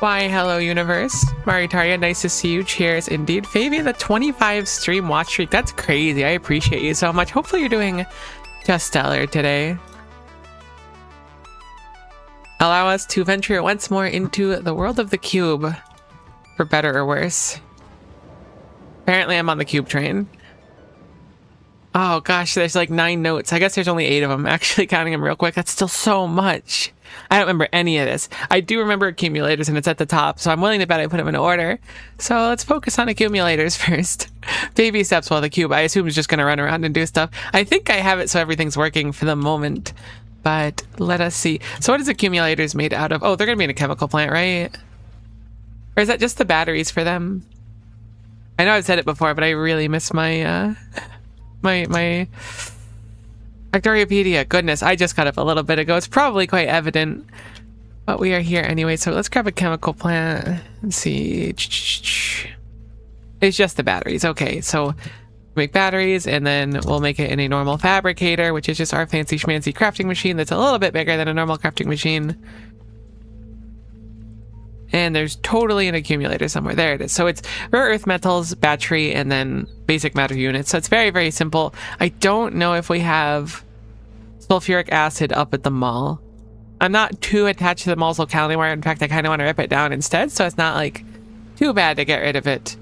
Why, hello universe. Maritaria, nice to see you. Cheers indeed. Favy, the 25 stream watch streak. That's crazy. I appreciate you so much. Hopefully you're doing just stellar today. Allow us to venture once more into the world of the cube. For better or worse. Apparently I'm on the cube train. Oh gosh, there's like 9 notes. I guess there's only 8 of them. Actually counting them real quick. That's still so much. I don't remember any of this. I do remember accumulators, and it's at the top, so I'm willing to bet I put them in order. So let's focus on accumulators first. Baby steps while the cube, I assume, is just going to run around and do stuff. I think I have it so everything's working for the moment, but let us see. So what is accumulators made out of? Oh, they're going to be in a chemical plant, right? Or is that just the batteries for them? I know I've said it before, but I really miss my my Factoriopedia. Goodness, I just got up a little bit ago. It's probably quite evident, but we are here anyway. So let's grab a chemical plant and see. It's just the batteries. Okay, so make batteries, and then we'll make it in a normal fabricator, which is just our fancy schmancy crafting machine that's a little bit bigger than a normal crafting machine. And there's totally an accumulator somewhere. There it is. So it's rare earth metals, battery, and then basic matter units. So it's very, very simple. I don't know if we have sulfuric acid up at the mall. I'm not too attached to the mall's locality where, in fact, I kind of want to rip it down instead. So it's not like too bad to get rid of it.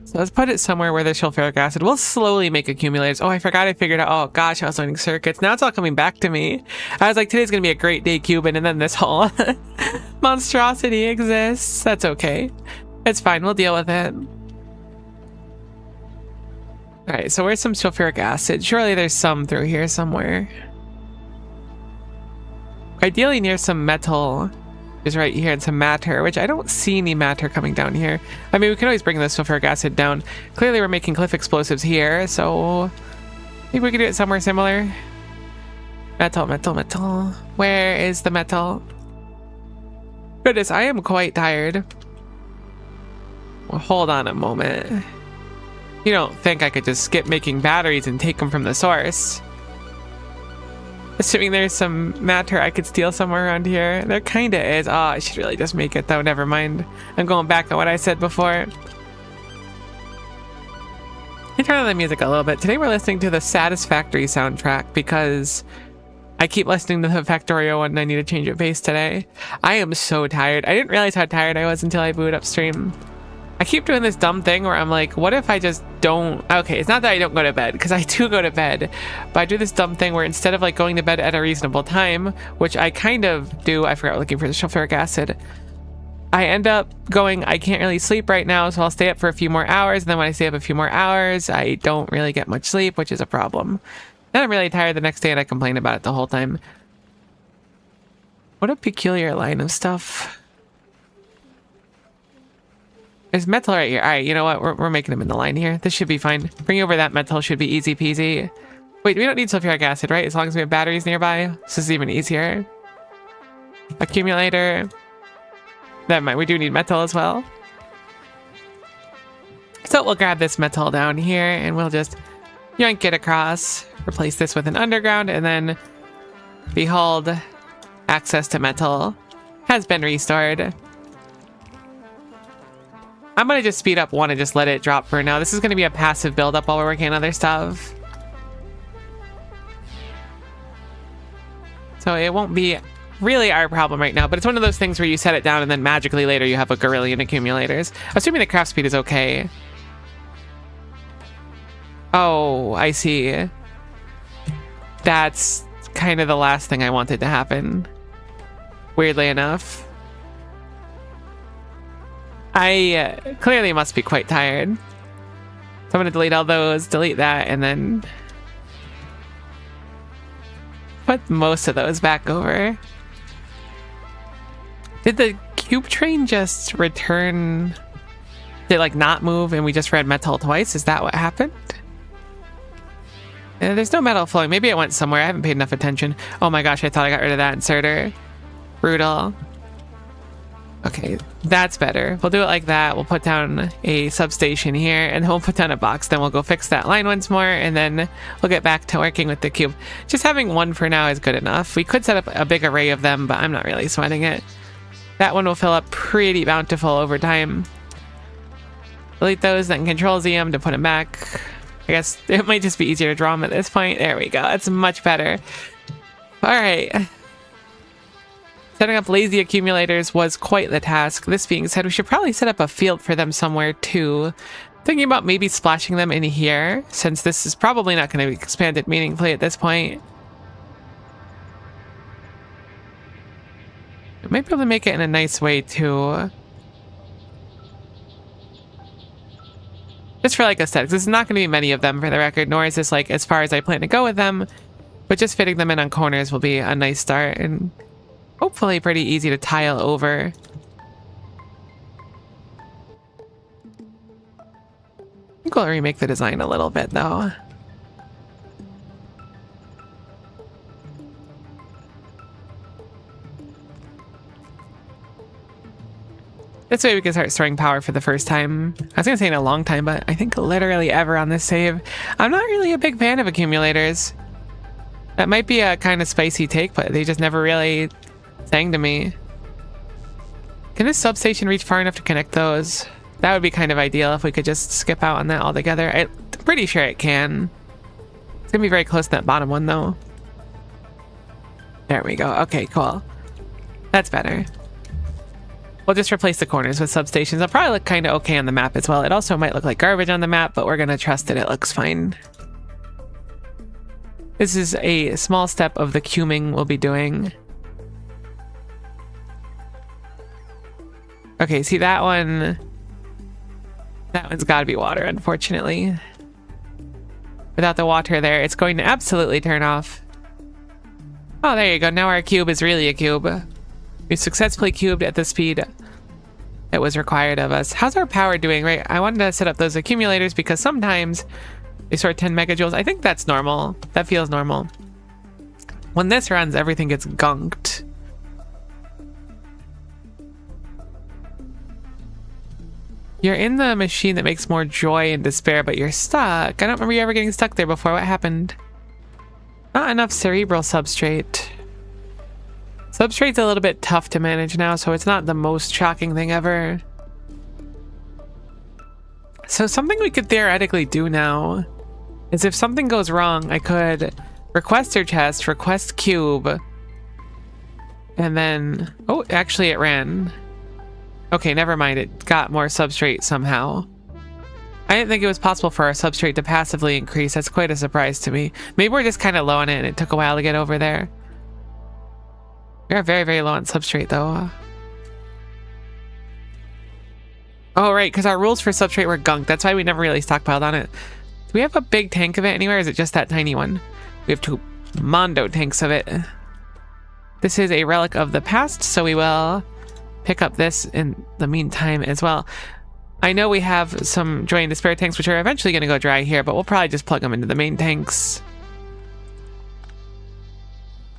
So let's put it somewhere where there's sulfuric acid. We'll slowly make accumulators. Oh, I forgot I figured out. Oh gosh, I was learning circuits. Now it's all coming back to me. I was like, today's gonna be a great day, Cuban, and then this whole monstrosity exists. That's okay. It's fine. We'll deal with it. All right, so where's some sulfuric acid? Surely there's some through here somewhere. Ideally near some metal. Is right here, and some matter, which I don't see any matter coming down here. I mean, we can always bring the sulfuric acid down. Clearly we're making cliff explosives here, so maybe we could do it somewhere similar. Metal, metal, metal. Where is the metal? Goodness, I am quite tired. Well, hold on a moment. You don't think I could just skip making batteries and take them from the source? Assuming there's some matter I could steal somewhere around here. There kinda is. Oh, I should really just make it though. Never mind. I'm going back on what I said before. Let me turn on the music a little bit. Today we're listening to the Satisfactory soundtrack because I keep listening to the Factorio one and I need to change of pace today. I am so tired. I didn't realize how tired I was until I booted up stream. I keep doing this dumb thing where I'm like, what if I just don't... Okay, it's not that I don't go to bed, because I do go to bed, but I do this dumb thing where instead of like going to bed at a reasonable time, which I kind of do, I forgot looking for the sulfuric acid, I end up going, I can't really sleep right now, so I'll stay up for a few more hours, and then when I stay up a few more hours, I don't really get much sleep, which is a problem. Then I'm really tired the next day and I complain about it the whole time. What a peculiar line of stuff. There's metal right here. All right, you know what? We're making them in the line here. This should be fine. Bring over that metal should be easy peasy. Wait, we don't need sulfuric acid, right? As long as we have batteries nearby. This is even easier. Accumulator. Never mind, we do need metal as well. So we'll grab this metal down here and we'll just yank it across. Replace this with an underground and then behold, access to metal has been restored. I'm going to just speed up one and just let it drop for now. This is going to be a passive buildup while we're working on other stuff. So it won't be really our problem right now, but it's one of those things where you set it down and then magically later you have a gorillion accumulators. Assuming the craft speed is okay. Oh, I see. That's kind of the last thing I wanted to happen. Weirdly enough. I clearly must be quite tired. So I'm going to delete all those, delete that, and then put most of those back over. Did the cube train just return? Did it like not move and we just read metal twice? Is that what happened? There's no metal flowing. Maybe it went somewhere. I haven't paid enough attention. Oh my gosh, I thought I got rid of that inserter. Brutal. Okay, that's better. We'll do it like that. We'll put down a substation here and then we'll put down a box. Then we'll go fix that line once more and then we'll get back to working with the cube. Just having one for now is good enough. We could set up a big array of them, but I'm not really sweating it. That one will fill up pretty bountiful over time. Delete those, then Control Z them to put them back. I guess it might just be easier to draw them at this point. There we go. That's much better. All right. Setting up lazy accumulators was quite the task. This being said, we should probably set up a field for them somewhere too. Thinking about maybe splashing them in here, since this is probably not going to be expanded meaningfully at this point. I might be able to make it in a nice way too. Just for like aesthetics. This is not going to be many of them for the record, nor is this like as far as I plan to go with them. But just fitting them in on corners will be a nice start and hopefully pretty easy to tile over. I think we'll remake the design a little bit though. This way we can start storing power for the first time. I was gonna say in a long time, but I think literally ever on this save. I'm not really a big fan of accumulators. That might be a kind of spicy take, but they just never really sang to me. Can this substation reach far enough to connect those? That would be kind of ideal if we could just skip out on that altogether. I'm pretty sure it can. It's gonna be very close to that bottom one though. There we go. Okay, cool. That's better. We'll just replace the corners with substations. They'll probably look kind of okay on the map as well. It also might look like garbage on the map, but we're going to trust that it looks fine. This is a small step of the cuming we'll be doing. Okay, see that one? That one's got to be water, unfortunately. Without the water there, it's going to absolutely turn off. Oh, there you go. Now our cube is really a cube. We've successfully cubed at the speed that was required of us. How's our power doing, right? I wanted to set up those accumulators because sometimes they store 10 megajoules. I think that's normal. That feels normal. When this runs, everything gets gunked. You're in the machine that makes more joy and despair, but you're stuck. I don't remember you ever getting stuck there before. What happened? Not enough cerebral substrate. Substrate's a little bit tough to manage now, so it's not the most shocking thing ever. So something we could theoretically do now is if something goes wrong, I could request your chest, request cube, and then... Oh, actually it ran. Okay, never mind. It got more substrate somehow. I didn't think it was possible for our substrate to passively increase. That's quite a surprise to me. Maybe we're just kind of low on it and it took a while to get over there. We are very, very low on substrate, though. Oh, right, because our rules for substrate were gunked. That's why we never really stockpiled on it. Do we have a big tank of it anywhere, or is it just that tiny one? We have 2 Mondo tanks of it. This is a relic of the past, so we will pick up this in the meantime as well. I know we have some Joy and Despair tanks, which are eventually going to go dry here, but we'll probably just plug them into the main tanks.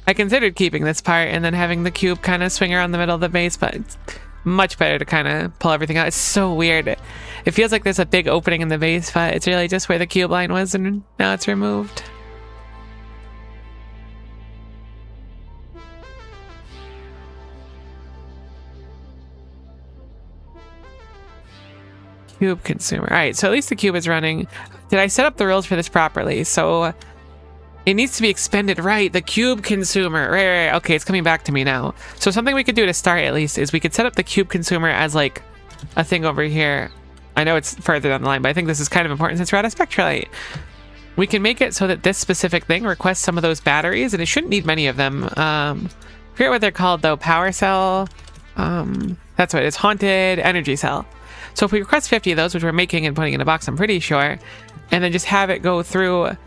I considered keeping this part and then having the cube kind of swing around the middle of the base, but it's much better to kind of pull everything out. It's so weird. It feels like there's a big opening in the base, but it's really just where the cube line was, and now it's removed. Cube consumer. All right, so at least the cube is running. Did I set up the rules for this properly? So it needs to be expended, right? The cube consumer. Right. Okay, it's coming back to me now. So something we could do to start at least is we could set up the cube consumer as like a thing over here. I know it's further down the line, but I think this is kind of important since we're at a spectralite. We can make it so that this specific thing requests some of those batteries, and it shouldn't need many of them. I forget what they're called though. Power cell. That's what it is. Haunted energy cell. So if we request 50 of those, which we're making and putting in a box, I'm pretty sure, and then just have it go through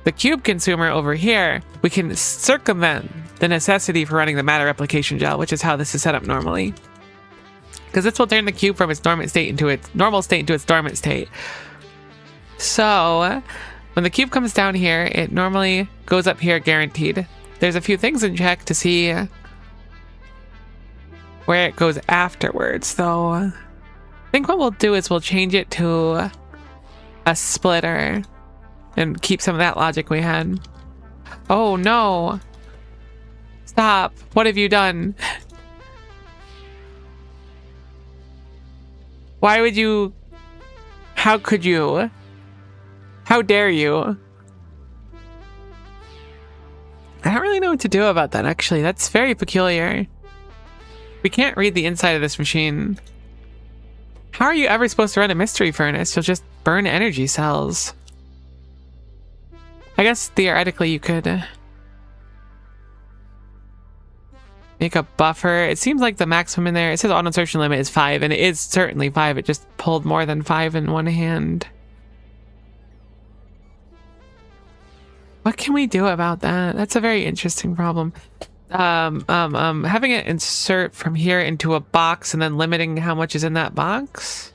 the cube consumer over here, we can circumvent the necessity for running the matter replication gel, which is how this is set up normally. Because this will turn the cube from its dormant state into its normal state into its dormant state. So when the cube comes down here, it normally goes up here guaranteed. There's a few things in check to see where it goes afterwards, though. I think what we'll do is we'll change it to a splitter and keep some of that logic we had. Oh no! Stop! What have you done? Why would you? How could you? How dare you? I don't really know what to do about that, actually. That's very peculiar. We can't read the inside of this machine. How are you ever supposed to run a mystery furnace? You'll just burn energy cells. I guess theoretically you could Make a buffer. It seems like the maximum in there, it says auto insertion limit is 5, and it is certainly 5. It just pulled more than 5 in one hand. What can we do about that? That's a very interesting problem. Having it insert from here into a box and then limiting how much is in that box.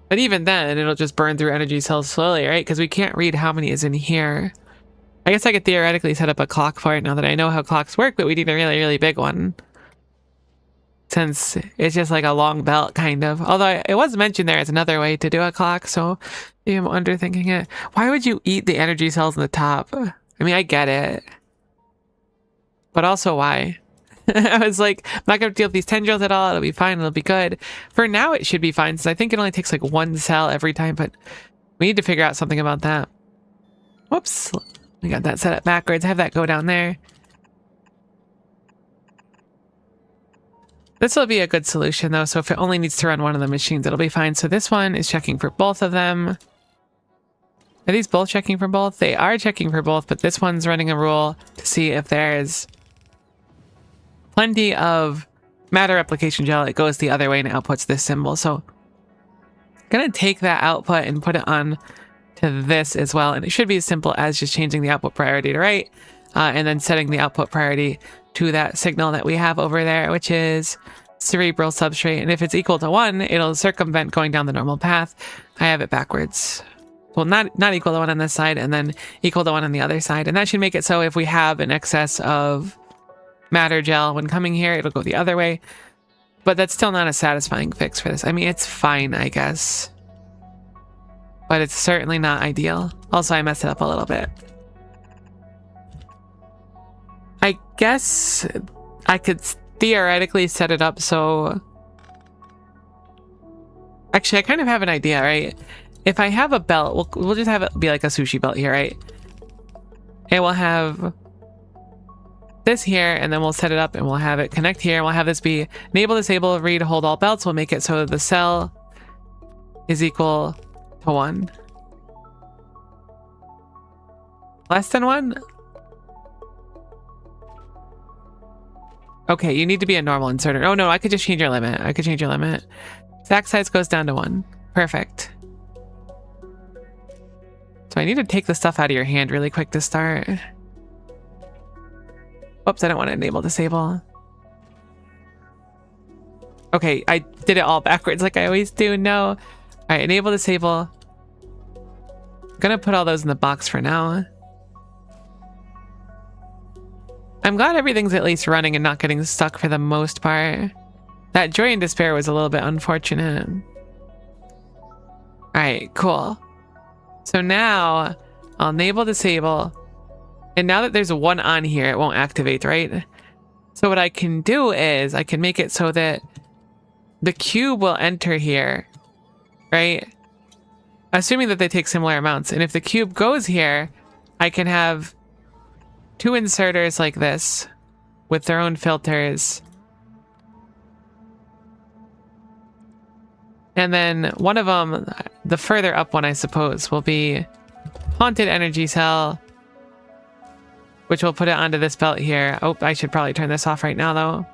But even then, it'll just burn through energy cells slowly, right? Because we can't read how many is in here. I guess I could theoretically set up a clock for it now that I know how clocks work, but we need a really, really big one. Since it's just like a long belt, kind of. Although it was mentioned there as another way to do a clock, so maybe I'm underthinking it. Why would you eat the energy cells in the top? I mean, I get it. But also why? I was like, I'm not going to deal with these tendrils at all. It'll be fine. It'll be good. For now, it should be fine, since I think it only takes like one cell every time, but we need to figure out something about that. Whoops. We got that set up backwards. Have that go down there. This will be a good solution though, so if it only needs to run one of the machines, it'll be fine. So this one is checking for both of them. Are these both checking for both? They are checking for both, but this one's running a rule to see if there's plenty of matter replication gel. It goes the other way and outputs this symbol. So I'm gonna take that output and put it on to this as well, and it should be as simple as just changing the output priority to right, and then setting the output priority to that signal that we have over there, which is cerebral substrate. And if it's equal to 1, it'll circumvent going down the normal path. I have it backwards. Well, not equal to 1 on this side, and then equal to 1 on the other side. And that should make it so if we have an excess of matter gel when coming here, it'll go the other way. But that's still not a satisfying fix for this. I mean, it's fine, I guess. But it's certainly not ideal. Also, I messed it up a little bit. I guess I could theoretically set it up so... Actually, I kind of have an idea, right? If I have a belt, we'll just have it be like a sushi belt here, right? And we'll have this here, and then we'll set it up and we'll have it connect here. And we'll have this be enable, disable, read, hold all belts. We'll make it so the cell is equal to 1. Less than 1? Okay, you need to be a normal inserter. Oh no, I could just change your limit. I could change your limit. Stack size goes down to 1. Perfect. So I need to take the stuff out of your hand really quick to start. Oops, I don't want to enable disable. Okay, I did it all backwards like I always do. No. All right, enable disable. I'm gonna put all those in the box for now. I'm glad everything's at least running and not getting stuck for the most part. That joy and despair was a little bit unfortunate. Alright, cool. So now I'll enable disable. And now that there's a 1 on here, it won't activate, right? So what I can do is I can make it so that the cube will enter here, right? Assuming that they take similar amounts. And if the cube goes here, I can have 2 inserters like this with their own filters. And then one of them, the further up one, I suppose, will be haunted energy cell, which will put it onto this belt here. Oh, I should probably turn this off right now, though.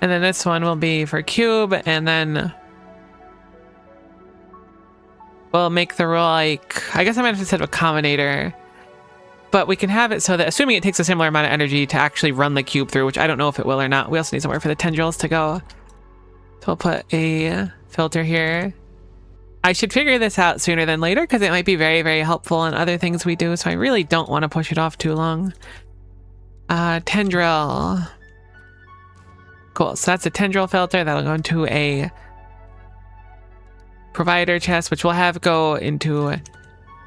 And then this one will be for cube, and then we'll make the rule like, I guess I might have to set up a combinator. But we can have it so that, assuming it takes a similar amount of energy to actually run the cube through, which I don't know if it will or not. We also need somewhere for the tendrils to go. So we'll put a filter here. I should figure this out sooner than later because it might be very, very helpful in other things we do. So I really don't want to push it off too long. Tendril. Cool. So that's a tendril filter. That'll go into a provider chest, which we'll have go into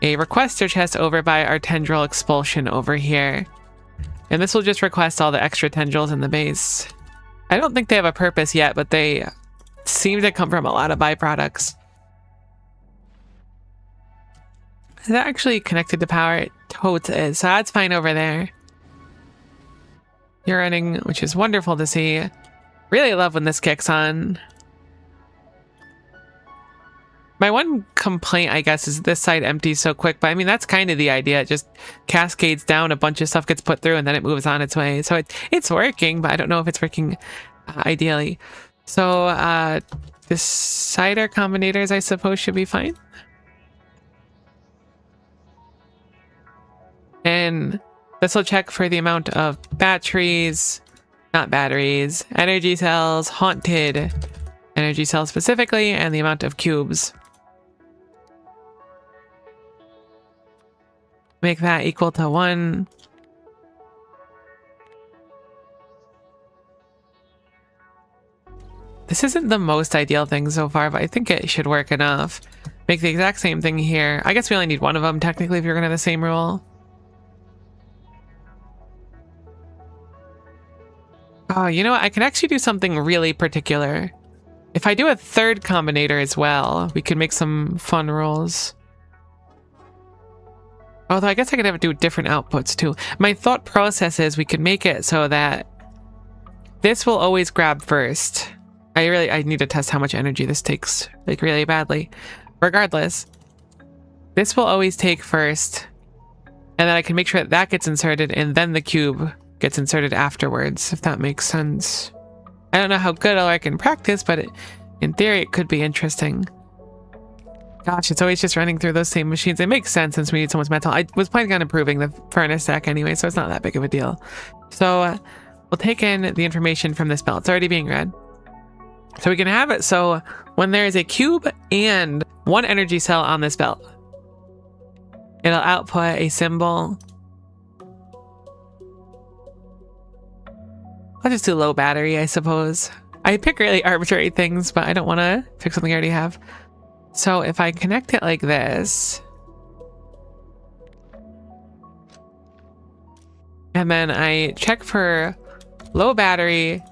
a requester chest over by our tendril expulsion over here. And this will just request all the extra tendrils in the base. I don't think they have a purpose yet, but they seem to come from a lot of byproducts. Is that actually connected to power? It totes is, so that's fine over there. You're running, which is wonderful to see. Really love when this kicks on. My one complaint, I guess, is this side empties so quick, but I mean, that's kind of the idea. It just cascades down, a bunch of stuff gets put through, and then it moves on its way. So it's working, but I don't know if it's working ideally. So the cider combinators, I suppose, should be fine. And this will check for the amount of batteries, not batteries, energy cells, haunted energy cells specifically, and the amount of cubes. Make that equal to 1. This isn't the most ideal thing so far, but I think it should work enough. Make the exact same thing here. I guess we only need one of them, technically, if you're going to have the same rule. Oh, you know what? I can actually do something really particular. If I do a third combinator as well, we could make some fun rules. Although I guess I could have it do different outputs too. My thought process is we could make it so that this will always grab first. I need to test how much energy this takes, like, really badly. Regardless, this will always take first, and then I can make sure that that gets inserted, and then the cube gets inserted afterwards, if that makes sense. I don't know how good I'll work in practice, but in theory, it could be interesting. Gosh, it's always just running through those same machines. It makes sense since we need so much metal. I was planning on improving the furnace stack anyway, so it's not that big of a deal. So we'll take in the information from this belt. It's already being read. So we can have it so when there is a cube and one energy cell on this belt, it'll output a symbol. I'll just do low battery, I suppose. I pick really arbitrary things, but I don't want to pick something I already have. So if I connect it like this, and then I check for low battery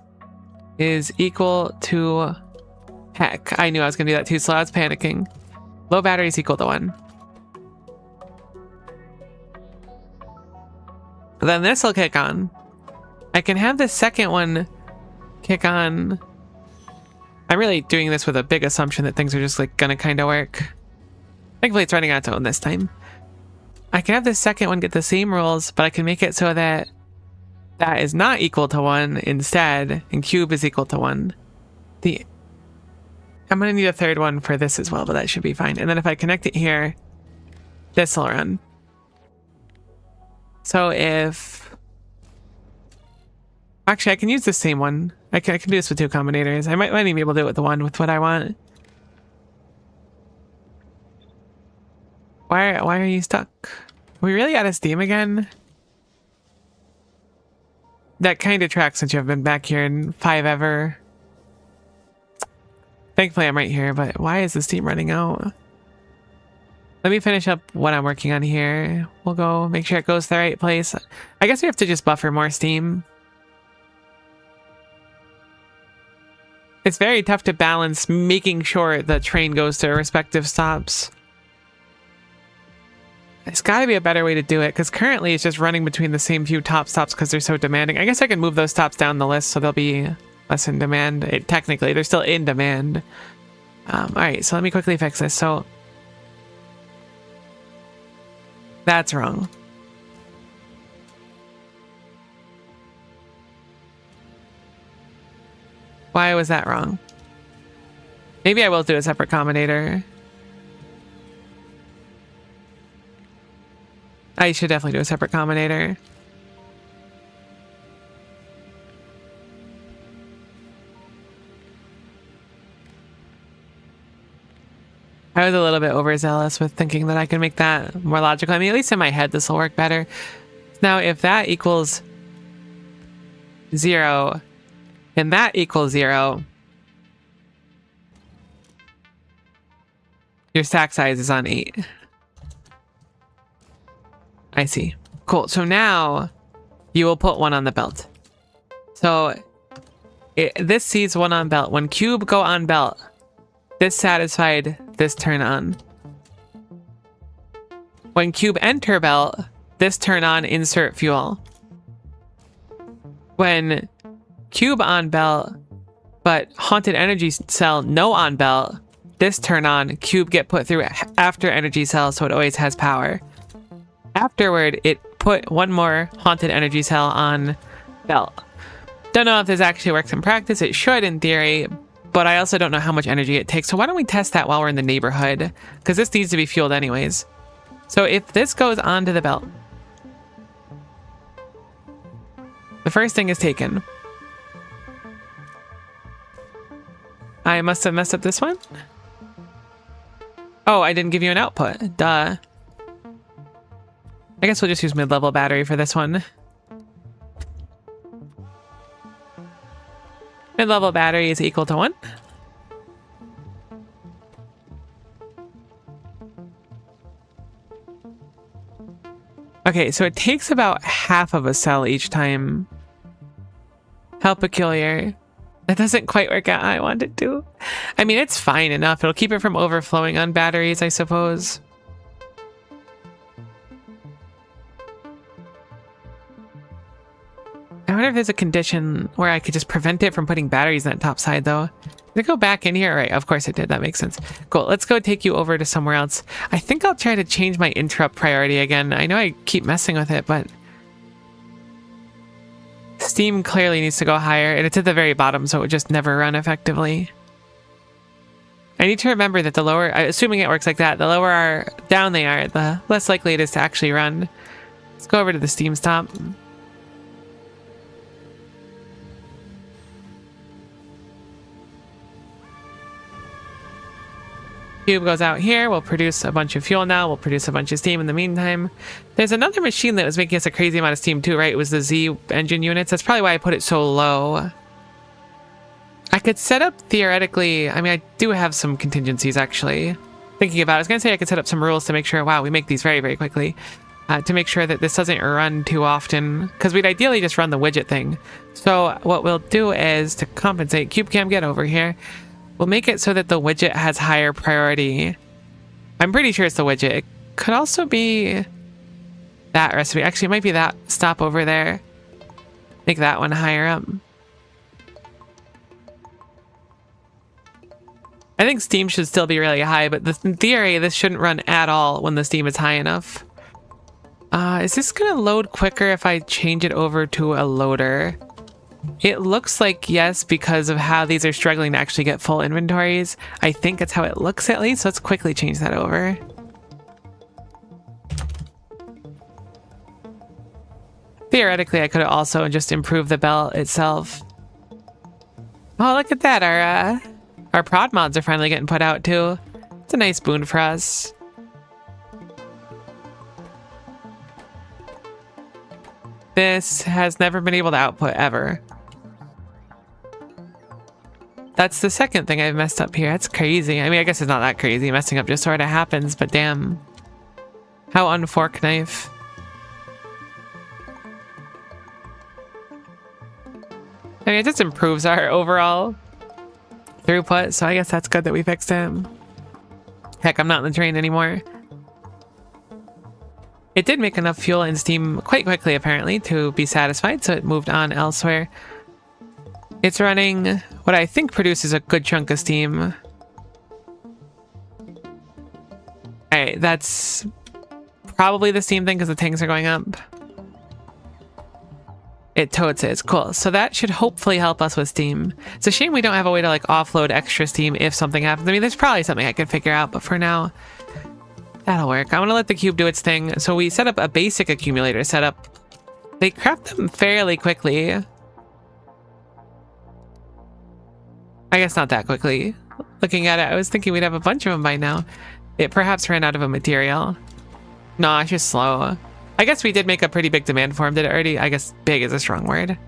is equal to, heck, I knew I was going to do that too, so I was panicking. Low battery is equal to 1. Then this will kick on. I can have the second one kick on. I'm really doing this with a big assumption that things are just like gonna kind of work. Thankfully it's running on its own this time. I can have the second one get the same rules, but I can make it so that that is not equal to 1 instead, and cube is equal to 1. I'm gonna need a third one for this as well, but that should be fine. And then if I connect it here, this will run. So if... Actually, I can use the same one. I can do this with 2 combinators. I might even be able to do it with the one with what I want. Why are you stuck? Are we really out of steam again? That kind of tracks since you have been back here in 5 ever. Thankfully, I'm right here, but why is the steam running out? Let me finish up what I'm working on here. We'll go make sure it goes to the right place. I guess we have to just buffer more steam. It's very tough to balance making sure the train goes to respective stops. There's got to be a better way to do it, because currently it's just running between the same few top stops because they're so demanding. I guess I can move those stops down the list so they'll be less in demand. Technically, they're still in demand. All right, so let me quickly fix this. So that's wrong. Why was that wrong? Maybe I will do a separate combinator. I should definitely do a separate combinator. I was a little bit overzealous with thinking that I could make that more logical. I mean, at least in my head, this will work better. Now, if that equals 0, and that equals 0, your stack size is on 8. I see. Cool. So now you will put 1 on the belt. So this sees 1 on belt. When cube go on belt, this satisfied this turn on. When cube enter belt, this turn on insert fuel. When cube on belt, but haunted energy cell no on belt, this turn on, cube get put through after energy cell, so it always has power. Afterward, it put one more haunted energy cell on belt. Don't know if this actually works in practice. It should in theory, but I also don't know how much energy it takes. So why don't we test that while we're in the neighborhood? Because this needs to be fueled anyways. So if this goes onto the belt, the first thing is taken. I must have messed up this one. Oh, I didn't give you an output. Duh. I guess we'll just use mid-level battery for this one. Mid-level battery is equal to 1. Okay, so it takes about half of a cell each time. How peculiar. That doesn't quite work out how I want it to. I mean, it's fine enough. It'll keep it from overflowing on batteries, I suppose. I wonder if there's a condition where I could just prevent it from putting batteries on that top side, though. Did it go back in here? Right, of course it did. That makes sense. Cool, let's go take you over to somewhere else. I think I'll try to change my interrupt priority again. I know I keep messing with it, but Steam clearly needs to go higher, and it's at the very bottom, so it would just never run effectively. I need to remember that the lower, assuming it works like that, the lower down they are, the less likely it is to actually run. Let's go over to the Steam stop. Cube goes out here. We'll produce a bunch of fuel now. We'll produce a bunch of steam in the meantime. There's another machine that was making us a crazy amount of steam too, right? It was the Z engine units. That's probably why I put it so low. I could set up theoretically, I mean, I do have some contingencies actually. Thinking about it, I was going to say I could set up some rules to make sure, wow, we make these very, very quickly. To make sure that this doesn't run too often. Because we'd ideally just run the widget thing. So what we'll do is, to compensate, CubeCam, get over here. We'll make it so that the widget has higher priority. I'm pretty sure it's the widget. It could also be that recipe. Actually, it might be that stop over there. Make that one higher up. I think steam should still be really high, but in theory, this shouldn't run at all when the steam is high enough. Is this going to load quicker if I change it over to a loader? It looks like yes, because of how these are struggling to actually get full inventories. I think that's how it looks at least. So let's quickly change that over. Theoretically, I could also just improve the belt itself. Oh, look at that. Our prod mods are finally getting put out too. It's a nice boon for us. This has never been able to output ever. That's the second thing I've messed up here. That's crazy. I mean, I guess it's not that crazy. Messing up just sort of happens, but damn. How unfork knife. I mean, it just improves our overall throughput, so I guess that's good that we fixed him. Heck, I'm not in the train anymore. It did make enough fuel and steam quite quickly, apparently, to be satisfied, so it moved on elsewhere. It's running what I think produces a good chunk of steam. Alright, that's probably the steam thing because the tanks are going up. It totes is cool. So that should hopefully help us with steam. It's a shame we don't have a way to like offload extra steam if something happens. I mean, there's probably something I could figure out, but for now, that'll work. I'm gonna let the cube do its thing. So we set up a basic accumulator setup. They craft them fairly quickly. I guess not that quickly. Looking at it, I was thinking we'd have a bunch of them by now. It perhaps ran out of a material. No, it's just slow. I guess we did make a pretty big demand for them. Did it already? I guess big is a strong word.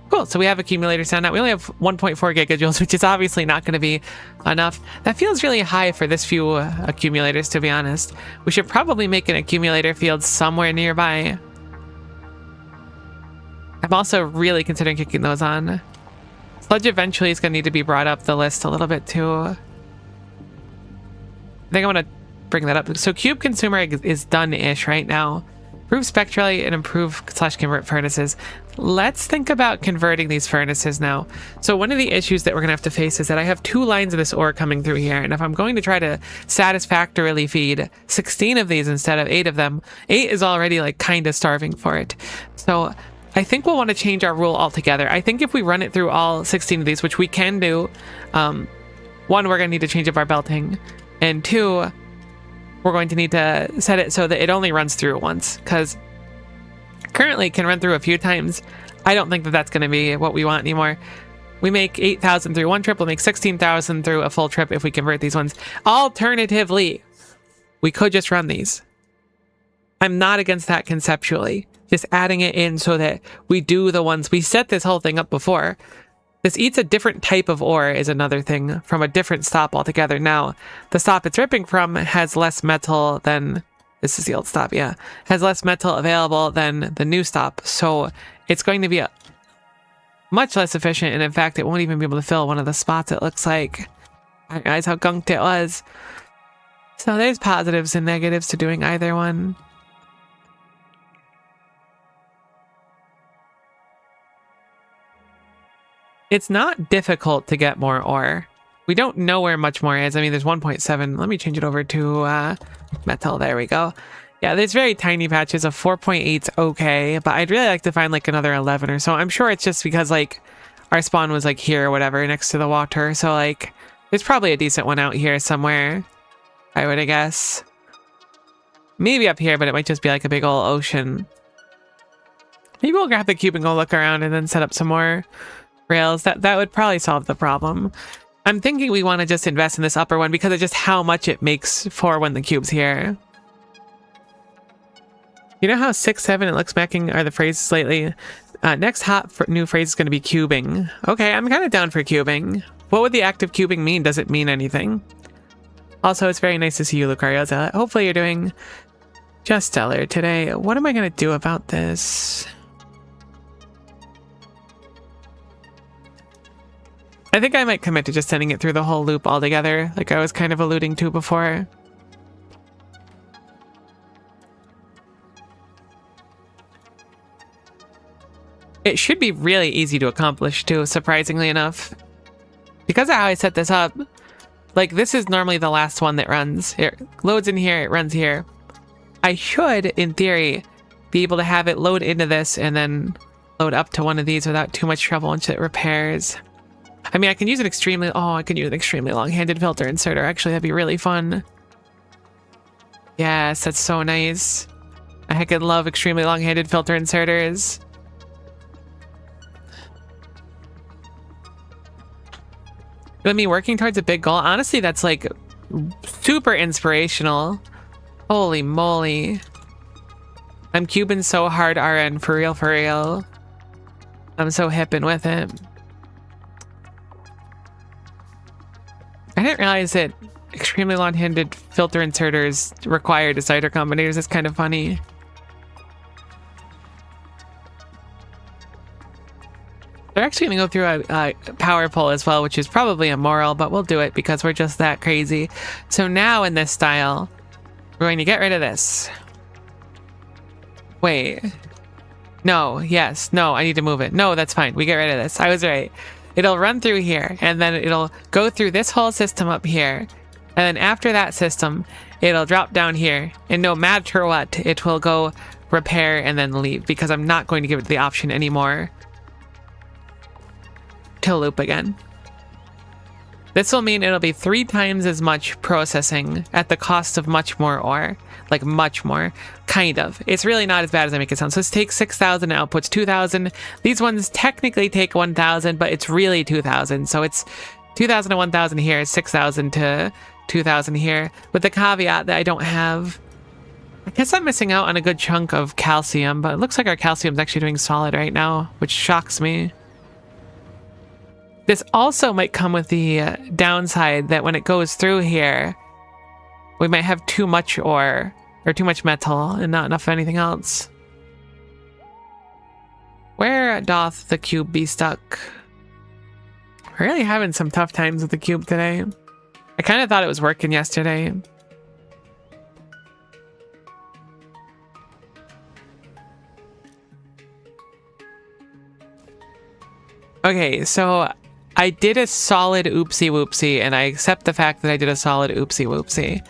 Cool, so we have accumulators down now. We only have 1.4 gigajoules, which is obviously not going to be enough. That feels really high for this few accumulators, to be honest. We should probably make an accumulator field somewhere nearby. I'm also really considering kicking those on. Sludge eventually is going to need to be brought up the list a little bit too. I think I want to bring that up. So Cube Consumer is done-ish right now. Improve spectrally and improve / convert furnaces. Let's think about converting these furnaces now. So one of the issues that we're gonna have to face is that I have 2 lines of this ore coming through here, and if I'm going to try to satisfactorily feed 16 of these instead of 8 of them, 8 is already like kind of starving for it. So I think we'll want to change our rule altogether. I think if we run it through all 16 of these, which we can do, 1, we're gonna need to change up our belting, and 2, we're going to need to set it so that it only runs through once, because currently it can run through a few times. I don't think that that's going to be what we want anymore. We make 8,000 through one trip. We'll make 16,000 through a full trip if we convert these ones. Alternatively, we could just run these. I'm not against that conceptually. Just adding it in so that we do the ones. We set this whole thing up before. This eats a different type of ore is another thing from a different stop altogether. Now, the stop it's ripping from has less metal than... This is the old stop, yeah. Has less metal available than the new stop. So it's going to be much less efficient. And in fact, it won't even be able to fill one of the spots, it looks like. I realize how gunked it was. So there's positives and negatives to doing either one. It's not difficult to get more ore. We don't know where much more is. I mean, there's 1.7. Let me change it over to metal. There we go. Yeah, there's very tiny patches of 4.8's okay, but I'd really like to find like another 11 or so. I'm sure it's just because like our spawn was like here or whatever next to the water. So like there's probably a decent one out here somewhere, I would guess. Maybe up here, but it might just be like a big old ocean. Maybe we'll grab the cube and go look around and then set up some more rails. That would probably solve the problem. I'm thinking we want to just invest in this upper one because of just how much it makes for when the cube's here. You know how 6, 7, and looks smacking are the phrases lately? Next hot new phrase is going to be cubing. Okay, I'm kind of down for cubing. What would the act of cubing mean? Does it mean anything? Also, it's very nice to see you, Lucario. Hopefully you're doing just stellar today. What am I going to do about this? I think I might commit to just sending it through the whole loop altogether, like I was kind of alluding to before. It should be really easy to accomplish too, surprisingly enough. Because of how I set this up, like this is normally the last one that runs. It loads in here, it runs here. I should, in theory, be able to have it load into this and then load up to one of these without too much trouble once it repairs. I mean, I can use an extremely... Oh, I can use an extremely long-handed filter inserter. Actually, that'd be really fun. Yes, that's so nice. I heckin' love extremely long-handed filter inserters. But me working towards a big goal, honestly, that's like super inspirational. Holy moly. I'm cubing so hard, RN, for real, for real. I'm so hippin' with it. I didn't realize that extremely long-handed filter inserters require decider combinators. It's kind of funny. They're actually going to go through a power pole as well, which is probably immoral, but we'll do it because we're just that crazy. So now in this style, we're going to get rid of this. Wait. No, yes, no, I need to move it. No, that's fine. We get rid of this. I was right. It'll run through here, and then it'll go through this whole system up here. And then after that system, it'll drop down here. And no matter what, it will go repair and then leave, because I'm not going to give it the option anymore to loop again. This will mean it'll be 3 times as much processing at the cost of much more ore. Like much more. Kind of. It's really not as bad as I make it sound. So this takes 6,000 and outputs 2,000. These ones technically take 1,000, but it's really 2,000. So it's 2,000 to 1,000 here, 6,000 to 2,000 here. With the caveat that I don't have... I guess I'm missing out on a good chunk of calcium, but it looks like our calcium's actually doing solid right now, which shocks me. This also might come with the downside that when it goes through here, we might have too much ore, or too much metal, and not enough of anything else. Where doth the cube be stuck? We're really having some tough times with the cube today. I kind of thought it was working yesterday. Okay, so I did a solid oopsie whoopsie, and I accept the fact that I did a solid oopsie whoopsie.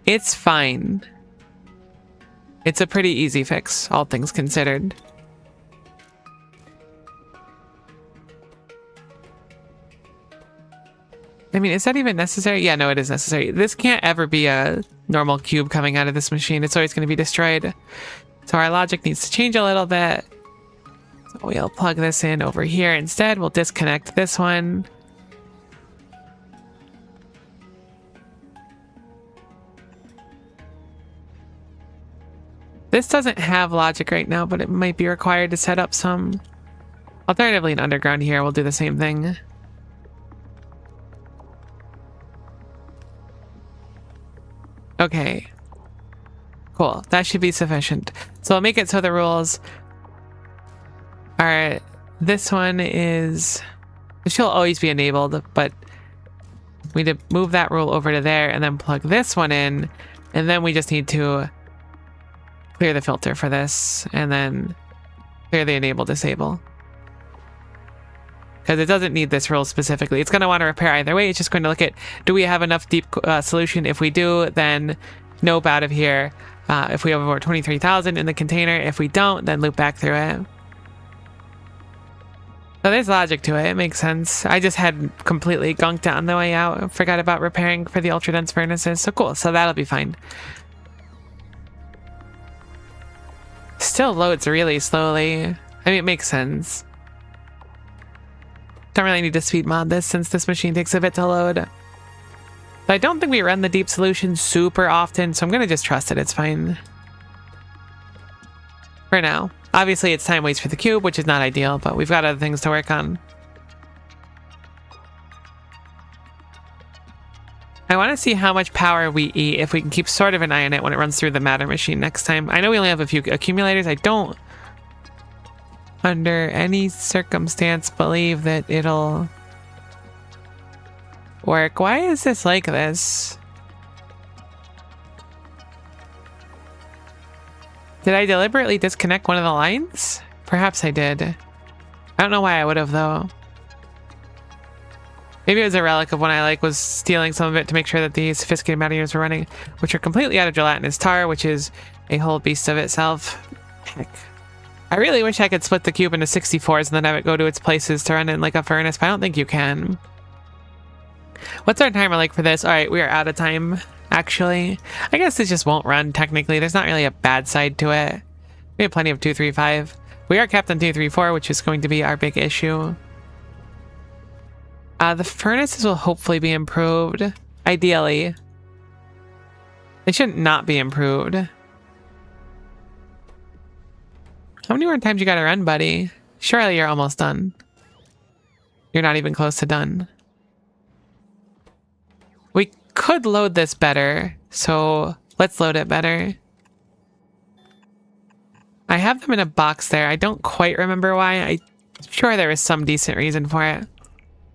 It's fine. It's a pretty easy fix, all things considered. I mean, is that even necessary? Yeah, no, it is necessary. This can't ever be a normal cube coming out of this machine. It's always going to be destroyed. So our logic needs to change a little bit. So we'll plug this in over here instead. We'll disconnect this one. This doesn't have logic right now, but it might be required to set up some. Alternatively, an underground here will do the same thing. Okay. Cool. That should be sufficient. So I'll make it so the rules are, this one is, it should always be enabled, but we need to move that rule over to there and then plug this one in, and then we just need to clear the filter for this and then clear the enable disable. Because it doesn't need this rule specifically. It's going to want to repair either way. It's just going to look at, do we have enough deep solution? If we do, then nope out of here. If we have over 23,000 in the container, if we don't, then loop back through it. So there's logic to it. It makes sense. I just had completely gunked it on the way out. Forgot about repairing for the ultra dense furnaces. So cool. So that'll be fine. Still loads really slowly. I mean, it makes sense. Don't really need to speed mod this since this machine takes a bit to load. But I don't think we run the deep solution super often, so I'm going to just trust it. It's fine. For now. Obviously, it's time waits for the cube, which is not ideal, but we've got other things to work on. I want to see how much power we eat if we can keep sort of an eye on it when it runs through the matter machine next time. I know we only have a few accumulators. I don't, under any circumstance, believe that it'll work. Why is this like this? Did I deliberately disconnect one of the lines? Perhaps I did. I don't know why I would have, though. Maybe it was a relic of when I was stealing some of it to make sure that the sophisticated matter units were running, which are completely out of gelatinous tar, which is a whole beast of itself. Heck. I really wish I could split the cube into 64s and then have it go to its places to run in like a furnace, but I don't think you can. What's our timer like for this? All right, we are out of time, actually. I guess this just won't run, technically. There's not really a bad side to it. We have plenty of 235. We are capped on 234, which is going to be our big issue. The furnaces will hopefully be improved. Ideally. They should not be improved. How many more times you gotta run, buddy? Surely you're almost done. You're not even close to done. We could load this better, so let's load it better. I have them in a box there. I don't quite remember why. I'm sure there was some decent reason for it.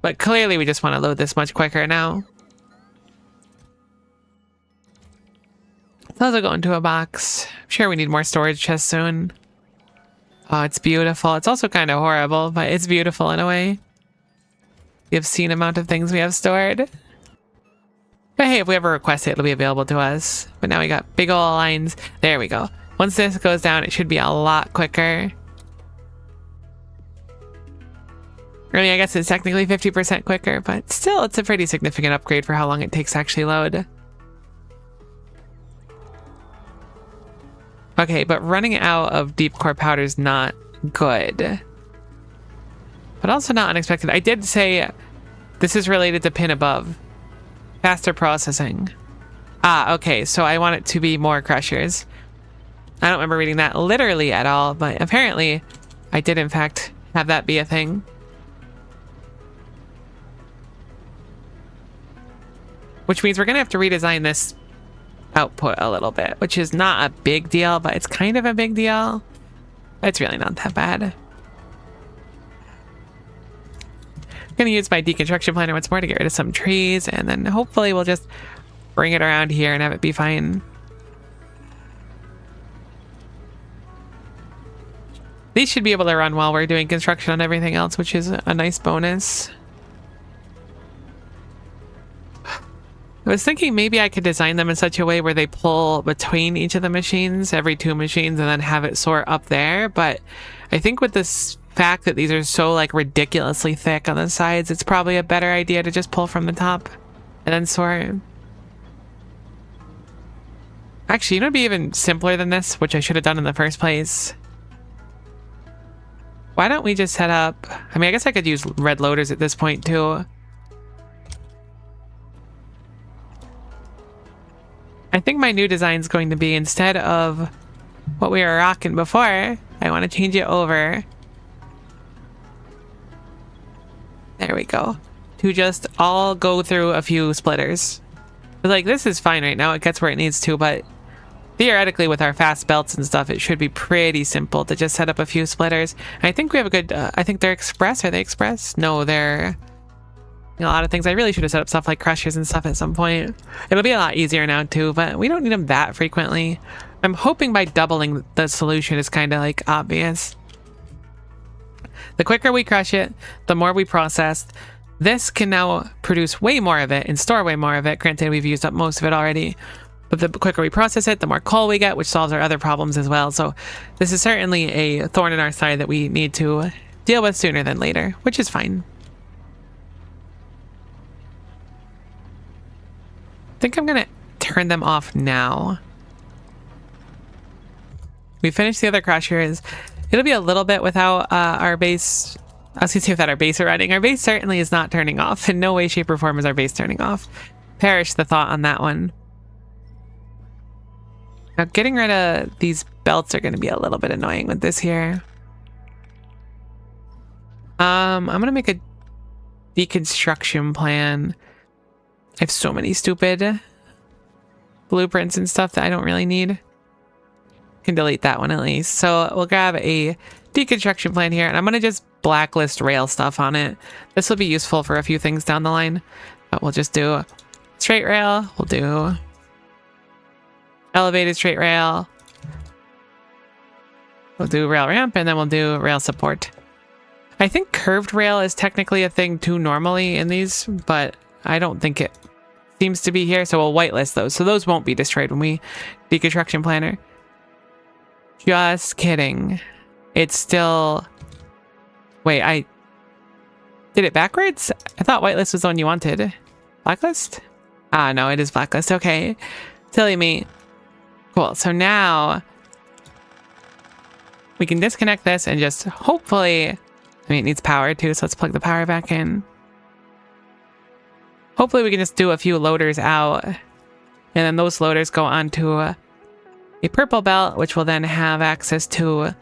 But clearly we just want to load this much quicker now. Those will go into a box. I'm sure we need more storage chests soon. Oh, it's beautiful. It's also kind of horrible, but it's beautiful in a way. The obscene amount of things we have stored. But hey, if we ever request it, it'll be available to us. But now we got big ol' lines. There we go. Once this goes down, it should be a lot quicker. I mean, I guess it's technically 50% quicker, but still, it's a pretty significant upgrade for how long it takes to actually load. Okay, but running out of deep core powder is not good. But also not unexpected. I did say this is related to pin above. Faster processing. Ah, okay, so I want it to be more crushers. I don't remember reading that literally at all, but apparently I did in fact have that be a thing. Which means we're going to have to redesign this output a little bit, which is not a big deal, but it's kind of a big deal. It's really not that bad. I'm going to use my deconstruction planner once more to get rid of some trees, and then hopefully we'll just bring it around here and have it be fine. These should be able to run while we're doing construction on everything else, which is a nice bonus. I was thinking maybe I could design them in such a way where they pull between each of the machines, every 2 machines, and then have it sort up there. But I think with this fact that these are so like ridiculously thick on the sides, it's probably a better idea to just pull from the top and then sort. Actually, you know, it'd be even simpler than this, which I should have done in the first place. Why don't we just set up... I mean, I guess I could use red loaders at this point, too. I think my new design is going to be, instead of what we were rocking before, I want to change it over. There we go. To just all go through a few splitters. But like, this is fine right now. It gets where it needs to, but... theoretically, with our fast belts and stuff, it should be pretty simple to just set up a few splitters. I think we have a good... I think they're express. Are they express? No, they're... a lot of things. I really should have set up stuff like crushers and stuff at some point. It'll be a lot easier now too, but we don't need them that frequently. I'm hoping by doubling the solution is kind of like obvious. The quicker we crush it, the more we process. This can now produce way more of it and store way more of it. Granted, we've used up most of it already. But the quicker we process it, the more coal we get, which solves our other problems as well. So this is certainly a thorn in our side that we need to deal with sooner than later, which is fine. I think I'm going to turn them off now. We finished the other crushers. It'll be a little bit without our base. I was going to say without our base running. Our base certainly is not turning off. In no way, shape, or form is our base turning off. Perish the thought on that one. Now, getting rid of these belts are going to be a little bit annoying with this here. I'm going to make a deconstruction plan. I have so many stupid blueprints and stuff that I don't really need. Can delete that one at least. So we'll grab a deconstruction plan here, and I'm going to just blacklist rail stuff on it. This will be useful for a few things down the line, but we'll just do straight rail. We'll do elevated straight rail. We'll do rail ramp, and then we'll do rail support. I think curved rail is technically a thing too normally in these, but I don't think it seems to be here, so we'll whitelist those. So those won't be destroyed when we deconstruction planner. Just kidding. It's still... Wait, I did it backwards? I thought whitelist was the one you wanted. Blacklist? Ah, no, it is blacklist. Okay. Silly me. Cool. So now we can disconnect this and just hopefully... I mean, it needs power too, so let's plug the power back in. Hopefully we can just do a few loaders out, and then those loaders go onto a purple belt, which will then have access to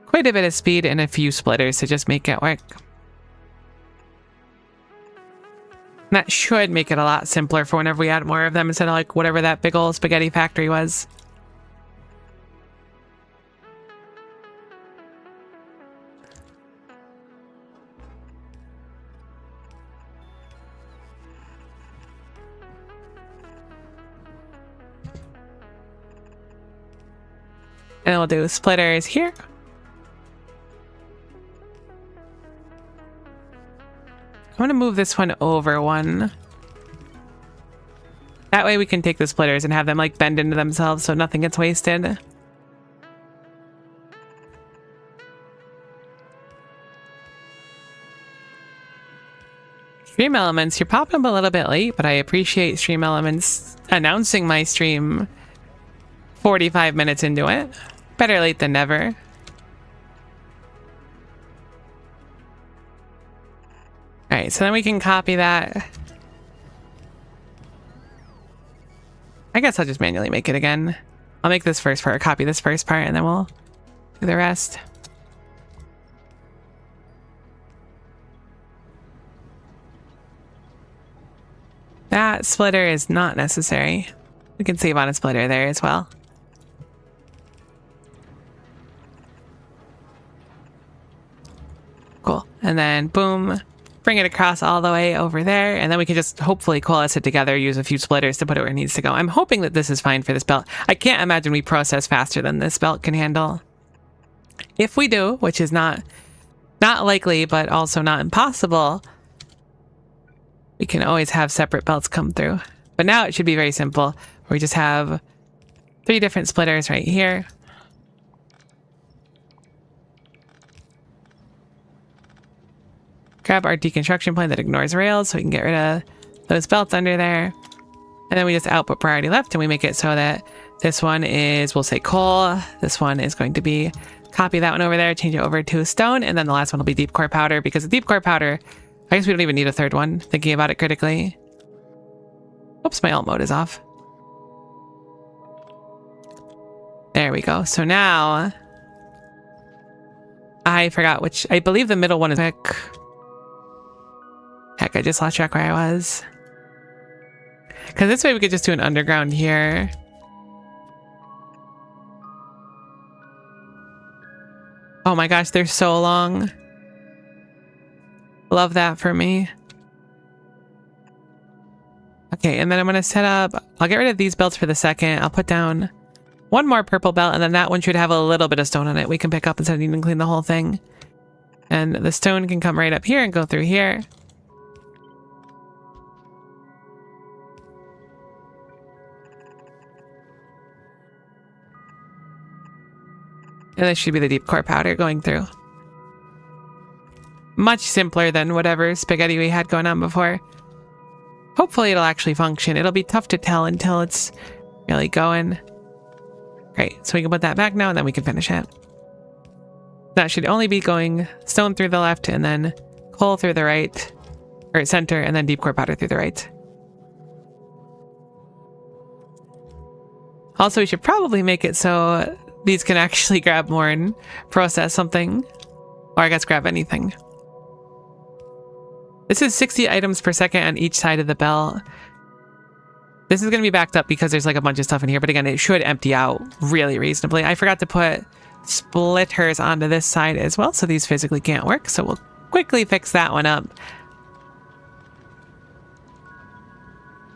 quite a bit of speed and a few splitters to just make it work. And that should make it a lot simpler for whenever we add more of them instead of like whatever that big old spaghetti factory was. And then we'll do splitters here. I'm going to move this one over one. That way we can take the splitters and have them like bend into themselves so nothing gets wasted. Stream Elements, you're popping up a little bit late, but I appreciate Stream Elements announcing my stream 45 minutes into it. Better late than never. Alright, so then we can copy that. I guess I'll just manually make it again. I'll make this first part, copy this first part, and then we'll do the rest. That splitter is not necessary. We can save on a splitter there as well. Cool. And then boom, bring it across all the way over there, and then we can just hopefully coalesce it together, use a few splitters to put it where it needs to go. I'm hoping that this is fine for this belt. I can't imagine we process faster than this belt can handle. If we do, which is not likely, but also not impossible, we can always have separate belts come through. But now it should be very simple. We just have 3 different splitters right here. Grab our deconstruction plane that ignores rails so we can get rid of those belts under there. And then we just output priority left and we make it so that this one is, we'll say coal. This one is going to be, copy that one over there, change it over to stone. And then the last one will be deep core powder, because the deep core powder, I guess we don't even need a third one, thinking about it critically. Oops, my alt mode is off. There we go. So now, I forgot which, I believe the middle one is quick. Heck, I just lost track where I was. Because this way we could just do an underground here. Oh my gosh, they're so long. Love that for me. Okay, and then I'm going to set up... I'll get rid of these belts for the second. I'll put down one more purple belt, and then that one should have a little bit of stone on it we can pick up instead of needing to clean the whole thing. And the stone can come right up here and go through here. And this should be the deep core powder going through. Much simpler than whatever spaghetti we had going on before. Hopefully it'll actually function. It'll be tough to tell until it's really going. Great, so we can put that back now and then we can finish it. That should only be going stone through the left and then coal through the right, or center, and then deep core powder through the right. Also, we should probably make it so these can actually grab more and process something. Or I guess grab anything. This is 60 items per second on each side of the belt. This is going to be backed up because there's like a bunch of stuff in here. But again, it should empty out really reasonably. I forgot to put splitters onto this side as well. So these physically can't work. So we'll quickly fix that one up.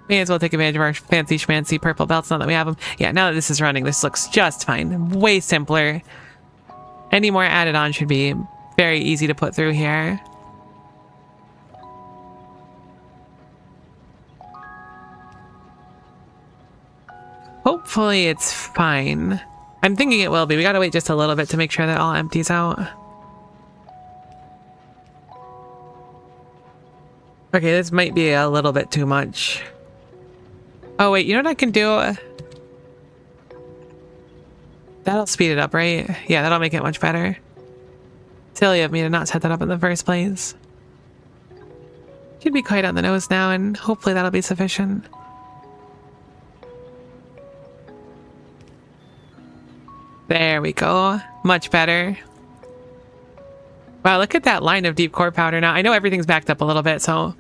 May as well take advantage of our fancy schmancy purple belts now that we have them. Yeah, now that this is running, this looks just fine. Way simpler. Any more added on should be very easy to put through here. Hopefully it's fine. I'm thinking it will be. We gotta wait just a little bit to make sure that all empties out. Okay, this might be a little bit too much. Oh wait, you know what I can do? That'll speed it up, right? Yeah, that'll make it much better. Silly of me to not set that up in the first place. Should be quite on the nose now, and hopefully that'll be sufficient. There we go. Much better. Wow, look at that line of deep core powder now. I know everything's backed up a little bit, so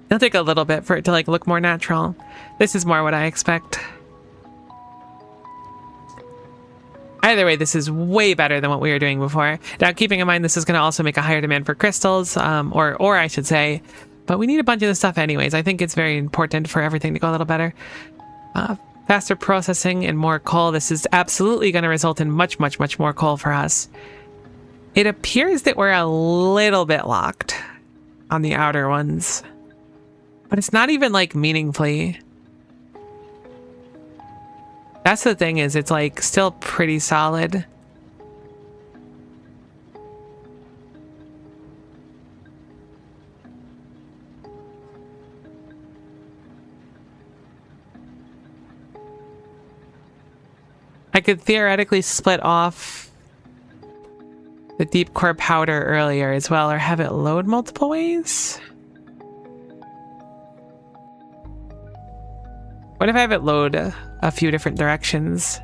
it'll take a little bit for it to like look more natural. This is more what I expect. Either way, this is way better than what we were doing before. Now, keeping in mind, this is going to also make a higher demand for crystals, or I should say, but we need a bunch of this stuff anyways. I think it's very important for everything to go a little better. Faster processing and more coal. This is absolutely going to result in much, much, much more coal for us. It appears that we're a little bit locked on the outer ones, but it's not even like meaningfully. That's the thing, is it's like still pretty solid. I could theoretically split off the deep core powder earlier as well, or have it load multiple ways. What if I have it load a few different directions?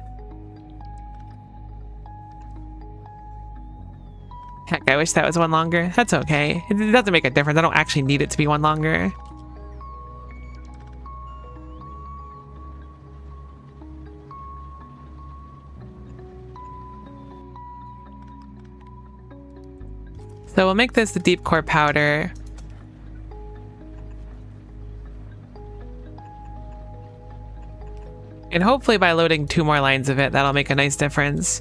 Heck, I wish that was one longer. That's okay. It doesn't make a difference. I don't actually need it to be one longer. So we'll make this the deep core powder. And hopefully by loading 2 more lines of it, that'll make a nice difference.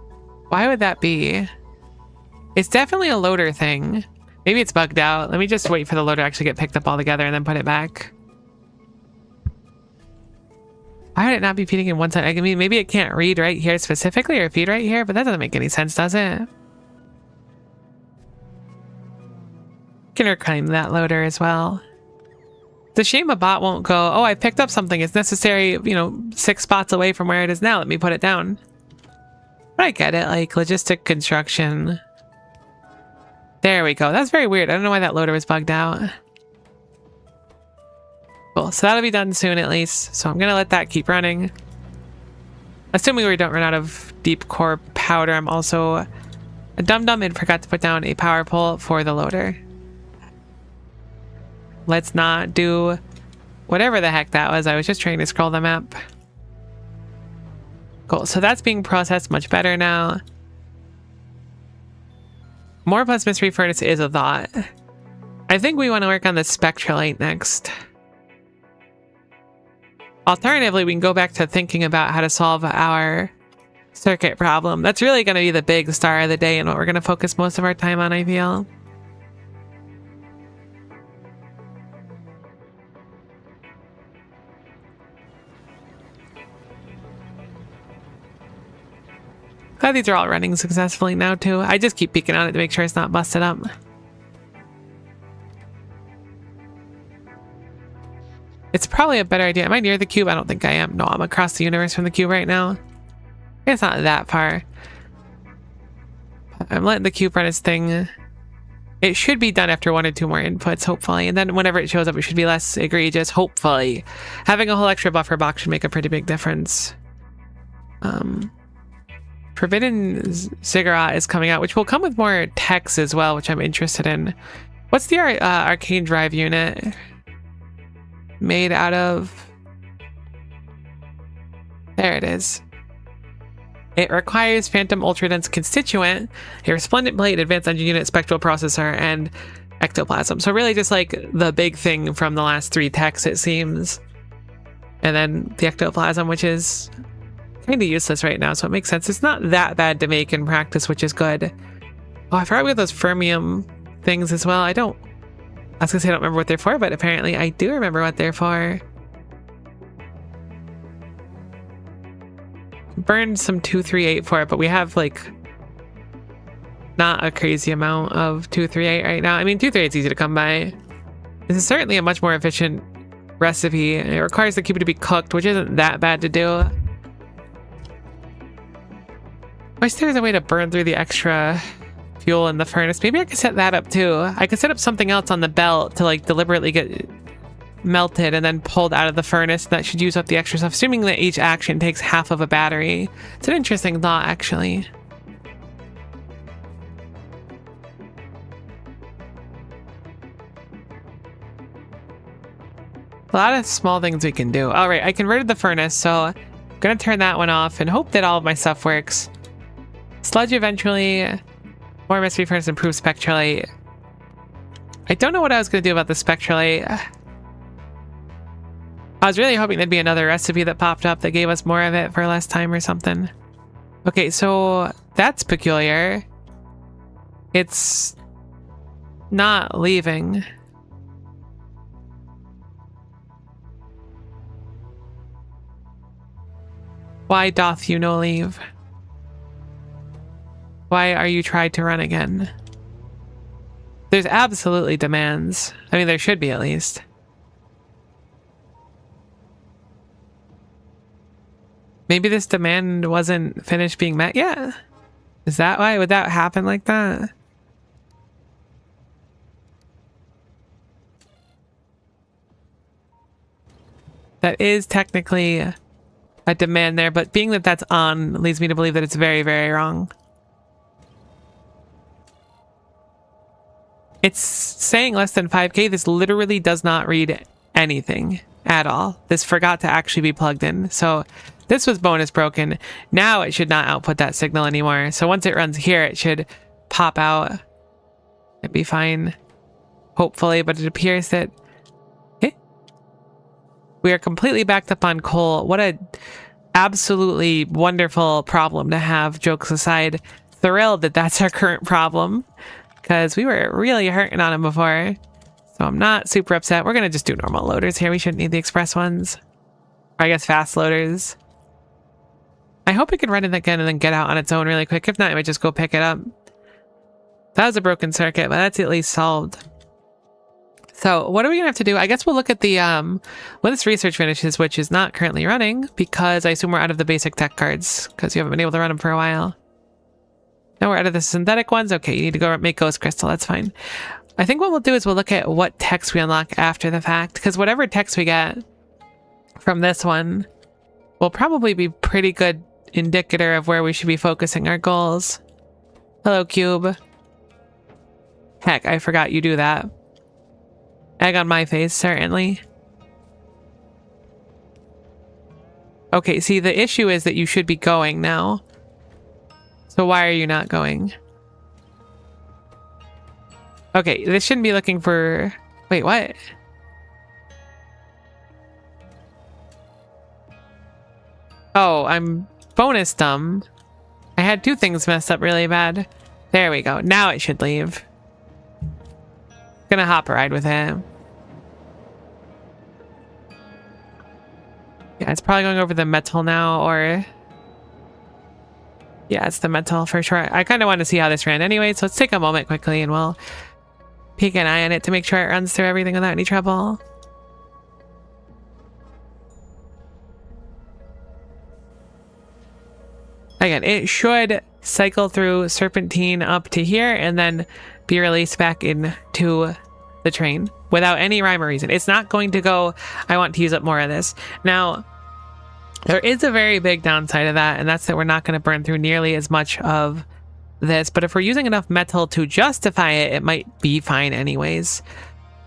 Why would that be? It's definitely a loader thing. Maybe it's bugged out. Let me just wait for the loader to actually get picked up all together and then put it back. Why would it not be feeding in one side? I mean, maybe it can't read right here specifically or feed right here, but that doesn't make any sense, does it? Can reclaim that loader as well. It's a shame a bot won't go, oh, I picked up something. It's necessary, you know, 6 spots away from where it is now. Let me put it down. But I get it, like logistic construction. There we go. That's very weird. I don't know why that loader was bugged out. Cool. So that'll be done soon at least. So I'm going to let that keep running. Assuming we don't run out of deep core powder, I'm also a dum-dum and forgot to put down a power pole for the loader. Let's not do whatever the heck that was. I was just trying to scroll the map. Cool. So that's being processed much better now. More plus mystery furnace is a thought. I think we want to work on the spectrolite next. Alternatively, we can go back to thinking about how to solve our circuit problem. That's really going to be the big star of the day and what we're going to focus most of our time on, I feel. Glad these are all running successfully now too. I just keep peeking on it to make sure it's not busted up. It's probably a better idea. Am I near the cube? I don't think I am. No, I'm across the universe from the cube right now. It's not that far. I'm letting the cube run its thing. It should be done after 1 or 2 more inputs, hopefully. And then whenever it shows up, it should be less egregious, hopefully. Having a whole extra buffer box should make a pretty big difference. Forbidden Ziggurat is coming out, which will come with more techs as well, which I'm interested in. What's the arcane drive unit made out of? There it is. It requires Phantom Ultra-Dense Constituent, a Resplendent Plate, Advanced Engine Unit, Spectral Processor, and Ectoplasm. So really just like the big thing from the last 3 techs, it seems. And then the Ectoplasm, which is kind of useless right now, so it makes sense. It's not that bad to make in practice, which is good. Oh, I forgot we have those fermium things as well. I was gonna say I don't remember what they're for, but apparently I do remember what they're for. Burned some 238 for it, but we have like not a crazy amount of 238 right now. I mean, 238 is easy to come by. This is certainly a much more efficient recipe. It requires the cube to be cooked, which isn't that bad to do. I wish there was a way to burn through the extra fuel in the furnace. Maybe I could set that up too. I could set up something else on the belt to like deliberately get melted and then pulled out of the furnace. That should use up the extra stuff, assuming that each action takes half of a battery. It's an interesting thought, actually. A lot of small things we can do. All right, I converted the furnace, so I'm gonna turn that one off and hope that all of my stuff works. Sludge eventually. More mystery furnace, improved spectrolite. I don't know what I was gonna do about the spectrolite. I was really hoping there'd be another recipe that popped up that gave us more of it for less time or something. Okay, so that's peculiar. It's not leaving. Why doth you no leave? Why are you tried to run again? There's absolutely demands. I mean, there should be at least. Maybe this demand wasn't finished being met yet? Is that why? Would that happen like that? That is technically a demand there, but being that that's on leads me to believe that it's very, very wrong. It's saying less than 5K. This literally does not read anything at all. This forgot to actually be plugged in. So this was bonus broken. Now it should not output that signal anymore. So once it runs here, it should pop out. It'd be fine. Hopefully, but it appears that we are completely backed up on coal. What a absolutely wonderful problem to have, jokes aside. thrilled that that's our current problem, because we were really hurting on him before. So I'm not super upset. We're going to just do normal loaders here. We shouldn't need the express ones. Or I guess fast loaders. I hope it can run it again and then get out on its own really quick. If not, I might just go pick it up. That was a broken circuit, but that's at least solved. So what are we going to have to do? I guess we'll look at the, when this research finishes, which is not currently running, because I assume we're out of the basic tech cards, because you haven't been able to run them for a while. No, we're out of the synthetic ones? Okay, you need to go make Ghost Crystal. That's fine. I think what we'll do is we'll look at what techs we unlock after the fact, because whatever techs we get from this one will probably be pretty good indicator of where we should be focusing our goals. Hello, Cube. Heck, I forgot you do that. Egg on my face, certainly. Okay, see, the issue is that you should be going now. So why are you not going? Okay, this shouldn't be looking for... Wait, what? Oh, I'm bonus dumb. I had two things messed up really bad. There we go. Now it should leave. Gonna hop a ride with him. Yeah, it's probably going over the metal now, or... Yeah, it's the metal for sure. I kind of want to see how this ran anyway, so let's take a moment quickly and we'll peek an eye on it to make sure it runs through everything without any trouble. Again, it should cycle through Serpentine up to here and then be released back into the train without any rhyme or reason. It's not going to go, I want to use up more of this. Now, there is a very big downside of that, and that's that we're not going to burn through nearly as much of this. But if we're using enough metal to justify it, it might be fine anyways.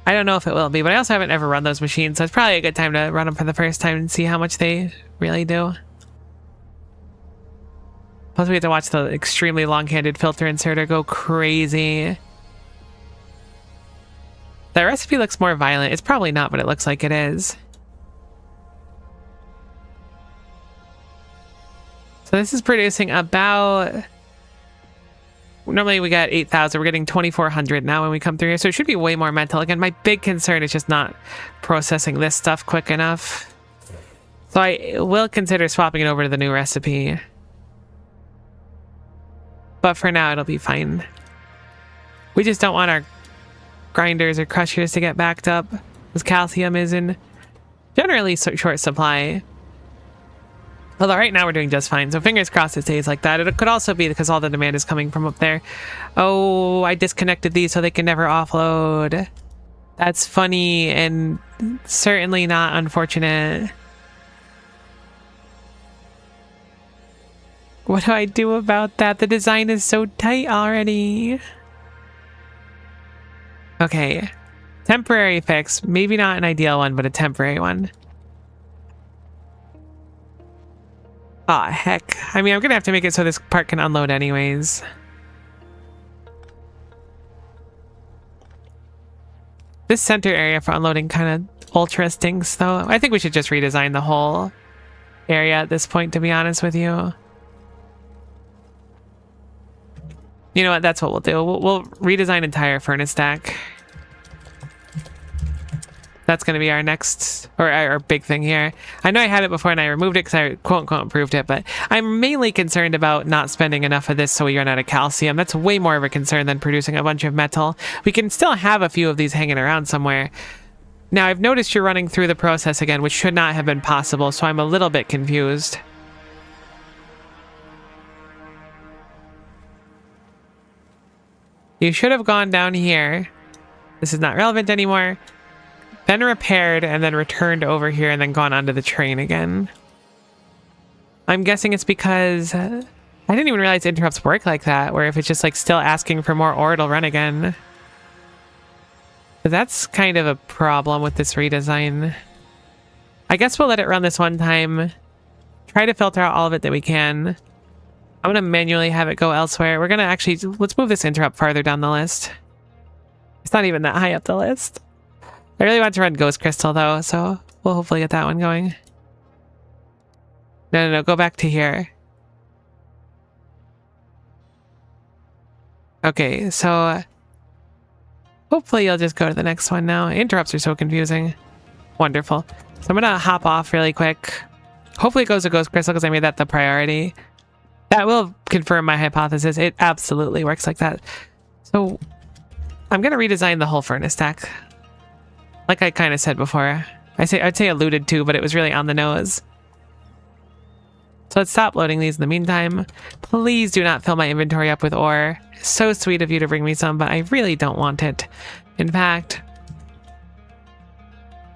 I don't know if it will be, but I also haven't ever run those machines, so it's probably a good time to run them for the first time and see how much they really do. Plus we have to watch the extremely long-handed filter inserter go crazy. That recipe looks more violent. It's probably not, but it looks like it is. So this is producing about... Normally we got 8,000. We're getting 2,400 now when we come through here. So it should be way more metal. Again, my big concern is just not processing this stuff quick enough. So I will consider swapping it over to the new recipe. But for now, it'll be fine. We just don't want our grinders or crushers to get backed up, because calcium is in generally short supply. Although right now we're doing just fine, so fingers crossed it stays like that. It could also be because all the demand is coming from up there. Oh, I disconnected these so they can never offload. That's funny and certainly not unfortunate. What do I do about that? The design is so tight already. Okay. Temporary fix. Maybe not an ideal one, but a temporary one. Aw, heck. I mean, I'm gonna have to make it so this part can unload anyways. This center area for unloading kind of ultra stinks, though. I think we should just redesign the whole area at this point, to be honest with you. You know what? That's what we'll do. We'll redesign entire furnace stack. That's going to be our next, or our big thing here. I know I had it before and I removed it because I quote-unquote improved it, but I'm mainly concerned about not spending enough of this so we run out of calcium. That's way more of a concern than producing a bunch of metal. We can still have a few of these hanging around somewhere. Now, I've noticed you're running through the process again, which should not have been possible, so I'm a little bit confused. You should have gone down here. This is not relevant anymore. Then repaired and then returned over here and then gone onto the train again. I'm guessing it's because I didn't even realize interrupts work like that, where if it's just like still asking for more ore, it'll run again. But that's kind of a problem with this redesign. I guess we'll let it run this one time. Try to filter out all of it that we can. I'm going to manually have it go elsewhere. We're going to actually, let's move this interrupt farther down the list. It's not even that high up the list. I really want to run Ghost Crystal though, so we'll hopefully get that one going. No, go back to here. Okay, so hopefully you'll just go to the next one now. Interrupts are so confusing. Wonderful. So I'm gonna hop off really quick. Hopefully it goes to Ghost Crystal because I made that the priority. That will confirm my hypothesis. It absolutely works like that. So I'm gonna redesign the whole furnace stack. Like I kind of said before. I'd say alluded to, but it was really on the nose. So let's stop loading these in the meantime. Please do not fill my inventory up with ore. So sweet of you to bring me some, but I really don't want it. In fact,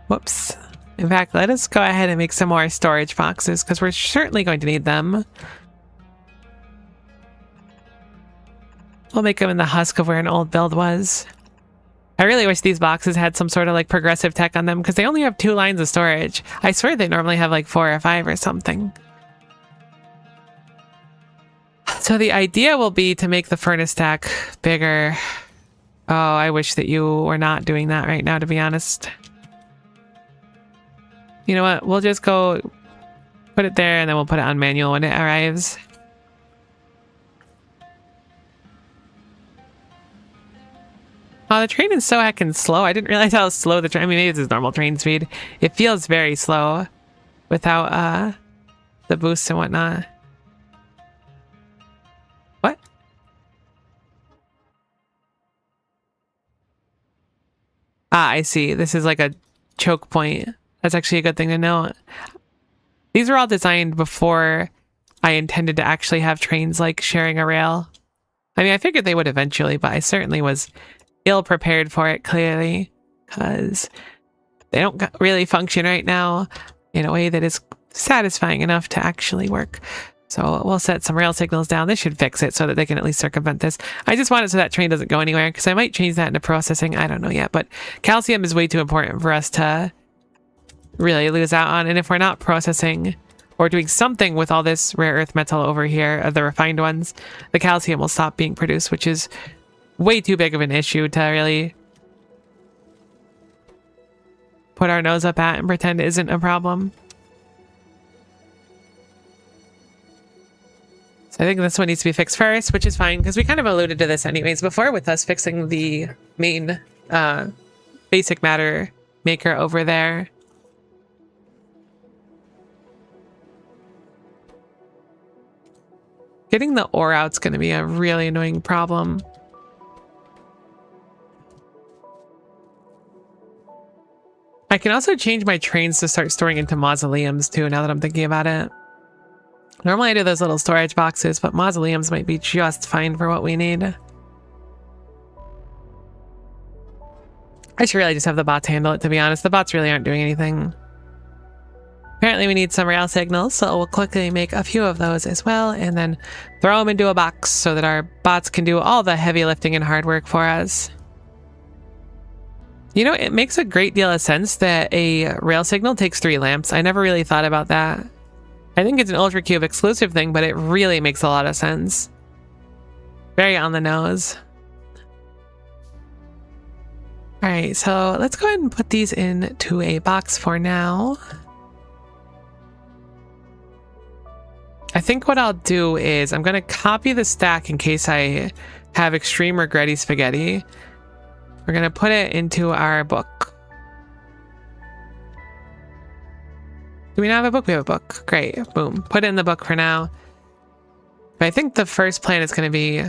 whoops. In fact, let us go ahead and make some more storage boxes because we're certainly going to need them. We'll make them in the husk of where an old build was. I really wish these boxes had some sort of like progressive tech on them because they only have 2 lines of storage. I swear they normally have like 4 or 5 or something. So the idea will be to make the furnace stack bigger. Oh, I wish that you were not doing that right now, to be honest. You know what? We'll just go put it there and then we'll put it on manual when it arrives. Oh, the train is so heckin' slow. I didn't realize how slow the train... I mean, maybe this is normal train speed. It feels very slow without the boosts and whatnot. What? Ah, I see. This is like a choke point. That's actually a good thing to know. These were all designed before I intended to actually have trains like sharing a rail. I mean, I figured they would eventually, but I certainly was ill prepared for it, clearly, because they don't really function right now in a way that is satisfying enough to actually work. So we'll set some rail signals down. This should fix it so that they can at least circumvent this. I just want it so that train doesn't go anywhere because I might change that into processing. I don't know yet, but calcium is way too important for us to really lose out on. And if we're not processing or doing something with all this rare earth metal over here, the refined ones, the calcium will stop being produced, which is way too big of an issue to really put our nose up at and pretend isn't a problem. So I think this one needs to be fixed first, which is fine because we kind of alluded to this anyways before with us fixing the main basic matter maker over there. Getting the ore out's going to be a really annoying problem. I can also change my trains to start storing into mausoleums too, now that I'm thinking about it. Normally I do those little storage boxes, but mausoleums might be just fine for what we need. I should really just have the bots handle it, to be honest. The bots really aren't doing anything. Apparently we need some rail signals, so we'll quickly make a few of those as well, and then throw them into a box so that our bots can do all the heavy lifting and hard work for us. You know, it makes a great deal of sense that a rail signal takes 3 lamps. I never really thought about that. I think it's an Ultra Cube exclusive thing, but it really makes a lot of sense. Very on the nose. Alright, so let's go ahead and put these into a box for now. I think what I'll do is I'm going to copy the stack in case I have extreme regretty spaghetti. We're going to put it into our book. Do we not have a book? We have a book. Great. Boom. Put it in the book for now. But I think the first plan is going to be...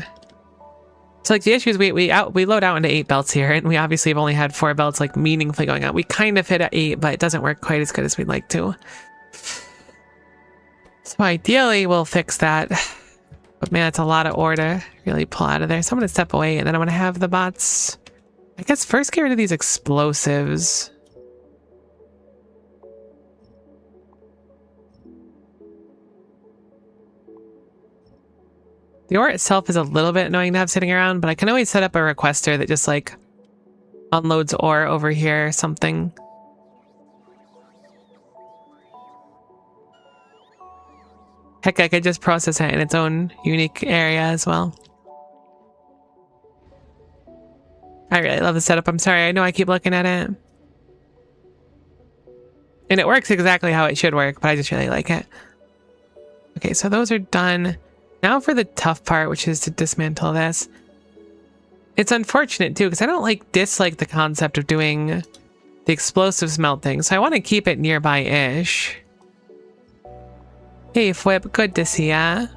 So like the issue is we load out into 8 belts here, and we obviously have only had 4 belts like meaningfully going out. We kind of hit at 8, but it doesn't work quite as good as we'd like to. So ideally we'll fix that. But man, it's a lot of ore to really pull out of there. So I'm going to step away, and then I'm going to have the bots... I guess first get rid of these explosives. The ore itself is a little bit annoying to have sitting around, but I can always set up a requester that just like unloads ore over here or something. Heck, I could just process it in its own unique area as well. I really love the setup. I'm sorry, I know I keep looking at it. And it works exactly how it should work, but I just really like it. Okay, so those are done. Now for the tough part, which is to dismantle this. It's unfortunate too, because I don't dislike the concept of doing the explosive smelting, so I want to keep it nearby-ish. Hey, Flip, good to see ya.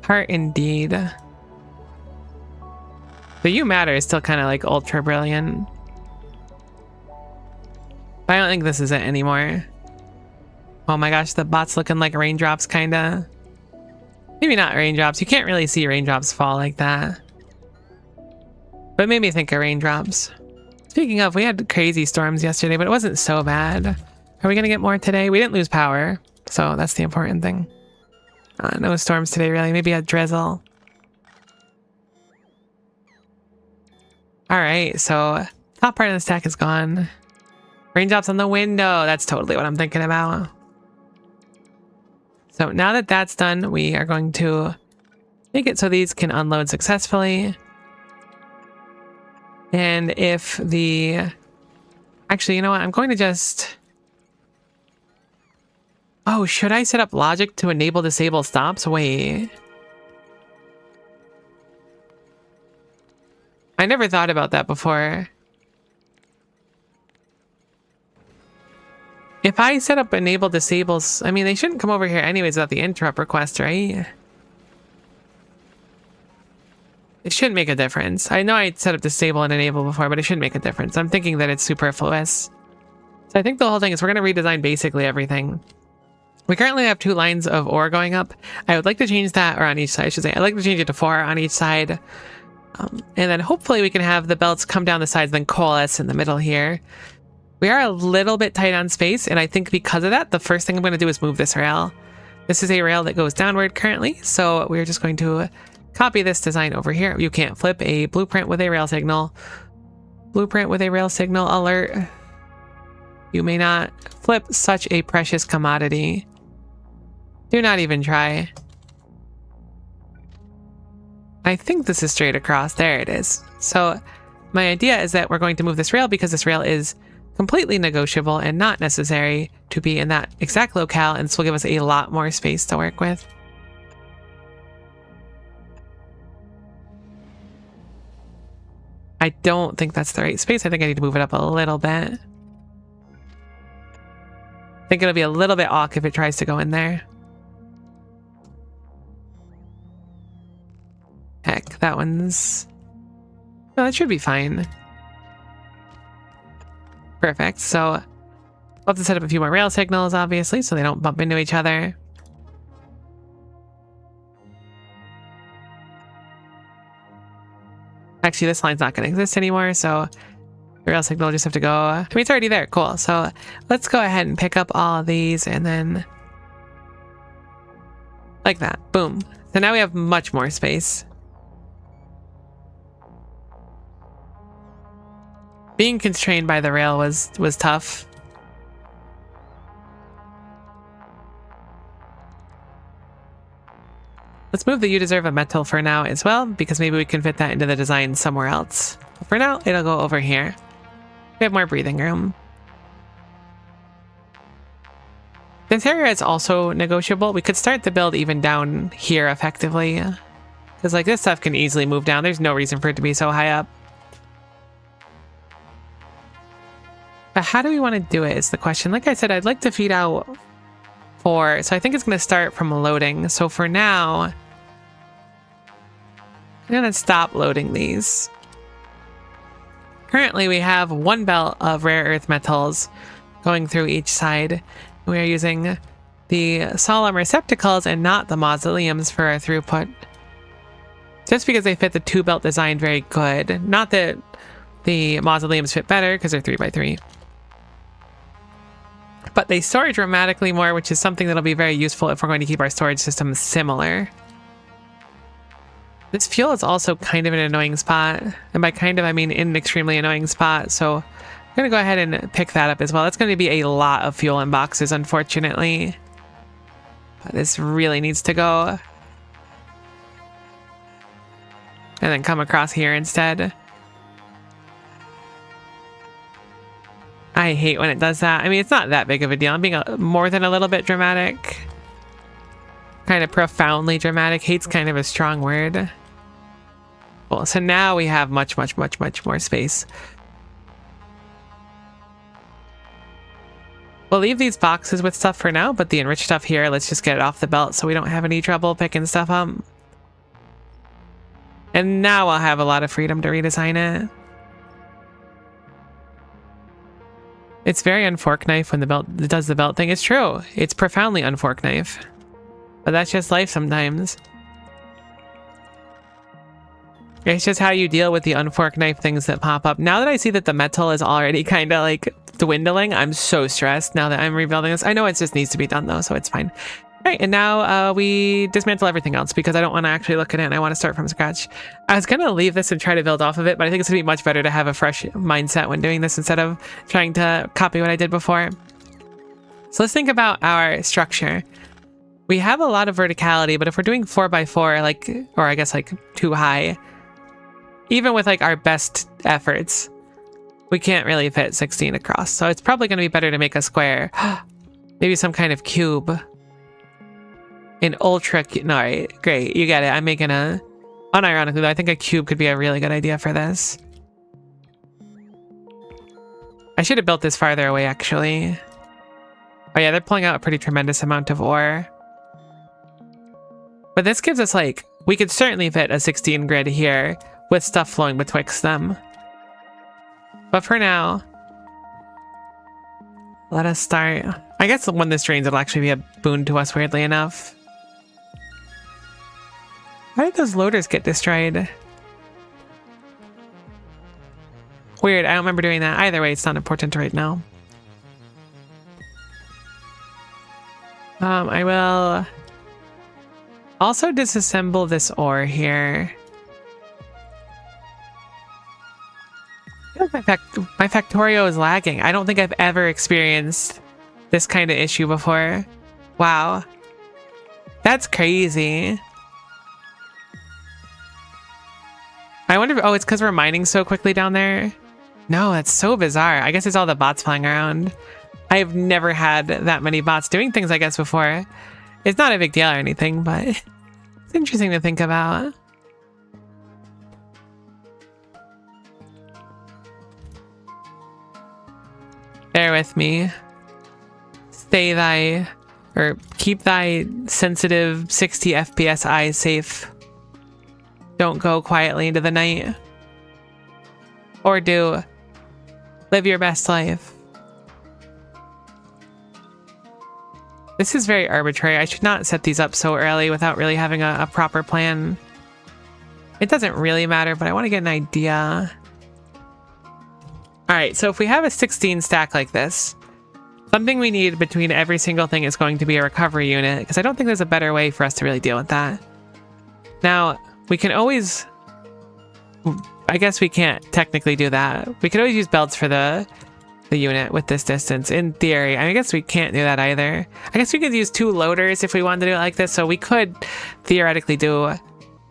Heart indeed. The You Matter is still kind of like ultra brilliant. I don't think this is it anymore. Oh my gosh, the bot's looking like raindrops, kinda. Maybe not raindrops. You can't really see raindrops fall like that. But it made me think of raindrops. Speaking of, we had crazy storms yesterday, but it wasn't so bad. Are we gonna get more today? We didn't lose power, so that's the important thing. No storms today, really. Maybe a drizzle. Alright, so top part of the stack is gone. Raindrops on the window. That's totally what I'm thinking about. So now that that's done, we are going to make it so these can unload successfully. And if the... Actually, you know what? I'm going to just... Oh, should I set up logic to enable disable stops? Wait. I never thought about that before. If I set up enable disables, I mean, they shouldn't come over here anyways without the interrupt request, right? It shouldn't make a difference. I know I set up disable and enable before, but it shouldn't make a difference. I'm thinking that it's superfluous. So I think the whole thing is we're going to redesign basically everything. We currently have 2 lines of ore going up. I would like to change that, or on each side, I should say. I'd like to change it to 4 on each side. And then hopefully we can have the belts come down the sides, then coalesce in the middle here. We are a little bit tight on space, and I think because of that, the first thing I'm going to do is move this rail. This is a rail that goes downward currently, so we're just going to copy this design over here. You can't flip a blueprint with a rail signal. Blueprint with a rail signal alert. You may not flip such a precious commodity. Do not even try. I think this is straight across. There it is. So my idea is that we're going to move this rail because this rail is completely negotiable and not necessary to be in that exact locale, and this will give us a lot more space to work with. I don't think that's the right space. I think I need to move it up a little bit. I think it'll be a little bit awk if it tries to go in there. Heck, that one's... No, that should be fine. Perfect. So we'll have to set up a few more rail signals, obviously, so they don't bump into each other. Actually, this line's not going to exist anymore, so the rail signal will just have to go... I mean, it's already there. Cool. So let's go ahead and pick up all of these and then... like that. Boom. So now we have much more space. Being constrained by the rail was tough. Let's move the You Deserve a Metal for now as well, because maybe we can fit that into the design somewhere else. But for now, it'll go over here. We have more breathing room. This area is also negotiable. We could start the build even down here effectively. Because like this stuff can easily move down. There's no reason for it to be so high up. But how do we want to do it is the question. Like I said, I'd like to feed out 4. So I think it's going to start from loading. So for now, I'm going to stop loading these. Currently, we have 1 belt of rare earth metals going through each side. We are using the solemn receptacles and not the mausoleums for our throughput. Just because they fit the 2 belt design very good. Not that the mausoleums fit better because they're 3x3. But they store dramatically more, which is something that'll be very useful if we're going to keep our storage system similar. This fuel is also kind of an annoying spot. And by kind of, I mean in an extremely annoying spot. So I'm going to go ahead and pick that up as well. That's going to be a lot of fuel in boxes, unfortunately. But this really needs to go. And then come across here instead. I hate when it does that. I mean, it's not that big of a deal. I'm being more than a little bit dramatic. Kind of profoundly dramatic. Hate's kind of a strong word. Cool. So now we have much more space. We'll leave these boxes with stuff for now, but the enriched stuff here, let's just get it off the belt so we don't have any trouble picking stuff up. And now I'll have a lot of freedom to redesign it. It's very unfork knife when the belt does the belt thing. It's true. It's profoundly unfork knife. But that's just life sometimes. It's just how you deal with the unfork knife things that pop up. Now that I see that the metal is already kind of like dwindling, I'm so stressed now that I'm rebuilding this. I know it just needs to be done though, so it's fine. All right, and now we dismantle everything else because I don't want to actually look at it and I want to start from scratch. I was going to leave this and try to build off of it, but I think it's going to be much better to have a fresh mindset when doing this instead of trying to copy what I did before. So let's think about our structure. We have a lot of verticality, but if we're doing 4x4, like, or I guess like too high, even with like our best efforts, we can't really fit 16 across. So it's probably going to be better to make a square. Maybe some kind of cube. An ultra cube. No, right, great. You get it. I'm making a... Unironically, though, I think a cube could be a really good idea for this. I should have built this farther away, actually. Oh yeah, they're pulling out a pretty tremendous amount of ore. But this gives us like... We could certainly fit a 16 grid here with stuff flowing betwixt them. But for now, let us start. I guess when this drains, it'll actually be a boon to us, weirdly enough. Why did those loaders get destroyed? Weird, I don't remember doing that. Either way, it's not important right now. I will also disassemble this ore here. I feel like my Factorio is lagging. I don't think I've ever experienced this kind of issue before. Wow. That's crazy. I wonder if, oh, it's because we're mining so quickly down there? No, that's so bizarre. I guess it's all the bots flying around. I've never had that many bots doing things, I guess, before. It's not a big deal or anything, but it's interesting to think about. Bear with me. Stay thy, or keep thy sensitive 60 FPS eyes safe. Don't go quietly into the night. Or do. Live your best life. This is very arbitrary. I should not set these up so early without really having a proper plan. It doesn't really matter, but I want to get an idea. Alright, so if we have a 16 stack like this, something we need between every single thing is going to be a recovery unit, because I don't think there's a better way for us to really deal with that. Now, we can always... I guess we can't technically do that. We could always use belts for the unit with this distance, in theory. I guess we can't do that either. I guess we could use 2 loaders if we wanted to do it like this, so we could theoretically do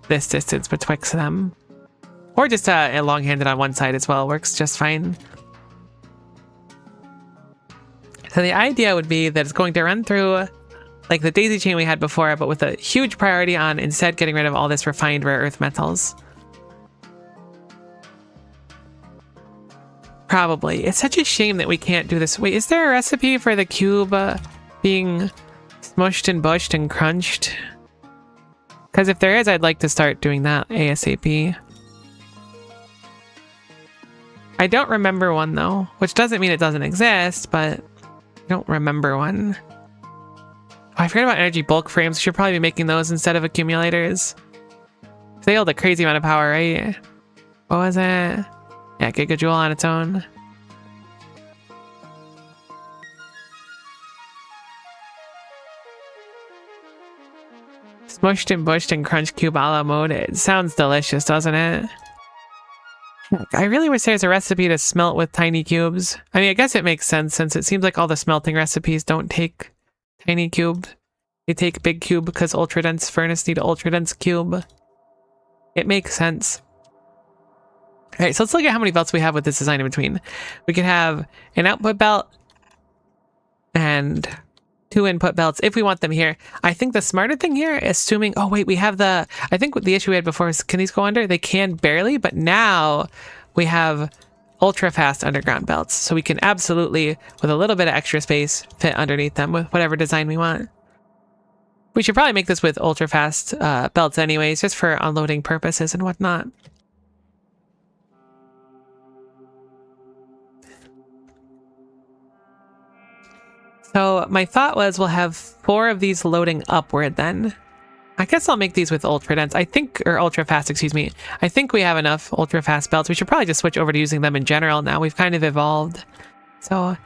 this distance betwixt them. Or just a long-handed on one side as well. Works just fine. So the idea would be that it's going to run through like the daisy chain we had before, but with a huge priority on instead getting rid of all this refined rare earth metals. Probably. It's such a shame that we can't do this. Wait, is there a recipe for the cube being smushed and bushed and crunched? Because if there is, I'd like to start doing that ASAP. I don't remember one though, which doesn't mean it doesn't exist, but I don't remember one. Oh, I forgot about energy bulk frames. We should probably be making those instead of accumulators. They hold a crazy amount of power, right? What was it? Yeah, gigajoule on its own. Smushed and bushed and crunch cube a la mode. It sounds delicious, doesn't it? I really wish there's a recipe to smelt with tiny cubes. I mean, I guess it makes sense since it seems like all the smelting recipes don't take tiny cube. They take big cube because ultra dense furnace need ultra dense cube. It makes sense. All right, so let's look at how many belts we have with this design in between. We could have an output belt and 2 input belts if we want them here. I think the smarter thing here, assuming, oh wait, we have the, I think the issue we had before is, can these go under? They can barely, but now we have ultra fast underground belts. So we can absolutely, with a little bit of extra space, fit underneath them with whatever design we want. We should probably make this with ultra fast belts anyways, just for unloading purposes and whatnot. So my thought was we'll have 4 of these loading upward then. I guess I'll make these with ultra dense. I think, or ultra fast, excuse me. I think we have enough ultra fast belts. We should probably just switch over to using them in general now. We've kind of evolved. So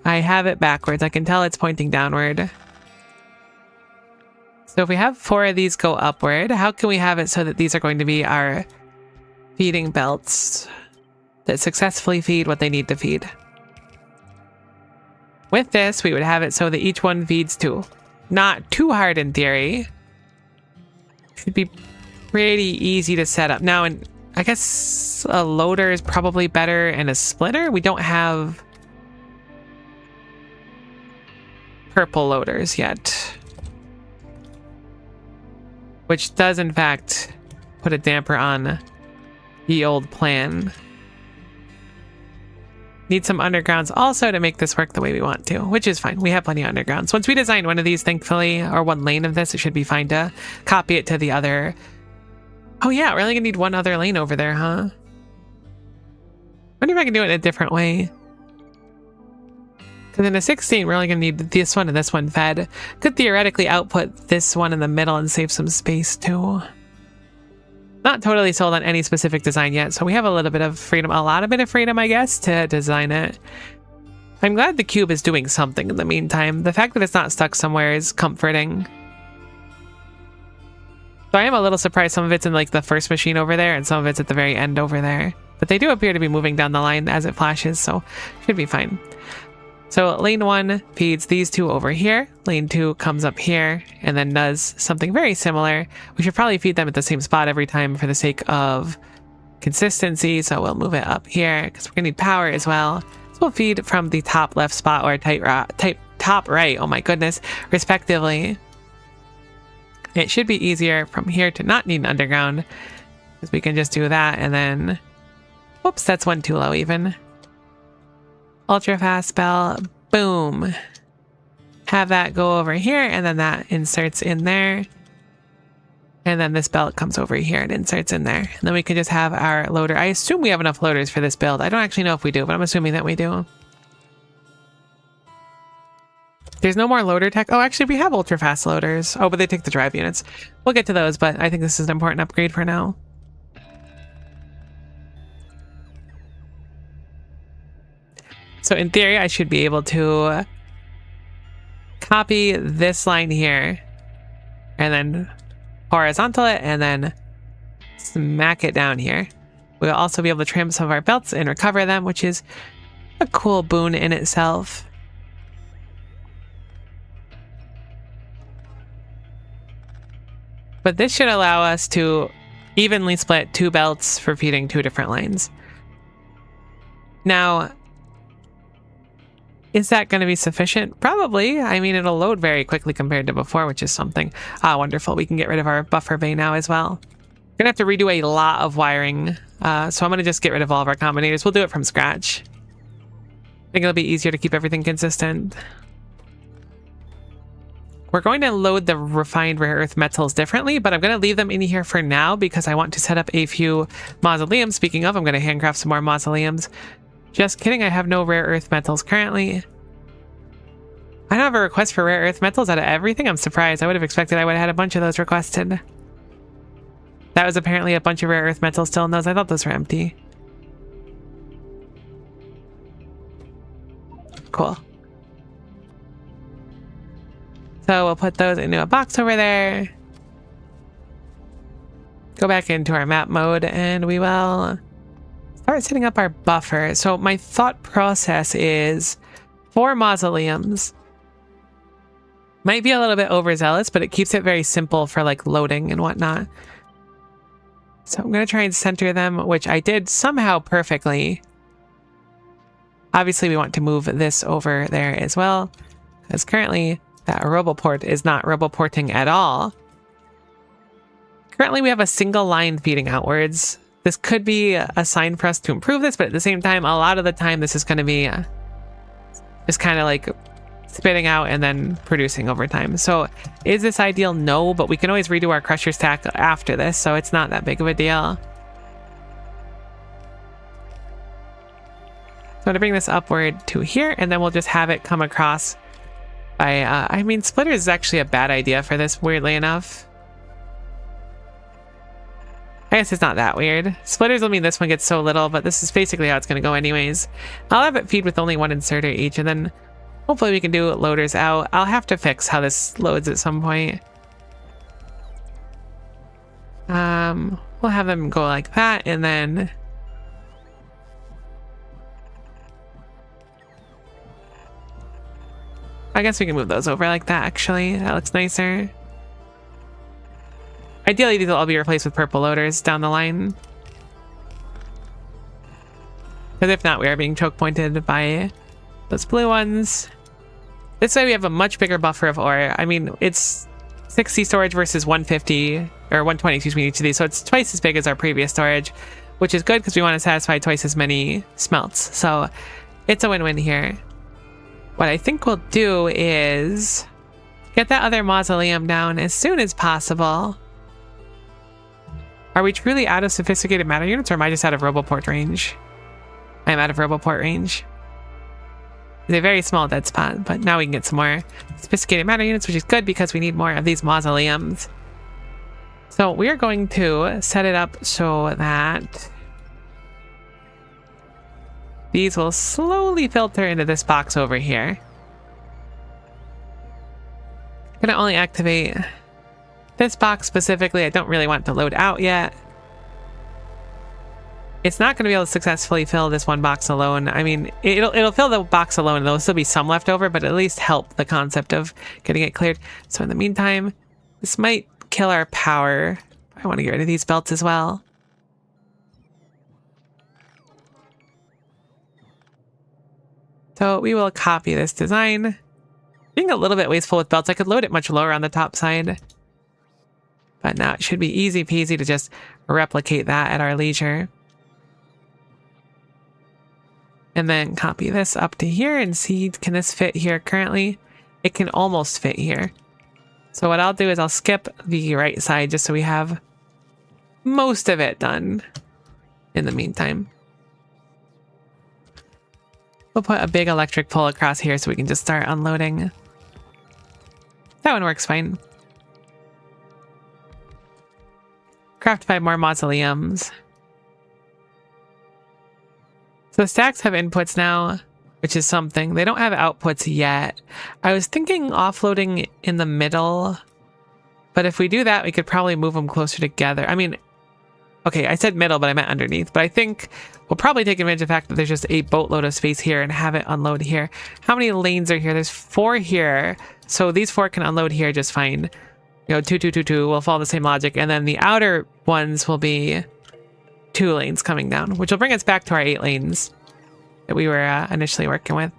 I have it backwards. I can tell it's pointing downward. So if we have 4 of these go upward, how can we have it so that these are going to be our feeding belts that successfully feed what they need to feed? With this, we would have it so that each one feeds 2. Not too hard in theory. Should be pretty easy to set up. Now, and I guess a loader is probably better and a splitter. We don't have purple loaders yet. Which does, in fact, put a damper on the old plan. Need some undergrounds also to make this work the way we want to, which is fine. We have plenty of undergrounds. Once we design one of these, thankfully, or one lane of this, it should be fine to copy it to the other. Oh yeah, we're only gonna need one other lane over there, huh? Wonder if I can do it in a different way. Because in a 16, we're only gonna need this one and this one fed. Could theoretically output this one in the middle and save some space too. Not totally sold on any specific design yet, so we have a little bit of freedom, a lot of bit of freedom, I guess, to design it. I'm glad the cube is doing something in the meantime. The fact that it's not stuck somewhere is comforting. So I am a little surprised some of it's in like the first machine over there and some of it's at the very end over there. But they do appear to be moving down the line as it flashes, so should be fine. So lane 1 feeds these 2 over here, lane 2 comes up here, and then does something very similar. We should probably feed them at the same spot every time for the sake of consistency, so we'll move it up here, because we're going to need power as well. So we'll feed from the top left spot or top right, oh my goodness, respectively. It should be easier from here to not need an underground, because we can just do that, and then, whoops, that's one too low even. Ultra fast bell, boom. Have that go over here, and then that inserts in there. And then this belt comes over here and inserts in there. And then we can just have our loader. I assume we have enough loaders for this build. I don't actually know if we do, but I'm assuming that we do. There's no more loader tech. Oh, actually, we have ultra fast loaders. Oh, but they take the drive units. We'll get to those, but I think this is an important upgrade for now. So in theory, I should be able to copy this line here and then horizontal it and then smack it down here. We'll also be able to trim some of our belts and recover them, which is a cool boon in itself. But this should allow us to evenly split 2 belts for feeding 2 different lanes. Now, is that going to be sufficient? Probably. I mean, it'll load very quickly compared to before, which is something. Ah, wonderful. We can get rid of our buffer bay now as well. We're going to have to redo a lot of wiring. So I'm going to just get rid of all of our combinators. We'll do it from scratch. I think it'll be easier to keep everything consistent. We're going to load the refined rare earth metals differently, but I'm going to leave them in here for now because I want to set up a few mausoleums. Speaking of, I'm going to handcraft some more mausoleums. Just kidding, I have no rare earth metals currently. I don't have a request for rare earth metals out of everything. I'm surprised. I would have expected I would have had a bunch of those requested. That was apparently a bunch of rare earth metals still in those. I thought those were empty. Cool. So we'll put those into a box over there. Go back into our map mode and we will start setting up our buffer. So my thought process is 4 mausoleums. Might be a little bit overzealous, but it keeps it very simple for like loading and whatnot. So I'm going to try and center them, which I did somehow perfectly. Obviously, we want to move this over there as well, because currently that roboport is not roboporting at all. Currently, we have a single line feeding outwards. This could be a sign for us to improve this, but at the same time, a lot of the time, this is going to be just kind of like spitting out and then producing over time. So is this ideal? No, but we can always redo our crusher stack after this, so it's not that big of a deal. So I'm going to bring this upward to here, and then we'll just have it come across by, I mean, splitters is actually a bad idea for this, weirdly enough. I guess it's not that weird. Splitters will mean this one gets so little, but this is basically how it's going to go anyways. I'll have it feed with only one inserter each, and then hopefully we can do loaders out. I'll have to fix how this loads at some point. We'll have them go like that, and then I guess we can move those over like that, actually. That looks nicer. Ideally, these will all be replaced with purple loaders down the line. Because if not, we are being choke pointed by those blue ones. This way we have a much bigger buffer of ore. I mean, it's 60 storage versus 150, or 120, excuse me, each of these. So it's twice as big as our previous storage, which is good because we want to satisfy twice as many smelts. So it's a win-win here. What I think we'll do is get that other mausoleum down as soon as possible. Are we truly out of sophisticated matter units, or am I just out of roboport range? I'm out of roboport range. It's a very small dead spot, but now we can get some more sophisticated matter units, which is good because we need more of these mausoleums. So we are going to set it up so that these will slowly filter into this box over here. I'm gonna only activate this box specifically. I don't really want to load out yet. It's not going to be able to successfully fill this one box alone. I mean, it'll fill the box alone. There'll still be some left over, but at least help the concept of getting it cleared. So in the meantime, this might kill our power. I want to get rid of these belts as well. So we will copy this design. Being a little bit wasteful with belts, I could load it much lower on the top side. But now it should be easy peasy to just replicate that at our leisure. And then copy this up to here and see, can this fit here currently? It can almost fit here. So what I'll do is I'll skip the right side just so we have most of it done in the meantime. We'll put a big electric pole across here so we can just start unloading. That one works fine. Craft 5 more mausoleums. So stacks have inputs now, which is something. They don't have outputs yet. I was thinking offloading in the middle, but if we do that, we could probably move them closer together. I mean, okay, I said middle, but I meant underneath. But I think we'll probably take advantage of the fact that there's just a boatload of space here and have it unload here. How many lanes are here? There's 4 here. So these 4 can unload here just fine. You know, 2, 2, 2, 2 will follow the same logic. And then the outer ones will be 2 lanes coming down, which will bring us back to our 8 lanes that we were initially working with.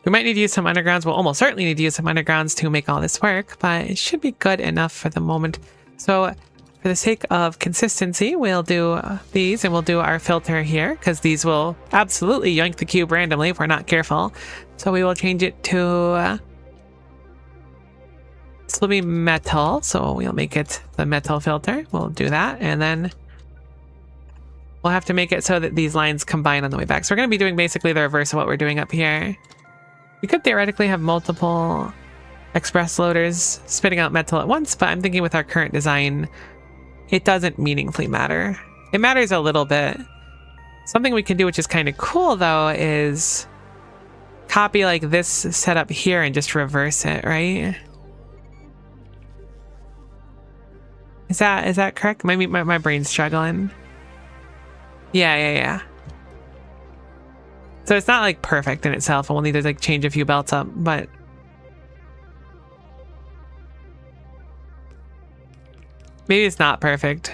We might need to use some undergrounds. We'll almost certainly need to use some undergrounds to make all this work, but it should be good enough for the moment. So for the sake of consistency, we'll do these and we'll do our filter here because these will absolutely yoink the cube randomly if we're not careful. So we will change it to this will be metal, so we'll make it the metal filter. We'll do that, and then we'll have to make it so that these lines combine on the way back. So we're going to be doing basically the reverse of what we're doing up here. We could theoretically have multiple express loaders spitting out metal at once, but I'm thinking with our current design, it doesn't meaningfully matter. It matters a little bit. Something we can do, which is kind of cool though, is copy like this setup here and just reverse it, right? Is that correct? My brain's struggling. Yeah. So it's not like perfect in itself. We'll need to like change a few belts up, but maybe it's not perfect.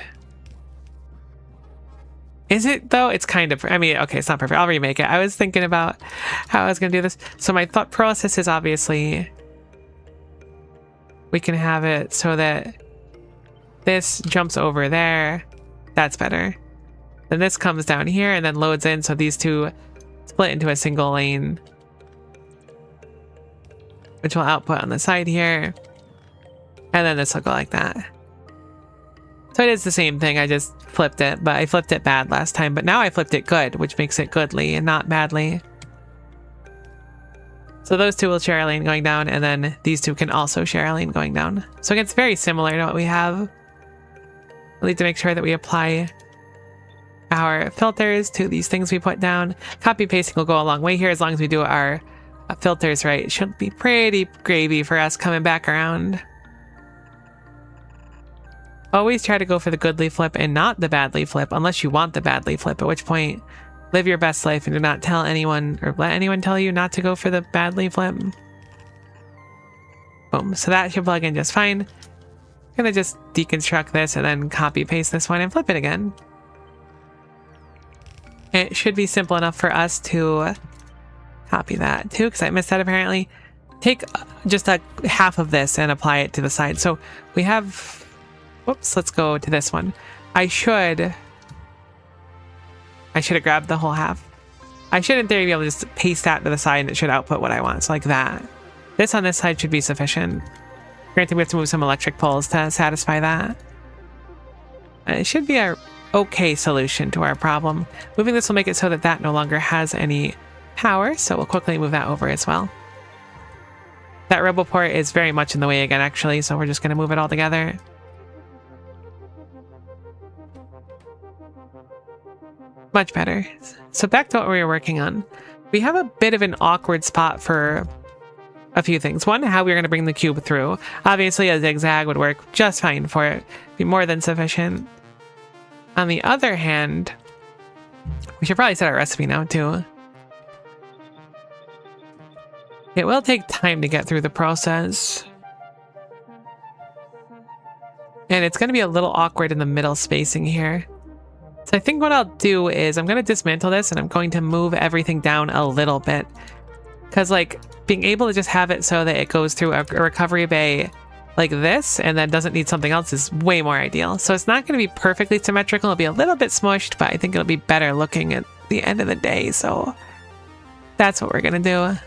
Is it though? It's kind of, I mean, okay, it's not perfect. I'll remake it. I was thinking about how I was going to do this. So my thought process is obviously we can have it so that this jumps over there. That's better. Then this comes down here and then loads in. So these two split into a single lane, which will output on the side here. And then this will go like that. So it is the same thing. I just flipped it, but I flipped it bad last time. But now I flipped it good, which makes it goodly and not badly. So those two will share a lane going down, and then these two can also share a lane going down. So it's very similar to what we have. We need to make sure that we apply our filters to these things we put down. Copy pasting will go a long way here as long as we do our filters right. It should be pretty gravy for us coming back around. Always try to go for the goodly flip and not the badly flip unless you want the badly flip, at which point live your best life and do not tell anyone or let anyone tell you not to go for the badly flip. Boom. So that should plug in just fine. I'm gonna just deconstruct this and then copy paste this one and flip it again. It should be simple enough for us to copy that too, because I missed that apparently. Take just a half of this and apply it to the side. So we have, whoops, let's go to this one. I should have grabbed the whole half. I should in theory be able to just paste that to the side and it should output what I want. So like that. This on this side should be sufficient. Granted, we have to move some electric poles to satisfy that. It should be a okay solution to our problem. Moving this will make it so that that no longer has any power, so we'll quickly move that over as well. That rebel port is very much in the way again, actually, so we're just going to move it all together. Much better. So back to what we were working on. We have a bit of an awkward spot for a few things. One, how we're going to bring the cube through. Obviously, a zigzag would work just fine for it. Be more than sufficient. On the other hand, we should probably set our recipe now too. It will take time to get through the process. And it's going to be a little awkward in the middle spacing here. So I think what I'll do is I'm going to dismantle this and I'm going to move everything down a little bit. Because like being able to just have it so that it goes through a recovery bay like this and then doesn't need something else is way more ideal. So it's not going to be perfectly symmetrical. It'll be a little bit smushed, but I think it'll be better looking at the end of the day. So that's what we're going to do.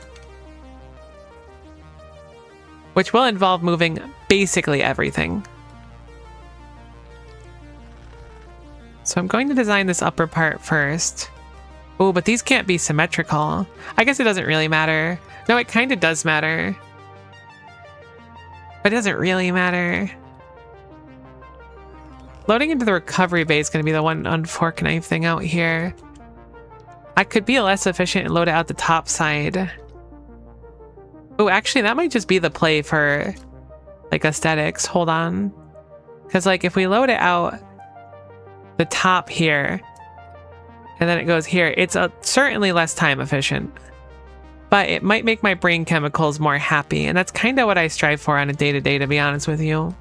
Which will involve moving basically everything. So I'm going to design this upper part first. Oh, but these can't be symmetrical. I guess it doesn't really matter. No, it kind of does matter. But it doesn't really matter. Loading into the recovery bay is going to be the one unfork knife thing out here. I could be less efficient and load it out the top side. Oh, actually, that might just be the play for like aesthetics. Hold on. Because like if we load it out the top here and then it goes here, it's certainly less time efficient. But it might make my brain chemicals more happy. And that's kind of what I strive for on a day-to-day, to be honest with you.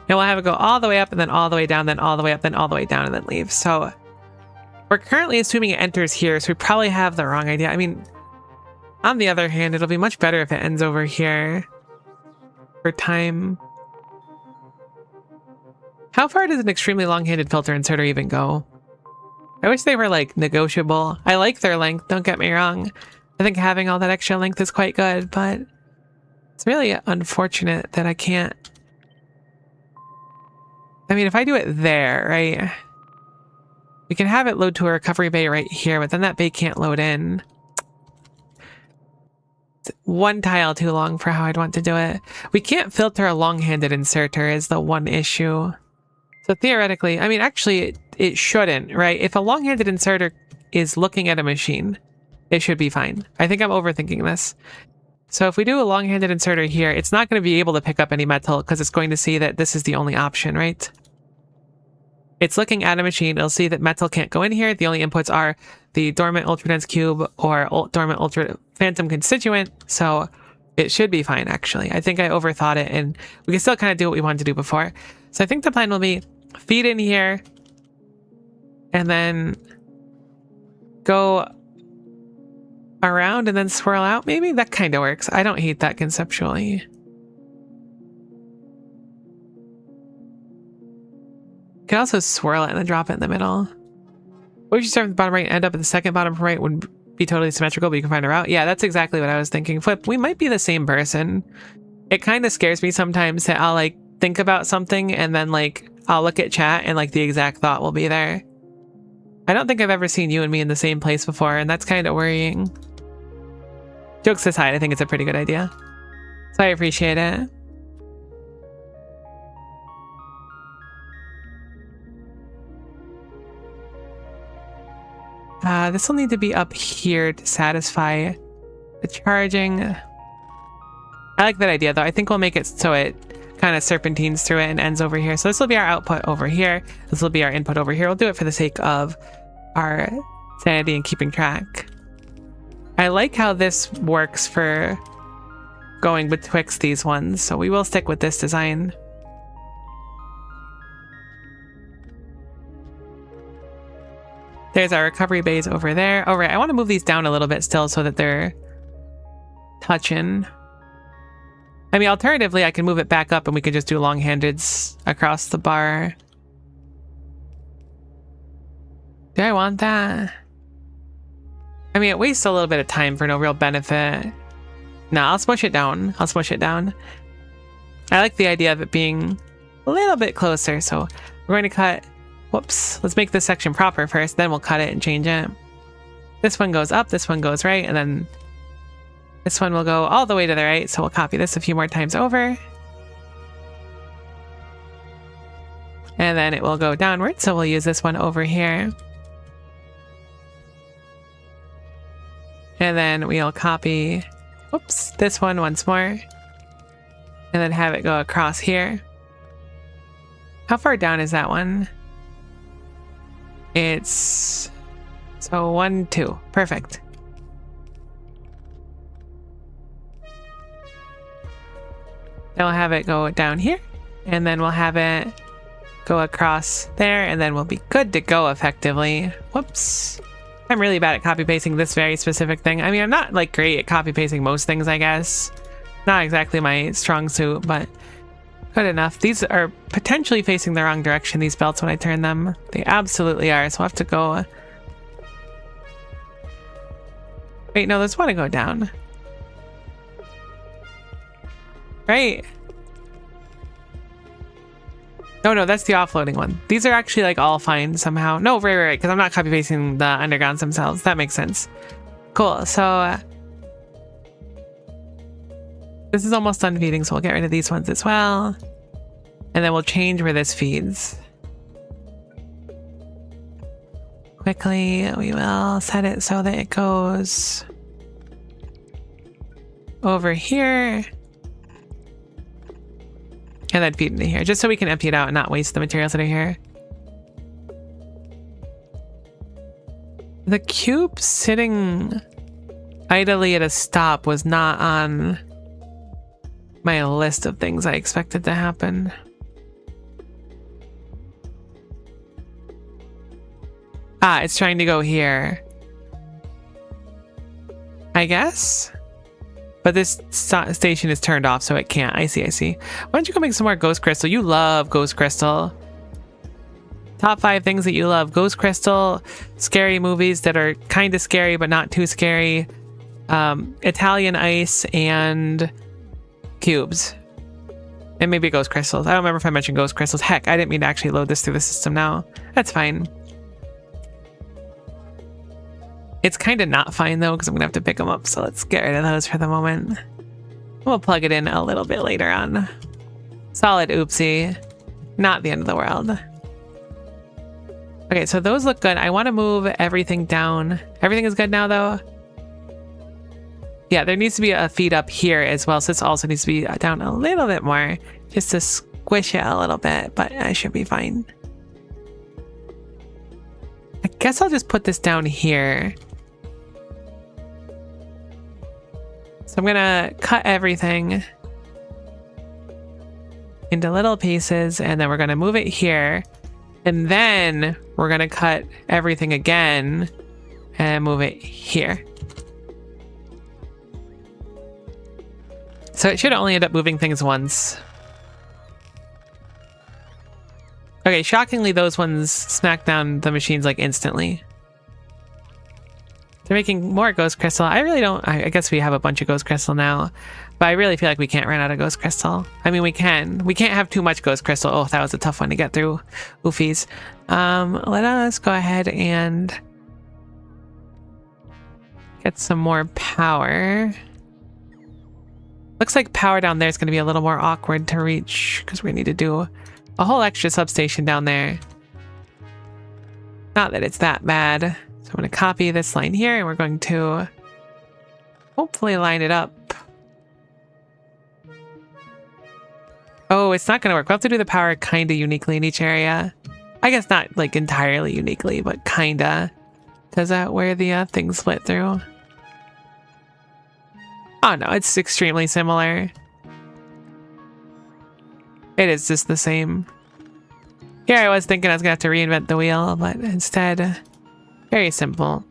And we'll have it go all the way up and then all the way down, then all the way up, then all the way down, and then leave. So we're currently assuming it enters here, so we probably have the wrong idea. I mean, on the other hand, it'll be much better if it ends over here for time. How far does an extremely long-handed filter inserter even go? I wish they were like negotiable. I like their length, don't get me wrong. I think having all that extra length is quite good, but it's really unfortunate that I can't. I mean, if I do it there, right? We can have it load to a recovery bay right here, but then that bay can't load in. It's one tile too long for how I'd want to do it. We can't filter a long-handed inserter is the one issue. So theoretically, I mean, actually, it shouldn't, right? If a long-handed inserter is looking at a machine, it should be fine. I think I'm overthinking this. So if we do a long-handed inserter here, it's not going to be able to pick up any metal because it's going to see that this is the only option, right? It's looking at a machine. It'll see that metal can't go in here. The only inputs are the dormant ultradense cube or dormant ultra phantom constituent. So It should be fine, actually. I think I overthought it, and we can still kind of do what we wanted to do before. So I think the plan will be feed in here, and then go around and then swirl out, maybe? That kind of works. I don't hate that conceptually. You can also swirl it and then drop it in the middle. What if you start with the bottom right and end up at the second bottom right would be totally symmetrical, but you can find a route? Yeah, that's exactly what I was thinking. Flip, we might be the same person. It kind of scares me sometimes that I'll like think about something and then like I'll look at chat and like the exact thought will be there. I don't think I've ever seen you and me in the same place before, and that's kind of worrying. Jokes aside, I think it's a pretty good idea. So I appreciate it. This will need to be up here to satisfy the charging. I like that idea, though. I think we'll make it so it kind of serpentines through it and ends over here. So this will be our output over here. This will be our input over here. We'll do it for the sake of our sanity and keeping track. I like how this works for going betwixt these ones, so we will stick with this design. There's our recovery bays over there. Oh, right. I want to move these down a little bit still so that they're touching. I mean, alternatively, I can move it back up and we can just do long-handeds across the bar. Do I want that? I mean, it wastes a little bit of time for no real benefit. Nah, I'll smush it down. I'll smush it down. I like the idea of it being a little bit closer, so we're going to cut... Whoops. Let's make this section proper first, then we'll cut it and change it. This one goes up, this one goes right, and then this one will go all the way to the right, so we'll copy this a few more times over. And then it will go downward, so we'll use this one over here. And then we'll copy, whoops, this one once more. And then have it go across here. How far down is that one? It's... so 1, 2. Perfect. Then we'll have it go down here. And then we'll have it go across there. And then we'll be good to go effectively. Whoops. I'm really bad at copy pasting this very specific thing. I mean, I'm not like great at copy pasting most things, I guess. Not exactly my strong suit, but good enough. These are potentially facing the wrong direction, these belts, when I turn them. They absolutely are, so I'll have to go... Wait, no, those want to go down. Right. Oh, no, that's the offloading one. These are actually like all fine somehow. No, right, because I'm not copy pasting the undergrounds themselves. That makes sense. Cool, so... this is almost done feeding, so we'll get rid of these ones as well. And then we'll change where this feeds. Quickly, we will set it so that it goes over here. And then feed into here, just so we can empty it out and not waste the materials that are here. The cube sitting idly at a stop was not on my list of things I expected to happen. Ah, it's trying to go here, I guess. But this station is turned off, so it can't. I see, I see. Why don't you go make some more Ghost Crystal? You love Ghost Crystal. Top 5 things that you love. Ghost Crystal, scary movies that are kind of scary but not too scary, Italian ice, and cubes. And maybe Ghost Crystals. I don't remember if I mentioned Ghost Crystals. Heck, I didn't mean to actually load this through the system now. That's fine. It's kind of not fine, though, because I'm going to have to pick them up. So let's get rid of those for the moment. We'll plug it in a little bit later on. Solid oopsie. Not the end of the world. Okay, so those look good. I want to move everything down. Everything is good now, though. Yeah, there needs to be a feed up here as well. So this also needs to be down a little bit more. Just to squish it a little bit, but I should be fine. I guess I'll just put this down here. So I'm gonna cut everything into little pieces, and then we're gonna move it here, and then we're gonna cut everything again and move it here. So it should only end up moving things once. Okay, shockingly, those ones smack down the machines like instantly. They're making more ghost crystal. I really don't... I guess we have a bunch of ghost crystal now, but I really feel like we can't run out of ghost crystal. I mean, we can. We can't have too much ghost crystal. Oh, that was a tough one to get through. Oofies. Let us go ahead and get some more power. Looks like power down there is going to be a little more awkward to reach because we need to do a whole extra substation down there. Not that it's that bad. So I'm going to copy this line here, and we're going to hopefully line it up. Oh, it's not going to work. We'll have to do the power kind of uniquely in each area. I guess not like entirely uniquely, but kind of. Does that where the things split through? Oh no, it's extremely similar. It is just the same. Here I was thinking I was going to have to reinvent the wheel, but instead, very simple.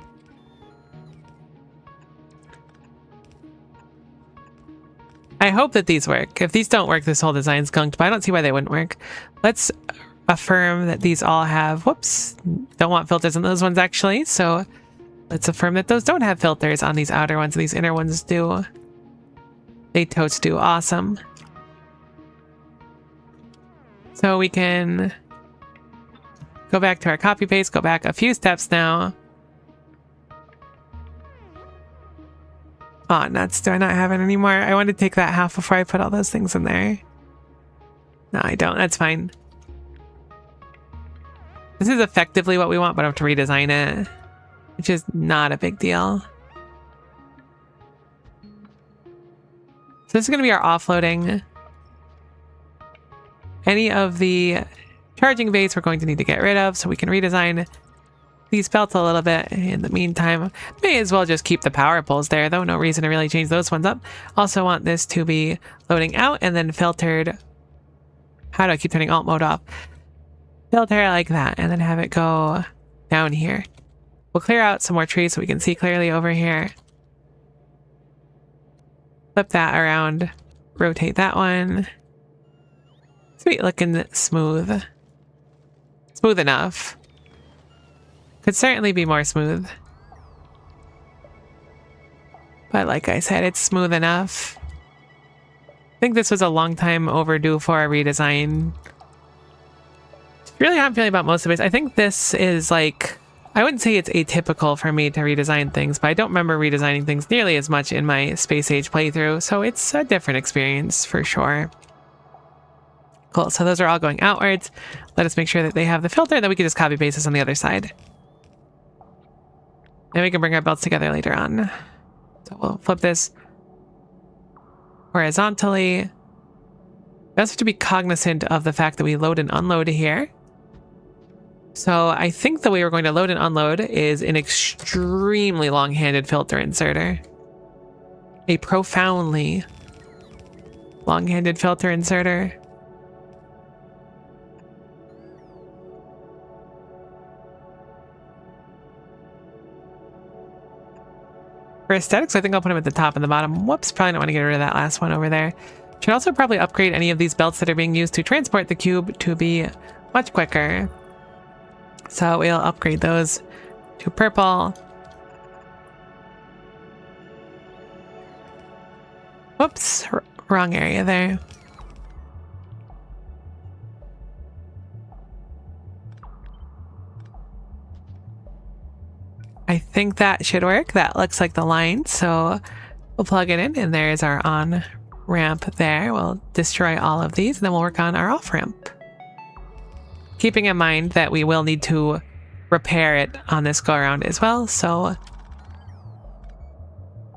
I hope that these work. If these don't work, this whole design's gunked, but I don't see why they wouldn't work. Let's affirm that these all have, whoops, don't want filters on those ones actually, so let's affirm that those don't have filters on these outer ones, and these inner ones do. They totes do. Awesome. So we can go back to our copy paste, go back a few steps now. Oh, nuts. Do I not have it anymore? I want to take that half before I put all those things in there. No, I don't. That's fine. This is effectively what we want, but I have to redesign it, which is not a big deal. So this is going to be our offloading. Any of the charging bays we're going to need to get rid of, so we can redesign these belts a little bit. In the meantime, may as well just keep the power poles there, though. No reason to really change those ones up. Also want this to be loading out and then filtered. How do I keep turning alt mode off? Filter like that, and then have it go down here. We'll clear out some more trees so we can see clearly over here. Flip that around. Rotate that one. Sweet, looking smooth. Smooth enough. Could certainly be more smooth. But like I said, it's smooth enough. I think this was a long time overdue for a redesign. Really how I'm feeling about most of it. I think this is like, I wouldn't say it's atypical for me to redesign things, but I don't remember redesigning things nearly as much in my Space Age playthrough, so it's a different experience for sure. Cool, so those are all going outwards. Let us make sure that they have the filter, then we can just copy paste this on the other side. And we can bring our belts together later on. So we'll flip this horizontally. We also have to be cognizant of the fact that we load and unload here. So I think the way we're going to load and unload is an extremely long-handed filter inserter. A profoundly long-handed filter inserter. For aesthetics, I think I'll put them at the top and the bottom. Whoops, probably don't want to get rid of that last one over there. Should also probably upgrade any of these belts that are being used to transport the cube to be much quicker. So we'll upgrade those to purple. Whoops, wrong area there. I think that should work. That looks like the line, so we'll plug it in, and there's our on ramp there. We'll destroy all of these, and then we'll work on our off ramp. Keeping in mind that we will need to repair it on this go around as well, so...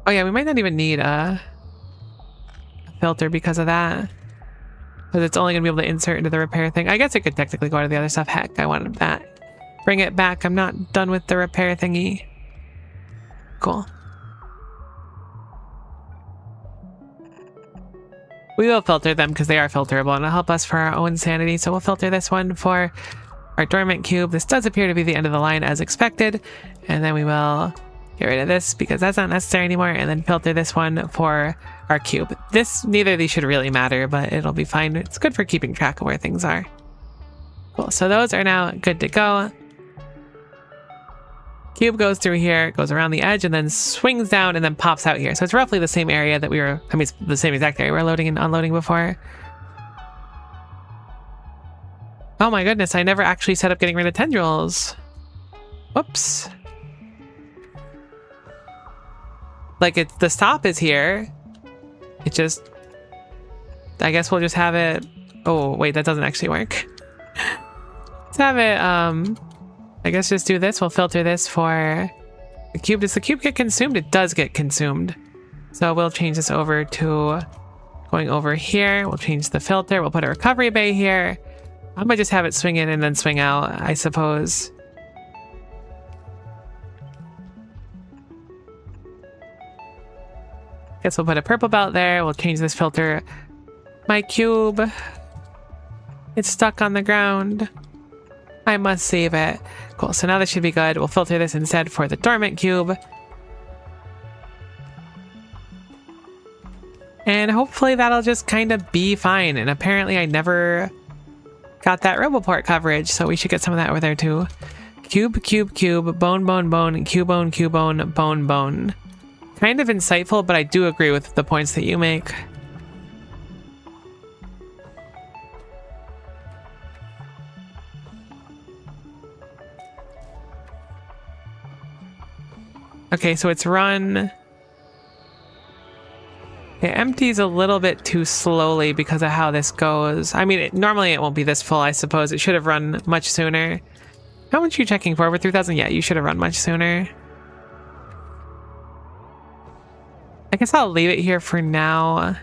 Oh yeah, we might not even need a filter because of that. Because it's only going to be able to insert into the repair thing. I guess it could technically go to the other stuff. Heck, I wanted that. Bring it back. I'm not done with the repair thingy. Cool. We will filter them because they are filterable and it'll help us for our own sanity. So we'll filter this one for our dormant cube. This does appear to be the end of the line as expected. And then we will get rid of this because that's not necessary anymore. And then filter this one for our cube. Neither of these should really matter, but it'll be fine. It's good for keeping track of where things are. Cool. So those are now good to go. Cube goes through here, goes around the edge, and then swings down and then pops out here. So it's roughly the same area that it's the same exact area we were loading and unloading before. Oh my goodness, I never actually set up getting rid of tendrils. Whoops. Like, the stop is here. It just... I guess we'll just have it... Oh, wait, that doesn't actually work. Let's have it, I guess just do this. We'll filter this for the cube. Does the cube get consumed? It does get consumed. So we'll change this over to going over here. We'll change the filter. We'll put a recovery bay here. I might just have it swing in and then swing out, I suppose. Guess we'll put a purple belt there. We'll change this filter. My cube. It's stuck on the ground. I must save it. Cool, so now this should be good. We'll filter this instead for the dormant cube. And hopefully that'll just kind of be fine. And apparently I never got that Roboport coverage, so we should get some of that over there too. Cube, cube, cube, bone, bone, bone, cubone, cubone, bone, bone. Kind of insightful, but I do agree with the points that you make. Okay, so it's run. It empties a little bit too slowly because of how this goes. I mean, normally it won't be this full, I suppose. It should have run much sooner. How much are you checking for? Over 3,000? Yeah, you should have run much sooner. I guess I'll leave it here for now.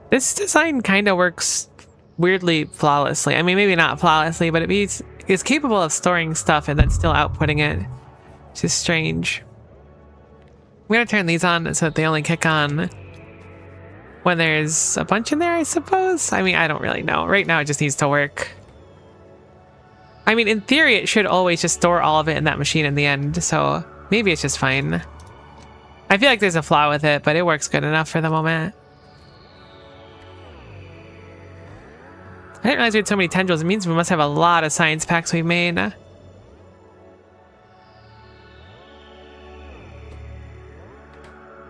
This design kind of works weirdly flawlessly. I mean, maybe not flawlessly, but it's capable of storing stuff and then still outputting it, which is strange. I'm gonna turn these on so that they only kick on when there's a bunch in there, I suppose. I mean, I don't really know. Right now it just needs to work. I mean, in theory, it should always just store all of it in that machine in the end, so maybe it's just fine. I feel like there's a flaw with it, but it works good enough for the moment. I didn't realize we had so many tendrils. It means we must have a lot of science packs we've made.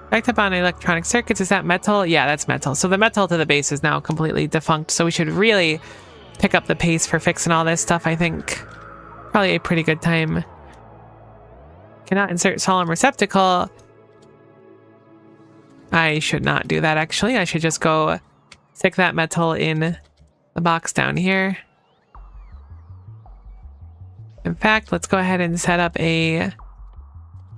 Backed up on electronic circuits. Is that metal? Yeah, that's metal. So the metal to the base is now completely defunct. So we should really pick up the pace for fixing all this stuff, I think. Probably a pretty good time. Cannot insert solemn receptacle. I should not do that, actually. I should just go stick that metal in the box down here. In fact, let's go ahead and set up a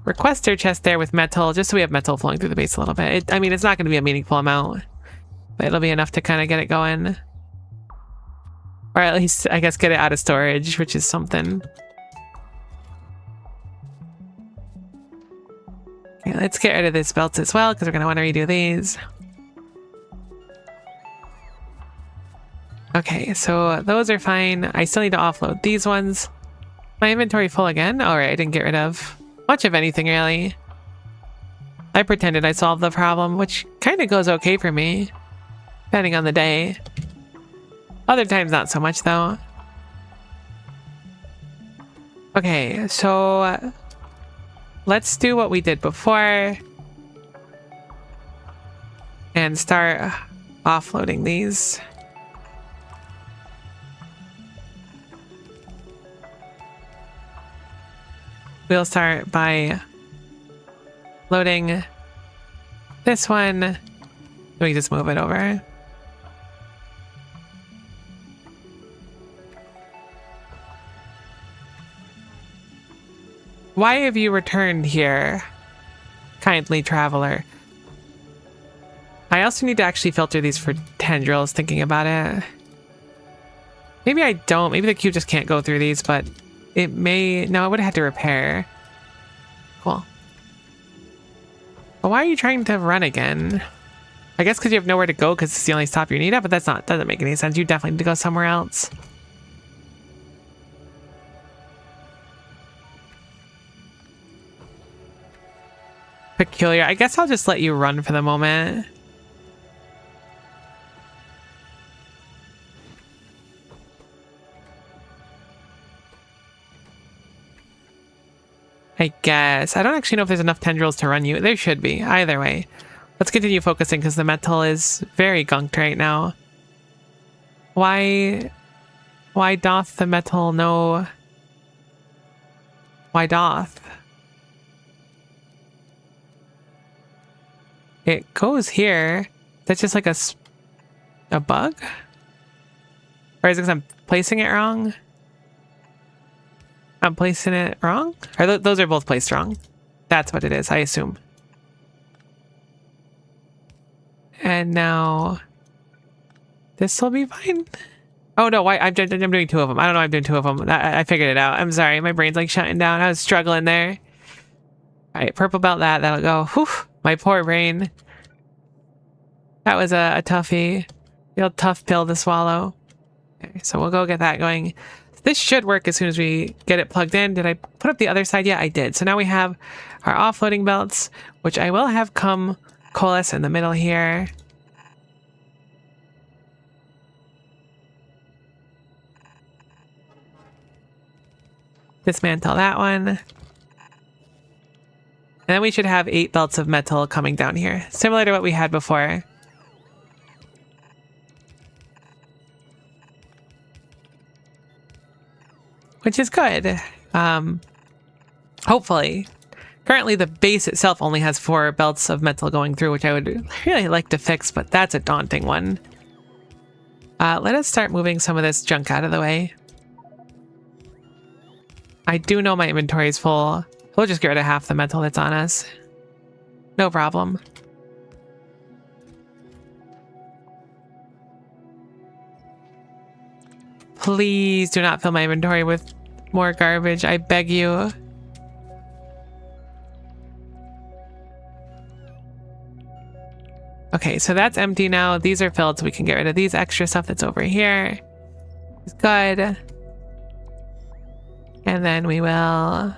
requester chest there with metal, just so we have metal flowing through the base a little bit. I mean, it's not going to be a meaningful amount, but it'll be enough to kind of get it going. Or at least, I guess, get it out of storage, which is something. Okay, let's get rid of this belt as well, because we're going to want to redo these. Okay, so those are fine. I still need to offload these ones. My inventory full again? Alright, I didn't get rid of much of anything, really. I pretended I solved the problem, which kind of goes okay for me, depending on the day. Other times, not so much, though. Okay, so let's do what we did before and start offloading these. We'll start by loading this one. We just move it over. Why have you returned here, kindly traveler? I also need to actually filter these for tendrils, thinking about it. Maybe I don't. Maybe the cube just can't go through these, but it may... No, I would have had to repair. Cool. But why are you trying to run again? I guess because you have nowhere to go because it's the only stop you need at, but doesn't make any sense. You definitely need to go somewhere else. Peculiar. I guess I'll just let you run for the moment. I guess. I don't actually know if there's enough tendrils to run you. There should be. Either way. Let's continue focusing because the metal is very gunked right now. Why doth the metal know? Why doth? It goes here. That's just like a bug? Or is it because I'm placing it wrong? I'm placing it wrong? Or those are both placed wrong. That's what it is, I assume. And now this will be fine. Oh no, I'm doing two of them. I don't know why I'm doing two of them. I figured it out. I'm sorry, my brain's like shutting down. I was struggling there. All right, purple belt that'll go. Whew, my poor brain. That was a toughie. Real tough pill to swallow. Okay, so we'll go get that going. This should work as soon as we get it plugged in. Did I put up the other side? Yeah, I did. So now we have our offloading belts, which I will have come coalesce in the middle here. Dismantle that one. And then we should have 8 belts of metal coming down here, similar to what we had before. Which is good. Hopefully. Currently, the base itself only has 4 belts of metal going through, which I would really like to fix, but that's a daunting one. Let us start moving some of this junk out of the way. I do know my inventory is full. We'll just get rid of half the metal that's on us. No problem. Please do not fill my inventory with more garbage. I beg you. Okay, so that's empty now. These are filled, so we can get rid of these extra stuff that's over here. It's good. And then we will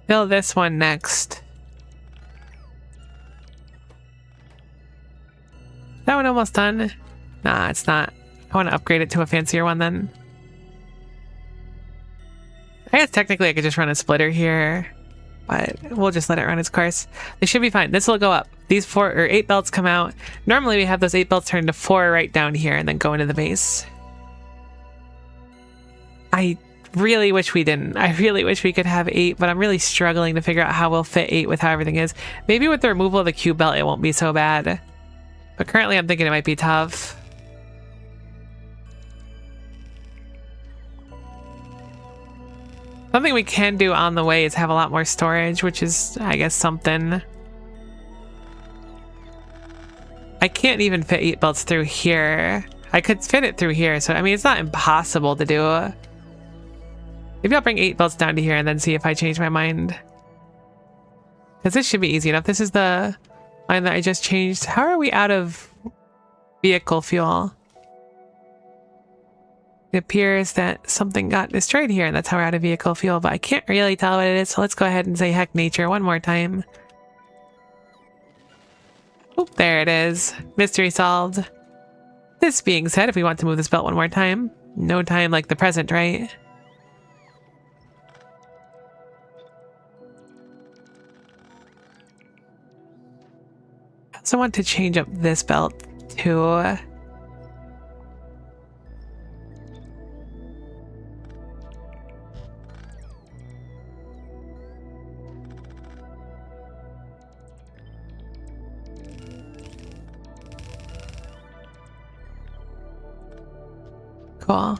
fill this one next. That one almost done? Nah, it's not. I want to upgrade it to a fancier one then. I guess technically I could just run a splitter here, but we'll just let it run its course. This should be fine. This will go up. These 4 or 8 belts come out. Normally we have those 8 belts turned to 4 right down here and then go into the base. I really wish we didn't. I really wish we could have 8, but I'm really struggling to figure out how we'll fit 8 with how everything is. Maybe with the removal of the cube belt it won't be so bad. But currently I'm thinking it might be tough. Something we can do on the way is have a lot more storage, which is, I guess, something. I can't even fit 8 belts through here. I could fit it through here, so I mean, it's not impossible to do. Maybe I'll bring 8 belts down to here and then see if I change my mind. Because this should be easy enough. This is the line that I just changed. How are we out of vehicle fuel? It appears that something got destroyed here, and that's how we're out of vehicle fuel, but I can't really tell what it is, so let's go ahead and say heck nature one more time. Oop, there it is. Mystery solved. This being said, if we want to move this belt one more time, no time like the present, right? I also want to change up this belt to cool.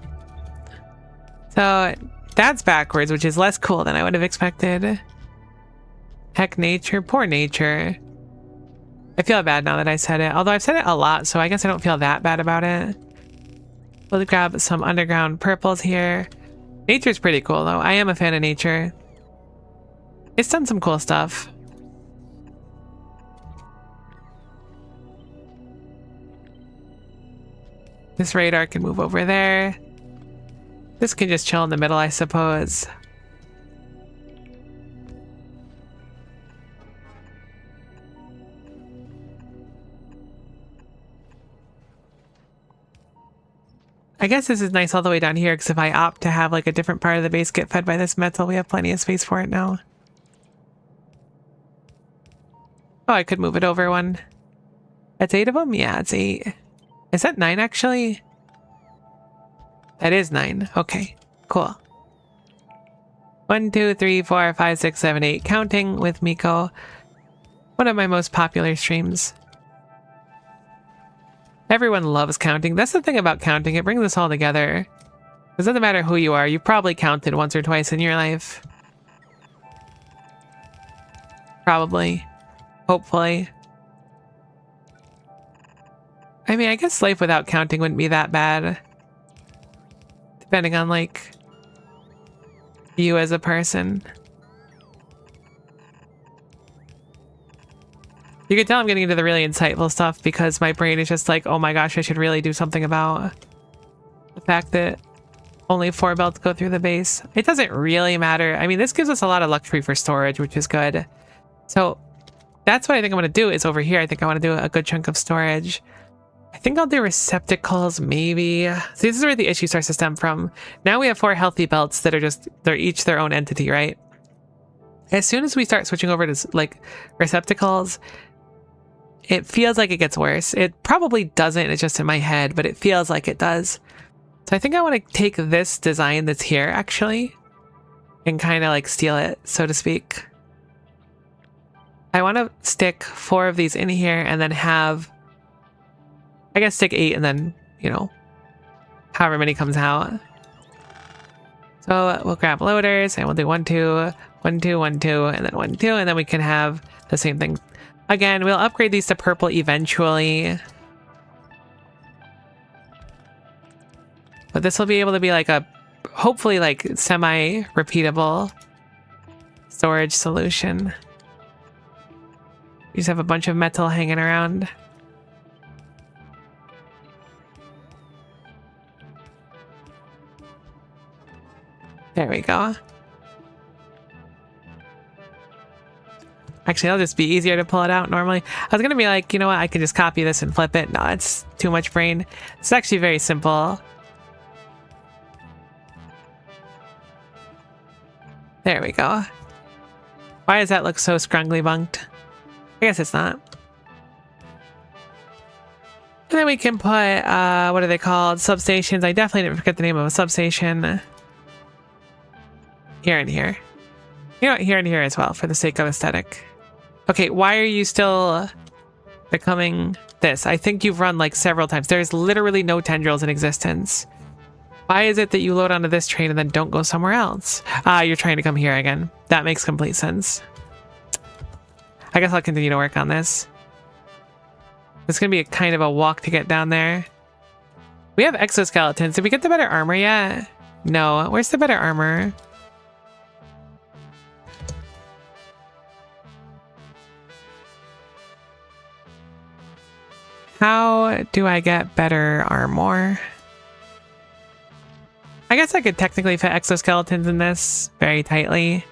So that's backwards, which is less cool than I would have expected. Heck nature, poor nature. I feel bad now that I said it, although I've said it a lot, so I guess I don't feel that bad about it. We'll grab some underground purples here. Nature's pretty cool though. I am a fan of nature. It's done some cool stuff. This radar can move over there. This can just chill in the middle, I suppose. I guess this is nice all the way down here, because if I opt to have like a different part of the base get fed by this metal, we have plenty of space for it now. Oh, I could move it over one. That's 8 of them? Yeah, it's 8. Is that 9 actually? That is 9. Okay, cool. 1, 2, 3, 4, 5, 6, 7, 8. Counting with Miko. One of my most popular streams. Everyone loves counting. That's the thing about counting. It brings us all together. It doesn't matter who you are. You've probably counted once or twice in your life. Probably. Hopefully. I mean, I guess life without counting wouldn't be that bad. Depending on, like, you as a person. You can tell I'm getting into the really insightful stuff because my brain is just like, oh my gosh, I should really do something about the fact that only 4 belts go through the base. It doesn't really matter. I mean, this gives us a lot of luxury for storage, which is good. So that's what I think I'm going to do is over here. I think I want to do a good chunk of storage. I think I'll do receptacles, maybe. So this is where the issue starts to stem from. Now we have 4 healthy belts that are just, they're each their own entity, right? As soon as we start switching over to like receptacles, it feels like it gets worse. It probably doesn't, it's just in my head, but it feels like it does. So I think I want to take this design that's here, actually, and kind of like steal it, so to speak. I want to stick 4 of these in here and then have, I guess, stick 8 and then, you know, however many comes out. So we'll grab loaders and we'll do 1, 2, 1, 2, 1, 2, and then 1, 2, and then we can have the same thing. Again, we'll upgrade these to purple eventually. But this will be able to be like a, hopefully like semi-repeatable storage solution. You just have a bunch of metal hanging around. There we go. Actually, it'll just be easier to pull it out normally. I was going to be like, you know what, I could just copy this and flip it. No, it's too much brain. It's actually very simple. There we go. Why does that look so scrungly bunked? I guess it's not. And then we can put, what are they called? Substations. I definitely didn't forget the name of a substation. Here and here. You know what? Here and here as well, for the sake of aesthetic. Okay, why are you still becoming this? I think you've run like several times. There's literally no tendrils in existence. Why is it that you load onto this train and then don't go somewhere else? You're trying to come here again. That makes complete sense. I guess I'll continue to work on this. It's gonna be a kind of a walk to get down there. We have exoskeletons. Did we get the better armor yet? No. Where's the better armor? How do I get better armor? I guess I could technically fit exoskeletons in this very tightly.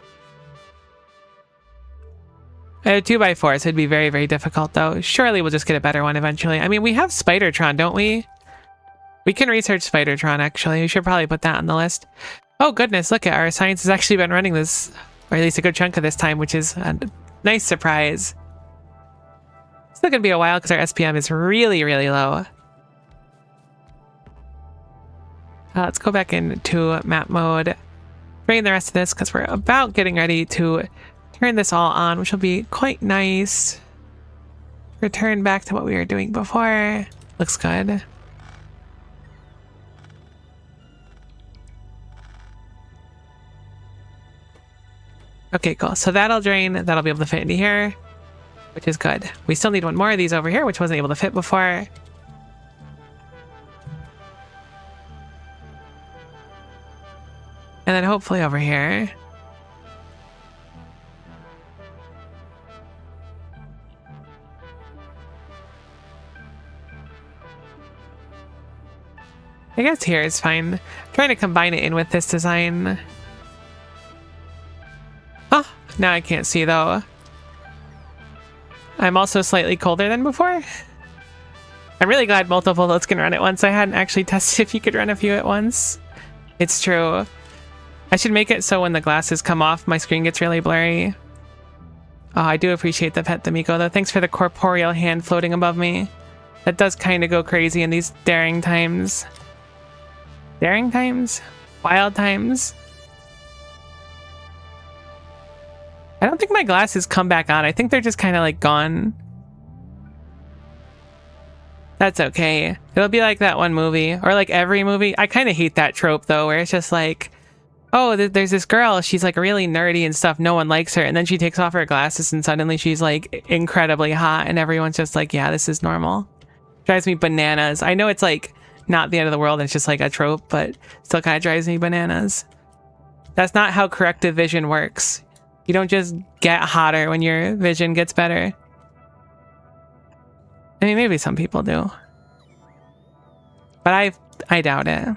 2x4, so it'd be very, very difficult though. Surely we'll just get a better one eventually. I mean, we have Spidertron, don't we? We can research Spidertron, actually. We should probably put that on the list. Oh goodness, look at our science has actually been running this, or at least a good chunk of this time, which is a nice surprise. Still gonna be a while because our SPM is really, really low. Let's go back into map mode, drain the rest of this because we're about getting ready to turn this all on, which will be quite nice. Return back to what we were doing before. Looks good. Okay, cool. So that'll drain. That'll be able to fit into here, which is good. We still need one more of these over here, which wasn't able to fit before. And then hopefully over here. I guess here is fine. I'm trying to combine it in with this design. Oh, now I can't see though. I'm also slightly colder than before. I'm really glad multiple loads can run at once. I hadn't actually tested if you could run a few at once. It's true. I should make it so when the glasses come off, my screen gets really blurry. Oh, I do appreciate the pet D'Amico though. Thanks for the corporeal hand floating above me. That does kind of go crazy in these daring times. Daring times? Wild times? I don't think my glasses come back on. I think they're just kind of like gone. That's okay. It'll be like that one movie, or like every movie. I kind of hate that trope though, where it's just like, oh, there's this girl. She's like really nerdy and stuff. No one likes her. And then she takes off her glasses and suddenly she's like incredibly hot. And everyone's just like, yeah, this is normal. Drives me bananas. I know it's like not the end of the world. It's just like a trope, but still kind of drives me bananas. That's not how corrective vision works. You don't just get hotter when your vision gets better. I mean, maybe some people do. But I doubt it.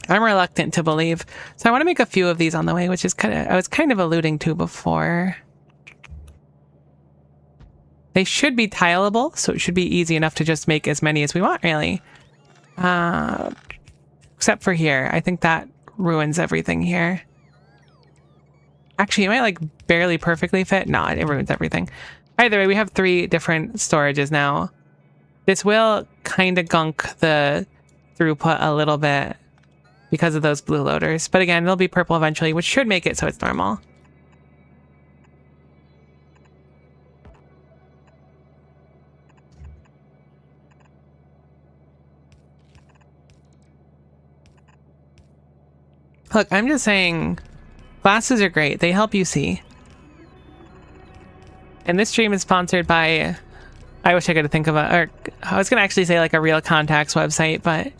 I'm reluctant to believe. So I want to make a few of these on the way, which is I was kind of alluding to before. They should be tileable, so it should be easy enough to just make as many as we want, really. Except for here. I think that ruins everything here. Actually, it might like barely perfectly fit. No, it ruins everything. Either way, we have 3 different storages now. This will kind of gunk the throughput a little bit because of those blue loaders. But again, they'll be purple eventually, which should make it so it's normal. Look, I'm just saying, glasses are great. They help you see. And this stream is sponsored by, I wish I could think of or I was going to actually say like a Real Contacts website, but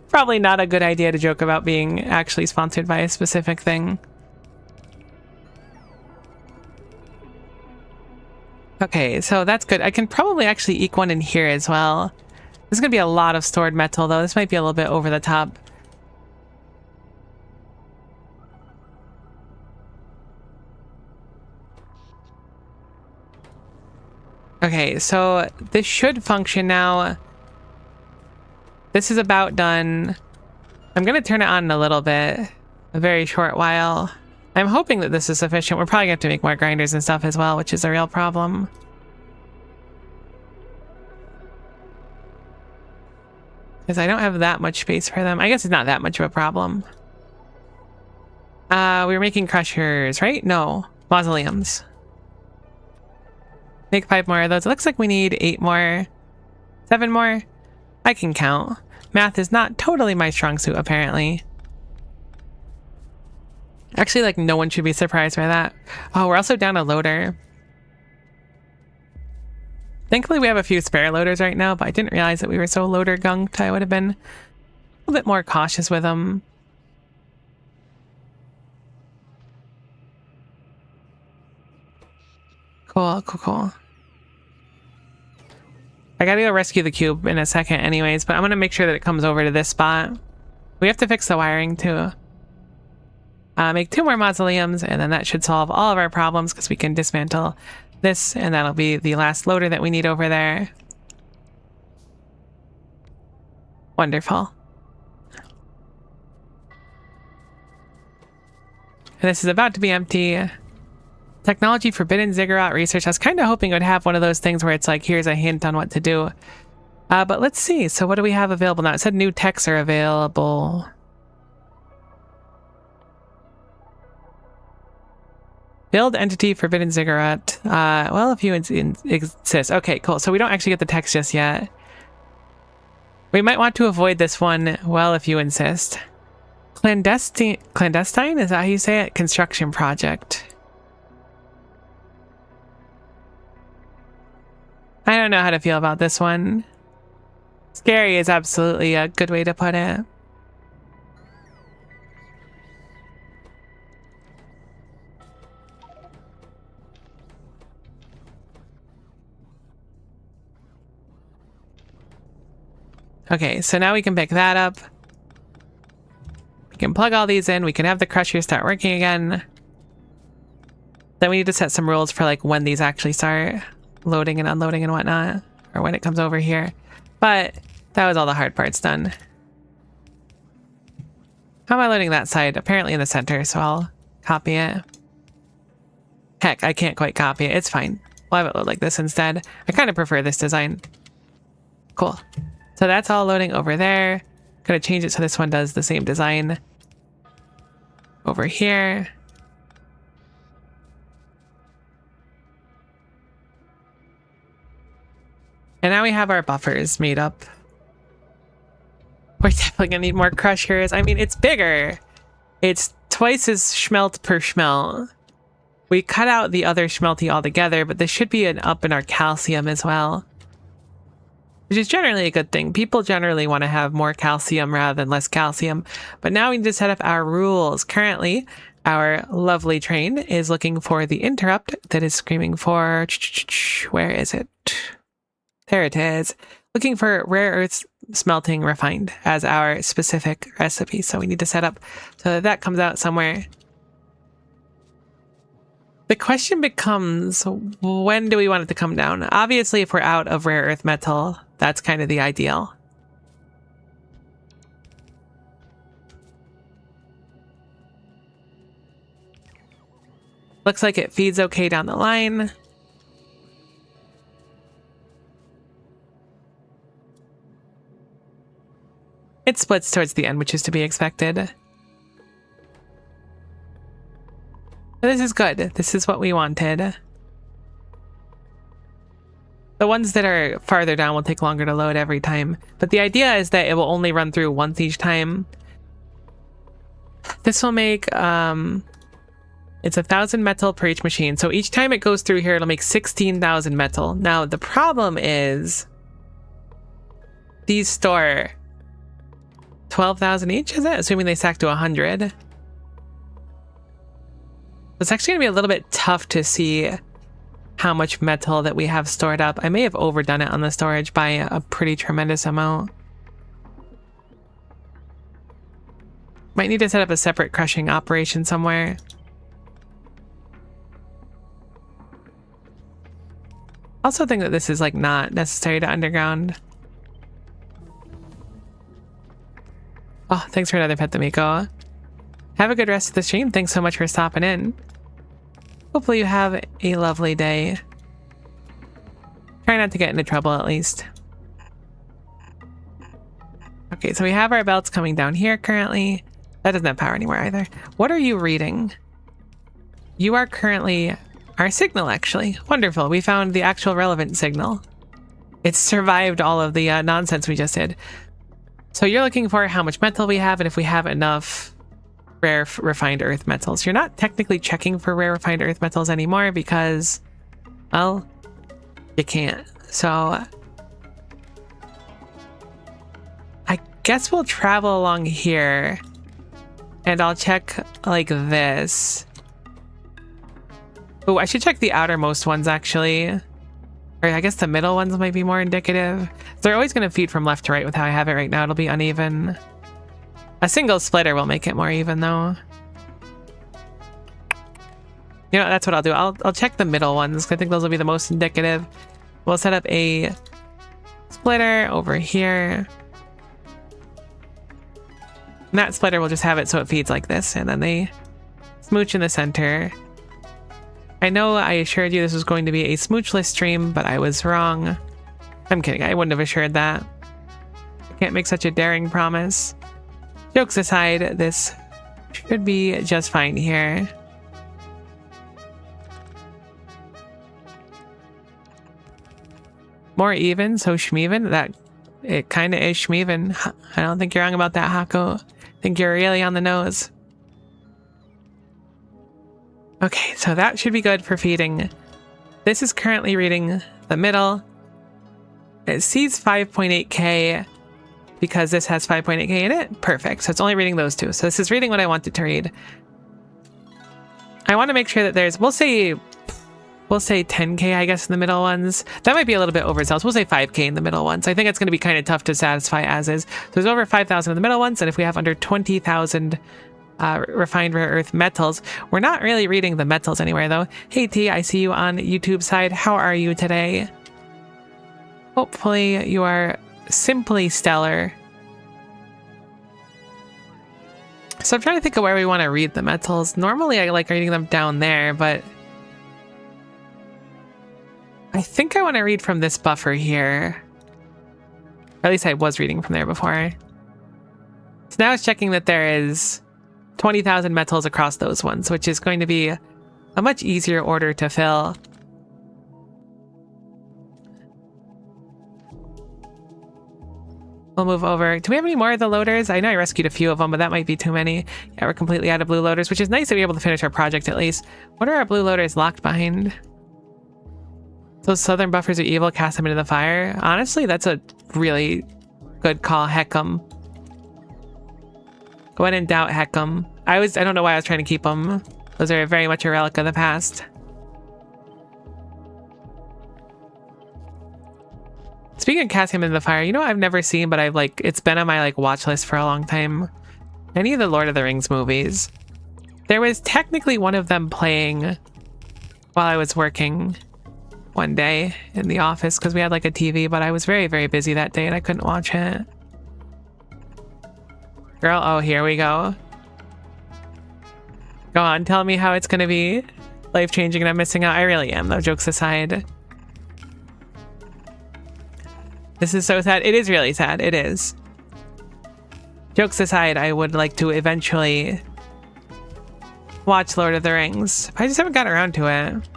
probably not a good idea to joke about being actually sponsored by a specific thing. Okay, so that's good. I can probably actually eke one in here as well. There's going to be a lot of stored metal though. This might be a little bit over the top. Okay, so this should function now. This is about done. I'm going to turn it on in a little bit, a very short while. I'm hoping that this is sufficient. We're probably going to have to make more grinders and stuff as well, which is a real problem. Because I don't have that much space for them. I guess it's not that much of a problem. We were making crushers, right? No, mausoleums. Make 5 more of those. It looks like we need 8 more. 7 more. I can count. Math is not totally my strong suit, apparently. Actually, like, no one should be surprised by that. Oh, we're also down a loader. Thankfully, we have a few spare loaders right now, but I didn't realize that we were so loader gunked. I would have been a little bit more cautious with them. Cool, cool, cool. I gotta go rescue the cube in a second anyways, but I'm gonna make sure that it comes over to this spot. We have to fix the wiring too. Make 2 more mausoleums, and then that should solve all of our problems because we can dismantle this, and that'll be the last loader that we need over there. Wonderful. And this is about to be empty. Technology forbidden ziggurat research. I was kind of hoping it would have one of those things where it's like, here's a hint on what to do. But let's see. So what do we have available now? It said new techs are available. Build entity forbidden ziggurat. Well, if you insist. Okay, cool. So we don't actually get the text just yet. We might want to avoid this one. Well, if you insist. Clandestine? Is that how you say it? Construction project. I don't know how to feel about this one. Scary is absolutely a good way to put it. Okay, so now we can pick that up. We can plug all these in. We can have the crusher start working again. Then we need to set some rules for like when these actually start loading and unloading and whatnot, or when it comes over here. But that was all the hard parts done. How am I loading that side? Apparently in the center, so I'll copy it. Heck, I can't quite copy it. It's fine. We'll have it load like this instead. I kind of prefer this design. Cool. So that's all loading over there. Gonna change it so this one does the same design over here. And now we have our buffers made up. We're definitely gonna need more crushers. I mean, it's bigger. It's twice as schmelt per schmelt. We cut out the other schmelty altogether, but there should be an up in our calcium as well, which is generally a good thing. People generally want to have more calcium rather than less calcium. But now we need to set up our rules. Currently, our lovely train is looking for the interrupt that is screaming for... Where is it? There it is. Looking for rare earths smelting refined as our specific recipe. So we need to set up so that comes out somewhere. The question becomes, when do we want it to come down? Obviously, if we're out of rare earth metal, that's kind of the ideal. Looks like it feeds okay down the line. It splits towards the end, which is to be expected. But this is good. This is what we wanted. The ones that are farther down will take longer to load every time. But the idea is that it will only run through once each time. This will make, it's 1,000 metal per each machine. So each time it goes through here, it'll make 16,000 metal. Now, the problem is these store 12,000 each, is it? Assuming they stack to 100. It's actually going to be a little bit tough to see how much metal that we have stored up. I may have overdone it on the storage by a pretty tremendous amount. Might need to set up a separate crushing operation somewhere. Also think that this is like not necessary to underground. Oh, thanks for another pet, D'Amico. Have a good rest of the stream. Thanks so much for stopping in. Hopefully you have a lovely day. Try not to get into trouble at least. Okay, so we have our belts coming down here currently. That doesn't have power anymore either. What are you reading? You are currently our signal, actually. Wonderful. We found the actual relevant signal. It's survived all of the nonsense we just did. So you're looking for how much metal we have and if we have enough rare refined earth metals. You're not technically checking for rare refined earth metals anymore because, well, you can't. So I guess we'll travel along here and I'll check like this. Oh, I should check the outermost ones actually. Or I guess the middle ones might be more indicative. They're always going to feed from left to right with how I have it right now. It'll be uneven. A single splitter will make it more even though. You know, that's what I'll do. I'll check the middle ones. I think those will be the most indicative. We'll set up a splitter over here. And that splitter will just have it so it feeds like this. And then they smooch in the center. I know I assured you this was going to be a smoochless stream, but I was wrong. I'm kidding. I wouldn't have assured that. I can't make such a daring promise. Jokes aside, this should be just fine here. More even, so schmeven. That it kind of is schmeven. I don't think you're wrong about that, Hako. I think you're really on the nose. Okay, so that should be good for feeding. This is currently reading the middle. It sees 5.8k because this has 5.8k in it. Perfect. So it's only reading those two. So this is reading what I want it to read. I want to make sure that there's, we'll say We'll say 10k, I guess, in the middle ones. That might be a little bit overzealous. We'll say 5k in the middle ones. I think it's going to be kind of tough to satisfy as is. So there's over 5,000 in the middle ones, and if we have under 20,000 refined rare earth metals, we're not really reading the metals anywhere, though. Hey T, I see you on YouTube side. How are you today? Hopefully you are simply stellar. So I'm trying to think of where we want to read the metals. Normally I like reading them down there, but I think I want to read from this buffer here. At least I was reading from there before. So now it's checking that there is 20,000 metals across those ones, which is going to be a much easier order to fill. We'll move over. Do we have any more of the loaders? I know I rescued a few of them, but that might be too many. Yeah, we're completely out of blue loaders, which is nice to be able to finish our project at least. What are our blue loaders locked behind? Those southern buffers are evil, cast them into the fire. Honestly, that's a really good call. Heck 'em. When in doubt, heck 'em. I don't know why I was trying to keep them. Those are very much a relic of the past. Speaking of casting them into the fire, you know what I've never seen, but it's been on my watch list for a long time. Any of the Lord of the Rings movies. There was technically one of them playing while I was working one day in the office because we had a TV, but I was very, very busy that day and I couldn't watch it. Girl, oh, here we go. Go on, tell me how it's gonna be life-changing and I'm missing out. I really am, though, jokes aside. This is so sad. It is really sad. It is. Jokes aside, I would like to eventually watch Lord of the Rings. I just haven't gotten around to it.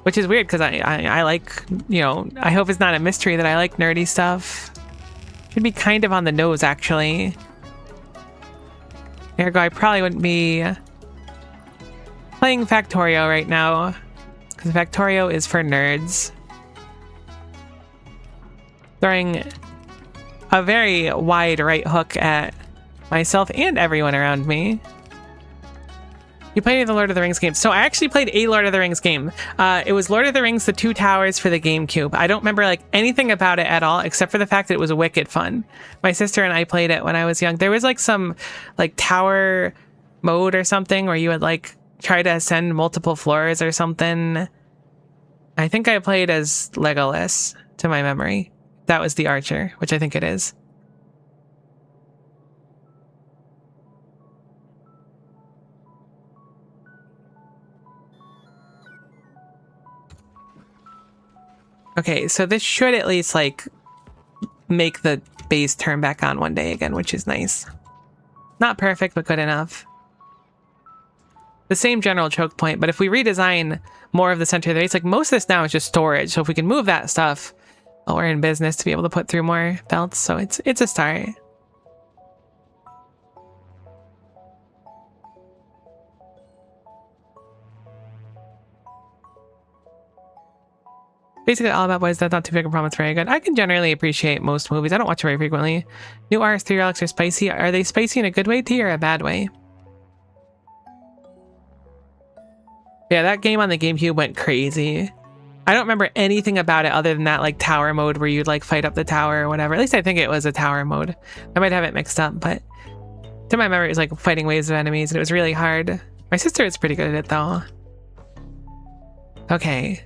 Which is weird because I like, I hope it's not a mystery that I like nerdy stuff. Should be kind of on the nose, actually. Ergo, I probably wouldn't be playing Factorio right now because Factorio is for nerds. Throwing a very wide right hook at myself and everyone around me. You played any of the Lord of the Rings games? So I actually played a Lord of the Rings game. It was Lord of the Rings: The Two Towers for the GameCube. I don't remember anything about it at all, except for the fact that it was wicked fun. My sister and I played it when I was young. There was some tower mode or something where you would try to ascend multiple floors or something. I think I played as Legolas, to my memory. That was the archer, which I think it is. Okay, so this should at least make the base turn back on one day again, which is nice. Not perfect, but good enough. The same general choke point, but if we redesign more of the center of the base, most of this now is just storage. So if we can move that stuff, well, we're in business to be able to put through more belts. So it's a start. Basically all about boys. That's not too big a problem. It's very good. I can generally appreciate most movies. I don't watch it very frequently. New RS3 relics are spicy. Are they spicy in a good way, T, or a bad way? Yeah, that game on the GameCube went crazy. I don't remember anything about it other than that tower mode where you'd fight up the tower or whatever. At least I think it was a tower mode. I might have it mixed up, but to my memory it was fighting waves of enemies and it was really hard. My sister is pretty good at it though. Okay.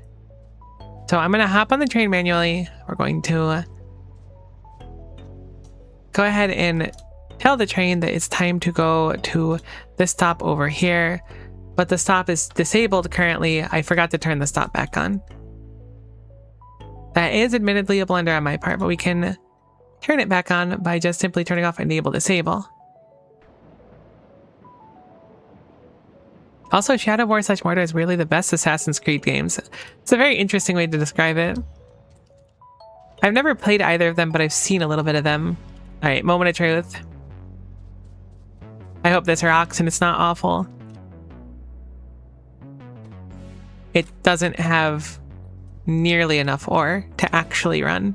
So I'm gonna hop on the train manually. We're going to go ahead and tell the train that it's time to go to this stop over here. But the stop is disabled currently. I forgot to turn the stop back on. That is admittedly a blunder on my part, but we can turn it back on by just simply turning off enable disable. Also, Shadow War / Mordor is really the best Assassin's Creed games. It's a very interesting way to describe it. I've never played either of them, but I've seen a little bit of them. Alright, moment of truth. I hope this rocks and it's not awful. It doesn't have nearly enough ore to actually run.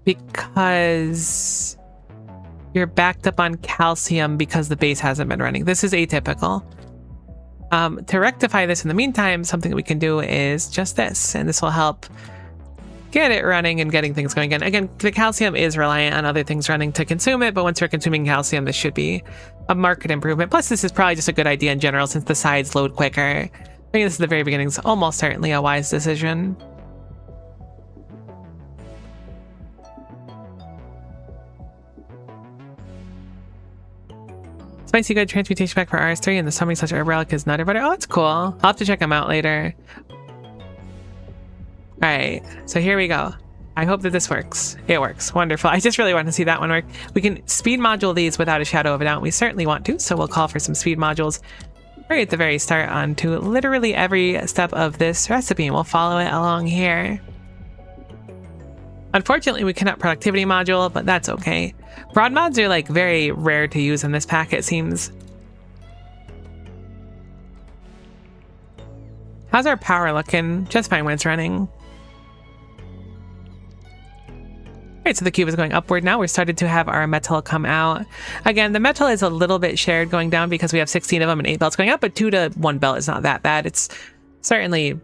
Because you're backed up on calcium because the base hasn't been running. This is atypical. To rectify this in the meantime, something that we can do is just this, and this will help get it running and getting things going again. Again, the calcium is reliant on other things running to consume it, but once we're consuming calcium, this should be a market improvement. Plus, this is probably just a good idea in general since the sides load quicker. I think this is the very beginning is almost certainly a wise decision. Spicy good transmutation pack for RS3 and the summoning such a relic is Nutter Butter. Oh, that's cool. I'll have to check them out later. Alright, so here we go. I hope that this works. It works. Wonderful. I just really want to see that one work. We can speed module these without a shadow of a doubt. We certainly want to, so we'll call for some speed modules right at the very start onto literally every step of this recipe, and we'll follow it along here. Unfortunately, we cannot productivity module, but that's okay. Broad mods are like very rare to use in this pack, it seems. How's our power looking? Just fine when it's running. Alright, so the cube is going upward now. We're started to have our metal come out. Again, the metal is a little bit shared going down because we have 16 of them and 8 belts going up, but 2 to 1 belt is not that bad. It's certainly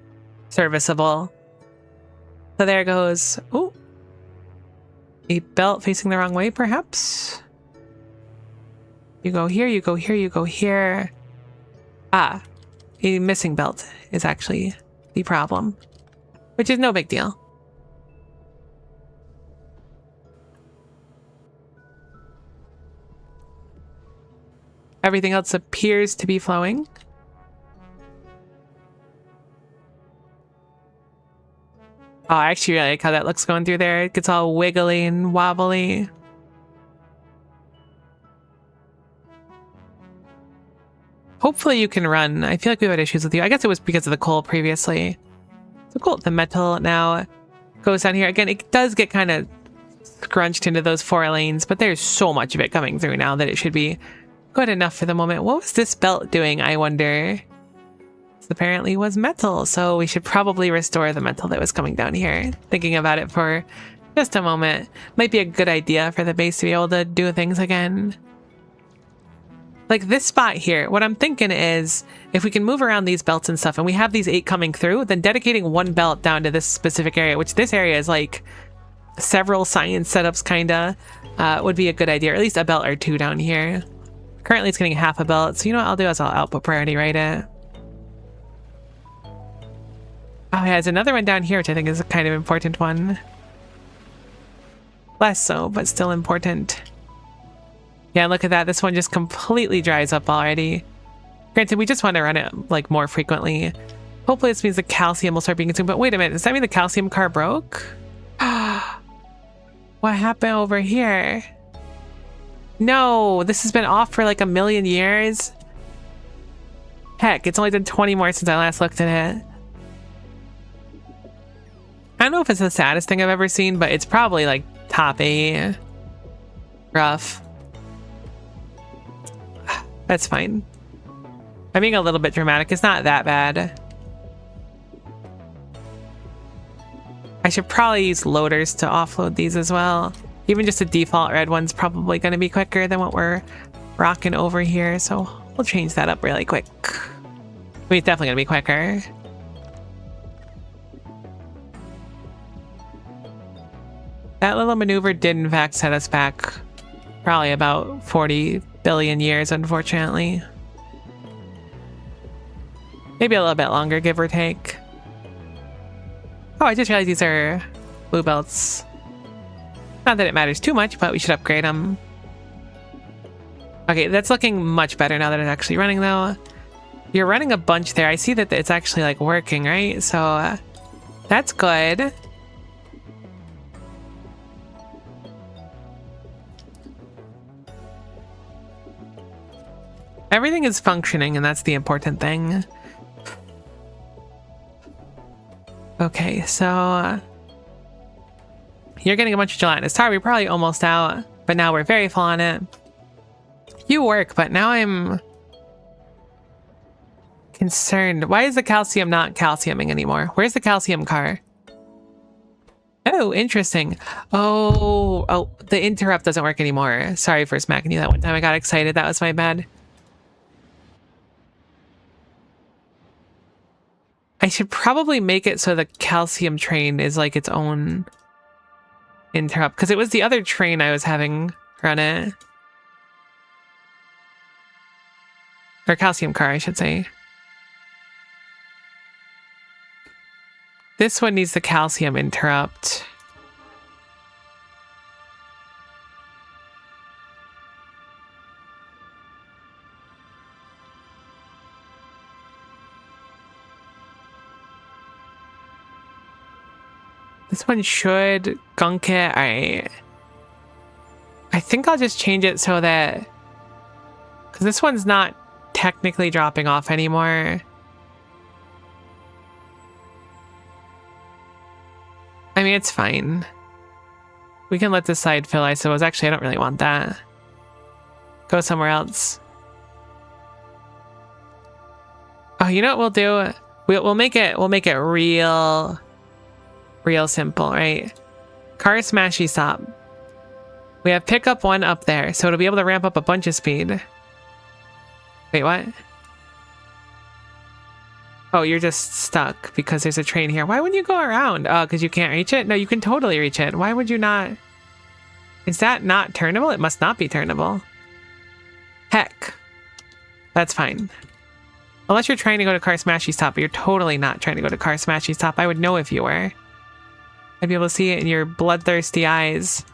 serviceable. So there goes... Ooh. A belt facing the wrong way, perhaps? You go here, you go here, you go here. Ah, a missing belt is actually the problem, which is no big deal. Everything else appears to be flowing. Oh, I actually really like how that looks going through there. It gets all wiggly and wobbly. Hopefully you can run. I feel like we've had issues with you. I guess it was because of the coal previously. So cool. The metal now goes down here. Again, it does get kind of scrunched into those 4 lanes, but there's so much of it coming through now that it should be good enough for the moment. What was this belt doing, I wonder? This apparently was metal, so we should probably restore the metal that was coming down here. Thinking about it for just a moment. Might be a good idea for the base to be able to do things again. Like this spot here, what I'm thinking is if we can move around these belts and stuff and we have these 8 coming through, then dedicating 1 belt down to this specific area, which this area is like several science setups kinda, would be a good idea, or at least a belt or 2 down here. Currently it's getting half a belt, so you know what I'll do is I'll output priority right it. Oh yeah, there's another one down here, which I think is a kind of important one. Less so, but still important. Yeah, look at that. This one just completely dries up already. Granted, we just want to run it like more frequently. Hopefully this means the calcium will start being consumed. But wait a minute, does that mean the calcium car broke? What happened over here? No, this has been off for like a million years. Heck, it's only been 20 more since I last looked at it. I don't know if it's the saddest thing I've ever seen, but it's probably like top 8. Rough. That's fine. I'm being a little bit dramatic. It's not that bad. I should probably use loaders to offload these as well. Even just the default red one's probably going to be quicker than what we're rocking over here, so we'll change that up really quick. I mean, it's definitely going to be quicker. That little maneuver did in fact set us back probably about 40 billion years, unfortunately. Maybe a little bit longer, give or take. Oh, I just realized these are blue belts. Not that it matters too much, but we should upgrade them. Okay, that's looking much better now that it's actually running, though. You're running a bunch there. I see that it's actually, like, working, right? So, that's good. Everything is functioning, and that's the important thing. Okay, so... you're getting a bunch of gelatinous tar. We're probably almost out, but now we're very full on it. You work, but now I'm concerned. Why is the calcium not calciuming anymore? Where's the calcium car? Oh, interesting. Oh, the interrupt doesn't work anymore. Sorry for smacking you that one time. I got excited. That was my bad. I should probably make it so the calcium train is like its own interrupt, because it was the other train I was having run it. Or calcium car, I should say. This one needs the calcium interrupt. This one should gunk it. I think I'll just change it so that, because this one's not technically dropping off anymore. I mean, it's fine. We can let this side fill, I suppose. Actually, I don't really want that. Go somewhere else. Oh, you know what we'll do? We'll make it real simple, right? Car smashy stop. We have pickup 1 up there, so it'll be able to ramp up a bunch of speed. Wait, what? Oh, you're just stuck because there's a train here. Why wouldn't you go around? Oh, because you can't reach it? No, you can totally reach it. Why would you not? Is that not turnable? It must not be turnable. Heck. That's fine. Unless you're trying to go to car smashy stop, but you're totally not trying to go to car smashy stop. I would know if you were. I'd be able to see it in your bloodthirsty eyes.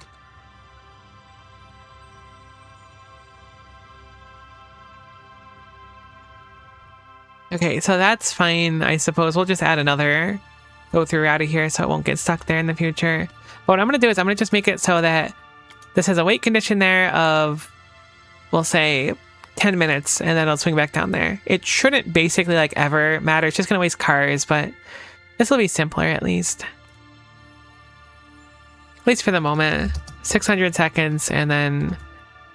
Okay, so that's fine, I suppose. We'll just add another go through out of here so it won't get stuck there in the future. But what I'm going to do is I'm going to just make it so that this has a wait condition there of, we'll say, 10 minutes, and then it'll swing back down there. It shouldn't basically like ever matter. It's just going to waste cars, but this will be simpler at least. At least for the moment. 600 seconds, and then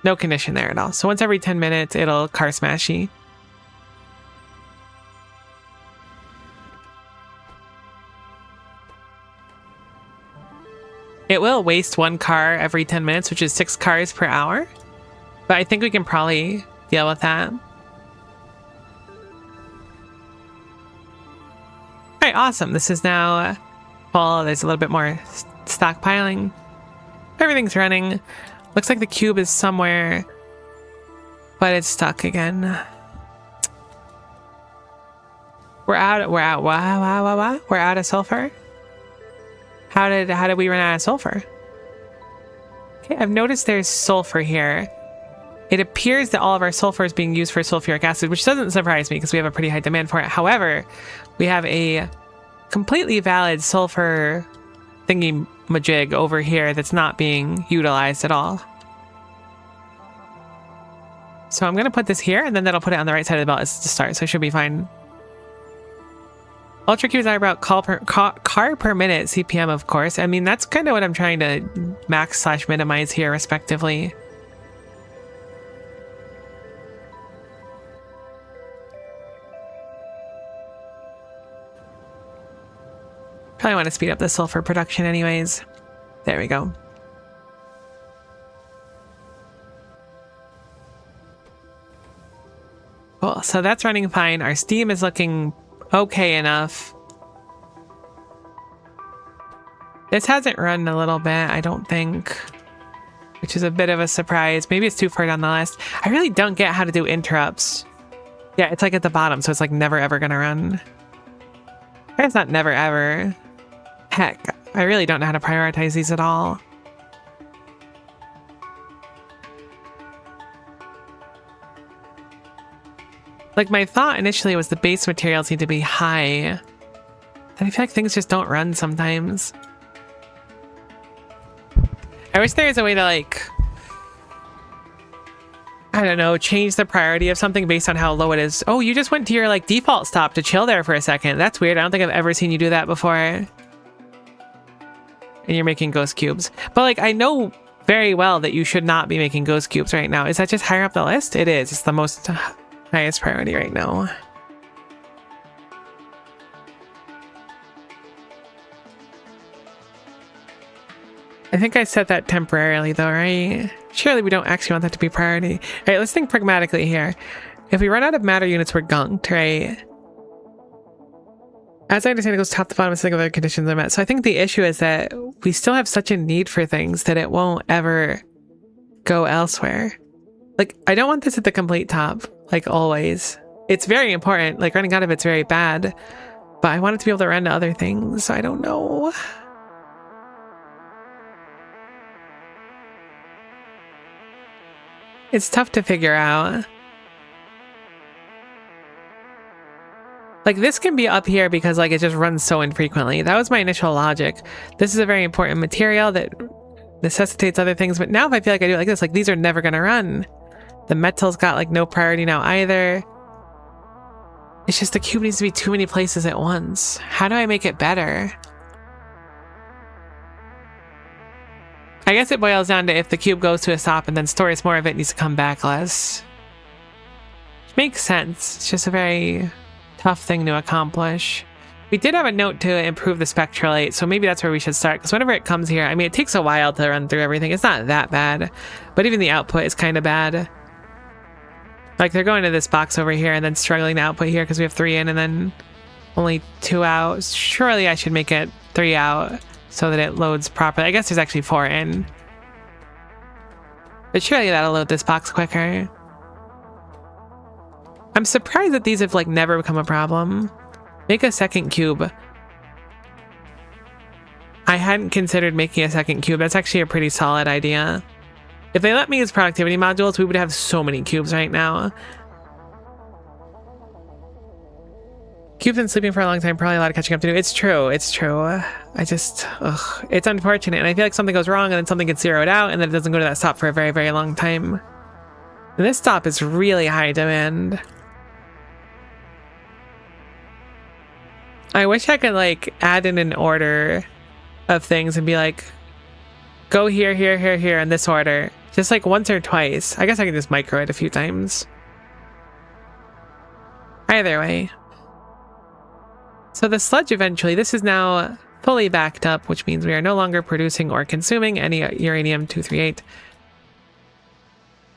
no condition there at all. So once every 10 minutes, it'll car smashy. It will waste 1 car every 10 minutes, which is 6 cars per hour. But I think we can probably deal with that. Alright, awesome. This is now full. There's a little bit more stockpiling. Everything's running. Looks like the cube is somewhere, but it's stuck again. We're out. We're out of sulfur. How did we run out of sulfur? Okay, I've noticed there's sulfur here. It appears that all of our sulfur is being used for sulfuric acid, which doesn't surprise me because we have a pretty high demand for it. However, we have a completely valid sulfur thingy majig over here that's not being utilized at all. So I'm going to put this here, and then that'll put it on the right side of the belt as the start, so it should be fine. Ultra cubes are about car per minute CPM, of course. I mean, that's kind of what I'm trying to max/minimize here, respectively. Probably want to speed up the sulfur production anyways. There we go. Cool, so that's running fine. Our steam is looking okay enough. This hasn't run a little bit, I don't think, which is a bit of a surprise. Maybe it's too far down the list. I really don't get how to do interrupts. Yeah, it's like at the bottom, so it's like never ever gonna run. It's not never ever. Heck, I really don't know how to prioritize these at all. Like, my thought initially was the base materials need to be high. And I feel like things just don't run sometimes. I wish there was a way to, like, I don't know, change the priority of something based on how low it is. Oh, you just went to your, like, default stop to chill there for a second. That's weird. I don't think I've ever seen you do that before. And you're making ghost cubes. But, like, I know very well that you should not be making ghost cubes right now. Is that just higher up the list? It is. It's the most highest priority right now. I think I set that temporarily though, right? Surely we don't actually want that to be priority. All right, let's think pragmatically here. If we run out of matter units, we're gunked, right? As I understand, it goes top to bottom as other conditions are met. So I think the issue is that we still have such a need for things that it won't ever go elsewhere. Like, I don't want this at the complete top, like always. It's very important. Like, running out of it's very bad. But I want it to be able to run to other things. So I don't know. It's tough to figure out. Like, this can be up here because, like, it just runs so infrequently. That was my initial logic. This is a very important material that necessitates other things. But now if I feel like I do it like this, like, these are never going to run. The metal's got, like, no priority now either. It's just the cube needs to be too many places at once. How do I make it better? I guess it boils down to if the cube goes to a stop and then stores more of it needs to come back less. Which makes sense. It's just a very tough thing to accomplish. We did have a note to improve the spectrolate, so maybe that's where we should start, because whenever it comes here, I mean, it takes a while to run through everything. It's not that bad, but even the output is kind of bad. Like, they're going to this box over here and then struggling to output here because we have 3 in and then only 2 out. Surely I should make it 3 out so that it loads properly. I guess there's actually 4 in. But surely that'll load this box quicker. I'm surprised that these have, like, never become a problem. Make a second cube. I hadn't considered making a second cube. That's actually a pretty solid idea. If they let me use productivity modules, we would have so many cubes right now. Cubes been sleeping for a long time, probably a lot of catching up to do. It's true, it's true. I just, ugh, it's unfortunate. And I feel like something goes wrong and then something gets zeroed out and then it doesn't go to that stop for a very, very long time. And this stop is really high demand. I wish I could, like, add in an order of things and be like, go here, here, here, here in this order. Just like once or twice. I guess I can just micro it a few times. Either way. So the sludge eventually, this is now fully backed up, which means we are no longer producing or consuming any uranium-238.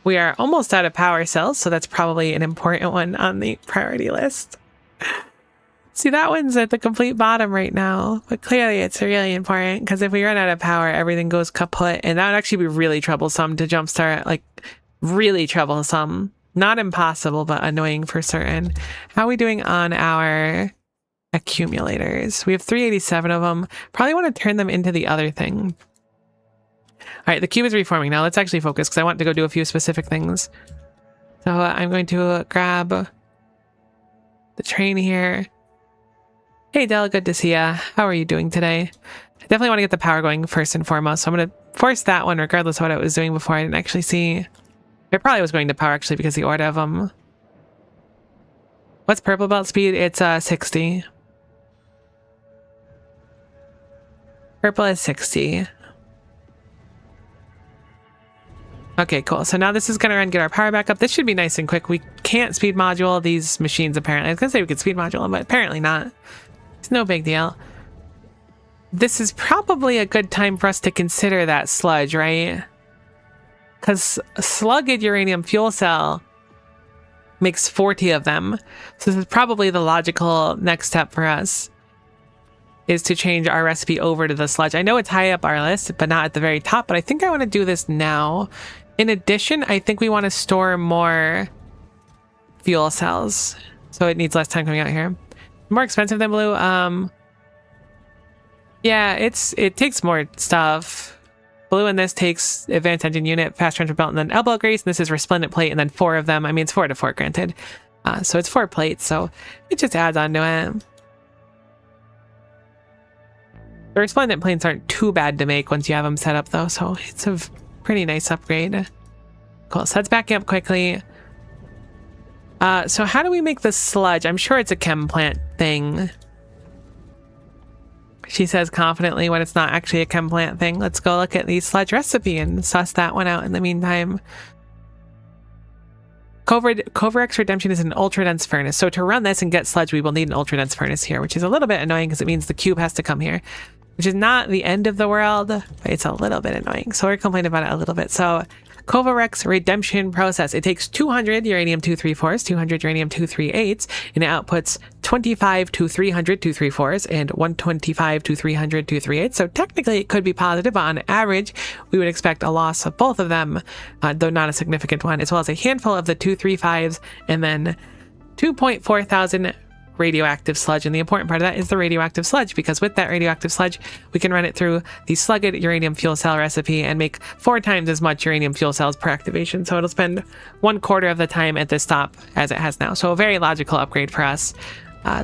We are almost out of power cells, so that's probably an important one on the priority list. See, that one's at the complete bottom right now, but clearly it's really important because if we run out of power, everything goes kaput, and that would actually be really troublesome to jumpstart, like really troublesome. Not impossible, but annoying for certain. How are we doing on our accumulators? We have 387 of them. Probably want to turn them into the other thing. All right, the cube is reforming. Now let's actually focus because I want to go do a few specific things. So I'm going to grab the train here. Hey Del, good to see ya. How are you doing today? I definitely want to get the power going first and foremost, so I'm going to force that one regardless of what I was doing before. I didn't actually see. It probably was going to power actually because the order of them. What's purple belt speed? It's 60. Purple is 60. Okay, cool. So now this is going to run, get our power back up. This should be nice and quick. We can't speed module these machines apparently. I was going to say we could speed module them, but apparently not. It's no big deal. This is probably a good time for us to consider that sludge, right? Because a slugged uranium fuel cell makes 40 of them. So this is probably the logical next step for us, is to change our recipe over to the sludge. I know it's high up our list, but not at the very top, but I think I want to do this now. In addition, I think we want to store more fuel cells, so it needs less time coming out here. More expensive than blue. Yeah, it takes more stuff. Blue in this takes advanced engine unit, fast transfer belt, and then elbow grease. And this is resplendent plate, and then 4 of them. I mean, it's 4 to 4 granted. So it's 4 plates, so it just adds on to it. The resplendent plates aren't too bad to make once you have them set up, though, so it's a pretty nice upgrade. Cool, so let's back up quickly. So how do we make the sludge? I'm sure it's a chem plant thing. She says confidently when it's not actually a chem plant thing. Let's go look at the sludge recipe and suss that one out in the meantime. Coverx Redemption is an ultra-dense furnace. So to run this and get sludge, we will need an ultra-dense furnace here, which is a little bit annoying because it means the cube has to come here, which is not the end of the world, but it's a little bit annoying. So we're complaining about it a little bit. So Kovarex redemption process. It takes 200 uranium-234s, 200 uranium-238s, and it outputs 25 to 300 234s and 125 to 300 238s. So technically it could be positive, but on average, we would expect a loss of both of them, though not a significant one, as well as a handful of the 235s, and then 2.4 thousand radioactive sludge. And the important part of that is the radioactive sludge, because with that radioactive sludge, we can run it through the slugged uranium fuel cell recipe and make 4 times as much uranium fuel cells per activation. So it'll spend 1/4 of the time at this stop as it has now. So a very logical upgrade for us,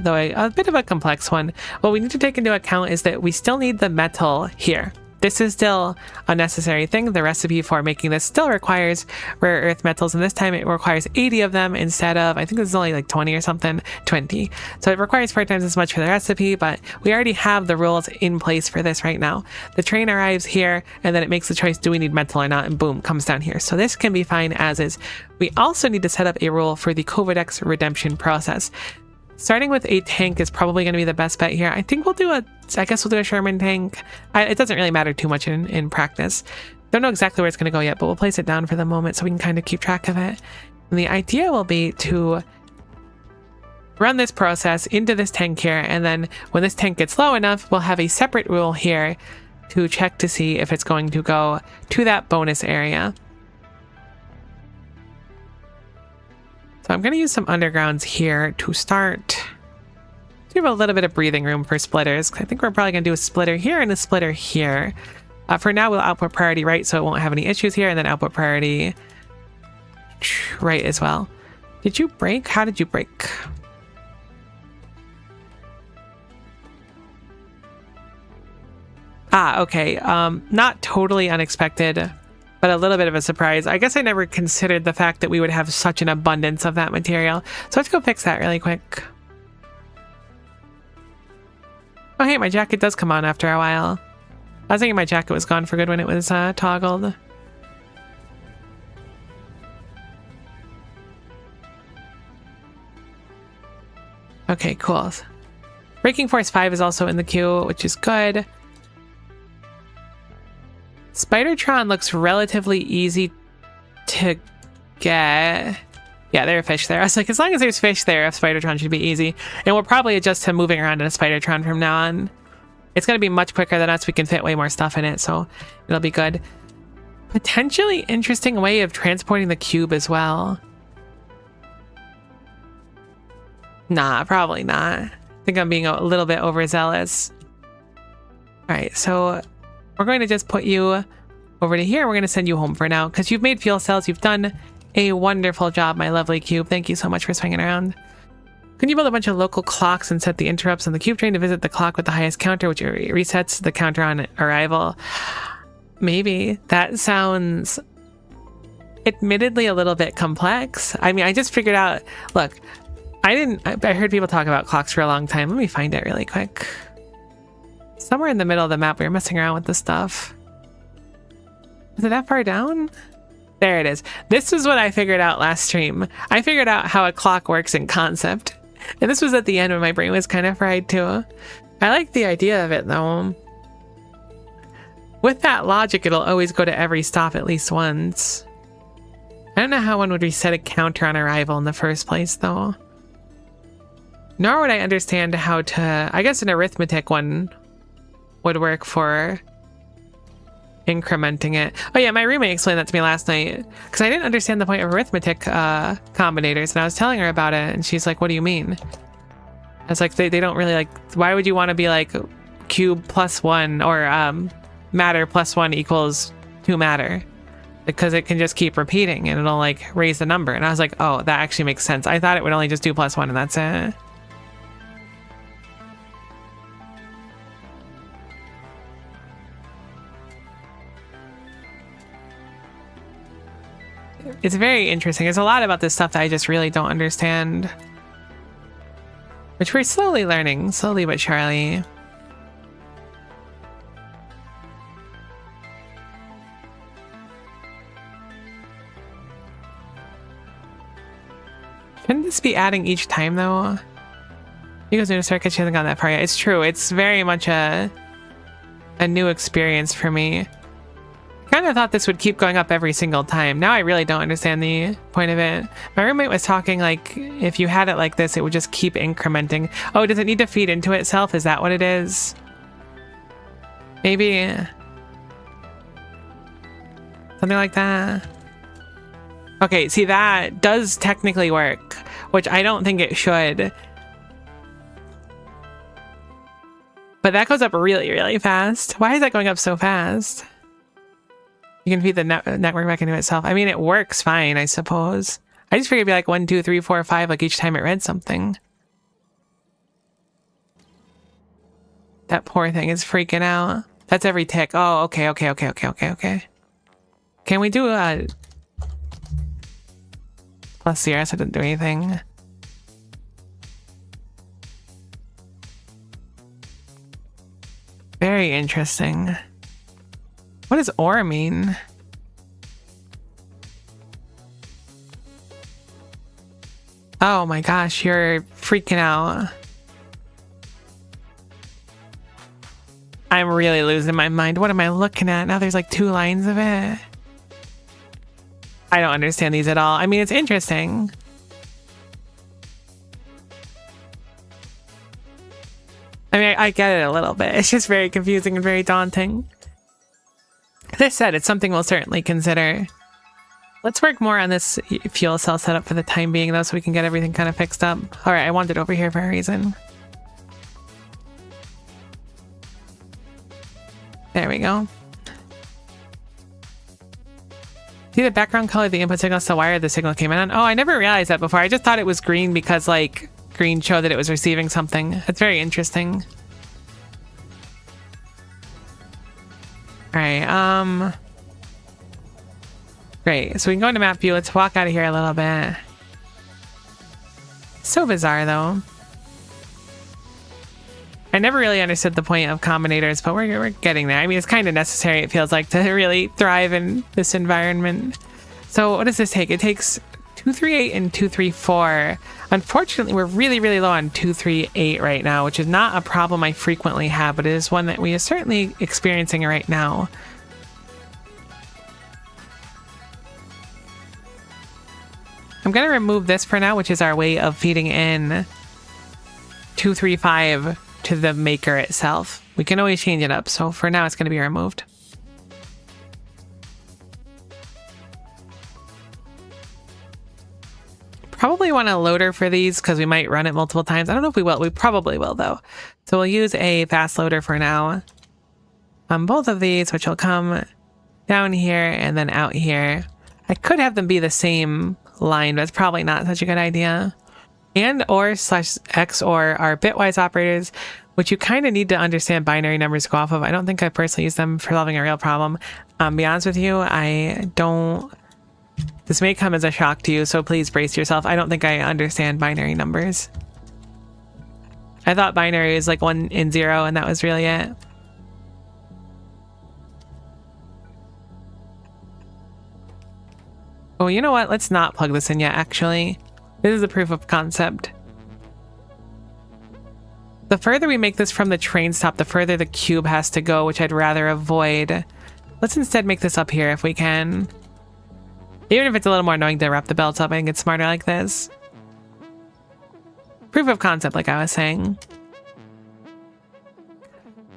though a bit of a complex one. What we need to take into account is that we still need the metal here. This is still a necessary thing. The recipe for making this still requires rare earth metals, and this time it requires 80 of them instead of, I think this is only like 20 or something, 20. So it requires 4 times as much for the recipe, but we already have the rules in place for this right now. The train arrives here, and then it makes the choice, do we need metal or not, and boom, comes down here. So this can be fine as is. We also need to set up a rule for the Kovarex redemption process. Starting with a tank is probably going to be the best bet here. I think we'll do a Sherman tank. It doesn't really matter too much in practice. Don't know exactly where it's going to go yet, but we'll place it down for the moment so we can kind of keep track of it. And the idea will be to run this process into this tank here, and then when this tank gets low enough, we'll have a separate rule here to check to see if it's going to go to that bonus area. So I'm going to use some undergrounds here to start. We have a little bit of breathing room for splitters. I think we're probably going to do a splitter here and a splitter here. For now, we'll output priority right, so it won't have any issues here, and then output priority right as well. Did you break? How did you break? Ah, okay. Not totally unexpected, but a little bit of a surprise. I guess I never considered the fact that we would have such an abundance of that material. So let's go fix that really quick. Oh, hey, my jacket does come on after a while. I was thinking my jacket was gone for good when it was toggled. Okay, cool. Breaking Force 5 is also in the queue, which is good. Spidertron looks relatively easy to get. Yeah, there are fish there. I was like, as long as there's fish there, Spidertron should be easy. And we'll probably adjust to moving around in a Spidertron from now on. It's going to be much quicker than us. We can fit way more stuff in it, so it'll be good. Potentially interesting way of transporting the cube as well. Nah, probably not. I think I'm being a little bit overzealous. All right, so we're going to just put you over to here. We're going to send you home for now because you've made fuel cells. You've done a wonderful job, my lovely cube. Thank you so much for swinging around. Can you build a bunch of local clocks and set the interrupts on the cube train to visit the clock with the highest counter, which resets the counter on arrival? Maybe. That sounds admittedly a little bit complex. I mean, I just figured out, look, I heard people talk about clocks for a long time. Let me find it really quick. Somewhere in the middle of the map, we were messing around with this stuff. Is it that far down? There it is. This is what I figured out last stream. I figured out how a clock works in concept. And this was at the end when my brain was kind of fried too. I like the idea of it though. With that logic, it'll always go to every stop at least once. I don't know how one would reset a counter on arrival in the first place though. Nor would I understand how to... I guess an arithmetic one would work for incrementing it. Oh yeah, my roommate explained that to me last night because I didn't understand the point of arithmetic combinators, and I was telling her about it and she's like, what do you mean? I was like, they don't really like, why would you want to be like cube plus 1 or matter plus 1 equals 2 matter? Because it can just keep repeating and it'll like raise the number. And I was like, oh, that actually makes sense. I thought it would only just do plus 1 and that's it. It's very interesting. There's a lot about this stuff that I just really don't understand. Which we're slowly learning, slowly but surely. Shouldn't this be adding each time though? You guys need to start because she hasn't gone that far yet. It's true. It's very much a new experience for me. Kind of thought this would keep going up every single time. Now I really don't understand the point of it. My roommate was talking like if you had it like this, it would just keep incrementing. Oh, does it need to feed into itself? Is that what it is? Maybe something like that. Okay, see, that does technically work, which I don't think it should. But that goes up really, really fast. Why is that going up so fast? You can feed the network back into itself. I mean, it works fine, I suppose. I just figured it'd be like 1, 2, 3, 4, 5, like each time it read something. That poor thing is freaking out. That's every tick. Oh, okay. Can we do a plus 0? So I didn't do anything. Very interesting. What does or mean? Oh my gosh, you're freaking out. I'm really losing my mind. What am I looking at? Now there's like 2 lines of it. I don't understand these at all. I mean, it's interesting. I mean, I get it a little bit. It's just very confusing and very daunting. This said, it's something we'll certainly consider. Let's work more on this fuel cell setup for the time being, though, so we can get everything kind of fixed up. All right, I wanted over here for a reason. There we go. See the background color of the input signal, so wire the signal came in on? Oh, I never realized that before. I just thought it was green because, like, green showed that it was receiving something. That's very interesting. All right, great. So we can go into map view. Let's walk out of here a little bit. So bizarre, though. I never really understood the point of combinators, but we're getting there. I mean, it's kind of necessary, it feels like, to really thrive in this environment. So what does this take? It takes 238 and 234. Unfortunately, we're really, really low on 238 right now, which is not a problem I frequently have, but it is one that we are certainly experiencing right now. I'm going to remove this for now, which is our way of feeding in 235 to the maker itself. We can always change it up, so for now it's going to be removed. Probably want a loader for these because we might run it multiple times. I don't know if we will. We probably will, though. So we'll use a fast loader for now on both of these, which will come down here and then out here. I could have them be the same line, but it's probably not such a good idea. And or slash XOR are bitwise operators, which you kind of need to understand binary numbers to go off of. I don't think I personally use them for solving a real problem. Be honest with you, I don't. This may come as a shock to you, so please brace yourself. I don't think I understand binary numbers. I thought binary is like 1 and 0, and that was really it. Oh, you know what? Let's not plug this in yet, actually. This is a proof of concept. The further we make this from the train stop, the further the cube has to go, which I'd rather avoid. Let's instead make this up here if we can. Even if it's a little more annoying to wrap the belts up, I think it's smarter like this. Proof of concept, like I was saying.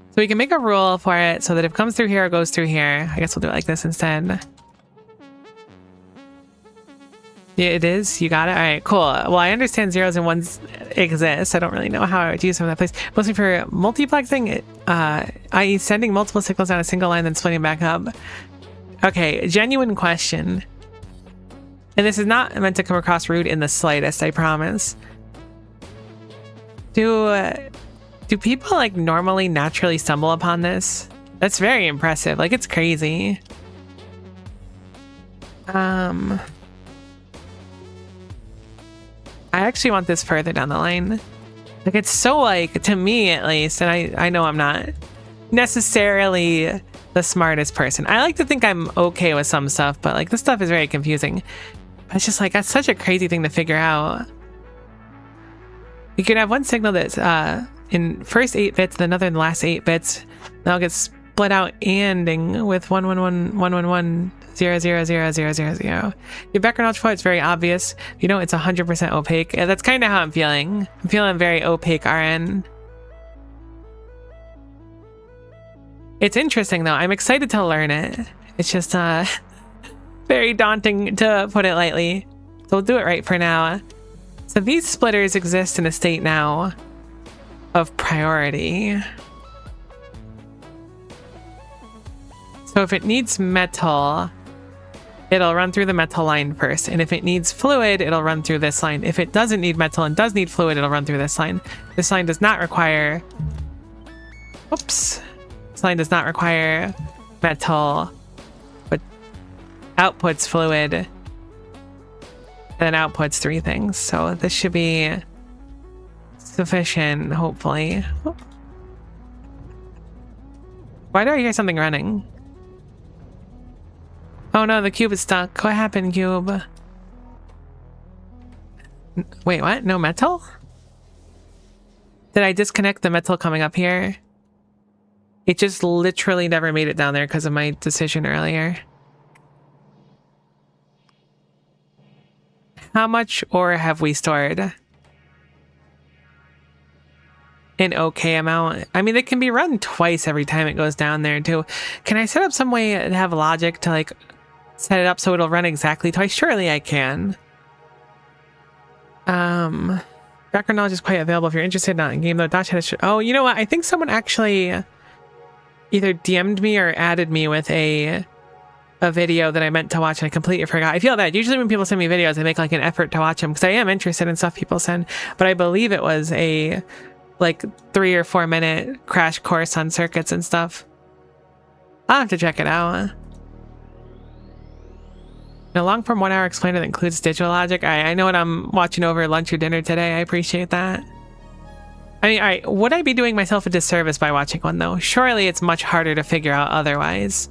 So we can make a rule for it so that if it comes through here, it goes through here. I guess we'll do it like this instead. Yeah, it is. You got it. All right, cool. Well, I understand zeros and ones exist. I don't really know how I would use them in that place. Mostly for multiplexing, i.e. sending multiple signals down a single line, then splitting back up. Okay, genuine question. And this is not meant to come across rude in the slightest, I promise. Do people like normally naturally stumble upon this? That's very impressive. Like, it's crazy. I actually want this further down the line. Like, it's so, like, to me at least, and I know I'm not necessarily the smartest person. I like to think I'm okay with some stuff, but like this stuff is very confusing. But it's just like, that's such a crazy thing to figure out. You can have one signal that's in first 8 bits, then another in the last 8 bits. That'll get split out anding with 1111110000000. Your background knowledge for it's very obvious. You know, it's 100% opaque. That's kind of how I'm feeling. I'm feeling very opaque RN. It's interesting though. I'm excited to learn it. It's just very daunting, to put it lightly. So we'll do it right for now. So these splitters exist in a state now of priority. So if it needs metal, it'll run through the metal line first. And if it needs fluid, it'll run through this line. If it doesn't need metal and does need fluid, it'll run through this line. This line does not require... Oops. This line does not require metal, but outputs fluid, and then outputs 3 things. So this should be sufficient, hopefully. Why do I hear something running? Oh no, the cube is stuck. What happened, cube? Wait, what? No metal? Did I disconnect the metal coming up here? It just literally never made it down there because of my decision earlier. How much ore have we stored? An okay amount. I mean, it can be run twice every time it goes down there too. Can I set up some way to have logic to like set it up so it'll run exactly twice? Surely I can. Background knowledge is quite available if you're interested. Not in game though. Oh, you know what? I think someone actually either DM'd me or added me with a video that I meant to watch and I completely forgot. I feel bad. Usually when people send me videos, I make like an effort to watch them because I am interested in stuff people send. But I believe it was a like 3 or 4 minute crash course on circuits and stuff. I'll have to check it out. A long form 1 hour explainer that includes digital logic. I know what I'm watching over lunch or dinner today. I appreciate that. I mean, all right, would I be doing myself a disservice by watching one though? Surely it's much harder to figure out otherwise.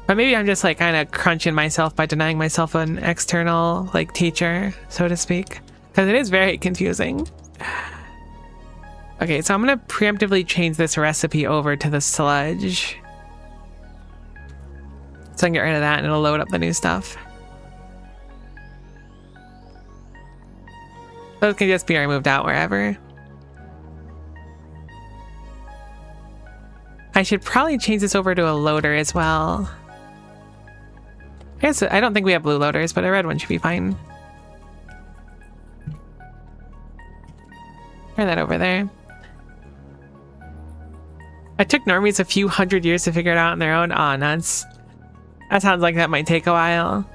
But maybe I'm just like kind of crunching myself by denying myself an external like teacher, so to speak. Because it is very confusing. Okay, so I'm going to preemptively change this recipe over to the sludge. So I can get rid of that and it'll load up the new stuff. Those can just be removed out wherever. I should probably change this over to a loader as well. I don't think we have blue loaders, but a red one should be fine. Turn that over there. I took normies a few hundred years to figure it out on their own. Aw, nuts. That sounds like that might take a while.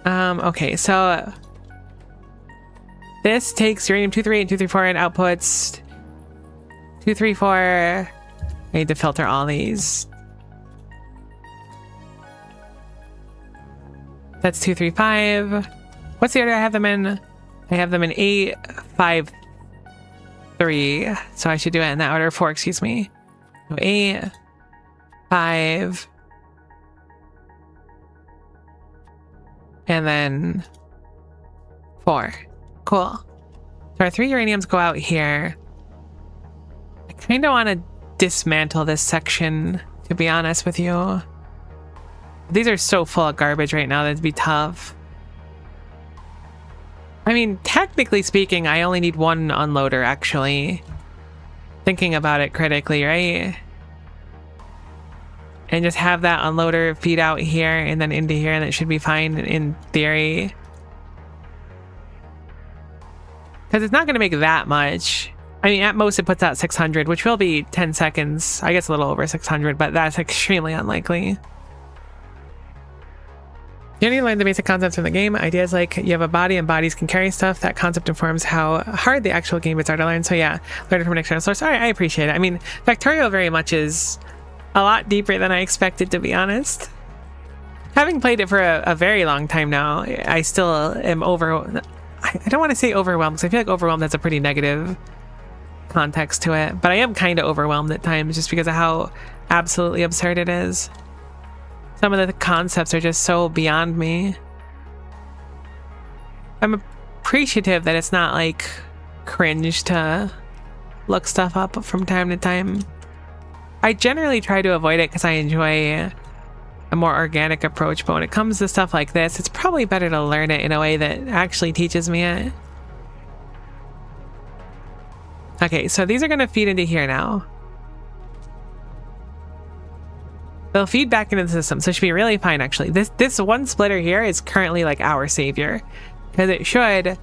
Okay, so this takes uranium 238 and 234 and outputs 234. I need to filter all these. That's 235. What's the order I have them in? I have them in 8, 5, 3. So I should do it in that order. 4, excuse me. So 8, 5, and then 4. Cool. So our 3 uraniums go out here. I kind of want to dismantle this section, to be honest with you. These are so full of garbage right now, that'd be tough. I mean, technically speaking, I only need 1 unloader, actually. Thinking about it critically, right? And just have that unloader feed out here and then into here, and it should be fine in theory. Because it's not going to make that much. I mean, at most it puts out 600, which will be 10 seconds. I guess a little over 600, but that's extremely unlikely. You need to learn the basic concepts from the game. Ideas like you have a body and bodies can carry stuff. That concept informs how hard the actual game bits are to learn. So yeah, learn it from an external source. All right, I appreciate it. I mean, Factorio very much is a lot deeper than I expected, to be honest. Having played it for a very long time now, I still am I don't want to say overwhelmed, because I feel like overwhelmed has a pretty negative context to it. But I am kind of overwhelmed at times just because of how absolutely absurd it is. Some of the concepts are just so beyond me. I'm appreciative that it's not like cringe to look stuff up from time to time. I generally try to avoid it because I enjoy a more organic approach, but when it comes to stuff like this, it's probably better to learn it in a way that actually teaches me it. Okay, so these are going to feed into here now. They'll feed back into the system, so it should be really fine, actually. This one splitter here is currently like our savior, because it should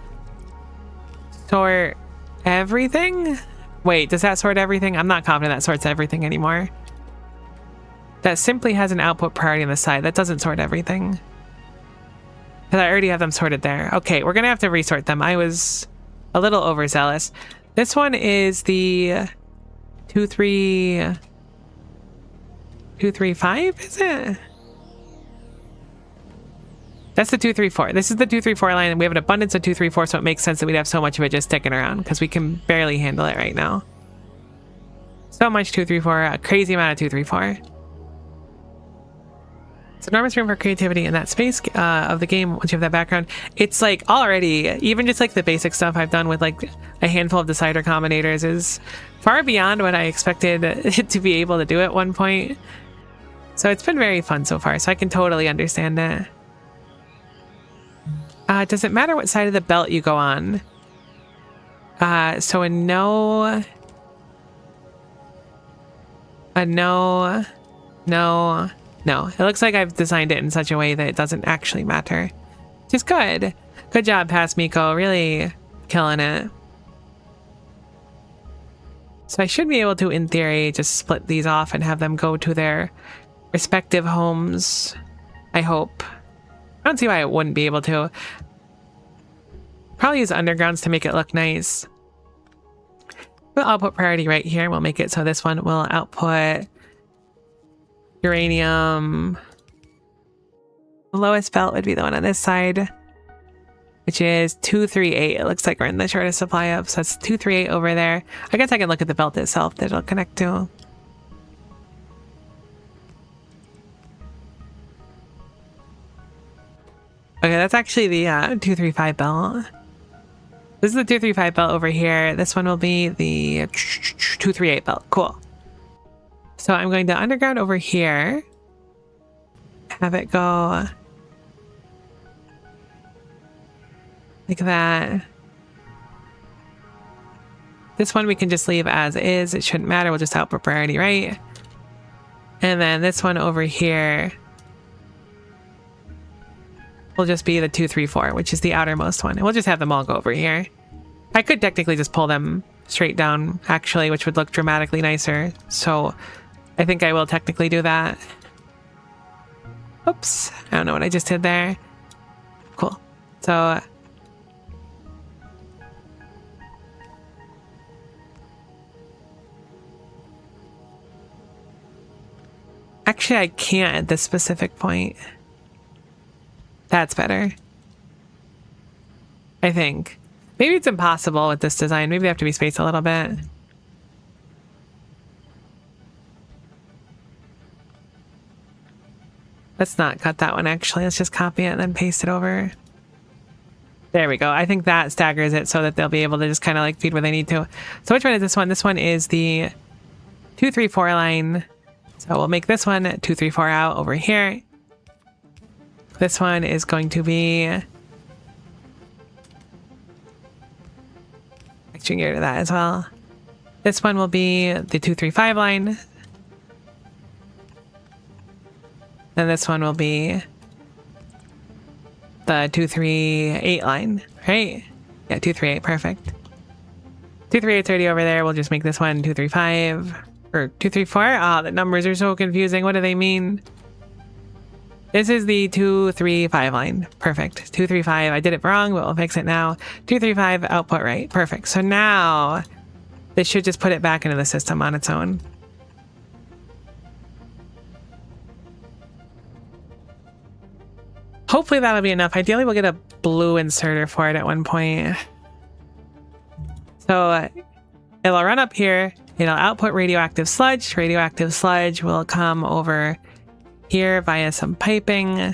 sort everything. Wait, does that sort everything? I'm not confident that sorts everything anymore. That simply has an output priority on the side. That doesn't sort everything. Because I already have them sorted there. Okay, we're going to have to resort them. I was a little overzealous. This one is the 235, is it? That's the 234. This is the 234 line, and we have an abundance of 234, so it makes sense that we'd have so much of it just sticking around, because we can barely handle it right now. So much 234, a crazy amount of 234. It's enormous room for creativity in that space of the game once you have that background. It's like already, even just like the basic stuff I've done with like a handful of decider combinators is far beyond what I expected it to be able to do at one point. So it's been very fun so far, so I can totally understand that. Does it matter what side of the belt you go on? So a no. No, it looks like I've designed it in such a way that it doesn't actually matter. Which is good. Good job, Past Miko. Really killing it. So I should be able to, in theory, just split these off and have them go to their respective homes. I hope. I don't see why I wouldn't be able to. Probably use undergrounds to make it look nice. We'll output priority right here. We'll make it so this one will output uranium. The lowest belt would be the one on this side, which is 238. It looks like we're in the shortest supply of, so that's 238 over there. I guess I can look at the belt itself that it'll connect to. Okay, that's actually the 235 belt. This is the 235 belt over here. This one will be the 238 belt. Cool. So I'm going to underground over here. Have it go like that. This one we can just leave as is. It shouldn't matter. We'll just output priority, right? And then this one over here will just be the 234, which is the outermost one. And we'll just have them all go over here. I could technically just pull them straight down, actually, which would look dramatically nicer. So I think I will technically do that. Oops. I don't know what I just did there. Cool. So actually, I can't at this specific point. That's better. I think. Maybe it's impossible with this design. Maybe they have to be spaced a little bit. Let's not cut that one, actually. Let's just copy it and then paste it over. There we go. I think that staggers it so that they'll be able to just kind of like feed where they need to. So which one is this one? This one is the 234 line. So we'll make this one 234 out over here. This one is going to be switching gear to that as well. This one will be the 235 line. Then this one will be the 238 line, right? Yeah, 238, perfect. 238's already over there. We'll just make this one 235 or 234. Ah, the numbers are so confusing. What do they mean? This is the 235 line. Perfect. 235. I did it wrong, but we'll fix it now. 235 output right. Perfect. So now this should just put it back into the system on its own. Hopefully that'll be enough. Ideally, we'll get a blue inserter for it at one point. So it'll run up here. It'll output radioactive sludge. Radioactive sludge will come over here via some piping.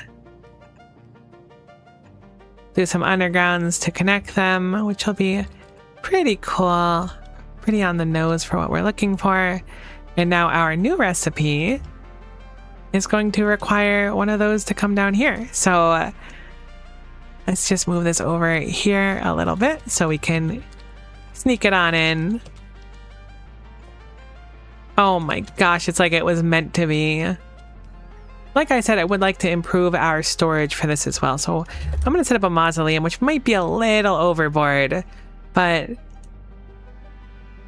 Do some undergrounds to connect them, which will be Pretty cool. Pretty on the nose for what we're looking for. And now our new recipe is going to require one of those to come down here. So let's just move this over here a little bit so we can sneak it on in. Oh my gosh, it's like it was meant to be. Like I said, I would like to improve our storage for this as well. So I'm going to set up a mausoleum, which might be a little overboard, but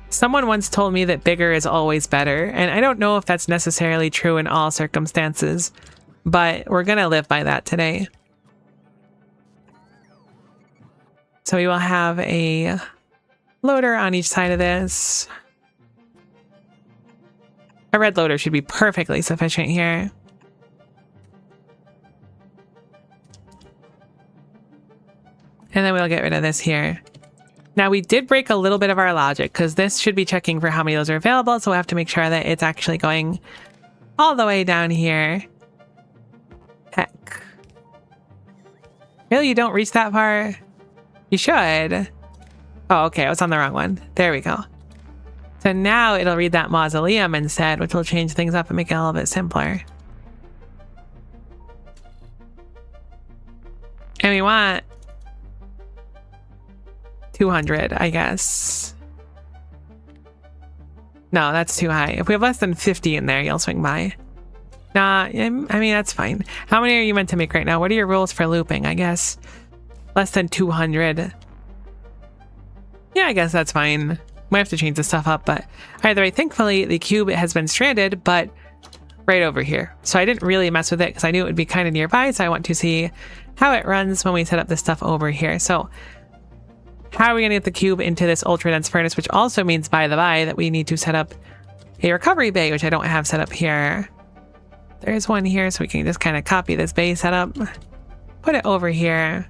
someone once told me that bigger is always better. And I don't know if that's necessarily true in all circumstances, but we're going to live by that today. So we will have a loader on each side of this. A red loader should be perfectly sufficient here. And then we'll get rid of this here. Now we did break a little bit of our logic because this should be checking for how many of those are available. So we'll have to make sure that it's actually going all the way down here. Heck. Really, you don't reach that far? You should. Oh, okay. I was on the wrong one. There we go. So now it'll read that mausoleum instead, which will change things up and make it a little bit simpler. And we want 200, I guess. No, that's too high. If we have less than 50 in there, you'll swing by. Nah, I mean, that's fine. How many are you meant to make right now? What are your rules for looping? I guess less than 200. Yeah, I guess that's fine. Might have to change the stuff up, but either way, thankfully the cube has been stranded, but right over here. So I didn't really mess with it because I knew it would be kind of nearby. So I want to see how it runs when we set up this stuff over here. So how are we going to get the cube into this ultra dense furnace, which also means, by the by, that we need to set up a recovery bay, which I don't have set up here. There's one here, so we can just kind of copy this bay setup, put it over here.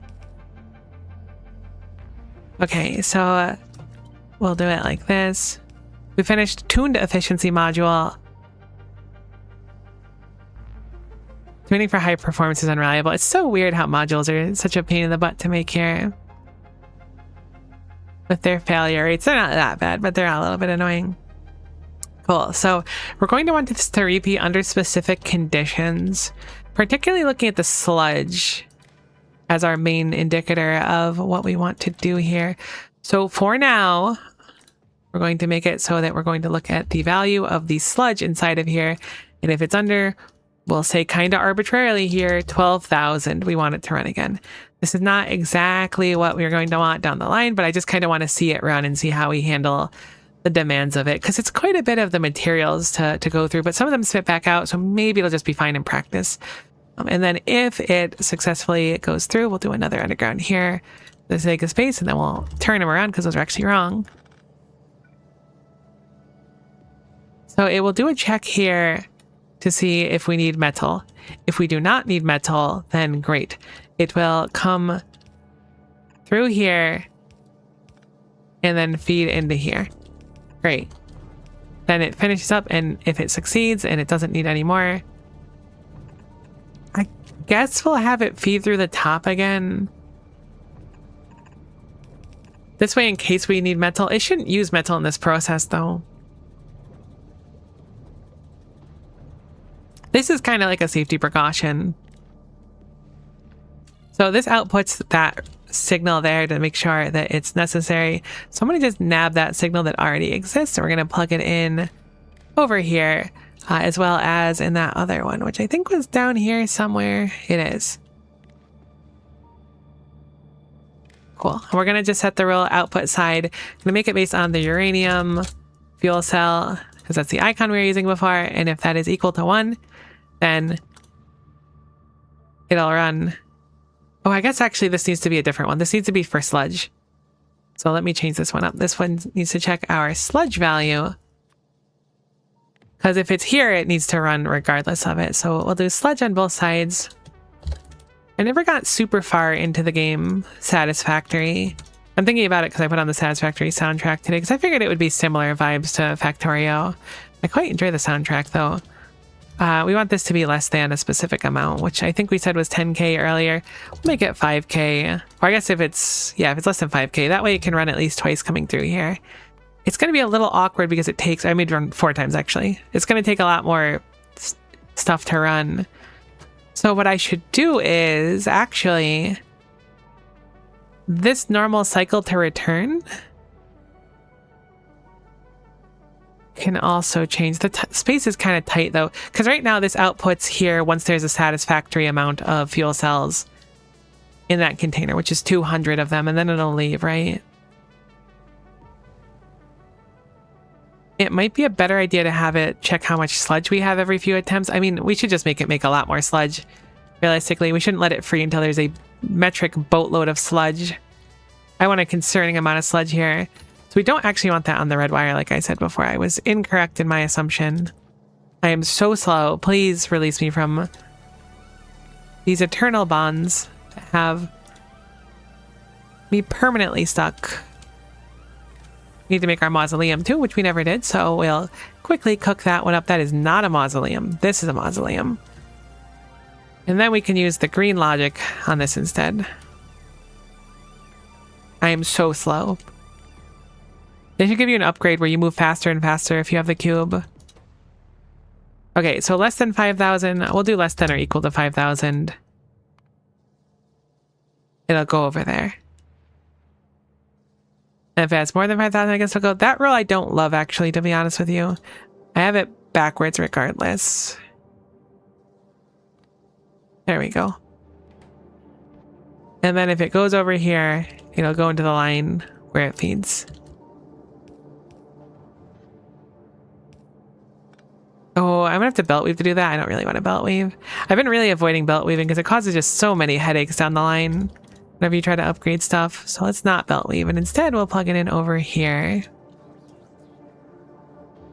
Okay, so we'll do it like this. We finished tuned efficiency module. Tuning for high performance is unreliable. It's so weird how modules are such a pain in the butt to make here. With their failure rates, they're not that bad, but they're a little bit annoying. Cool. So we're going to want this to repeat under specific conditions, particularly looking at the sludge as our main indicator of what we want to do here. So for now, we're going to make it so that we're going to look at the value of the sludge inside of here. And if it's under, we'll say kind of arbitrarily here, 12,000, we want it to run again. This is not exactly what we're going to want down the line, but I just kind of want to see it run and see how we handle the demands of it, because it's quite a bit of the materials to go through, but some of them spit back out, so maybe it'll just be fine in practice. And then if it successfully goes through, we'll do another underground here for the sake of space, and then we'll turn them around because those are actually wrong. So it will do a check here to see if we need metal. If we do not need metal, then great. It will come through here and then feed into here. Great. Then it finishes up, and if it succeeds and it doesn't need any more, I guess we'll have it feed through the top again. This way, in case we need metal. It shouldn't use metal in this process, though. This is kind of like a safety precaution. So this outputs that signal there to make sure that it's necessary. So I'm going to just nab that signal that already exists, and we're going to plug it in over here, as well as in that other one, which I think was down here somewhere. It is. Cool. And we're going to just set the real output side. I'm going to make it based on the uranium fuel cell, because that's the icon we were using before. And if that is equal to 1, then it'll run. Oh, I guess actually this needs to be a different one. This needs to be for sludge. So let me change this one up. This one needs to check our sludge value, because if it's here, it needs to run regardless of it. So we'll do sludge on both sides. I never got super far into the game Satisfactory. I'm thinking about it because I put on the Satisfactory soundtrack today, because I figured it would be similar vibes to Factorio. I quite enjoy the soundtrack though. We want this to be less than a specific amount, which I think we said was 10K earlier. We'll make it 5K. Or I guess if it's less than 5K, that way it can run at least twice coming through here. It's going to be a little awkward because it takes, I made run 4 times actually. It's going to take a lot more stuff to run. So what I should do is actually this normal cycle to return can also change. The space is kind of tight though, because right now this outputs here once there's a satisfactory amount of fuel cells in that container, which is 200 of them, and then it'll leave, right? It might be a better idea to have it check how much sludge we have every few attempts. I mean, we should just make it make a lot more sludge. Realistically, we shouldn't let it free until there's a metric boatload of sludge. I want a concerning amount of sludge here. So we don't actually want that on the red wire, like I said before. I was incorrect in my assumption. I am so slow. Please release me from these eternal bonds that have me permanently stuck. We need to make our mausoleum too, which we never did. So we'll quickly cook that one up. That is not a mausoleum. This is a mausoleum. And then we can use the green logic on this instead. I am so slow. They should give you an upgrade where you move faster and faster if you have the cube. Okay, so less than 5,000. We'll do less than or equal to 5,000. It'll go over there. And if it has more than 5,000, I guess it'll go. That row I don't love, actually, to be honest with you. I have it backwards regardless. There we go. And then if it goes over here, it'll go into the line where it feeds. Oh, I'm gonna have to belt weave to do that. I don't really want to belt weave. I've been really avoiding belt weaving because it causes just so many headaches down the line whenever you try to upgrade stuff. So let's not belt weave, and instead we'll plug it in over here.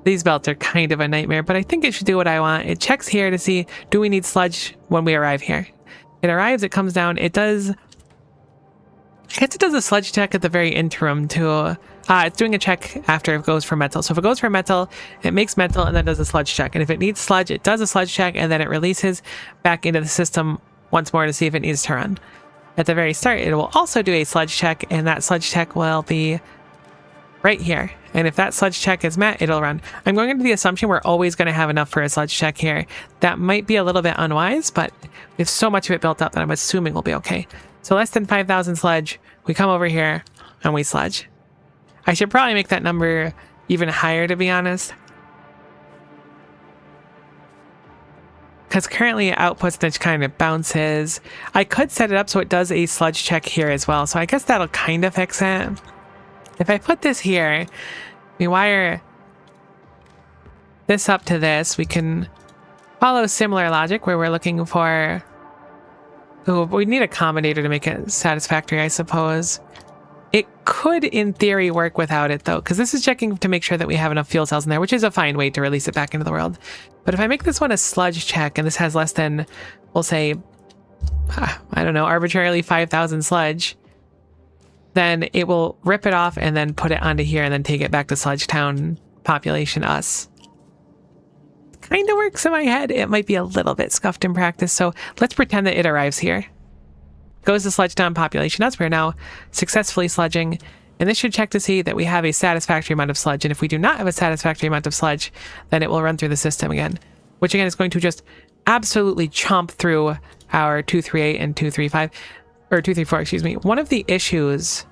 These belts are kind of a nightmare, but I think it should do what I want. It checks here to see, do we need sludge when we arrive here? It arrives, it comes down, it does... I guess it does a sludge check at the very interim too. It's doing a check after it goes for metal. So if it goes for metal, it makes metal and then does a sludge check. And if it needs sludge, it does a sludge check and then it releases back into the system once more to see if it needs to run. At the very start, it will also do a sludge check, and that sludge check will be right here. And if that sludge check is met, it'll run. I'm going into the assumption we're always going to have enough for a sludge check here. That might be a little bit unwise, but we have so much of it built up that I'm assuming we'll be okay. So less than 5,000 sludge, we come over here and we sludge. I should probably make that number even higher, to be honest. Because currently it outputs and it kind of bounces. I could set it up so it does a sludge check here as well. So I guess that'll kind of fix it. If I put this here, we wire this up to this, we can follow similar logic where we're looking for... Oh, we need a combinator to make it satisfactory, I suppose. It could, in theory, work without it, though, because this is checking to make sure that we have enough fuel cells in there, which is a fine way to release it back into the world. But if I make this one a sludge check, and this has less than, we'll say, I don't know, arbitrarily 5,000 sludge, then it will rip it off and then put it onto here and then take it back to Sludge Town population us. Kind of works in my head. It might be a little bit scuffed in practice, so let's pretend that it arrives here. Goes to Sludge Town population us. We're now successfully sludging, and this should check to see that we have a satisfactory amount of sludge, and if we do not have a satisfactory amount of sludge, then it will run through the system again, which again is going to just absolutely chomp through our 238 and 235, or 234, excuse me. One of the issues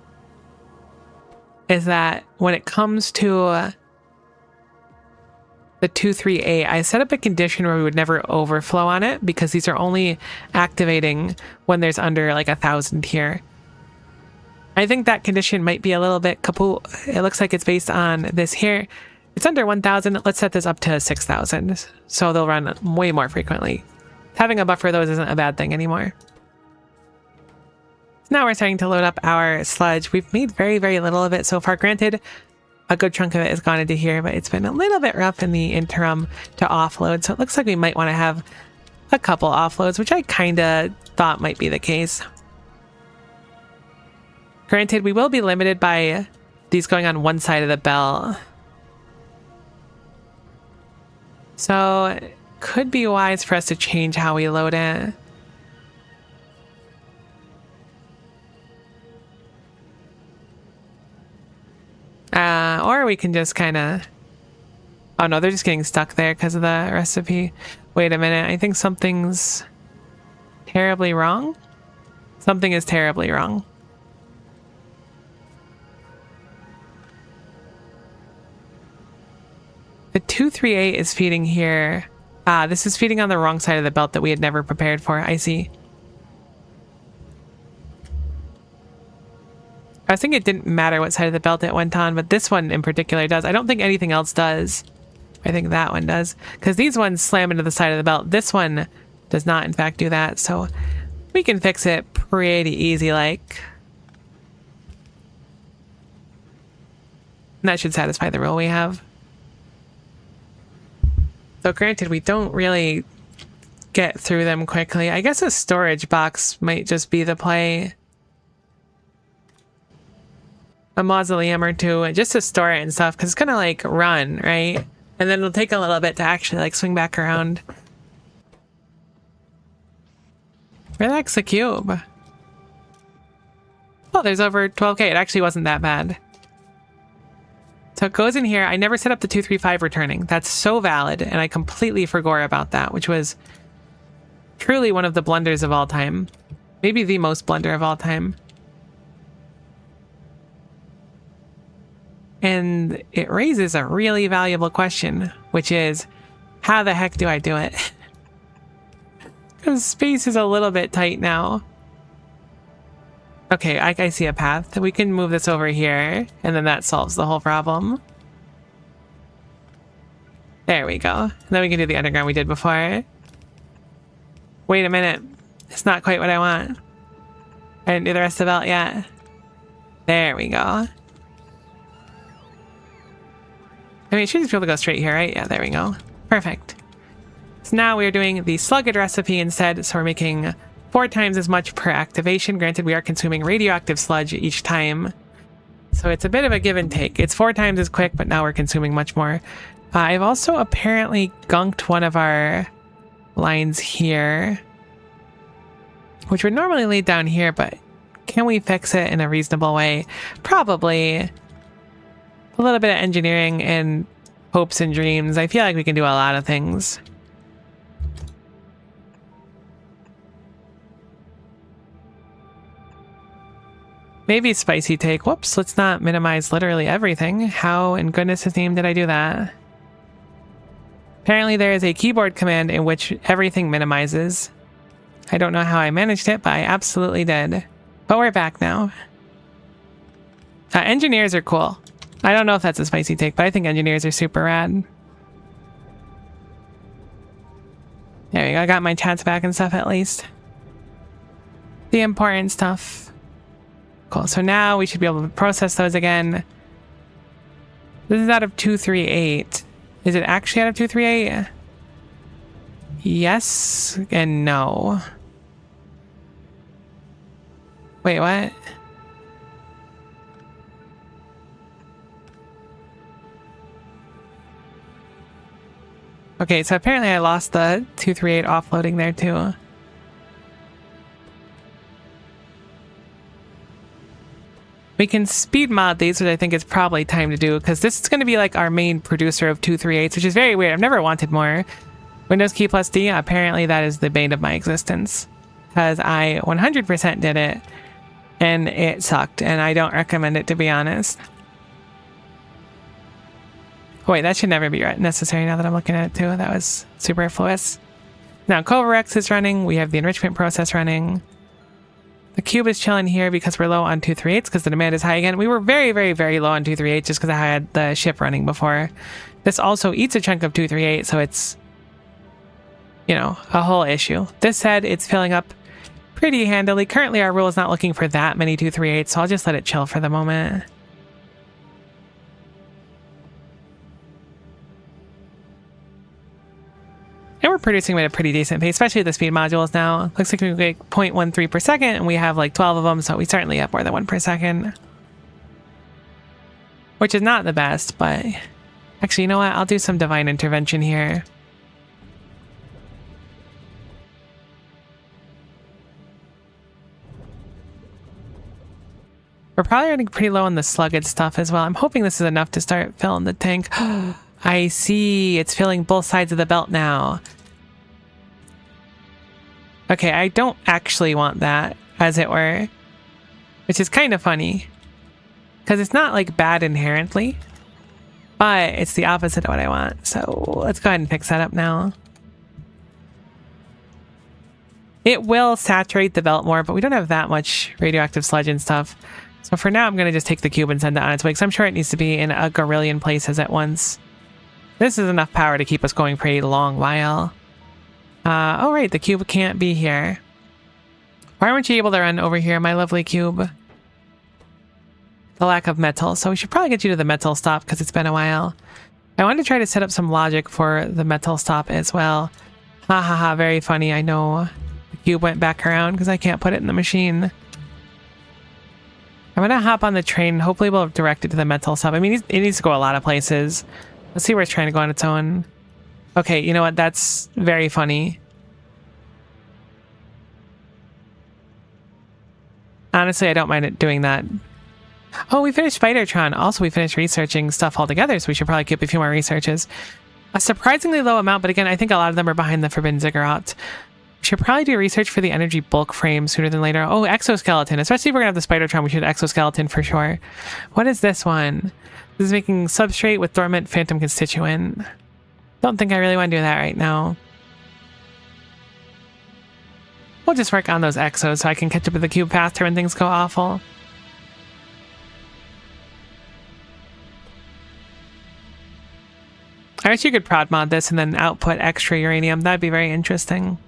is that when it comes to the 238, I set up a condition where we would never overflow on it because these are only activating when there's under like 1,000 here. I think that condition might be a little bit kaput. It looks like it's based on this here. It's under 1,000. Let's set this up to 6,000. So they'll run way more frequently. Having a buffer of those isn't a bad thing anymore. Now we're starting to load up our sludge. We've made very, very little of it so far. Granted, a good chunk of it has gone into here, but it's been a little bit rough in the interim to offload. So it looks like we might want to have a couple offloads, which I kind of thought might be the case. Granted, we will be limited by these going on one side of the bell. So could be wise for us to change how we load it. Or we can just kind of... Oh no, they're just getting stuck there because of the recipe. Wait a minute, I think something's terribly wrong. Something is terribly wrong. The 238 is feeding here. This is feeding on the wrong side of the belt that we had never prepared for. I see. I was thinking it didn't matter what side of the belt it went on, but this one in particular does. I don't think anything else does. I think that one does. Because these ones slam into the side of the belt. This one does not, in fact, do that. So we can fix it pretty easy, like. And that should satisfy the rule we have. So granted, we don't really get through them quickly. I guess a storage box might just be the play. A mausoleum or two, just to store it and stuff, because it's gonna like run, right? And then it'll take a little bit to actually like swing back around. Relax the cube. Oh, there's over 12k. It actually wasn't that bad. So it goes in here. I never set up the 235 returning. That's so valid, and I completely forgot about that, which was truly one of the blunders of all time. Maybe the most blunder of all time. And it raises a really valuable question, which is, how the heck do I do it? Because space is a little bit tight now. Okay, I see a path. We can move this over here, and then that solves the whole problem. There we go. And then we can do the underground we did before. Wait a minute. It's not quite what I want. I didn't do the rest of the belt yet. There we go. I mean, it should just be able to go straight here, right? Yeah, there we go. Perfect. So now we're doing the slugged recipe instead, so we're making 4 times as much per activation. Granted, we are consuming radioactive sludge each time, so it's a bit of a give and take. It's 4 times as quick, but now we're consuming much more. I've also apparently gunked one of our lines here, which would normally lead down here, but can we fix it in a reasonable way? Probably. A little bit of engineering and hopes and dreams. I feel like we can do a lot of things. Maybe spicy take. Whoops, let's not minimize literally everything. How in goodness' name did I do that? Apparently there is a keyboard command in which everything minimizes. I don't know how I managed it, but I absolutely did. But we're back now. Engineers are cool. I don't know if that's a spicy take, but I think engineers are super rad. There we go. I got my chats back and stuff at least. The important stuff. Cool. So now we should be able to process those again. This is out of 238. Is it actually out of 238? Yes and no. Wait, what? Okay, so apparently I lost the 238 offloading there too. We can speed mod these, which I think is probably time to do, because this is going to be like our main producer of 238s, which is very weird. I've never wanted more. Windows key plus D, apparently that is the bane of my existence, because I 100% did it, and it sucked, and I don't recommend it, to be honest. Oh, wait, that should never be necessary now that I'm looking at it too. That was superfluous. Now Covarex is running. We have the enrichment process running. The cube is chilling here because we're low on 238s because the demand is high again. We were very, very, very low on 238 just because I had the ship running before. This also eats a chunk of 238, so it's, you know, a whole issue. This said, it's filling up pretty handily. Currently, our rule is not looking for that many 238s, so I'll just let it chill for the moment. And we're producing at a pretty decent pace, especially the speed modules now. Looks like we make 0.13 per second, and we have like 12 of them, so we certainly have more than 1 per second. Which is not the best, but... Actually, you know what? I'll do some divine intervention here. We're probably running pretty low on the slugget stuff as well. I'm hoping this is enough to start filling the tank. I see. It's filling both sides of the belt now. Okay, I don't actually want that, as it were. Which is kind of funny. Because it's not, like, bad inherently. But it's the opposite of what I want. So let's go ahead and fix that up now. It will saturate the belt more, but we don't have that much radioactive sludge and stuff. So for now, I'm going to just take the cube and send it on its way, because I'm sure it needs to be in a gorillion places at once. This is enough power to keep us going for a long while. Oh, right, the cube can't be here. Why weren't you able to run over here, my lovely cube? The lack of metal. So we should probably get you to the metal stop, because it's been a while. I wanted to try to set up some logic for the metal stop as well. Ha ha ha, very funny, I know. The cube went back around, because I can't put it in the machine. I'm gonna hop on the train. Hopefully we'll direct it to the metal stop. I mean, it needs to go a lot of places. Let's see where it's trying to go on its own. Okay, you know what? That's very funny. Honestly, I don't mind it doing that. Oh, we finished Spidertron. Also, we finished researching stuff altogether, so we should probably keep a few more researches. A surprisingly low amount, but again, I think a lot of them are behind the Forbidden Ziggurat. We should probably do research for the energy bulk frame sooner than later. Oh, exoskeleton. Especially if we're going to have the Spidertron, we should exoskeleton for sure. What is this one? This is making substrate with dormant phantom constituent. Don't think I really want to do that right now. We'll just work on those exos so I can catch up with the cube faster when things go awful. I wish you could prod mod this and then output extra uranium. That'd be very interesting.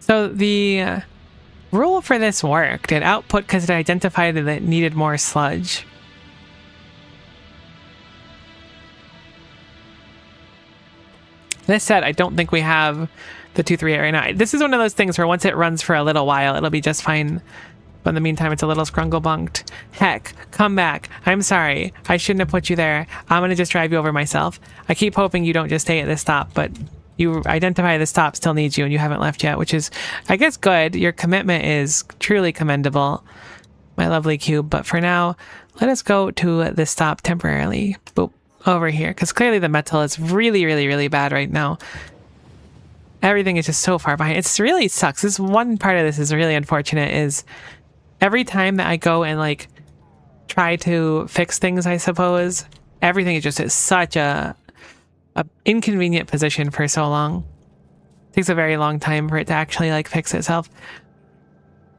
So the rule for this worked. It output because it identified that it needed more sludge. This said, I don't think we have the 238 right now. This is one of those things where once it runs for a little while, it'll be just fine. But in the meantime, it's a little scrungle-bunked. Heck, come back. I'm sorry. I shouldn't have put you there. I'm going to just drive you over myself. I keep hoping you don't just stay at this stop, but you identify the stop still needs you and you haven't left yet, which is, I guess, good. Your commitment is truly commendable, my lovely cube. But for now, let us go to the stop temporarily. Boop. Over here, because clearly the metal is really, really, really bad right now. Everything is just so far behind. It really sucks. This one part of this is really unfortunate, is every time that I go and like try to fix things, I suppose, everything is just at such a inconvenient position for so long. It takes a very long time for it to actually like fix itself.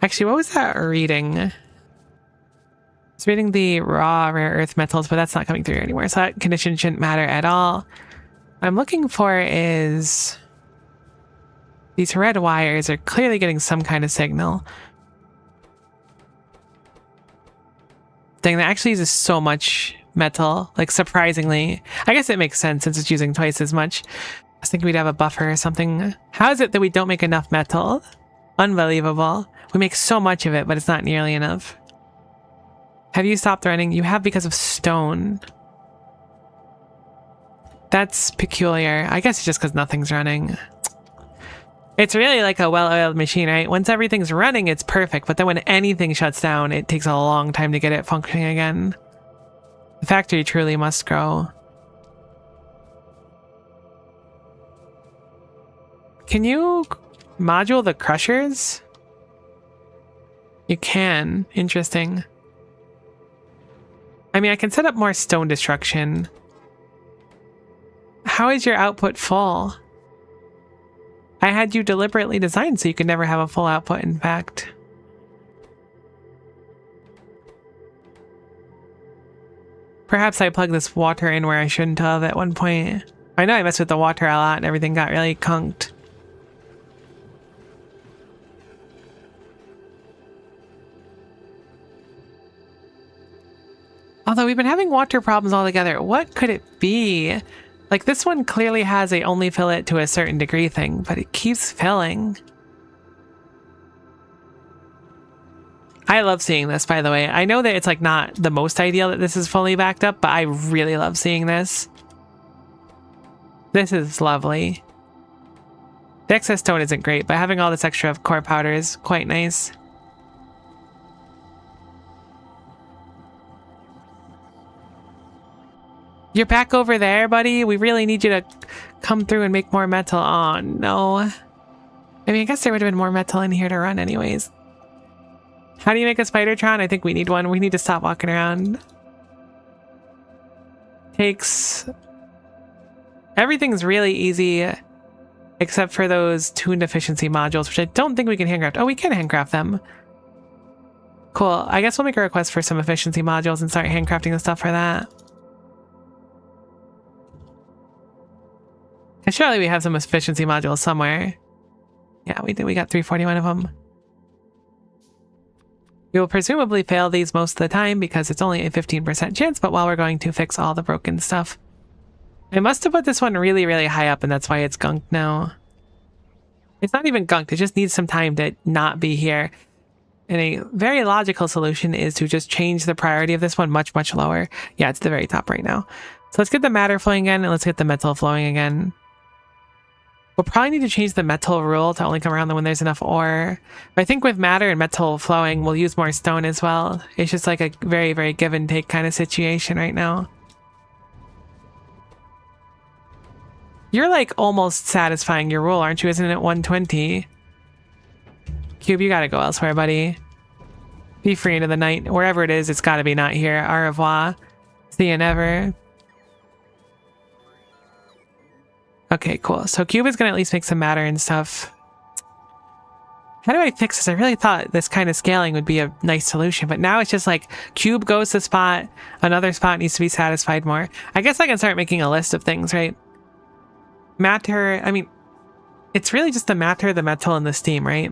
Actually, what was that reading? It's reading the raw rare earth metals, but that's not coming through anymore, so that condition shouldn't matter at all. What I'm looking for is these red wires are clearly getting some kind of signal. Dang, that actually uses so much metal, like surprisingly. I guess it makes sense since it's using twice as much. I was thinking we'd have a buffer or something. How is it that we don't make enough metal? Unbelievable. We make so much of it, but it's not nearly enough. Have you stopped running? You have because of stone. That's peculiar. I guess it's just because nothing's running. It's really like a well-oiled machine, right? Once everything's running, it's perfect. But then when anything shuts down, it takes a long time to get it functioning again. The factory truly must grow. Can you module the crushers? You can. Interesting. I mean, I can set up more stone destruction. How is your output full? I had you deliberately designed so you could never have a full output, in fact. Perhaps I plugged this water in where I shouldn't have at one point. I know I messed with the water a lot and everything got really conked. Although we've been having water problems altogether. What could it be? Like, this one clearly has a only fill it to a certain degree thing, but it keeps filling. I love seeing this, by the way. I know that it's like not the most ideal that this is fully backed up, but I really love seeing this. This is lovely. The excess stone isn't great, but having all this extra core powder is quite nice. You're back over there, buddy? We really need you to come through and make more metal. Oh, no. I mean, I guess there would have been more metal in here to run anyways. How do you make a Spidertron? I think we need one. We need to stop walking around. Takes... Everything's really easy, except for those tuned efficiency modules, which I don't think we can handcraft. Oh, we can handcraft them. Cool. I guess we'll make a request for some efficiency modules and start handcrafting the stuff for that. And surely we have some efficiency modules somewhere. Yeah, we do. We got 341 of them. We will presumably fail these most of the time because it's only a 15% chance, but while we're going to fix all the broken stuff. I must have put this one really, really high up, and that's why it's gunked now. It's not even gunked. It just needs some time to not be here. And a very logical solution is to just change the priority of this one much, much lower. Yeah, it's the very top right now. So let's get the matter flowing again, and let's get the metal flowing again. We'll probably need to change the metal rule to only come around when there's enough ore. But I think with matter and metal flowing, we'll use more stone as well. It's just like a very, very give and take kind of situation right now. You're like almost satisfying your rule, aren't you? Isn't it 120? Cube, you gotta go elsewhere, buddy. Be free into the night. Wherever it is, it's gotta be not here. Au revoir. See you never. Okay, cool. So Cube is gonna at least make some matter and stuff. How do I fix this? I really thought this kind of scaling would be a nice solution, but now it's just like Cube goes to spot, another spot needs to be satisfied more. I guess I can start making a list of things, right? Matter, I mean, it's really just the matter, the metal, and the steam, right?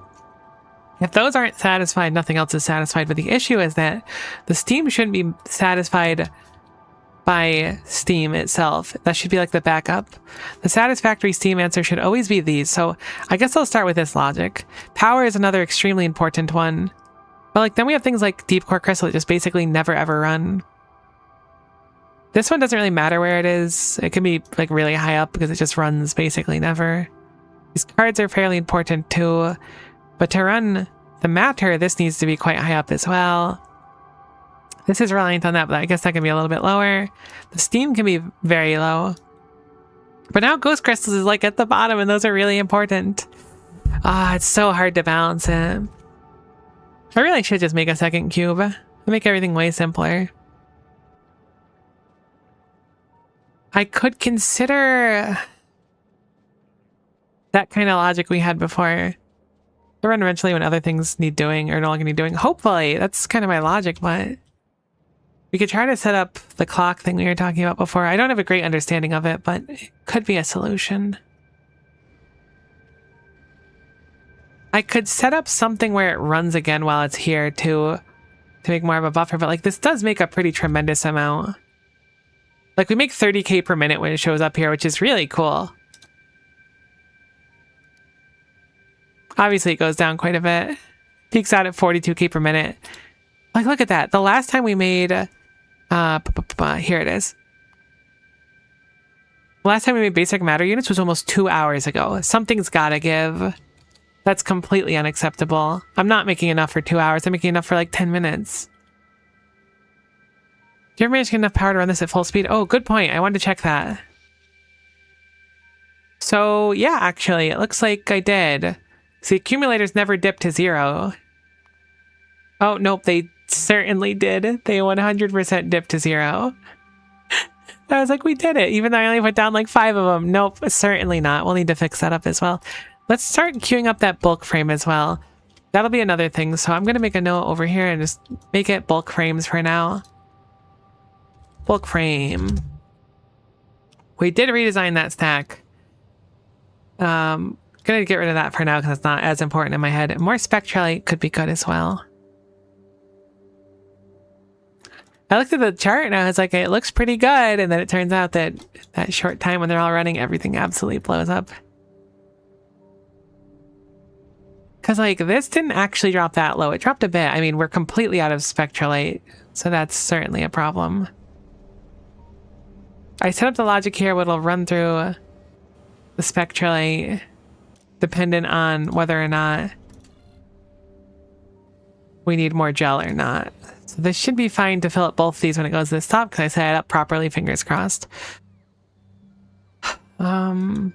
If those aren't satisfied, nothing else is satisfied. But the issue is that the steam shouldn't be satisfied by steam itself. That should be like the backup. The satisfactory steam answer should always be these. So I guess I'll start with this logic. Power is another extremely important one. But like then we have things like deep core crystal that just basically never ever run. This one doesn't really matter where it is. It can be like really high up because it just runs basically never. These cards are fairly important too. But to run the matter, this needs to be quite high up as well. This is reliant on that, but I guess that can be a little bit lower. The steam can be very low. But now ghost crystals is like at the bottom, and those are really important. Ah, it's so hard to balance it. I really should just make a second cube. Make everything way simpler. I could consider that kind of logic we had before. To run eventually when other things need doing or no longer need doing. Hopefully, that's kind of my logic, but we could try to set up the clock thing we were talking about before. I don't have a great understanding of it, but it could be a solution. I could set up something where it runs again while it's here to make more of a buffer, but like this does make a pretty tremendous amount. Like we make 30k per minute when it shows up here, which is really cool. Obviously, it goes down quite a bit. Peaks out at 42k per minute. Like, look at that. The last time we made... here it is. The last time we made basic matter units was almost 2 hours ago. Something's gotta give. That's completely unacceptable. I'm not making enough for 2 hours. I'm making enough for like 10 minutes. Do you ever manage to get enough power to run this at full speed? Oh, good point. I wanted to check that. So, yeah, actually, it looks like I did. So the accumulators never dipped to 0. Oh, nope, they certainly did. They 100% dipped to 0. I was like, we did it, even though I only put down like 5 of them. Nope, certainly not. We'll need to fix that up as well. Let's start queuing up that bulk frame as well. That'll be another thing. So I'm going to make a note over here and just make it bulk frames for now. Bulk frame. We did redesign that stack. Gonna get rid of that for now because it's not as important in my head. More spectralite could be good as well. I looked at the chart and I was like, it looks pretty good. And then it turns out that that short time when they're all running, everything absolutely blows up. Because like this didn't actually drop that low. It dropped a bit. I mean, we're completely out of spectralite. So that's certainly a problem. I set up the logic here, what'll run through the spectralite. dependent on whether or not we need more gel or not. So this should be fine to fill up both these when it goes to this top because I set it up properly, fingers crossed. I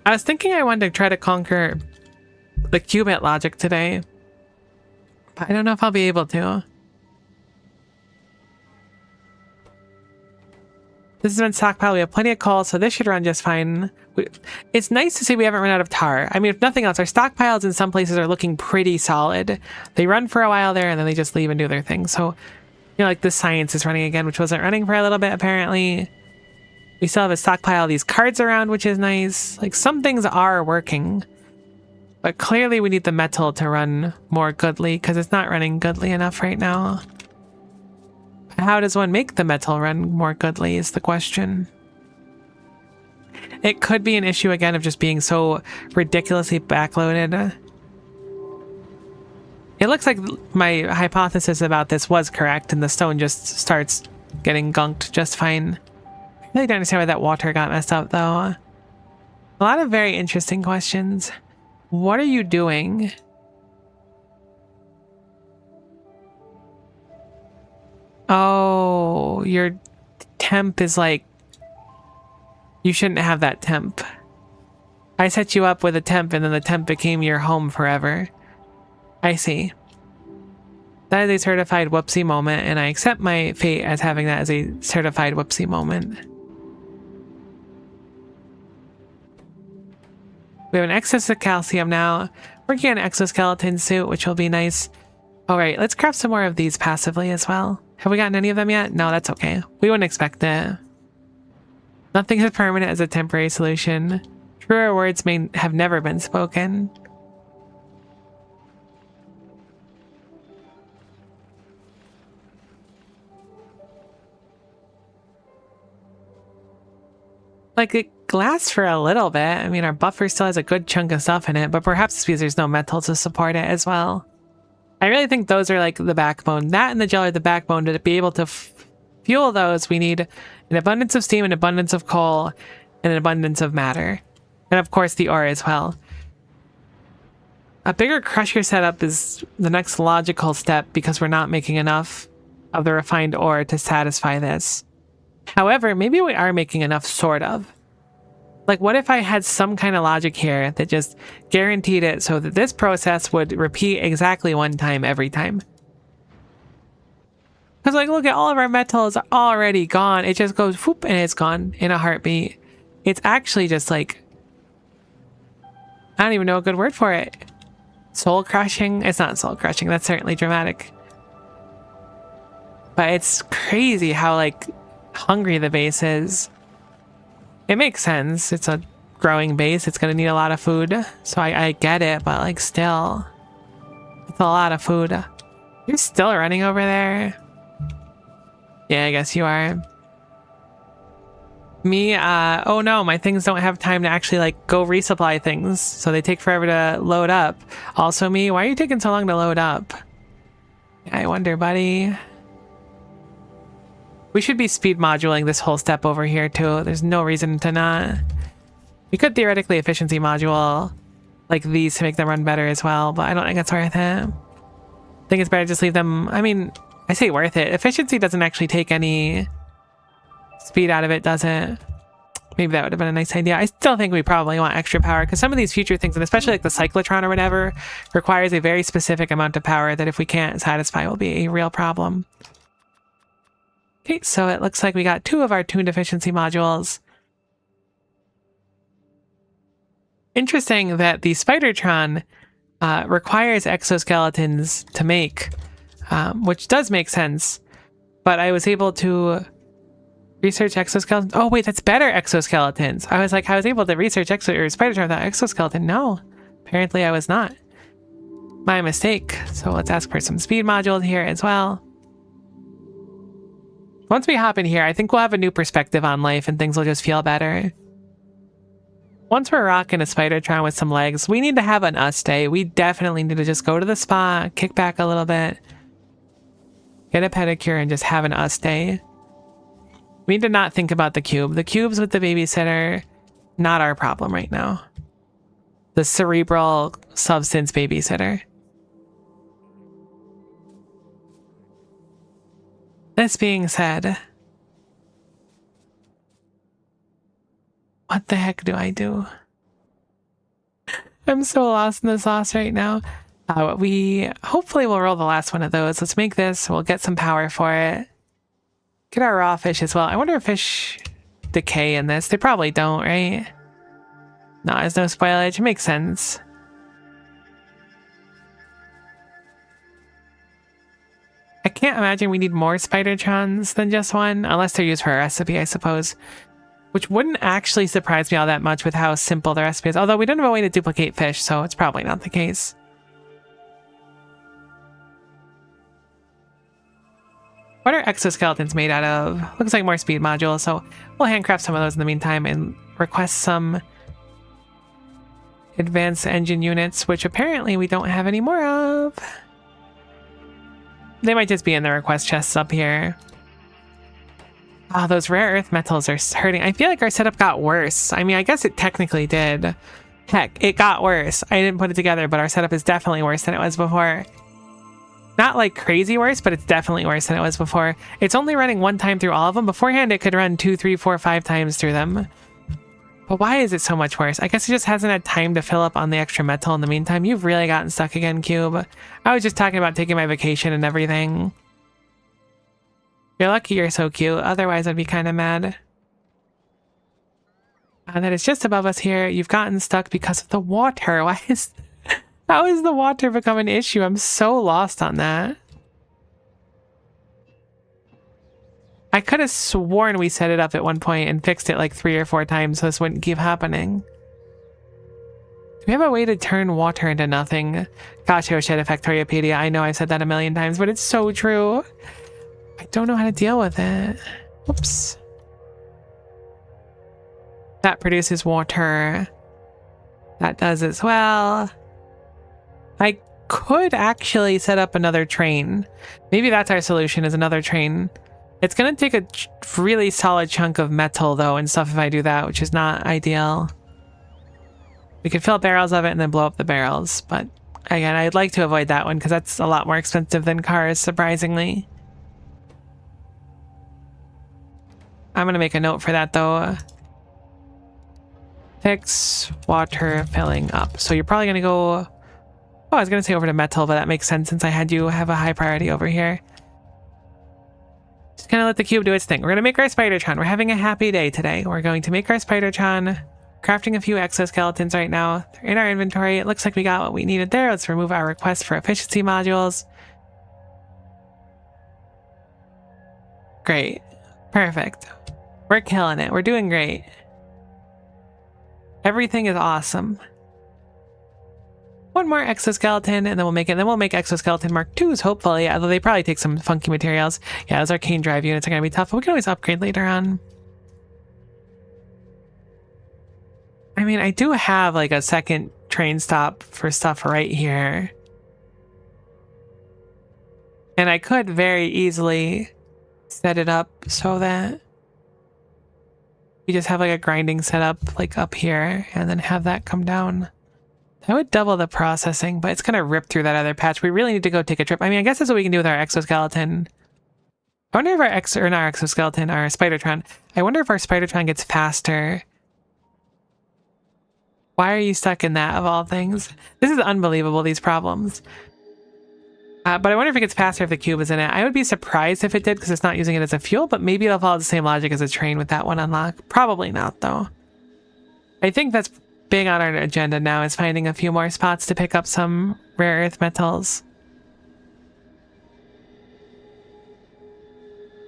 was thinking I wanted to try to conquer the qubit logic today, but I don't know if I'll be able to. This has been stockpiled. We have plenty of coal, so this should run just fine. It's nice to see we haven't run out of tar. I mean, if nothing else, our stockpiles in some places are looking pretty solid. They run for a while there, and then they just leave and do their thing. So, you know, like this science is running again, which wasn't running for a little bit, apparently. We still have a stockpile of these cards around, which is nice. Like, some things are working. But clearly we need the metal to run more goodly, because it's not running goodly enough right now. How does one make the metal run more goodly is the question. It could be an issue again of just being so ridiculously backloaded. It looks like my hypothesis about this was correct and the stone just starts getting gunked just fine. I really don't understand why that water got messed up though. A lot of very interesting questions. What are you doing? Oh, your temp is like... You shouldn't have that temp. I set you up with a temp and then the temp became your home forever. I see. That is a certified whoopsie moment, and I accept my fate as having that as a certified whoopsie moment. We have an excess of calcium now. Working on an exoskeleton suit, which will be nice. Alright, let's craft some more of these passively as well. Have we gotten any of them yet? No, that's okay. We wouldn't expect it. Nothing is permanent as a temporary solution. Truer words may have never been spoken. Like, it lasts for a little bit. I mean, our buffer still has a good chunk of stuff in it, but perhaps it's because there's no metal to support it as well. I really think those are like the backbone. That and the gel are the backbone. To be able to fuel those, we need an abundance of steam, an abundance of coal, and an abundance of matter. And of course the ore as well. A bigger crusher setup is the next logical step because we're not making enough of the refined ore to satisfy this. However, maybe we are making enough, sort of. Like, what if I had some kind of logic here that just guaranteed it so that this process would repeat exactly one time every time? Because, like, look at all of our metals are already gone. It just goes whoop and it's gone in a heartbeat. It's actually just like, I don't even know a good word for it. Soul crushing? It's not soul crushing. That's certainly dramatic. But it's crazy how, like, hungry the base is. It makes sense. It's a growing base. It's going to need a lot of food. So I get it, but like still, it's a lot of food. You're still running over there? Yeah, I guess you are. Me, oh no, my things don't have time to actually like go resupply things. So they take forever to load up. Also me, why are you taking so long to load up? I wonder, buddy. We should be speed modulating this whole step over here too. There's no reason to not. We could theoretically efficiency module like these to make them run better as well, but I don't think it's worth it. I think it's better to just leave them. I mean, I say worth it. Efficiency doesn't actually take any speed out of it, does it? Maybe that would have been a nice idea. I still think we probably want extra power because some of these future things, and especially like the cyclotron or whatever, requires a very specific amount of power that if we can't satisfy will be a real problem. Okay, so it looks like we got 2 of our tuned efficiency modules. Interesting that the Spidertron requires exoskeletons to make, which does make sense, but I was able to research exoskeletons. Oh wait, that's better exoskeletons. I was like, I was able to research Spidertron without exoskeleton. No, apparently I was not. My mistake. So let's ask for some speed modules here as well. Once we hop in here, I think we'll have a new perspective on life and things will just feel better. Once we're rocking a Spidertron with some legs, we need to have an us day. We definitely need to just go to the spa, kick back a little bit, get a pedicure, and just have an us day. We need to not think about the cube. The cube's with the babysitter, not our problem right now. The cerebral substance babysitter. This being said, what the heck do I do? I'm so lost in the sauce right now. We hopefully will roll the last one of those. Let's make this. We'll get some power for it. Get our raw fish as well. I wonder if fish decay in this. They probably don't, right? No, there's no spoilage. It makes sense. I can't imagine we need more Spidertrons than just one, unless they're used for a recipe, I suppose. Which wouldn't actually surprise me all that much with how simple the recipe is. Although we don't have a way to duplicate fish, so it's probably not the case. What are exoskeletons made out of? Looks like more speed modules, so we'll handcraft some of those in the meantime and request some advanced engine units, which apparently we don't have any more of. They might just be in the request chests up here. Oh, those rare earth metals are hurting. I feel like our setup got worse. I mean, I guess it technically did. Heck, it got worse. I didn't put it together, but our setup is definitely worse than it was before. Not like crazy worse, but it's definitely worse than it was before. It's only running one time through all of them. Beforehand, it could run 2, 3, 4, 5 times through them. But why is it so much worse? I guess it just hasn't had time to fill up on the extra metal in the meantime. You've really gotten stuck again, Cube. I was just talking about taking my vacation and everything. You're lucky you're so cute. Otherwise, I'd be kind of mad. And that is just above us here. You've gotten stuck because of the water. Why is... How has the water become an issue? I'm so lost on that. I could have sworn we set it up at one point and fixed it like 3 or 4 times so this wouldn't keep happening. Do we have a way to turn water into nothing? Gosh, oh shit, Factoriopedia. I know I've said that a million times, but it's so true. I don't know how to deal with it. Oops. That produces water. That does as well. I could actually set up another train. Maybe that's our solution, is another train. It's going to take a really solid chunk of metal, though, and stuff if I do that, which is not ideal. We could fill barrels of it and then blow up the barrels, but again, I'd like to avoid that one because that's a lot more expensive than cars, surprisingly. I'm going to make a note for that, though. Fix water filling up. So you're probably going to go... Oh, I was going to say over to metal, but that makes sense since I had you have a high priority over here. Just going to let the cube do its thing. We're going to make our Spidertron. We're having a happy day today. We're going to make our Spidertron. Crafting a few exoskeletons right now. They're in our inventory. It looks like we got what we needed there. Let's remove our request for efficiency modules. Great. Perfect. We're killing it. We're doing great. Everything is awesome. One more exoskeleton, and then we'll make it. Then we'll make exoskeleton Mark IIs, hopefully. Although they probably take some funky materials. Yeah, those arcane drive units are going to be tough, but we can always upgrade later on. I mean, I do have like a second train stop for stuff right here. And I could very easily set it up so that you just have like a grinding setup like up here and then have that come down. That would double the processing, but it's going to rip through that other patch. We really need to go take a trip. I mean, I guess that's what we can do with our exoskeleton. I wonder if our our Spidertron. I wonder if our Spidertron gets faster. Why are you stuck in that, of all things? This is unbelievable, these problems. But I wonder if it gets faster if the cube is in it. I would be surprised if it did because it's not using it as a fuel, but maybe it'll follow the same logic as a train with that one unlock. Probably not, though. I think that's big on our agenda now, is finding a few more spots to pick up some rare earth metals.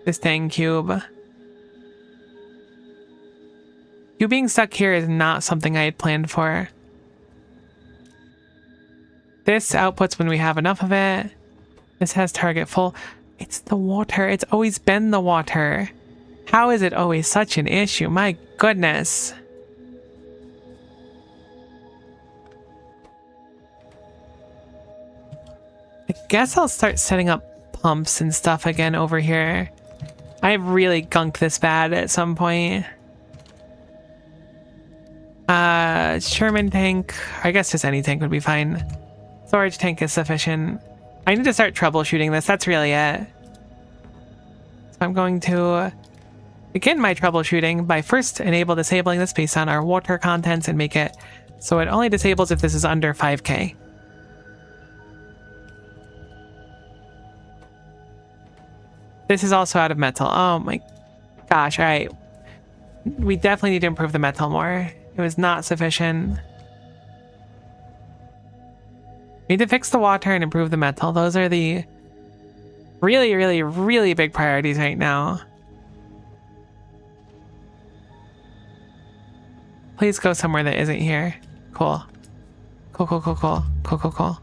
This dang cube. You being stuck here is not something I had planned for. This outputs when we have enough of it. This has target full. It's the water. It's always been the water. How is it always such an issue? My goodness. I guess I'll start setting up pumps and stuff again over here. I really gunked this bad at some point. Sherman tank. I guess just any tank would be fine. Storage tank is sufficient. I need to start troubleshooting this. That's really it. So I'm going to begin my troubleshooting by first disabling this based on our water contents and make it so it only disables if this is under 5k. This is also out of metal. Oh my gosh. All right. We definitely need to improve the metal more. It was not sufficient. We need to fix the water and improve the metal. Those are the really, really, really big priorities right now. Please go somewhere that isn't here. Cool. Cool, cool, cool, cool. Cool, cool, cool.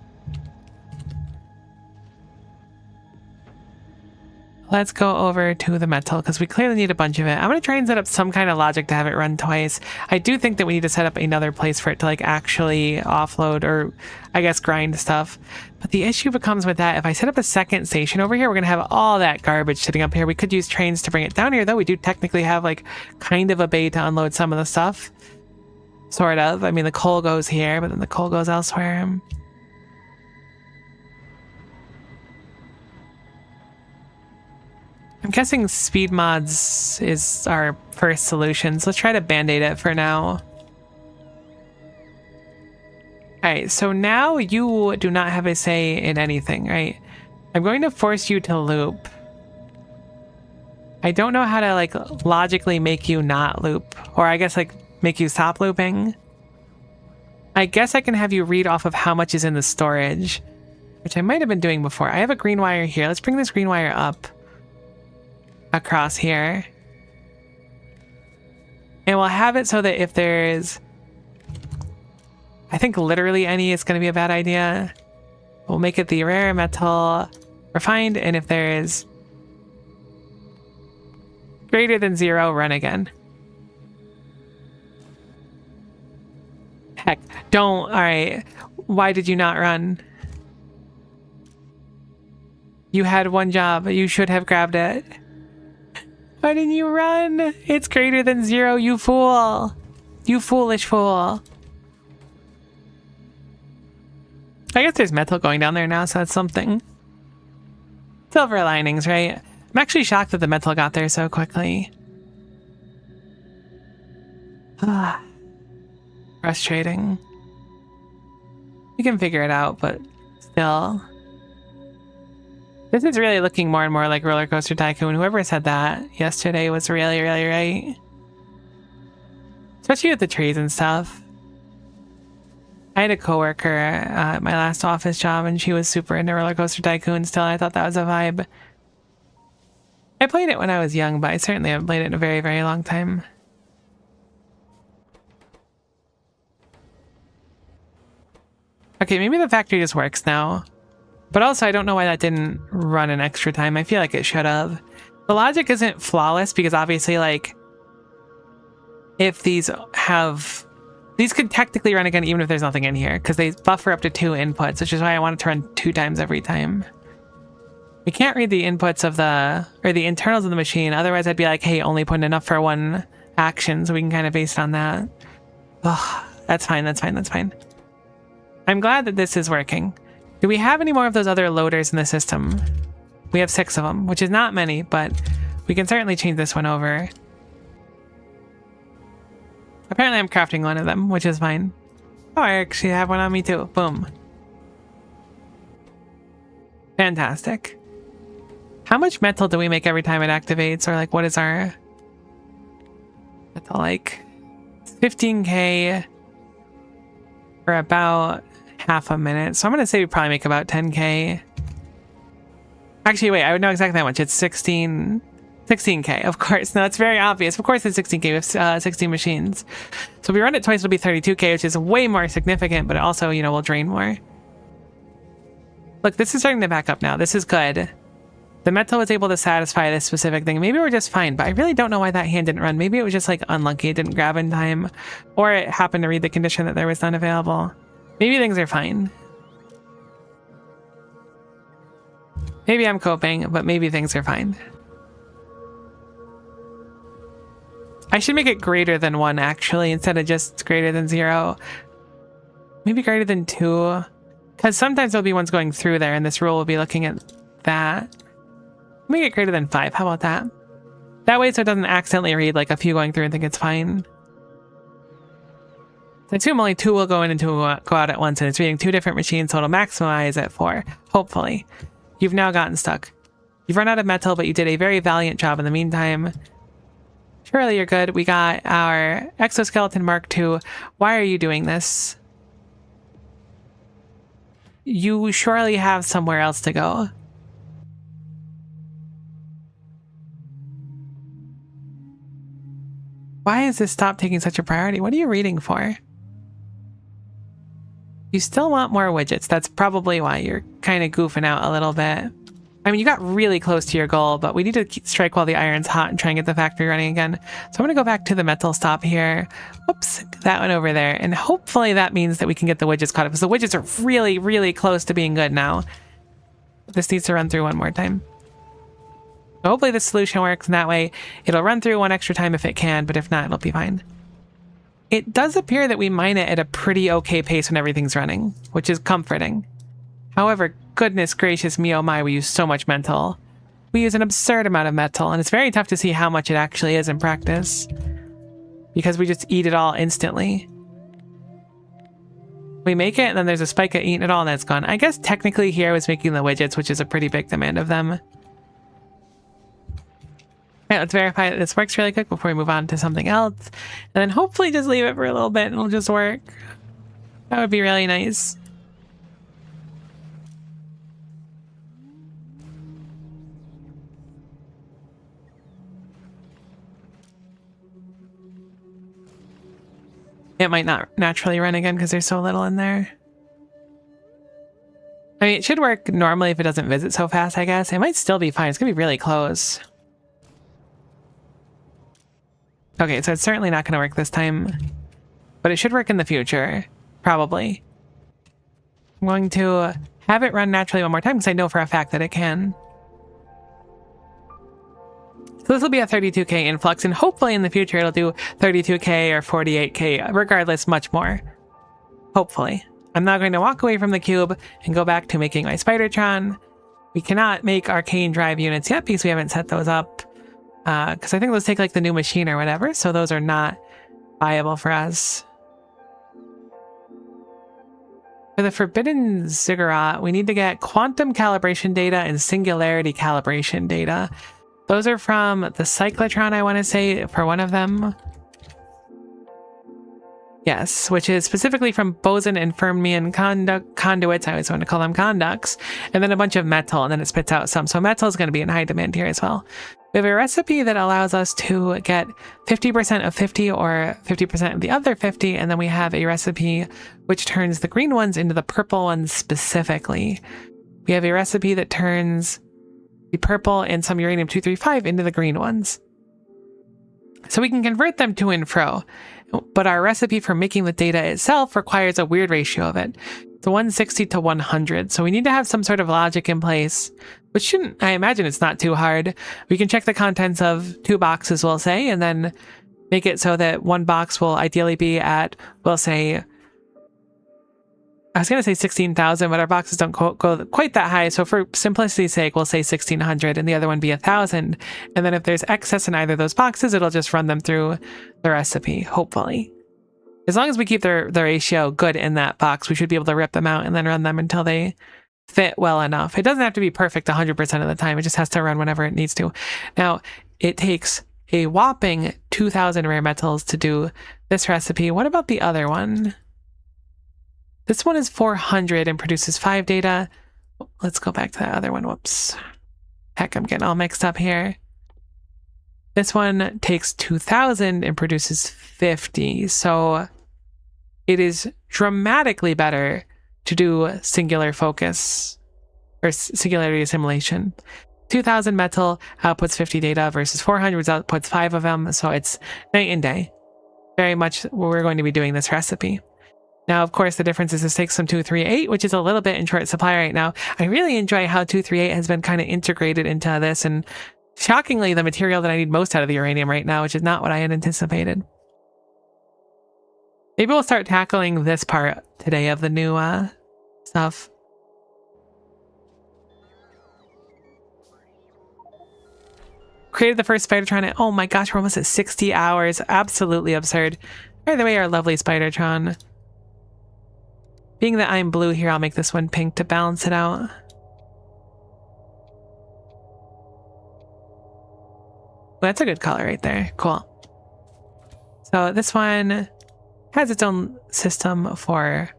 Let's go over to the metal because we clearly need a bunch of it. I'm going to try and set up some kind of logic to have it run twice. I do think that we need to set up another place for it to like actually offload or I guess grind stuff. But the issue becomes with that, if I set up a second station over here, we're going to have all that garbage sitting up here. We could use trains to bring it down here though. We do technically have like kind of a bay to unload some of the stuff. Sort of. I mean, the coal goes here, but then the coal goes elsewhere. I'm guessing speed mods is our first solution, so let's try to band-aid it for now. Alright, so now you do not have a say in anything, right? I'm going to force you to loop. I don't know how to like logically make you not loop, or I guess like make you stop looping. I guess I can have you read off of how much is in the storage, which I might have been doing before. I have a green wire here. Let's bring this green wire up across here. And we'll have it so that if there's, I think literally any is going to be a bad idea. We'll make it the rare metal refined, and if there is greater than 0, run again. Heck, don't. Alright, why did you not run? You had one job, you should have grabbed it. Why didn't you run? It's greater than 0, you fool. You foolish fool. I guess there's metal going down there now, so that's something. Silver linings, right? I'm actually shocked that the metal got there so quickly. Frustrating. We can figure it out, but still. This is really looking more and more like Roller Coaster Tycoon. Whoever said that yesterday was really, really right. Especially with the trees and stuff. I had a coworker at my last office job, and she was super into Roller Coaster Tycoon still. I thought that was a vibe. I played it when I was young, but I certainly haven't played it in a very, very long time. Okay, maybe the factory just works now. But also, I don't know why that didn't run an extra time. I feel like it should have. The logic isn't flawless because obviously, like, if these have... These could technically run again even if there's nothing in here because they buffer up to 2 inputs, which is why I want it to run 2 times every time. We can't read the inputs of the... or the internals of the machine. Otherwise, I'd be like, hey, only put enough for 1 action, so we can kind of base it on that. Ugh, that's fine, that's fine, that's fine. I'm glad that this is working. Do we have any more of those other loaders in the system? We have 6 of them, which is not many, but we can certainly change this one over. Apparently I'm crafting one of them, which is fine. Oh, I actually have one on me too. Boom. Fantastic. How much metal do we make every time it activates? Or like, what is our metal like? 15k for about half a minute. So I'm going to say we probably make about 10k. Actually, wait, I would know exactly how much. It's 16k, of course. No, it's very obvious. Of course it's 16k. We have 16 machines. So if we run it twice, it'll be 32k, which is way more significant, but also, you know, will drain more. Look, this is starting to back up now. This is good. The metal was able to satisfy this specific thing. Maybe we're just fine, but I really don't know why that hand didn't run. Maybe it was just like unlucky. It didn't grab in time, or it happened to read the condition that there was none available. Maybe things are fine. Maybe I'm coping, but maybe things are fine. I should make it greater than 1, actually, instead of just greater than 0. Maybe greater than 2. Because sometimes there'll be ones going through there, and this rule will be looking at that. Make it greater than 5. How about that? That way so it doesn't accidentally read like a few going through and think it's fine. I assume only 2 will go in and 2 will go out at once, and it's reading 2 different machines, so it'll maximize at 4. Hopefully. You've now gotten stuck. You've run out of metal, but you did a very valiant job in the meantime. Surely you're good. We got our exoskeleton Mark II. Why are you doing this? You surely have somewhere else to go. Why has this stopped taking such a priority? What are you reading for? You still want more widgets. That's probably why you're kind of goofing out a little bit. I mean, you got really close to your goal, but we need to strike while the iron's hot and try and get the factory running again. So I'm going to go back to the metal stop here. Whoops, that one over there. And hopefully that means that we can get the widgets caught up, because the widgets are really, really close to being good now. This needs to run through one more time. So hopefully this solution works, and that way it'll run through one extra time if it can, but if not, it'll be fine. It does appear that we mine it at a pretty okay pace when everything's running, which is comforting. However, goodness gracious me, oh my, we use so much metal. We use an absurd amount of metal, and it's very tough to see how much it actually is in practice, because we just eat it all instantly. We make it, and then there's a spike of eating it all, and that's gone. I guess technically here I was making the widgets, which is a pretty big demand of them. Alright, let's verify that this works really quick before we move on to something else. And then hopefully just leave it for a little bit and it'll just work. That would be really nice. It might not naturally run again because there's so little in there. I mean, it should work normally if it doesn't visit so fast, I guess. It might still be fine. It's going to be really close. Okay, so it's certainly not going to work this time, but it should work in the future, probably. I'm going to have it run naturally one more time because I know for a fact that it can. So this will be a 32k influx, and hopefully in the future it'll do 32k or 48k, regardless, much more. Hopefully. I'm now going to walk away from the cube and go back to making my Spidertron. We cannot make arcane drive units yet because we haven't set those up. Because I think those take like the new machine or whatever, so those are not viable for us. For the Forbidden Ziggurat, we need to get quantum calibration data and singularity calibration data. Those are from the cyclotron, I want to say, for one of them. Yes, which is specifically from boson and fermion conduits. I always want to call them conducts. And then a bunch of metal, and then it spits out some. So metal is going to be in high demand here as well. We have a recipe that allows us to get 50% of 50 or 50% of the other 50. And then we have a recipe which turns the green ones into the purple ones specifically. We have a recipe that turns the purple and some uranium-235 into the green ones. So we can convert them to and fro. But our recipe for making the data itself requires a weird ratio of it. It's 160 to 100. So we need to have some sort of logic in place, which shouldn't, I imagine it's not too hard. We can check the contents of 2 boxes, we'll say, and then make it so that one box will ideally be at, we'll say, I was going to say 16,000, but our boxes don't go quite that high. So for simplicity's sake, we'll say 1,600 and the other one be 1,000. And then if there's excess in either of those boxes, it'll just run them through the recipe, hopefully. As long as we keep the ratio good in that box, we should be able to rip them out and then run them until they fit well enough. It doesn't have to be perfect 100% of the time. It just has to run whenever it needs to. Now, it takes a whopping 2,000 rare metals to do this recipe. What about the other one? This one is 400 and produces 5 data. Let's go back to that other one. Whoops. Heck, I'm getting all mixed up here. This one takes 2,000 and produces 50. So it is dramatically better to do singular focus or singularity assimilation. 2,000 metal outputs 50 data versus 400 outputs 5 of them. So it's night and day. Very much we're going to be doing this recipe. Now, of course, the difference is this takes some 238, which is a little bit in short supply right now. I really enjoy how 238 has been kind of integrated into this, and Shockingly, the material that I need most out of the uranium right now, which is not what I had anticipated. Maybe we'll start tackling this part today of the new stuff. Created the first Spidertron. Oh my gosh, we're almost at 60 hours. Absolutely absurd. By the way, our lovely Spidertron. Being that I'm blue here, I'll make this one pink to balance it out. That's a good color right there. Cool. So this one has its own system for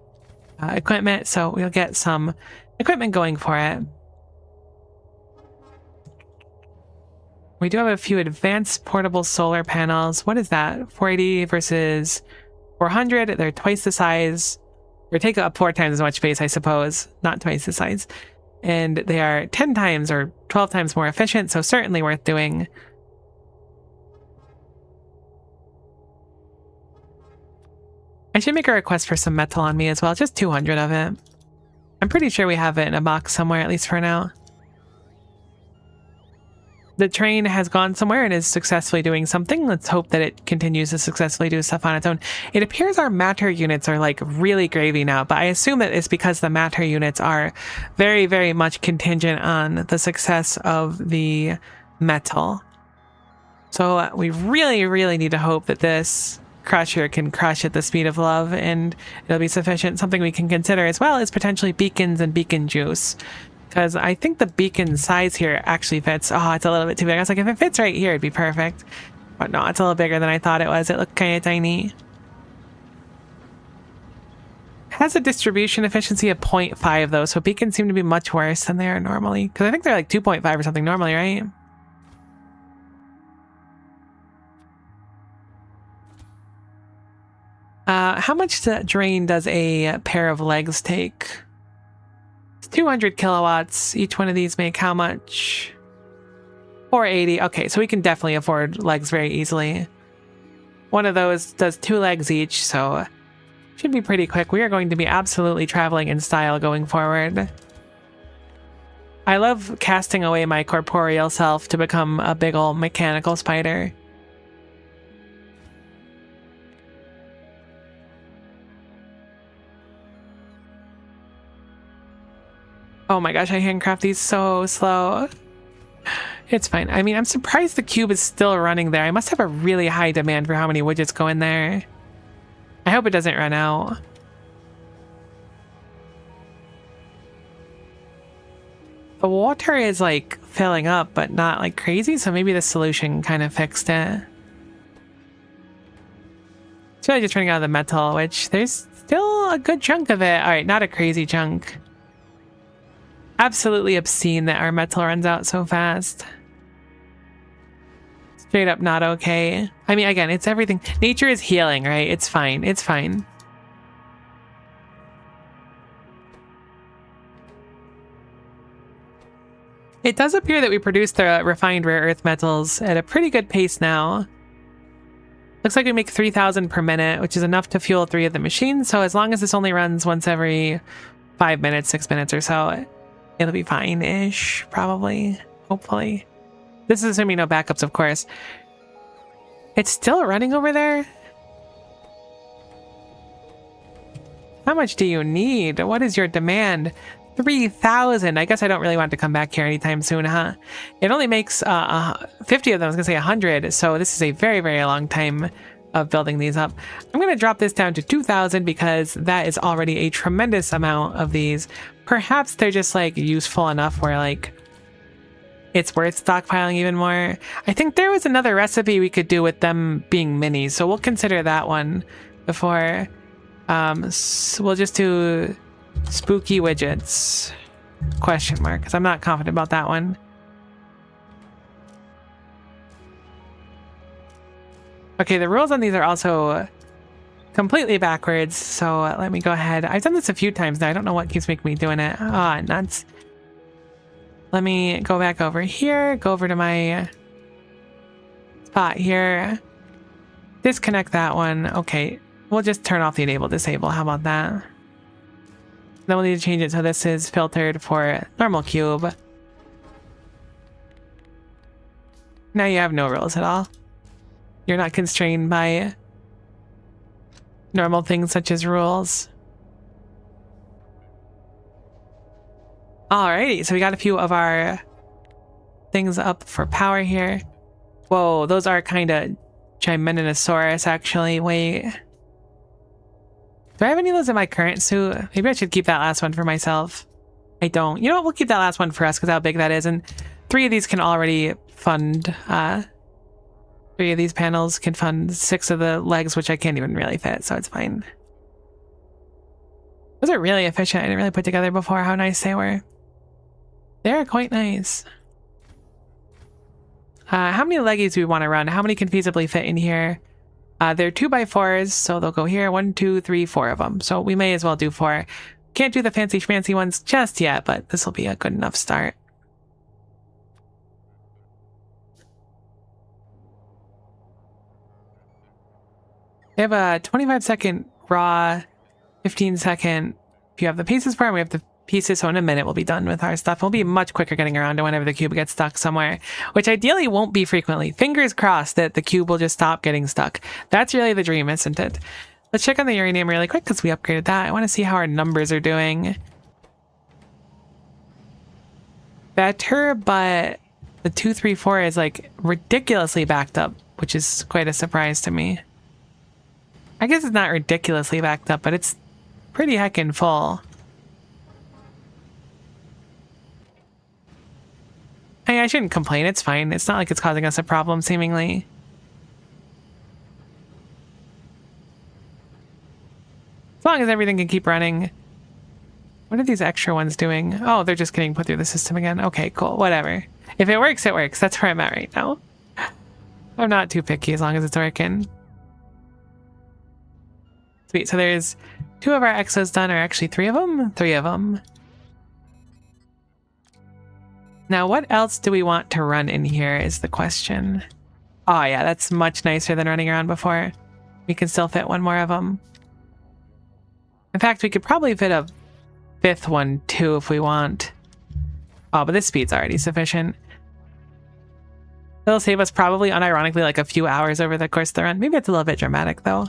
equipment, so we'll get some equipment going for it. We do have a few advanced portable solar panels. What is that? 480 versus 400. They're twice the size. They take up 4 times as much space, I suppose. Not twice the size. And they are 10 times or 12 times more efficient, so certainly worth doing. I should make a request for some metal on me as well, just 200 of it. I'm pretty sure we have it in a box somewhere, at least for now. The train has gone somewhere and is successfully doing something. Let's hope that it continues to successfully do stuff on its own. It appears our matter units are like really gravy now, but I assume that it's because the matter units are very, very much contingent on the success of the metal. So we really, really need to hope that this crusher can crush at the speed of love and it'll be sufficient. Something we can consider as well is potentially beacons and beacon juice, because I think the beacon size here actually fits. Oh, it's a little bit too big. I was like, if it fits right here, it'd be perfect. But no, it's a little bigger than I thought it was. It looked kind of tiny. Has a distribution efficiency of 0.5 though, so beacons seem to be much worse than they are normally, because I think they're like 2.5 or something normally, right? How much drain does a pair of legs take? It's 200 kilowatts. Each one of these make how much? 480. Okay, so we can definitely afford legs very easily. One of those does 2 legs each, so should be pretty quick. We are going to be absolutely traveling in style going forward. I love casting away my corporeal self to become a big ol' mechanical spider. Oh my gosh, I handcraft these so slow. It's fine. I mean, I'm surprised the cube is still running there. I must have a really high demand for how many widgets go in there. I hope it doesn't run out. The water is like filling up, but not like crazy, so maybe the solution kind of fixed it. It's really just running out of the metal, which there's still a good chunk of it. All right, not a crazy chunk. Absolutely obscene that our metal runs out so fast. Straight up not okay. I mean, again, it's everything. Nature is healing, right? It's fine. It's fine. It does appear that we produce the refined rare earth metals at a pretty good pace now. Looks like we make 3,000 per minute, which is enough to fuel 3 of the machines. So as long as this only runs once every 5 minutes, 6 minutes or so, it'll be fine-ish, probably, hopefully. This is assuming no backups, of course. It's still running over there? How much do you need? What is your demand? 3,000. I guess I don't really want to come back here anytime soon, huh? It only makes 50 of them. I was going to say 100, so this is a very, very long time of building these up. I'm going to drop this down to 2,000 because that is already a tremendous amount of these. Perhaps they're just like useful enough where like it's worth stockpiling even more. I think there was another recipe we could do with them being minis, so we'll consider that one before. So we'll just do spooky widgets, question mark, because I'm not confident about that one. Okay, the rules on these are also completely backwards, so let me go ahead. I've done this a few times now. I don't know what keeps making me doing it. Ah, nuts. Let me go back over here, go over to my spot here, disconnect that one. Okay, we'll just turn off the enable disable. How about that? Then we'll need to change it so this is filtered for normal cube. Now you have no rules at all. You're not constrained by normal things such as rules. Alrighty, so we got a few of our things up for power here. Whoa, those are kind of Gimenosaurus, actually. Wait. Do I have any of those in my current suit? Maybe I should keep that last one for myself. I don't. You know what? We'll keep that last one for us because how big that is. And 3 of these can already fund... 3 of these panels can fund 6 of the legs, which I can't even really fit, so it's fine. Those are really efficient. I didn't really put together before how nice they were. They're quite nice. How many leggies do we want to run? How many can feasibly fit in here? They're 2x4s, so they'll go here. 1, 2, 3, 4 of them. So we may as well do 4. Can't do the fancy schmancy ones just yet, but this will be a good enough start. They have a 25-second raw, 15-second. If you have the pieces for it, we have the pieces, so in a minute we'll be done with our stuff. We'll be much quicker getting around to whenever the cube gets stuck somewhere, which ideally won't be frequently. Fingers crossed that the cube will just stop getting stuck. That's really the dream, isn't it? Let's check on the uranium really quick because we upgraded that. I want to see how our numbers are doing. Better, but the 2, 3, 4 is like ridiculously backed up, which is quite a surprise to me. I guess it's not ridiculously backed up, but it's pretty heckin' full. I shouldn't complain, it's fine. It's not like it's causing us a problem, seemingly. As long as everything can keep running. What are these extra ones doing? Oh, they're just getting put through the system again. Okay, cool, whatever. If it works, it works. That's where I'm at right now. I'm not too picky as long as it's working. Sweet, so there's 2 of our exos done, or actually 3 of them? 3 of them. Now, what else do we want to run in here is the question. Oh yeah, that's much nicer than running around before. We can still fit 1 more of them. In fact, we could probably fit a 5th one too if we want. Oh, but this speed's already sufficient. It'll save us probably, unironically, like a few hours over the course of the run. Maybe it's a little bit dramatic though.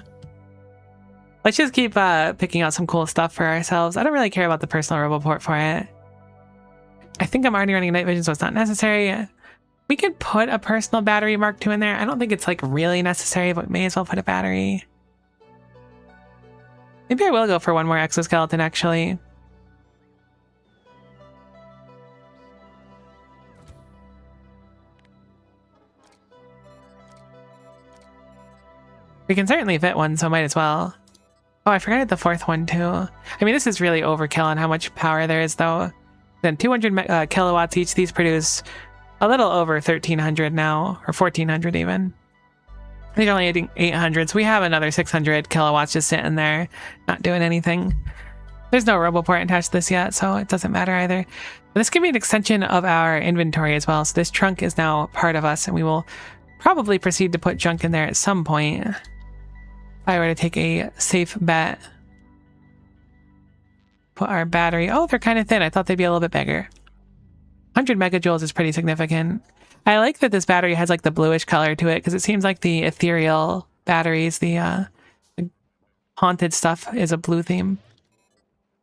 Let's just keep picking out some cool stuff for ourselves. I don't really care about the personal roboport for it. I think I'm already running night vision, so it's not necessary. We could put a personal battery Mark II in there. I don't think it's like really necessary, but we may as well put a battery. Maybe I will go for 1 more exoskeleton, actually. We can certainly fit 1, so might as well. Oh, I forgot the 4th one too. I mean, this is really overkill on how much power there is, though. Then 200 kilowatts each. These produce a little over 1,300 now, or 1,400 even. These are only 800, so we have another 600 kilowatts just sitting there, not doing anything. There's no roboport attached to this yet, so it doesn't matter either. But this can be an extension of our inventory as well, so this trunk is now part of us, and we will probably proceed to put junk in there at some point. If I were to take a safe bet. Put our battery. Oh, they're kind of thin. I thought they'd be a little bit bigger. 100 megajoules is pretty significant. I like that this battery has like the bluish color to it because it seems like the ethereal batteries, the haunted stuff is a blue theme.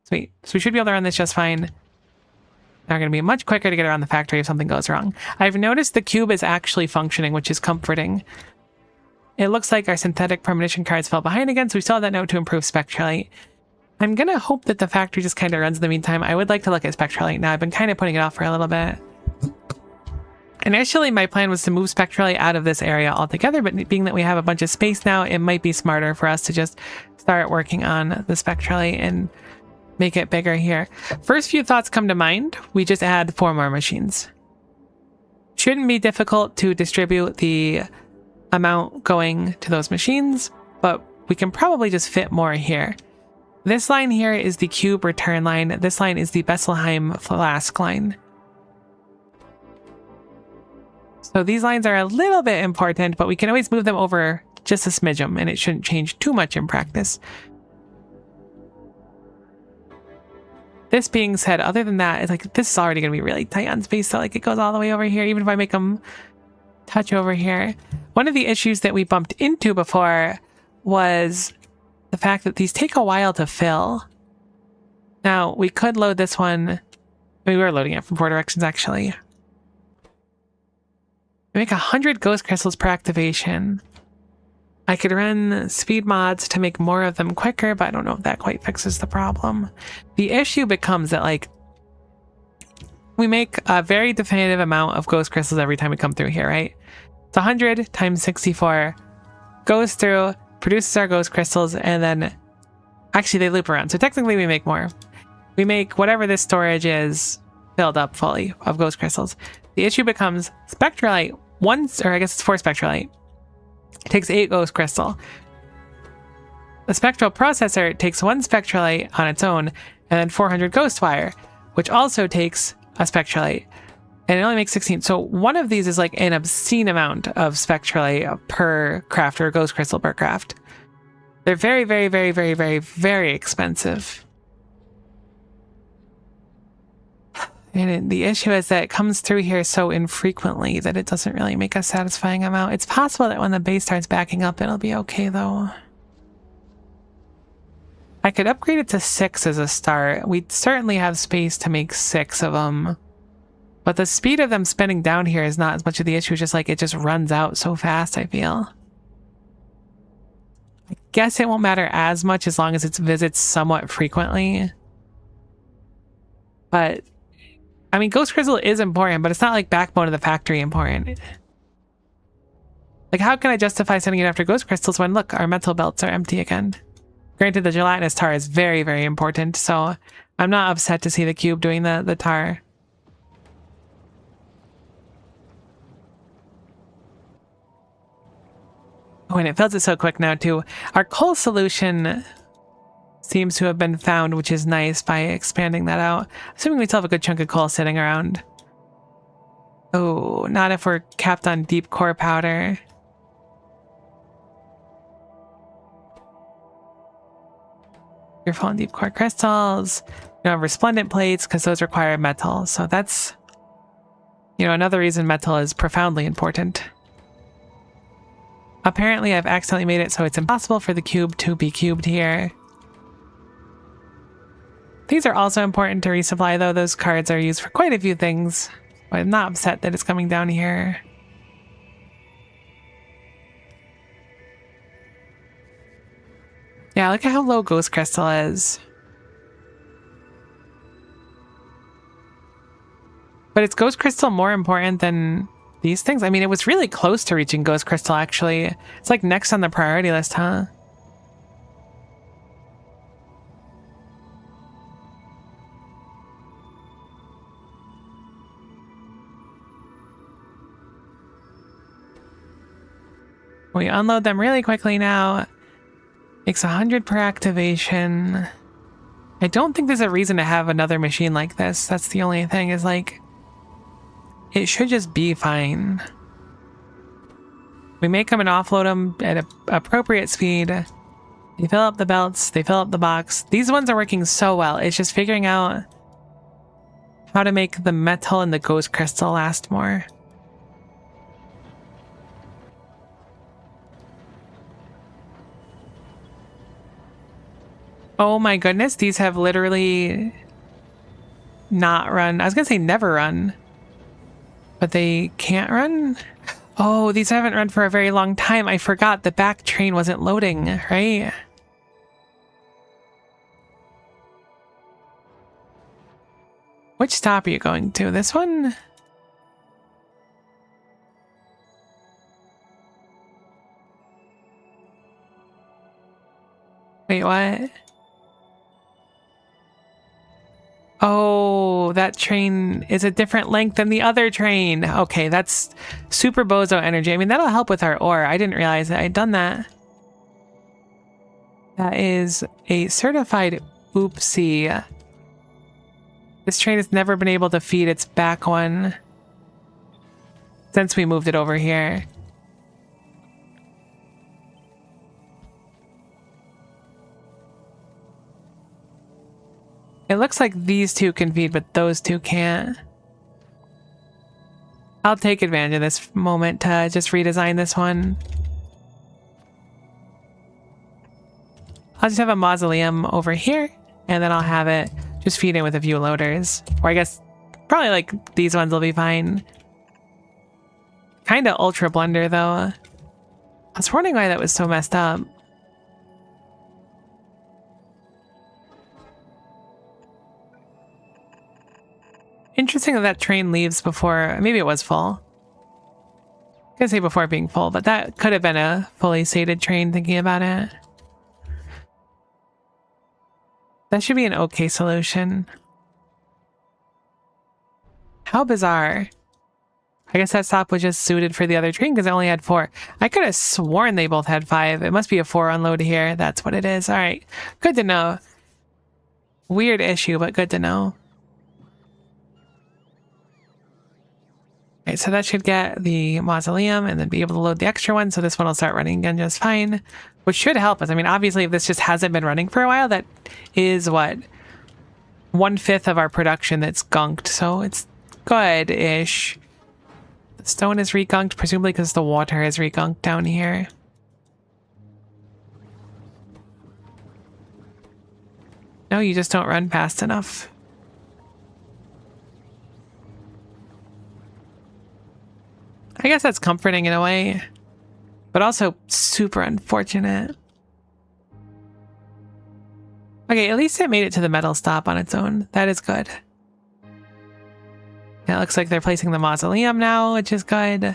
Sweet. So we should be able to run this just fine. Now we're going to be much quicker to get around the factory if something goes wrong. I've noticed the cube is actually functioning, which is comforting. It looks like our synthetic premonition cards fell behind again, so we still have that note to improve Spectralite. I'm going to hope that the factory just kind of runs in the meantime. I would like to look at Spectralite now. I've been kind of putting it off for a little bit. Initially, my plan was to move Spectralite out of this area altogether, but being that we have a bunch of space now, it might be smarter for us to just start working on the Spectralite and make it bigger here. First few thoughts come to mind. We just add 4 more machines. Shouldn't be difficult to distribute the amount going to those machines, but we can probably just fit more here. This line here is the cube return line. This line is the Besselheim flask line. So these lines are a little bit important, but we can always move them over just a smidgen, and it shouldn't change too much in practice. This being said, other than that, it's like this is already going to be really tight on space, so like it goes all the way over here. Even if I make them touch over here. One of the issues that we bumped into before was the fact that these take a while to fill. Now, we could load this one. We were loading it from 4 directions, actually. We make 100 ghost crystals per activation. I could run speed mods to make more of them quicker, but I don't know if that quite fixes the problem. The issue becomes that, like, we make a very definitive amount of ghost crystals every time we come through here, right? It's 100 times 64, goes through, produces our ghost crystals, and then actually they loop around. So technically we make more. We make whatever this storage is filled up fully of ghost crystals. The issue becomes spectralite once, or I guess it's 4 spectralite. It takes 8 ghost crystal. The spectral processor takes 1 spectralite on its own, and then 400 ghost wire, which also takes a spectralite, and it only makes 16. So one of these is like an obscene amount of spectralite per craft, or ghost crystal per craft. They're very, very, very, very, very, very expensive. And the issue is that it comes through here so infrequently that it doesn't really make a satisfying amount. It's possible that when the base starts backing up, it'll be okay, though. I could upgrade it to 6 as a start. We certainly have space to make 6 of them. But the speed of them spinning down here is not as much of the issue. It's just like it just runs out so fast, I feel. I guess it won't matter as much as long as it visits somewhat frequently. But I mean, ghost crystal is important, but it's not like backbone of the factory important. Like, how can I justify sending it after ghost crystals when, look, our metal belts are empty again? Granted, the gelatinous tar is very, very important, so I'm not upset to see the cube doing the tar. Oh, and it fills it so quick now, too. Our coal solution seems to have been found, which is nice, by expanding that out. Assuming we still have a good chunk of coal sitting around. Oh, not if we're capped on deep core powder. Careful on deep core crystals. You don't have resplendent plates because those require metal. So that's, you know, another reason metal is profoundly important. Apparently I've accidentally made it so it's impossible for the cube to be cubed here. These are also important to resupply, though. Those cards are used for quite a few things. But I'm not upset that it's coming down here. Yeah, look at how low Ghost Crystal is. But is Ghost Crystal more important than these things? I mean, it was really close to reaching Ghost Crystal, actually. It's like next on the priority list, huh? We unload them really quickly now. Makes 100 per activation. I don't think there's a reason to have another machine like this. That's the only thing, is like, it should just be fine. We make them and offload them at an appropriate speed. They fill up the belts, they fill up the box. These ones are working so well. It's just figuring out how to make the metal and the Ghost Crystal last more. Oh my goodness, these have literally not run. I was gonna say never run, but they can't run? Oh, these haven't run for a very long time. I forgot the back train wasn't loading, right? Which stop are you going to? This one? Wait, what? Oh, that train is a different length than the other train. Okay, that's super bozo energy. I mean, that'll help with our ore. I didn't realize that I'd done that. That is a certified oopsie. This train has never been able to feed its back one since we moved it over here. It looks like these two can feed, but those two can't. I'll take advantage of this moment to just redesign this one. I'll just have a mausoleum over here, and then I'll have it just feed in with a few loaders. Or I guess probably like these ones will be fine. Kind of ultra blender though. I was wondering why that was so messed up. Interesting that that train leaves before, maybe it was full. I could say before being full, but that could have been a fully sated train thinking about it. That should be an okay solution. How bizarre. I guess that stop was just suited for the other train because it only had 4. I could have sworn they both had 5. It must be a 4 unload here. That's what it is. All right. Good to know. Weird issue, but good to know. Okay, so that should get the mausoleum and then be able to load the extra one. So this one will start running again just fine, which should help us. I mean, obviously, if this just hasn't been running for a while, that is what? 1/5 of our production that's gunked. So it's good-ish. The stone is regunked, presumably because the water is regunked down here. No, you just don't run fast enough. I guess that's comforting in a way, but also super unfortunate. Okay, at least it made it to the metal stop on its own. That is good. It looks like they're placing the mausoleum now, which is good.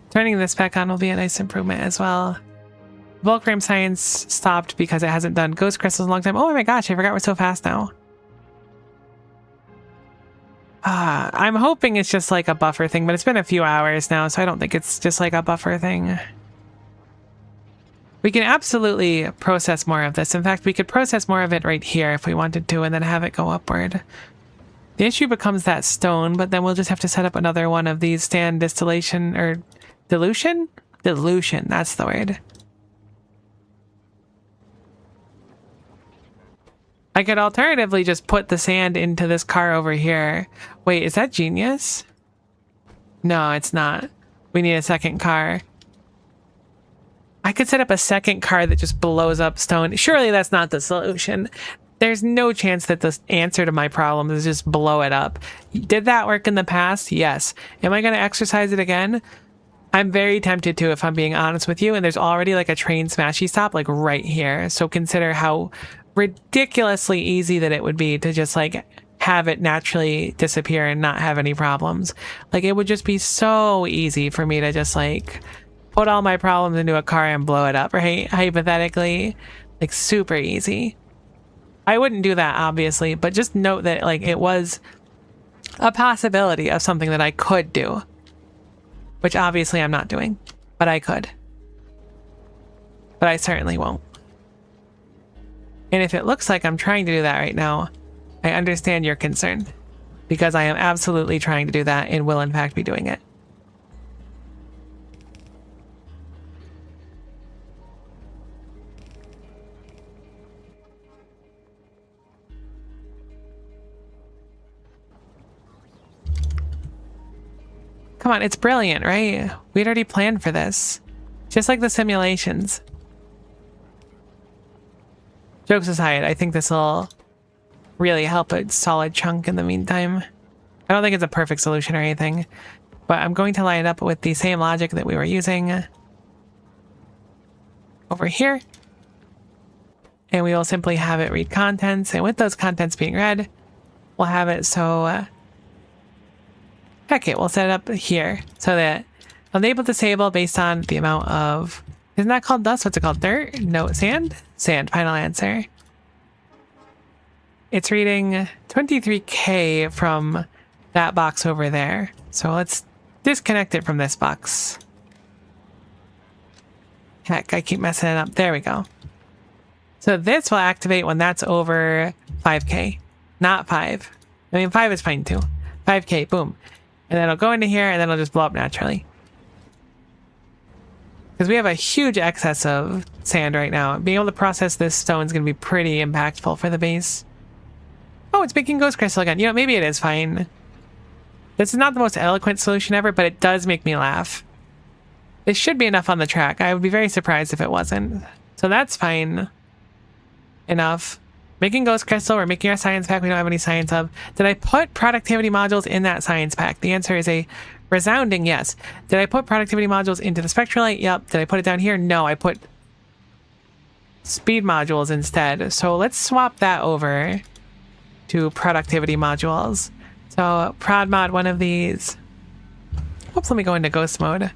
Turning this back on will be a nice improvement as well. Volcram science stopped because it hasn't done ghost crystals in a long time. Oh my gosh, I forgot we're so fast now. I'm hoping it's just like a buffer thing, but it's been a few hours now, so I don't think it's just like a buffer thing. We can absolutely process more of this. In fact, we could process more of it right here if we wanted to, and then have it go upward. The issue becomes that stone, but then we'll just have to set up another one of these stand distillation, or dilution? Dilution, that's the word. I could alternatively just put the sand into this car over here. Wait, is that genius? No, it's not. We need a second car. I could set up a second car that just blows up stone. Surely that's not the solution. There's no chance that the answer to my problem is just blow it up. Did that work in the past? Yes. Am I going to exercise it again? I'm very tempted to, if I'm being honest with you. And there's already like a train smashy stop like right here. So consider how ridiculously easy that it would be to just like have it naturally disappear and not have any problems. Like it would just be so easy for me to just like put all my problems into a car and blow it up, right? Hypothetically, like super easy. I wouldn't do that obviously, but just note that like it was a possibility of something that I could do, which obviously I'm not doing, but I could. But I certainly won't. And if it looks like I'm trying to do that right now, I understand your concern, because I am absolutely trying to do that and will in fact be doing it. Come on, it's brilliant, right? We'd already planned for this. Just like the simulations. Jokes aside, I think this will really help a solid chunk in the meantime. I don't think it's a perfect solution or anything, but I'm going to line it up with the same logic that we were using over here. And we will simply have it read contents, and with those contents being read, we'll have it so... heck it, we'll set it up here so that enable disable based on the amount of... Isn't that called dust? What's it called? Dirt? No, sand? Sand, final answer. It's reading 23K from that box over there. So let's disconnect it from this box. Heck, I keep messing it up. There we go. So this will activate when that's over 5K, not 5. I mean, 5 is fine too. 5K, boom. And then it'll go into here and then it'll just blow up naturally. Because we have a huge excess of sand right now. Being able to process this stone is going to be pretty impactful for the base. No, it's making ghost crystal again. You know, maybe it is fine. This is not the most eloquent solution ever, but it does make me laugh. This should be enough on the track. I would be very surprised if it wasn't. So that's fine. Enough. Making ghost crystal. We're making our science pack. We don't have any science of. Did I put productivity modules in that science pack? The answer is a resounding yes. Did I put productivity modules into the spectrolite? Yep. Did I put it down here? No, I put speed modules instead. So let's swap that over to productivity modules. So prod mod one of these. Oops, let me go into ghost mode.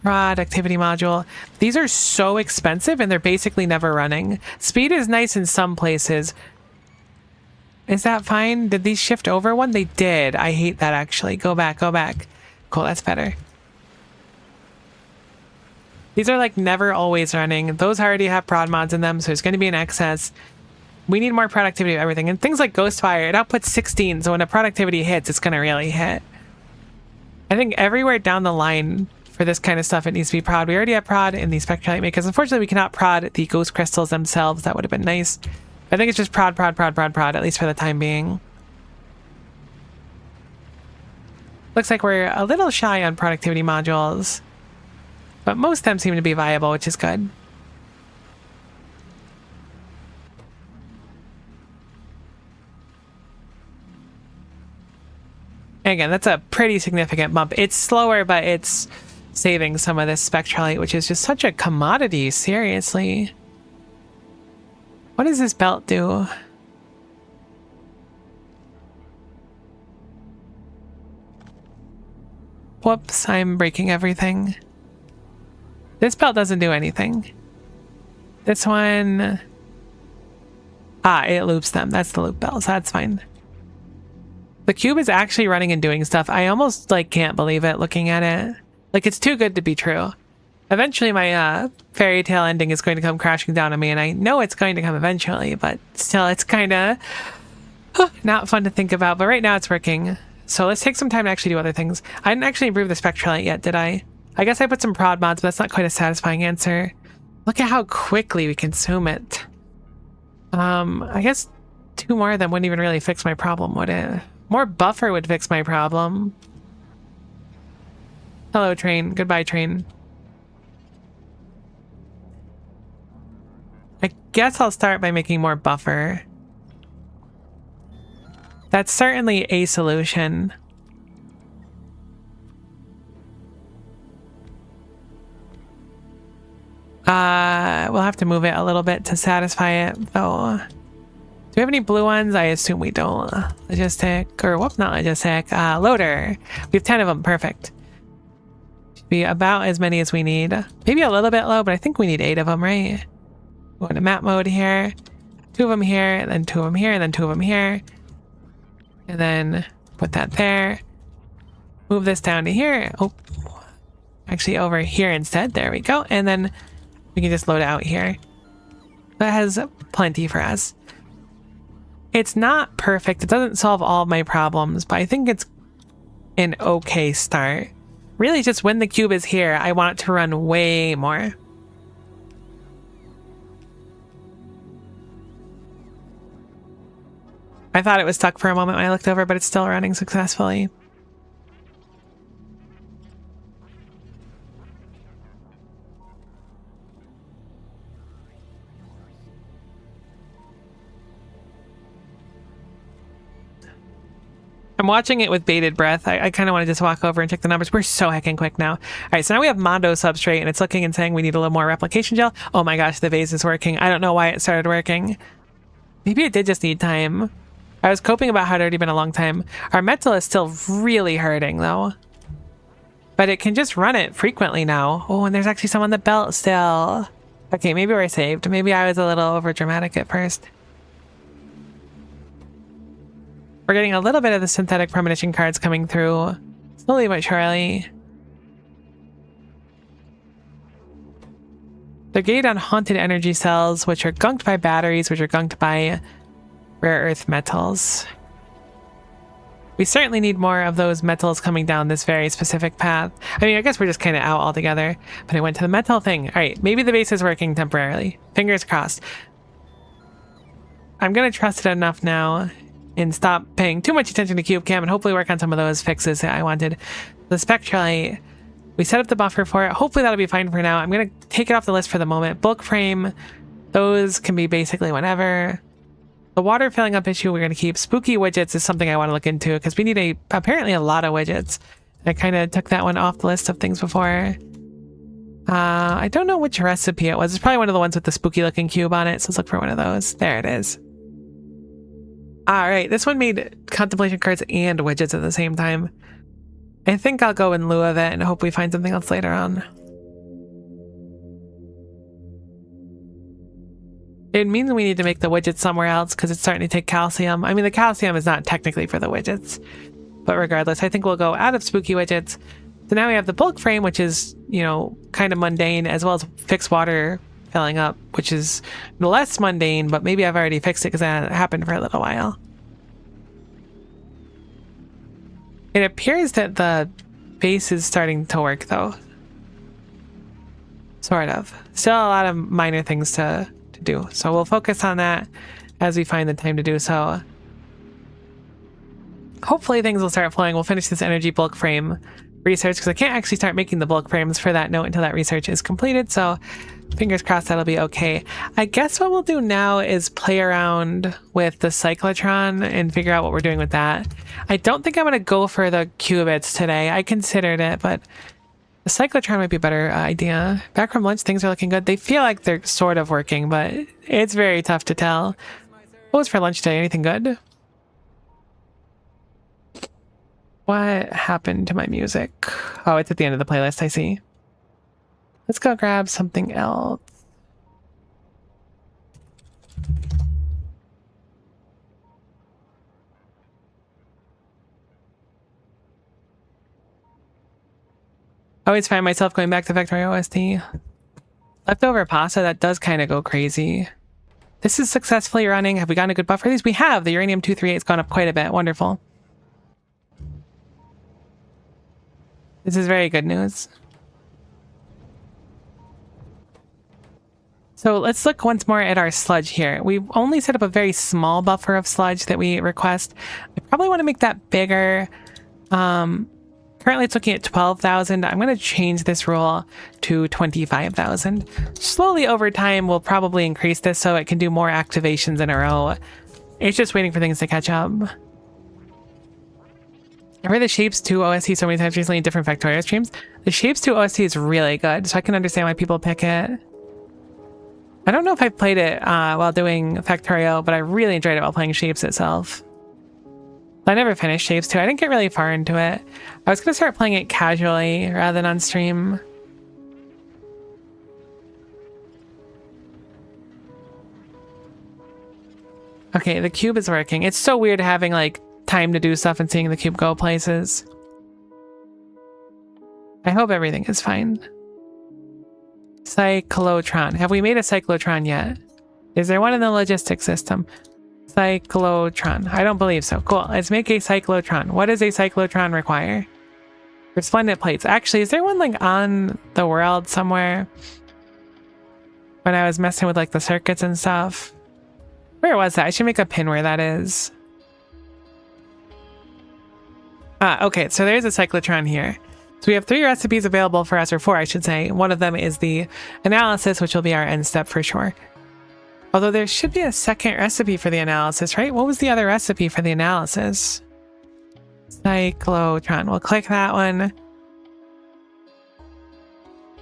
Productivity module. These are so expensive and they're basically never running. Speed is nice in some places. Is that fine? Did these shift over one? They did. I hate that actually. Go back, go back. Cool, that's better. These are like never always running. Those already have prod mods in them, so there's going to be an excess. We need more productivity of everything. And things like Ghostfire, it outputs 16, so when a productivity hits, it's going to really hit. I think everywhere down the line for this kind of stuff, it needs to be prod. We already have prod in the spectrolite makers. Unfortunately, we cannot prod the ghost crystals themselves. That would have been nice. I think it's just prod, at least for the time being. Looks like we're a little shy on productivity modules, but most of them seem to be viable, which is good. And again, that's a pretty significant bump. It's slower, but it's saving some of this spectrolite, which is just such a commodity, seriously. What does this belt do? Whoops, I'm breaking everything. This belt doesn't do anything. This one... Ah, it loops them. That's the loop belt, so that's fine. The cube is actually running and doing stuff. I almost, like, can't believe it looking at it. Like, it's too good to be true. Eventually, my fairy tale ending is going to come crashing down on me, and I know it's going to come eventually, but still, it's kind of not fun to think about. But right now, it's working. So let's take some time to actually do other things. I didn't actually improve the spectrolite yet, did I? I guess I put some prod mods, but that's not quite a satisfying answer. Look at how quickly we consume it. I guess 2 more of them wouldn't even really fix my problem, would it? More buffer would fix my problem. Hello, train. Goodbye, train. I guess I'll start by making more buffer. That's certainly a solution. We'll have to move it a little bit to satisfy it, though. Do we have any blue ones? I assume we don't. Logistic, or whoop, not logistic. Loader. We have 10 of them. Perfect. Should be about as many as we need. Maybe a little bit low, but I think we need 8 of them, right? Go into map mode here. 2 of them here, and then 2 of them here, and then 2 of them here. And then put that there. Move this down to here. Oh, actually over here instead. There we go. And then we can just load it out here. That has plenty for us. It's not perfect. It doesn't solve all of my problems, but I think it's an okay start. Really, just when the cube is here, I want it to run way more. I thought it was stuck for a moment when I looked over, but it's still running successfully. I'm watching it with bated breath. I kind of want to just walk over and check the numbers. We're so heckin' quick now. All right, so now we have Mondo substrate, and it's looking and saying we need a little more replication gel. Oh my gosh, the vase is working. I don't know why it started working. Maybe it did just need time. I was coping about how it had already been a long time. Our metal is still really hurting, though. But it can just run it frequently now. Oh, and there's actually some on the belt still. Okay, maybe we're saved. Maybe I was a little over dramatic at first. We're getting a little bit of the synthetic premonition cards coming through. Slowly but surely. They're gated on haunted energy cells, which are gunked by batteries, which are gunked by rare earth metals. We certainly need more of those metals coming down this very specific path. I mean, I guess we're just kind of out altogether. But I went to the metal thing. All right, maybe the base is working temporarily. Fingers crossed. I'm going to trust it enough now and stop paying too much attention to cube cam and hopefully work on some of those fixes that I wanted. The spectralite, we set up the buffer for it. Hopefully that'll be fine for now. I'm going to take it off the list for the moment. Bulk frame, those can be basically whenever. The water filling up issue we're going to keep. Spooky widgets is something I want to look into because we need apparently a lot of widgets. I kind of took that one off the list of things before. I don't know which recipe it was. It's probably one of the ones with the spooky looking cube on it. So let's look for one of those. There it is. All right, this one made contemplation cards and widgets at the same time. I think I'll go in lieu of it and hope we find something else later on. It means we need to make the widgets somewhere else because it's starting to take calcium. I mean, the calcium is not technically for the widgets, but regardless, I think we'll go out of spooky widgets. So now we have the bulk frame, which is, you know, kind of mundane, as well as fixed water filling up, which is less mundane, but maybe I've already fixed it because that happened for a little while. It appears that the base is starting to work though. Sort of. Still a lot of minor things to do. So we'll focus on that as we find the time to do so. Hopefully things will start flowing. We'll finish this energy bulk frame research because I can't actually start making the bulk frames for that note until that research is completed. So fingers crossed that'll be okay. I guess what we'll do now is play around with the cyclotron and figure out what we're doing with that. I don't think I'm going to go for the qubits today. I considered it, but the cyclotron might be a better idea. Back from lunch, things are looking good. They feel like they're sort of working, but it's very tough to tell. What was for lunch today? Anything good? What happened to my music? Oh, it's at the end of the playlist, I see. Let's go grab something else. I always find myself going back to Factorio OST. Leftover pasta, that does kind of go crazy. This is successfully running. Have we gotten a good buffer for these? We have. The uranium-238 has gone up quite a bit. Wonderful. This is very good news. So let's look once more at our sludge here. We've only set up a very small buffer of sludge that we request. I probably want to make that bigger. Currently it's looking at 12,000. I'm going to change this rule to 25,000. Slowly over time, we'll probably increase this so it can do more activations in a row. It's just waiting for things to catch up. I've heard the Shapes 2 OST so many times recently in different Factorio streams. The Shapes 2 OST is really good, so I can understand why people pick it. I don't know if I've played it while doing Factorio, but I really enjoyed it while playing Shapes itself. I never finished Shapes 2. I didn't get really far into it. I was going to start playing it casually rather than on stream. Okay, the cube is working. It's so weird having like time to do stuff and seeing the cube go places. I hope everything is fine. Cyclotron. Have we made a cyclotron yet? Is there one in the logistics system? Cyclotron. I don't believe so. Cool. Let's make a cyclotron. What does a cyclotron require? Resplendent plates. Actually, is there one like on the world somewhere? When I was messing with like the circuits and stuff. Where was that? I should make a pin where that is. Okay, so there's a cyclotron here. So we have 3 recipes available for us, or 4 I should say. One of them is the analysis, which will be our end step for sure. Although there should be a second recipe for the analysis, right? What was the other recipe for the analysis? Cyclotron. We'll click that one.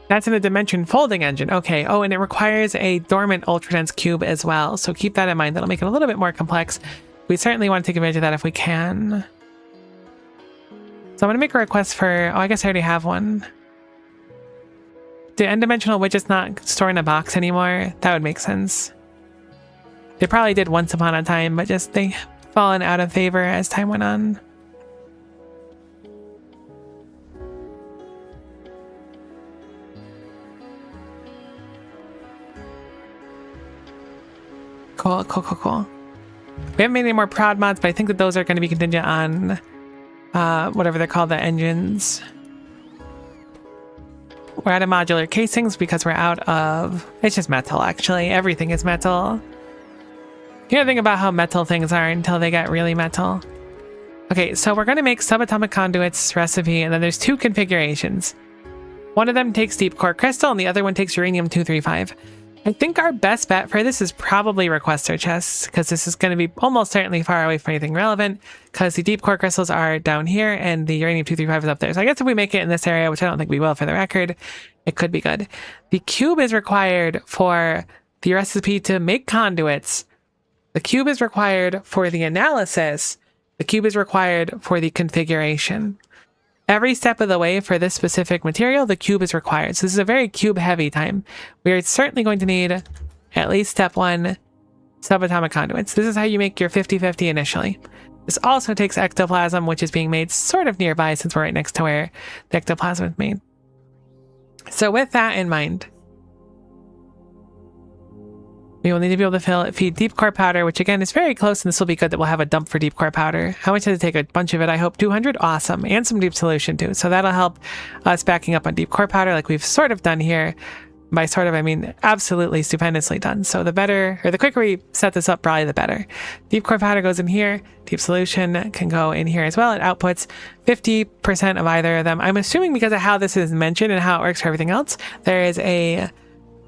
That's in the dimension folding engine. Okay. Oh, and it requires a dormant ultradense cube as well. So keep that in mind. That'll make it a little bit more complex. We certainly want to take advantage of that if we can. So I'm going to make a request for... Oh, I guess I already have one. Do n-dimensional widgets not store in a box anymore? That would make sense. They probably did once upon a time, but just they've fallen out of favor as time went on. Cool, cool, cool, cool. We haven't made any more prod mods, but I think that those are going to be contingent on whatever they're called, the engines. We're out of modular casings because we're out of... It's just metal, actually. Everything is metal. You gotta think about how metal things are until they get really metal. Okay, so we're gonna make subatomic conduits recipe, and then there's 2 configurations. One of them takes deep core crystal, and the other one takes uranium-235. I think our best bet for this is probably requester chests, because this is going to be almost certainly far away from anything relevant, because the deep core crystals are down here, and the uranium-235 is up there. So I guess if we make it in this area, which I don't think we will for the record, it could be good. The cube is required for the recipe to make conduits. The cube is required for the analysis. The cube is required for the configuration. Every step of the way for this specific material, the cube is required. So this is a very cube heavy time. We are certainly going to need at least step 1 subatomic conduits. This is how you make your 50-50 initially. This also takes ectoplasm, which is being made sort of nearby since we're right next to where the ectoplasm is made. So with that in mind, we will need to be able to feed deep core powder, which again is very close, and this will be good that we'll have a dump for deep core powder. How much does it take? A bunch of it, I hope. 200? Awesome. And some deep solution too. So that'll help us backing up on deep core powder like we've sort of done here. By sort of, I mean absolutely stupendously done. So the better, or the quicker we set this up, probably the better. Deep core powder goes in here. Deep solution can go in here as well. It outputs 50% of either of them. I'm assuming because of how this is mentioned and how it works for everything else, there is a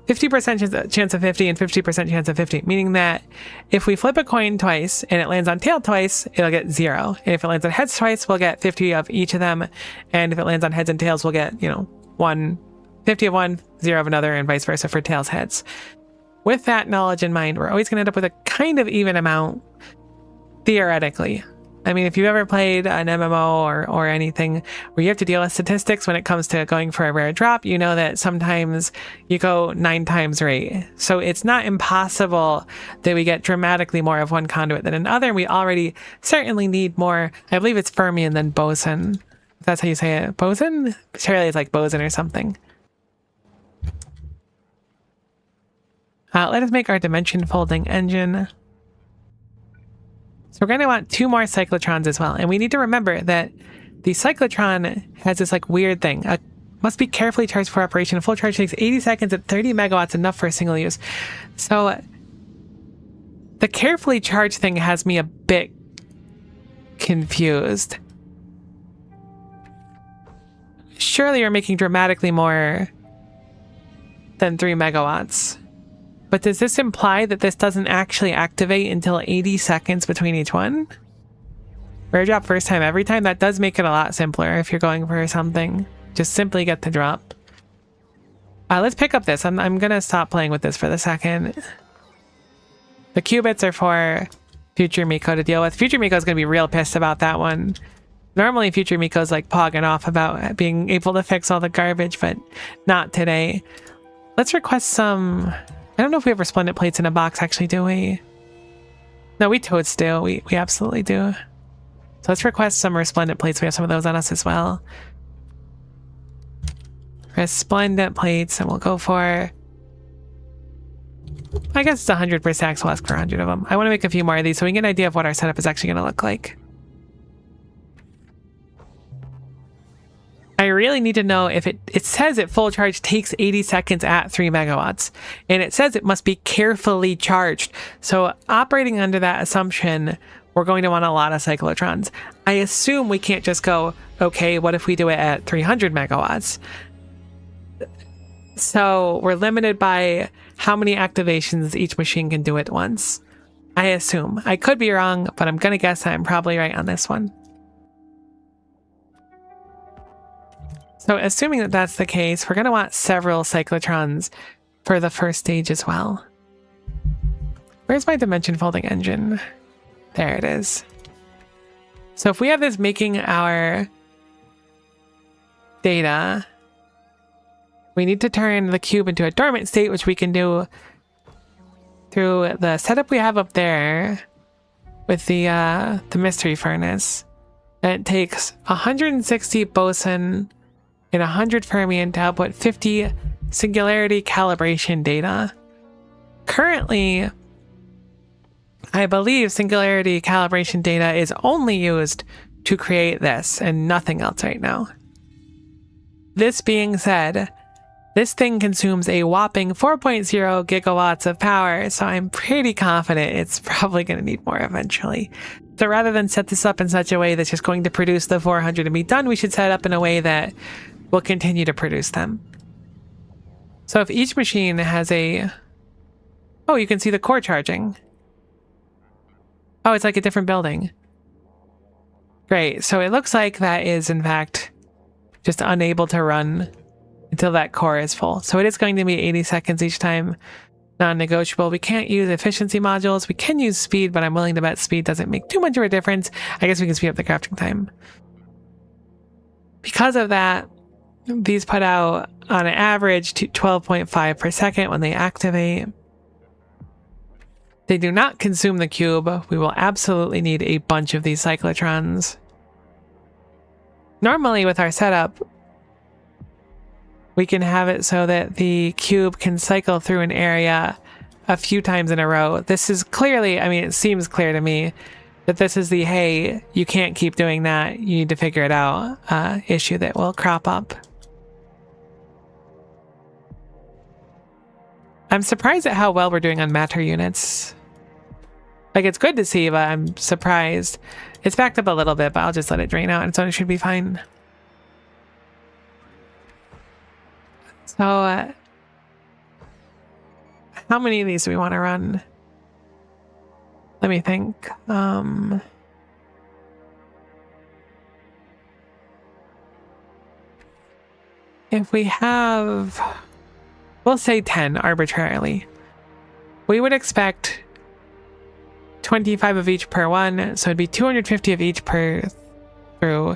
50% chance of 50 and 50% chance of 50, meaning that if we flip a coin twice and it lands on tail twice, it'll get 0. And if it lands on heads twice, we'll get 50 of each of them. And if it lands on heads and tails, we'll get, 50 of one, 0 of another, and vice versa for tails heads. With that knowledge in mind, we're always going to end up with a kind of even amount, theoretically. I mean, if you've ever played an MMO or anything where you have to deal with statistics when it comes to going for a rare drop, you know that sometimes you go 9 times rate. So it's not impossible that we get dramatically more of one conduit than another. We already certainly need more. I believe it's fermion than boson. If that's how you say it. Boson? Surely it's like boson or something. Let us make our dimension folding engine. So we're going to want 2 more cyclotrons as well. And we need to remember that the cyclotron has this like weird thing. Must be carefully charged for operation. A full charge takes 80 seconds at 30 megawatts, enough for a single use. So the carefully charged thing has me a bit confused. Surely you're making dramatically more than 3 megawatts. But does this imply that this doesn't actually activate until 80 seconds between each one? Rare drop first time every time? That does make it a lot simpler if you're going for something. Just simply get the drop. Let's pick up this. I'm going to stop playing with this for the second. The qubits are for Future Miko to deal with. Future Miko's going to be real pissed about that one. Normally Future Miko's like pogging off about being able to fix all the garbage, but not today. Let's request some... I don't know if we have resplendent plates in a box, actually, do we? No, we totes do. We absolutely do. So let's request some resplendent plates. We have some of those on us as well. Resplendent plates, and we'll go for... I guess it's 100 per stack, so we'll ask for 100 of them. I want to make a few more of these so we can get an idea of what our setup is actually going to look like. I really need to know if it says that full charge takes 80 seconds at 3 megawatts, and it says it must be carefully charged. So operating under that assumption, we're going to want a lot of cyclotrons. I assume we can't just go, okay, what if we do it at 300 megawatts? So we're limited by how many activations each machine can do at once. I assume. I could be wrong, but I'm going to guess that I'm probably right on this one. So assuming that that's the case, we're going to want several cyclotrons for the first stage as well. Where's my dimension folding engine? There it is. So if we have this making our data, we need to turn the cube into a dormant state, which we can do through the setup we have up there with the mystery furnace. And it takes 160 boson and 100 fermion to output 50 singularity calibration data. Currently, I believe singularity calibration data is only used to create this and nothing else right now. This being said, This thing consumes a whopping 4.0 gigawatts of power, so I'm pretty confident it's probably going to need more eventually. So rather than set this up in such a way that's just going to produce the 400 and be done, we should set it up in a way that will continue to produce them. So if each machine has a... Oh, you can see the core charging. Oh, it's like a different building. Great, so it looks like that is, in fact, just unable to run until that core is full. So it is going to be 80 seconds each time, non-negotiable. We can't use efficiency modules. We can use speed, but I'm willing to bet speed doesn't make too much of a difference. I guess we can speed up the crafting time. Because of that, these put out on an average to 12.5 per second when they activate. They do not consume the cube. We will absolutely need a bunch of these cyclotrons. Normally with our setup, we can have it so that the cube can cycle through an area a few times in a row. This is clearly, I mean, it seems clear to me that this is the, hey, you can't keep doing that, you need to figure it out, issue that will crop up. I'm surprised at how well we're doing on matter units. Like, it's good to see, but I'm surprised. It's backed up a little bit, but I'll just let it drain out, and so it should be fine. So, how many of these do we want to run? Let me think. If we have, we'll say 10 arbitrarily. We would expect 25 of each per one, so it'd be 250 of each per through.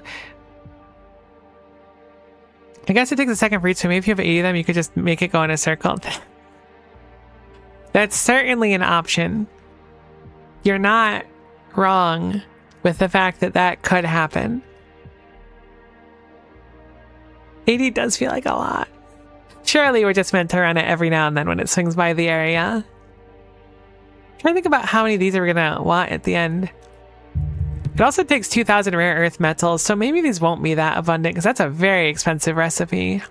I guess it takes a second for each, so maybe if you have 80 of them, you could just make it go in a circle. That's certainly an option. You're not wrong with the fact that that could happen. 80 does feel like a lot. Surely we're just meant to run it every now and then when it swings by the area. I'm trying to think about how many of these are gonna want at the end. It also takes 2,000 rare earth metals, so maybe these won't be that abundant because that's a very expensive recipe.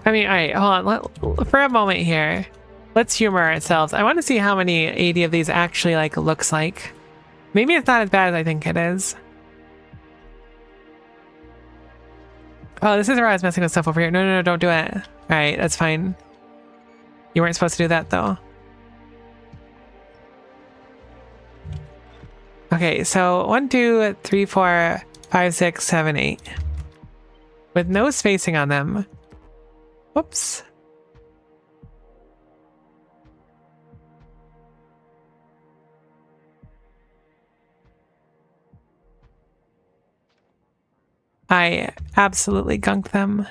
I mean, all right, hold on. For a moment here, let's humor ourselves. I want to see how many 80 of these actually looks like. Maybe it's not as bad as I think it is. Oh, this is where I was messing with stuff over here. No, don't do it. All right, that's fine. You weren't supposed to do that, though. Okay, so 1, 2, 3, 4, 5, 6, 7, 8. With no spacing on them. Whoops. I absolutely gunked them.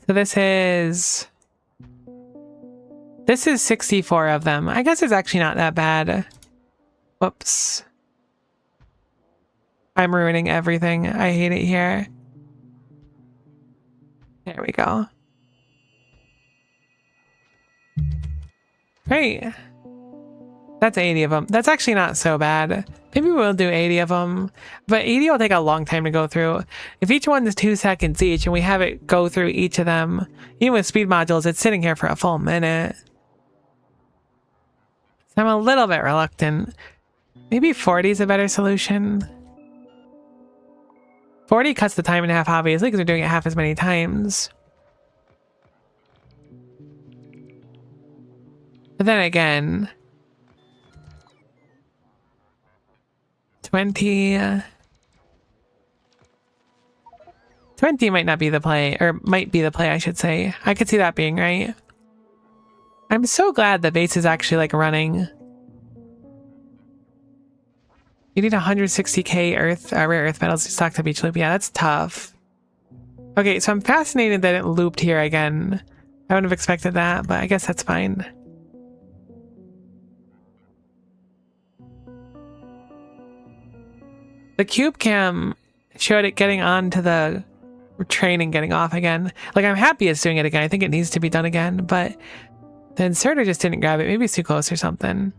So this is 64 of them. I guess it's actually not that bad. Whoops. I'm ruining everything. I hate it here. There we go. Great. That's 80 of them. That's actually not so bad. Maybe we'll do 80 of them, but 80 will take a long time to go through. If each one is 2 seconds each and we have it go through each of them, even with speed modules, it's sitting here for a full minute. So I'm a little bit reluctant. Maybe 40 is a better solution. 40 cuts the time in half, obviously, because we're doing it half as many times. But then again, 20 might not be the play, or might be the play, I should say. I could see that being right. I'm so glad the base is actually running. You need 160k rare earth metals to stock up each loop. Yeah, that's tough. Okay, so I'm fascinated that it looped here again. I wouldn't have expected that, but I guess that's fine. The cube cam showed it getting onto the train and getting off again. I'm happy it's doing it again. I think it needs to be done again, but The inserter just didn't grab it. Maybe it's too close or something.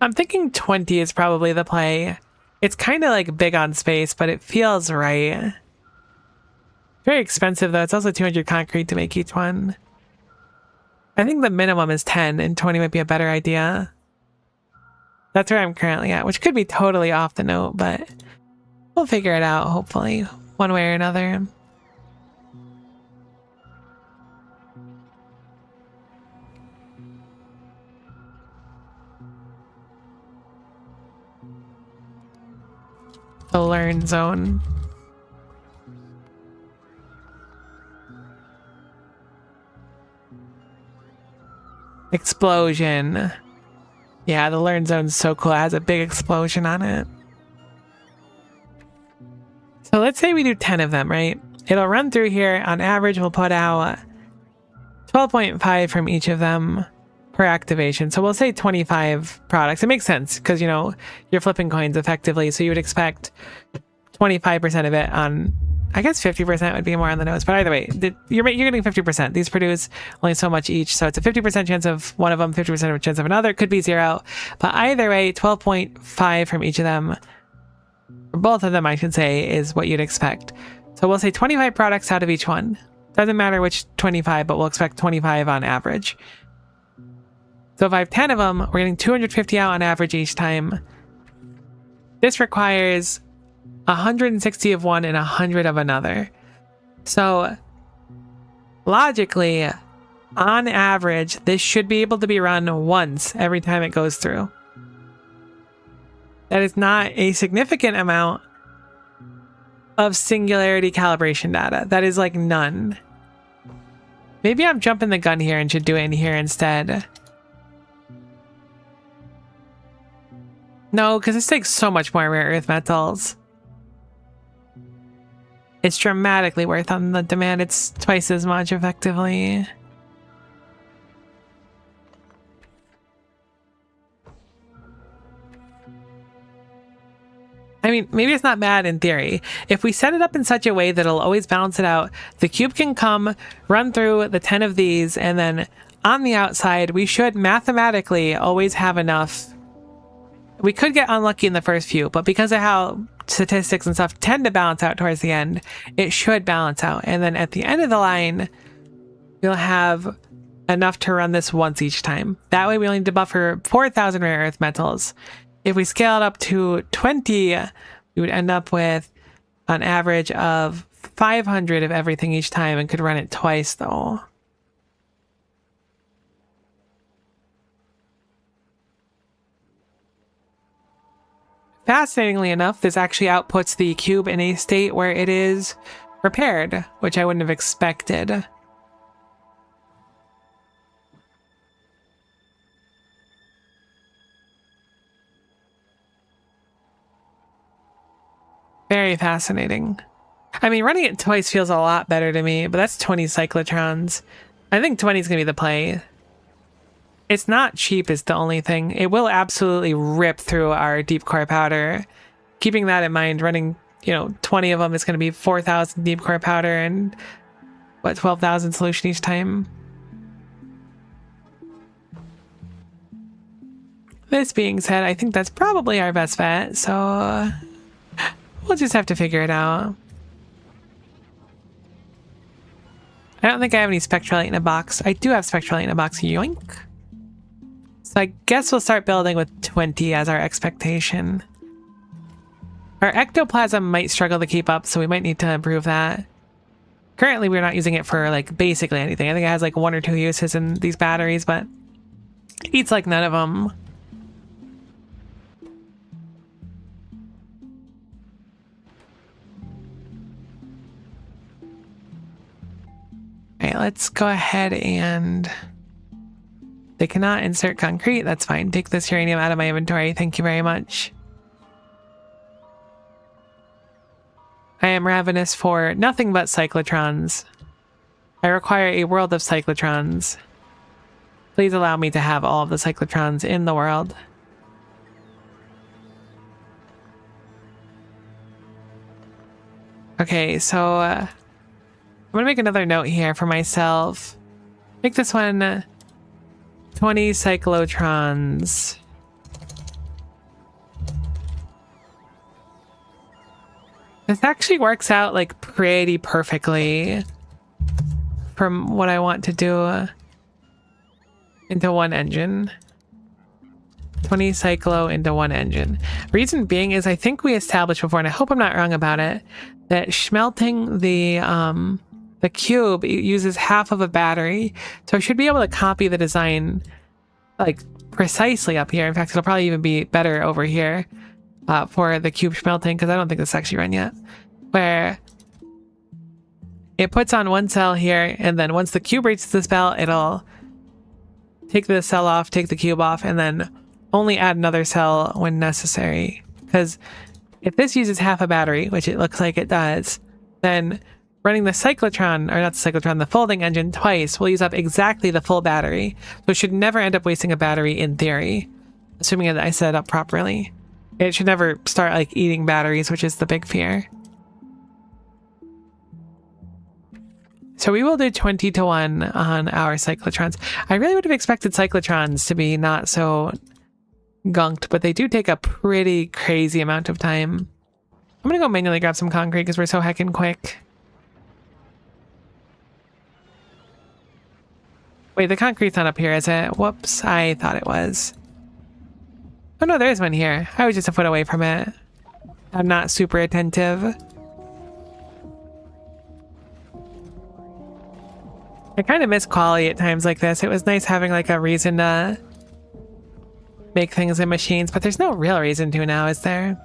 I'm thinking 20 is probably the play. It's kind of like big on space, but it feels right. Very expensive though. It's also 200 concrete to make each one. I think the minimum is 10 and 20 might be a better idea. That's where I'm currently at, which could be totally off the note, but we'll figure it out hopefully, one way or another. The learn zone. Explosion. Yeah, the learn zone's so cool. It has a big explosion on it. So let's say we do 10 of them, right? It'll run through here. On average, we'll put out 12.5 from each of them per activation. So we'll say 25 products. It makes sense because, you know, you're flipping coins effectively. So you would expect 25% of it on, I guess 50% would be more on the nose. But either way, you're getting 50%. These produce only so much each. So it's a 50% chance of one of them, 50% chance of another. It could be 0. But either way, 12.5 from each of them, or both of them, I should say, is what you'd expect. So we'll say 25 products out of each one. Doesn't matter which 25, but we'll expect 25 on average. So if I have 10 of them, we're getting 250 out on average each time. This requires 160 of one and 100 of another. So logically, on average, this should be able to be run once every time it goes through. That is not a significant amount of singularity calibration data. That is like none. Maybe I'm jumping the gun here and should do it in here instead. No, because this takes so much more rare earth metals. It's dramatically worth on the demand. It's twice as much effectively. I mean, maybe it's not bad in theory. If we set it up in such a way that it'll always balance it out, the cube can come, run through the 10 of these, and then on the outside, we should mathematically always have enough. We could get unlucky in the first few, but because of how statistics and stuff tend to balance out towards the end, it should balance out. And then at the end of the line, we'll have enough to run this once each time. That way we only need to buffer 4,000 rare earth metals. If we scale it up to 20, we would end up with an average of 500 of everything each time and could run it twice though. Fascinatingly enough, this actually outputs the cube in a state where it is repaired, which I wouldn't have expected. Very fascinating. I mean, running it twice feels a lot better to me, but that's 20 cyclotrons. I think 20 is going to be the play. It's not cheap is the only thing. It will absolutely rip through our deep core powder. Keeping that in mind, running, 20 of them is going to be 4,000 deep core powder and, 12,000 solution each time. This being said, I think that's probably our best bet, so we'll just have to figure it out. I don't think I have any spectralite in a box. I do have spectralite in a box. Yoink. So I guess we'll start building with 20 as our expectation. Our ectoplasm might struggle to keep up, so we might need to improve that. Currently, we're not using it for, basically anything. I think it has, 1 or 2 uses in these batteries, but it eats, none of them. Alright, let's go ahead and... They cannot insert concrete. That's fine. Take this uranium out of my inventory. Thank you very much. I am ravenous for nothing but cyclotrons. I require a world of cyclotrons. Please allow me to have all of the cyclotrons in the world. Okay, so I'm going to make another note here for myself. Make this one 20 cyclotrons. This actually works out like pretty perfectly from what I want to do into one engine. 20 cyclo into one engine. Reason being is I think we established before, and I hope I'm not wrong about it, that smelting the cube uses half of a battery. So I should be able to copy the design like precisely up here. In fact, it'll probably even be better over here for the cube smelting, because I don't think this is actually run yet. Where it puts on one cell here, and then once the cube reaches this belt, it'll take the cell off, take the cube off, and then only add another cell when necessary. Because if this uses half a battery, which it looks like it does, then running the cyclotron, or not the cyclotron, the folding engine twice will use up exactly the full battery. So it should never end up wasting a battery in theory, assuming that I set it up properly. It should never start like eating batteries, which is the big fear. So we will do 20 to 1 on our cyclotrons. I really would have expected cyclotrons to be not so gunked, but they do take a pretty crazy amount of time. I'm gonna go manually grab some concrete because we're so heckin' quick. Wait, the concrete's not up here, is it? Whoops, I thought it was. Oh no, there is one here. I was just a foot away from it. I'm not super attentive. I kind of miss quality at times like this. It was nice having like a reason to make things in machines, but there's no real reason to now, is there?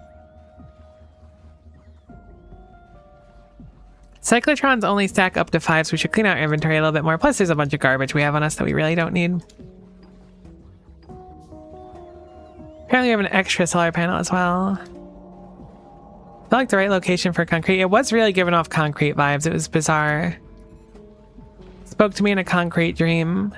Cyclotrons only stack up to 5, so we should clean out our inventory a little bit more. Plus there's a bunch of garbage we have on us that we really don't need. Apparently we have an extra solar panel as well. I feel like the right location for concrete. It was really giving off concrete vibes. It was bizarre. Spoke to me in a concrete dream.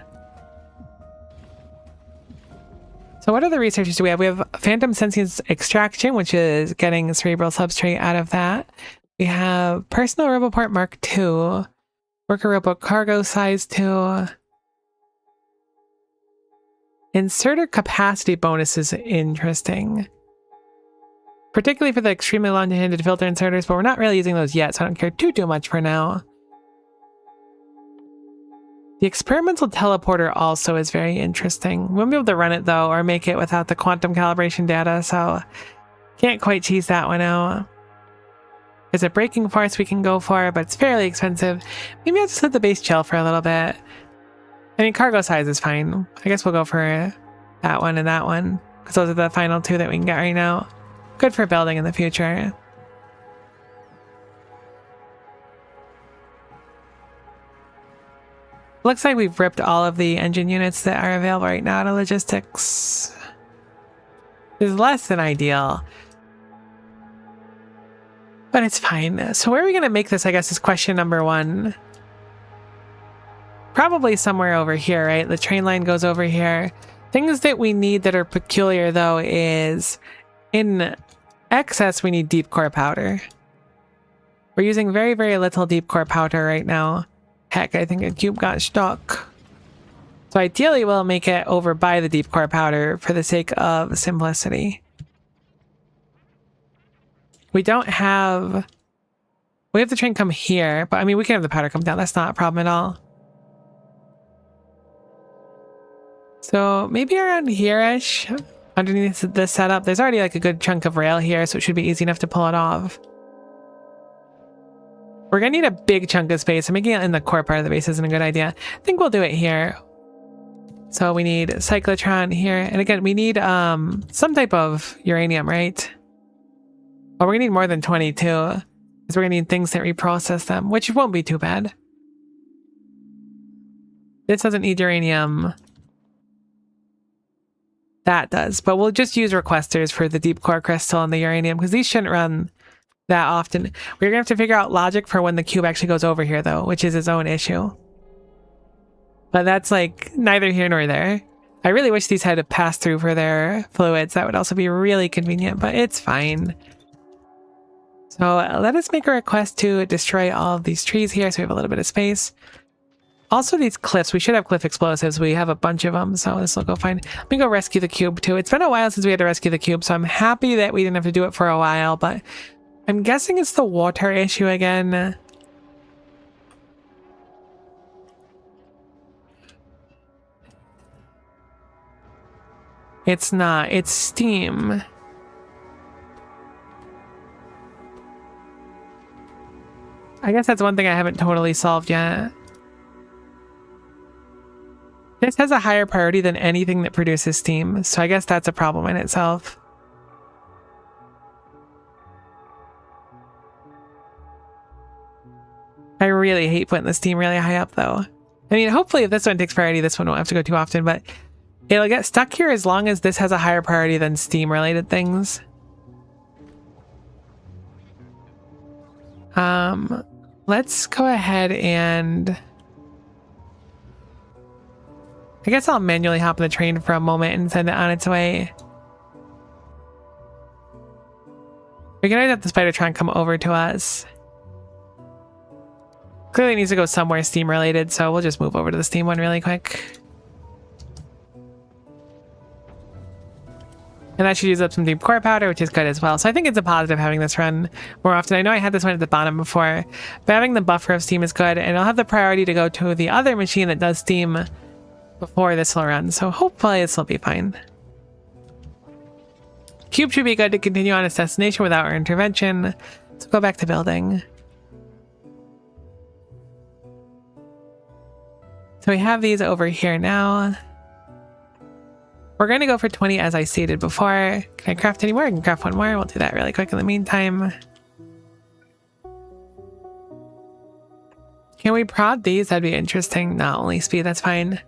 So what other researchers do we have? We have Phantom Sentience Extraction, which is getting cerebral substrate out of that. We have Personal Roboport Mark II. Worker Robot Cargo Size 2. Inserter capacity bonus is interesting. Particularly for the extremely long-handed filter inserters, but we're not really using those yet, so I don't care too much for now. The experimental teleporter also is very interesting. We won't be able to run it though, or make it without the quantum calibration data, so can't quite tease that one out. There's a braking force we can go for, but it's fairly expensive. Maybe I'll just let the base chill for a little bit. I mean, cargo size is fine. I guess we'll go for that one and that one, because those are the final two that we can get right now. Good for building in the future. Looks like we've ripped all of the engine units that are available right now to logistics. It's less than ideal, but it's fine. So where are we going to make this, I guess, is question number one. Probably somewhere over here, right? The train line goes over here. Things that we need that are peculiar, though, is in excess, we need deep core powder. We're using very, very little deep core powder right now. Heck, I think a cube got stuck. So ideally, we'll make it over by the deep core powder for the sake of simplicity. We don't have... We have the train come here, but I mean, we can have the powder come down. That's not a problem at all. So maybe around here-ish, underneath this setup, there's already like a good chunk of rail here, so it should be easy enough to pull it off. We're gonna need a big chunk of space, so making it in the core part of the base isn't a good idea. I think we'll do it here. So we need cyclotron here, and again, we need some type of uranium, right? Oh, we're gonna need more than 22, because we're gonna need things that reprocess them, which won't be too bad. This doesn't need uranium. That does, but we'll just use requesters for the deep core crystal and the uranium, because these shouldn't run that often. We're gonna have to figure out logic for when the cube actually goes over here, though, which is its own issue. But that's like neither here nor there. I really wish these had a pass through for their fluids. That would also be really convenient, but it's fine. So let us make a request to destroy all of these trees here so we have a little bit of space. Also, these cliffs, we should have cliff explosives. We have a bunch of them, so this will go fine. Let me go rescue the cube, too. It's been a while since we had to rescue the cube, so I'm happy that we didn't have to do it for a while, but I'm guessing it's the water issue again. It's not. It's steam. I guess that's one thing I haven't totally solved yet. This has a higher priority than anything that produces steam, so I guess that's a problem in itself. I really hate putting the steam really high up, though. I mean, hopefully if this one takes priority, this one won't have to go too often, but it'll get stuck here as long as this has a higher priority than steam-related things. Let's go ahead and... I guess I'll manually hop on the train for a moment and send it on its way. We can always have the Spidertron come over to us. Clearly it needs to go somewhere steam-related, so we'll just move over to the steam one really quick. And that should use up some deep core powder, which is good as well. So I think it's a positive having this run more often. I know I had this one at the bottom before, but having the buffer of steam is good. And I'll have the priority to go to the other machine that does steam before this will run. So hopefully this will be fine. Cube should be good to continue on its destination without our intervention. Let's go back to building. So we have these over here now. We're going to go for 20 as I stated before. Can I craft any more? I can craft one more. We'll do that really quick in the meantime. Can we prod these? That'd be interesting. Not only speed, that's fine.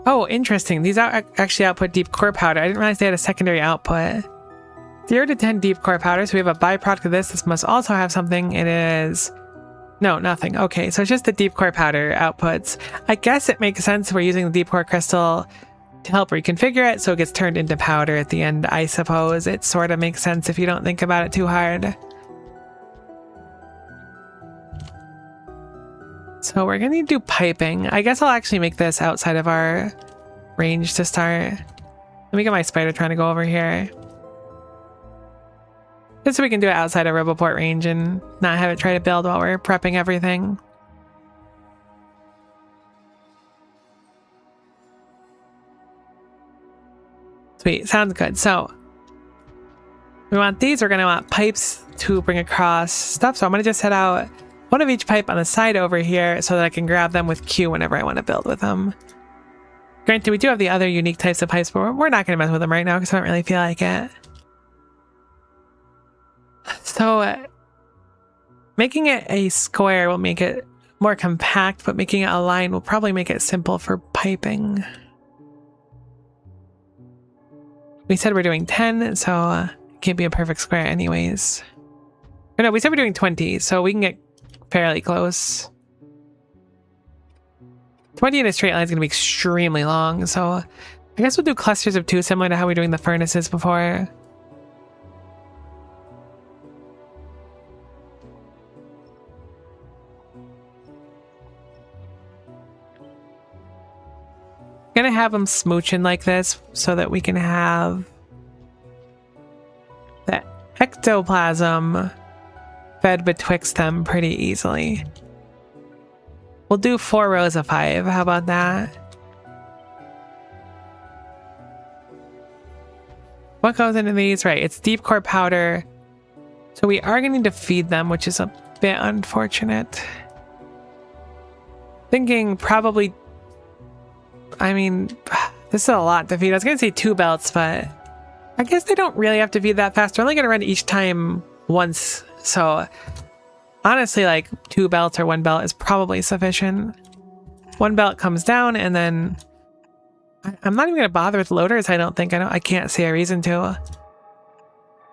Oh, interesting. These actually output deep core powder. I didn't realize they had a secondary output. 0 to 10 deep core powder. So we have a byproduct of this. This must also have something. It is... No, nothing. Okay, so it's just the deep core powder outputs. I guess it makes sense we're using the deep core crystal to help reconfigure it so it gets turned into powder at the end, I suppose. It sort of makes sense if you don't think about it too hard. So we're going to do piping. I guess I'll actually make this outside of our range to start. Let me get my spider trying to go over here. Just so we can do it outside of Roboport range and not have it try to build while we're prepping everything. Sweet, sounds good. So we want these. We're going to want pipes to bring across stuff. So I'm going to just set out one of each pipe on the side over here so that I can grab them with Q whenever I want to build with them. Granted, we do have the other unique types of pipes, but we're not going to mess with them right now because I don't really feel like it. So making it a square will make it more compact, but making it a line will probably make it simple for piping. We said we're doing 10, so it can't be a perfect square anyways. Or no, we said we're doing 20, so we can get fairly close. 20 in a straight line is going to be extremely long, so I guess we'll do clusters of 2, similar to how we're doing the furnaces before. Gonna have them smooching like this so that we can have the ectoplasm fed betwixt them pretty easily. We'll do 4 rows of 5. How about that? What goes into these? Right, it's deep core powder. So we are going to need to feed them, which is a bit unfortunate. Thinking probably... I mean, this is a lot to feed. I was going to say 2 belts, but I guess they don't really have to feed that fast. They're only going to run each time once. So honestly, like 2 belts or 1 belt is probably sufficient. 1 belt comes down and then I'm not even going to bother with loaders. I don't think. I can't see a reason to.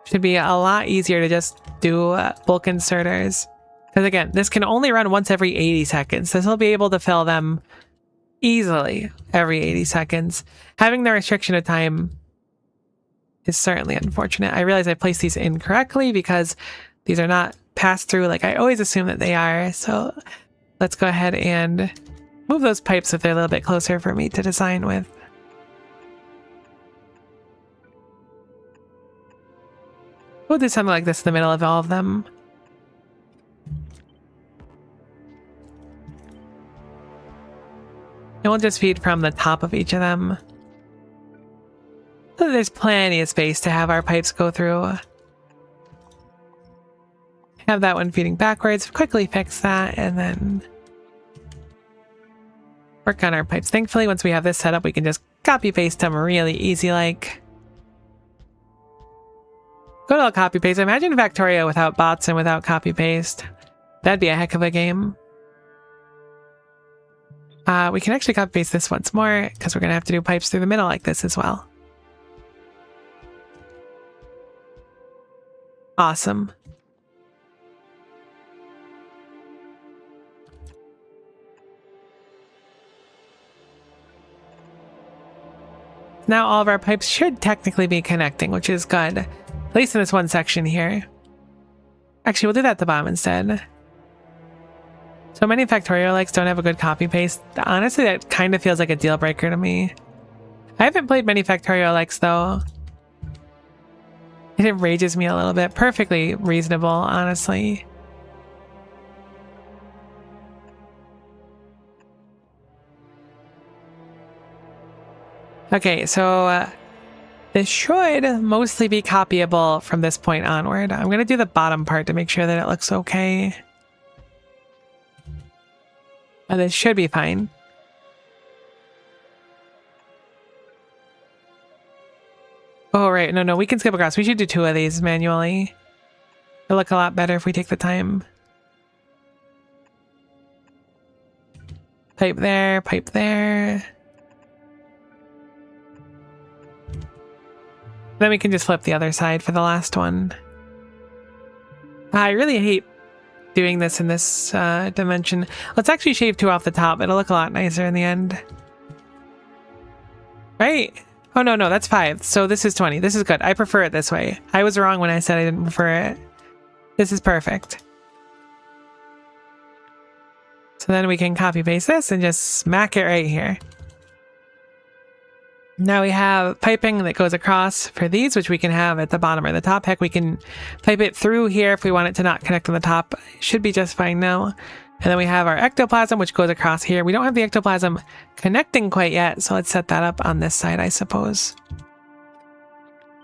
Should be a lot easier to just do bulk inserters. Because again, this can only run once every 80 seconds. This will be able to fill them easily every 80 seconds. Having the restriction of time is certainly unfortunate. I realize I placed these incorrectly because these are not passed through like I always assume that they are. So let's go ahead and move those pipes if they're a little bit closer for me to design with. We'll do something like this in the middle of all of them. And we'll just feed from the top of each of them. So there's plenty of space to have our pipes go through. Have that one feeding backwards, quickly fix that, and then work on our pipes. Thankfully, once we have this set up, we can just copy paste them really easy like. Good old copy paste. Imagine Factorio without bots and without copy paste. That'd be a heck of a game. We can actually copy paste this once more because we're going to have to do pipes through the middle like this as well. Awesome. Now all of our pipes should technically be connecting, which is good. At least in this one section here. Actually, we'll do that at the bottom instead. So many Factorio likes don't have a good copy paste. Honestly, that kind of feels like a deal breaker to me. I haven't played many Factorio likes though. It enrages me a little bit. Perfectly reasonable, honestly. Okay, so this should mostly be copyable from this point onward. I'm going to do the bottom part to make sure that it looks okay. This should be fine. Oh, right. No, we can skip across. We should do 2 of these manually. It'll look a lot better if we take the time. Pipe there, pipe there. Then we can just flip the other side for the last one. I really hate doing this in this dimension. Let's actually shave 2 off the top. It'll look a lot nicer in the end. Right? Oh, no, that's 5. So this is 20. This is good. I prefer it this way. I was wrong when I said I didn't prefer it. This is perfect. So then we can copy paste this and just smack it right here. Now we have piping that goes across for these, which we can have at the bottom or the top. Heck, we can pipe it through here if we want it to not connect on the top. It should be just fine now. And then we have our ectoplasm, which goes across here. We don't have the ectoplasm connecting quite yet, so let's set that up on this side, I suppose.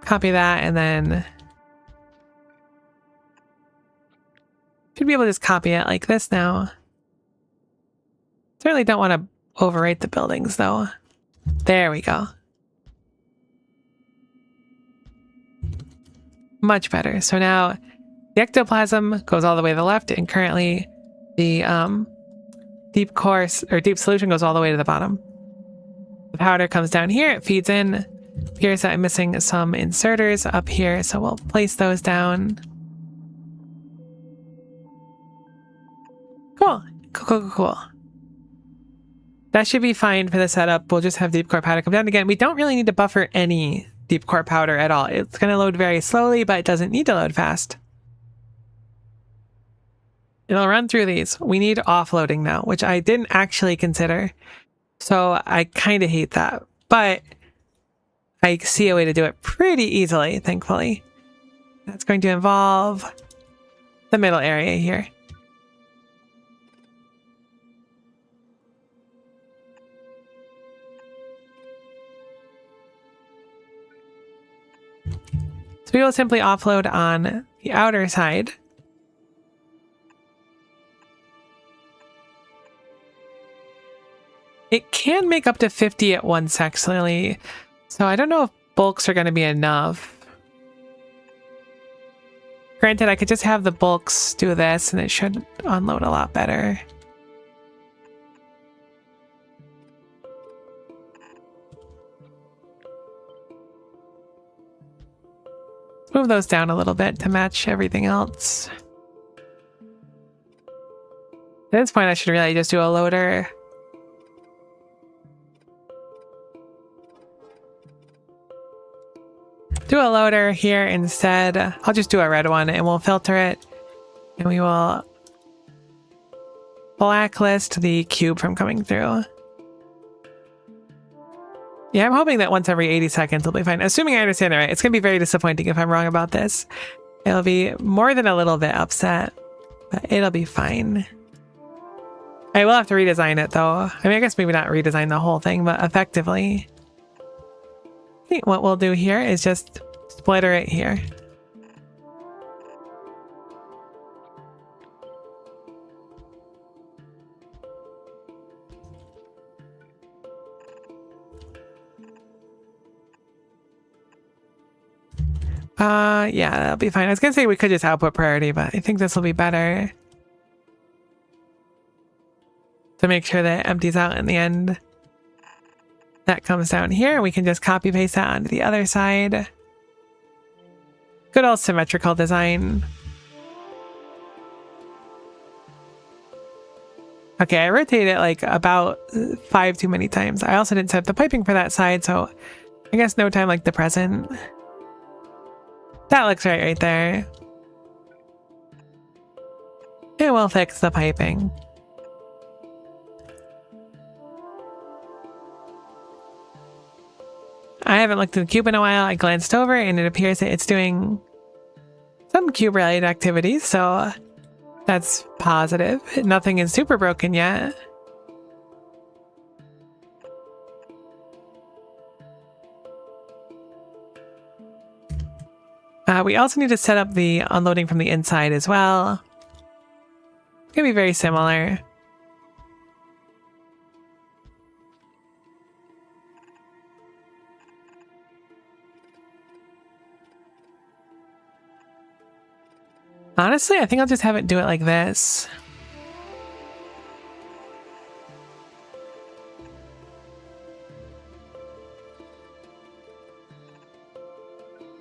Copy that, and then should be able to just copy it like this now. Certainly don't want to overwrite the buildings, though. There we go. Much better. So now the ectoplasm goes all the way to the left, and currently the deep course or deep solution goes all the way to the bottom. The powder comes down here, it feeds in. Here's I'm missing some inserters up here, so we'll place those down. Cool. That should be fine for the setup. We'll just have deep core powder come down again. We don't really need to buffer any deep core powder at all. It's going to load very slowly, but it doesn't need to load fast. It'll run through these. We need offloading now, which I didn't actually consider. So I kind of hate that, but I see a way to do it pretty easily, thankfully. That's going to involve the middle area here. So we will simply offload on the outer side. It can make up to 50 at once, actually. So I don't know if bulks are going to be enough. Granted, I could just have the bulks do this and it should unload a lot better. Move those down a little bit to match everything else. At this point, I should really just do a loader. Do a loader here instead. I'll just do a red one and we'll filter it. And we will blacklist the cube from coming through. Yeah, I'm hoping that once every 80 seconds will be fine. Assuming I understand it right. It's going to be very disappointing if I'm wrong about this. It'll be more than a little bit upset, but it'll be fine. I will have to redesign it though. I mean, I guess maybe not redesign the whole thing, but effectively. I think what we'll do here is just splitter it here. Yeah, that'll be fine. I was gonna say we could just output priority, but I think this will be better. To make sure that it empties out in the end. That comes down here. We can just copy paste that onto the other side. Good old symmetrical design. Okay, I rotated it like about 5 too many times. I also didn't set up the piping for that side, so I guess no time like the present. That looks right there. And we'll fix the piping. I haven't looked at the cube in a while. I glanced over and it appears that it's doing some cube related activities, so that's positive. Nothing is super broken yet. We also need to set up the unloading from the inside as well. It's gonna be very similar. Honestly, I think I'll just have it do it like this.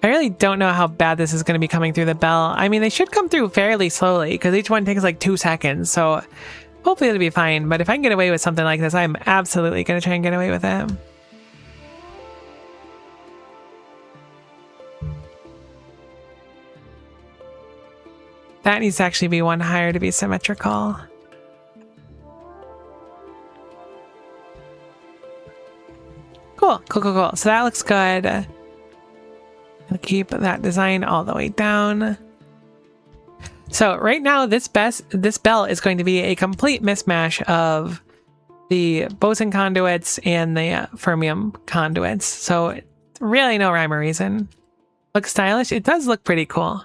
I really don't know how bad this is going to be coming through the bell. I mean, they should come through fairly slowly because each one takes like 2 seconds. So hopefully it'll be fine. But if I can get away with something like this, I'm absolutely going to try and get away with it. That needs to actually be one higher to be symmetrical. Cool. So that looks good. I'll keep that design all the way down. So right now, this bell is going to be a complete mismatch of the boson conduits and the fermium conduits. So really no rhyme or reason. Looks stylish. It does look pretty cool.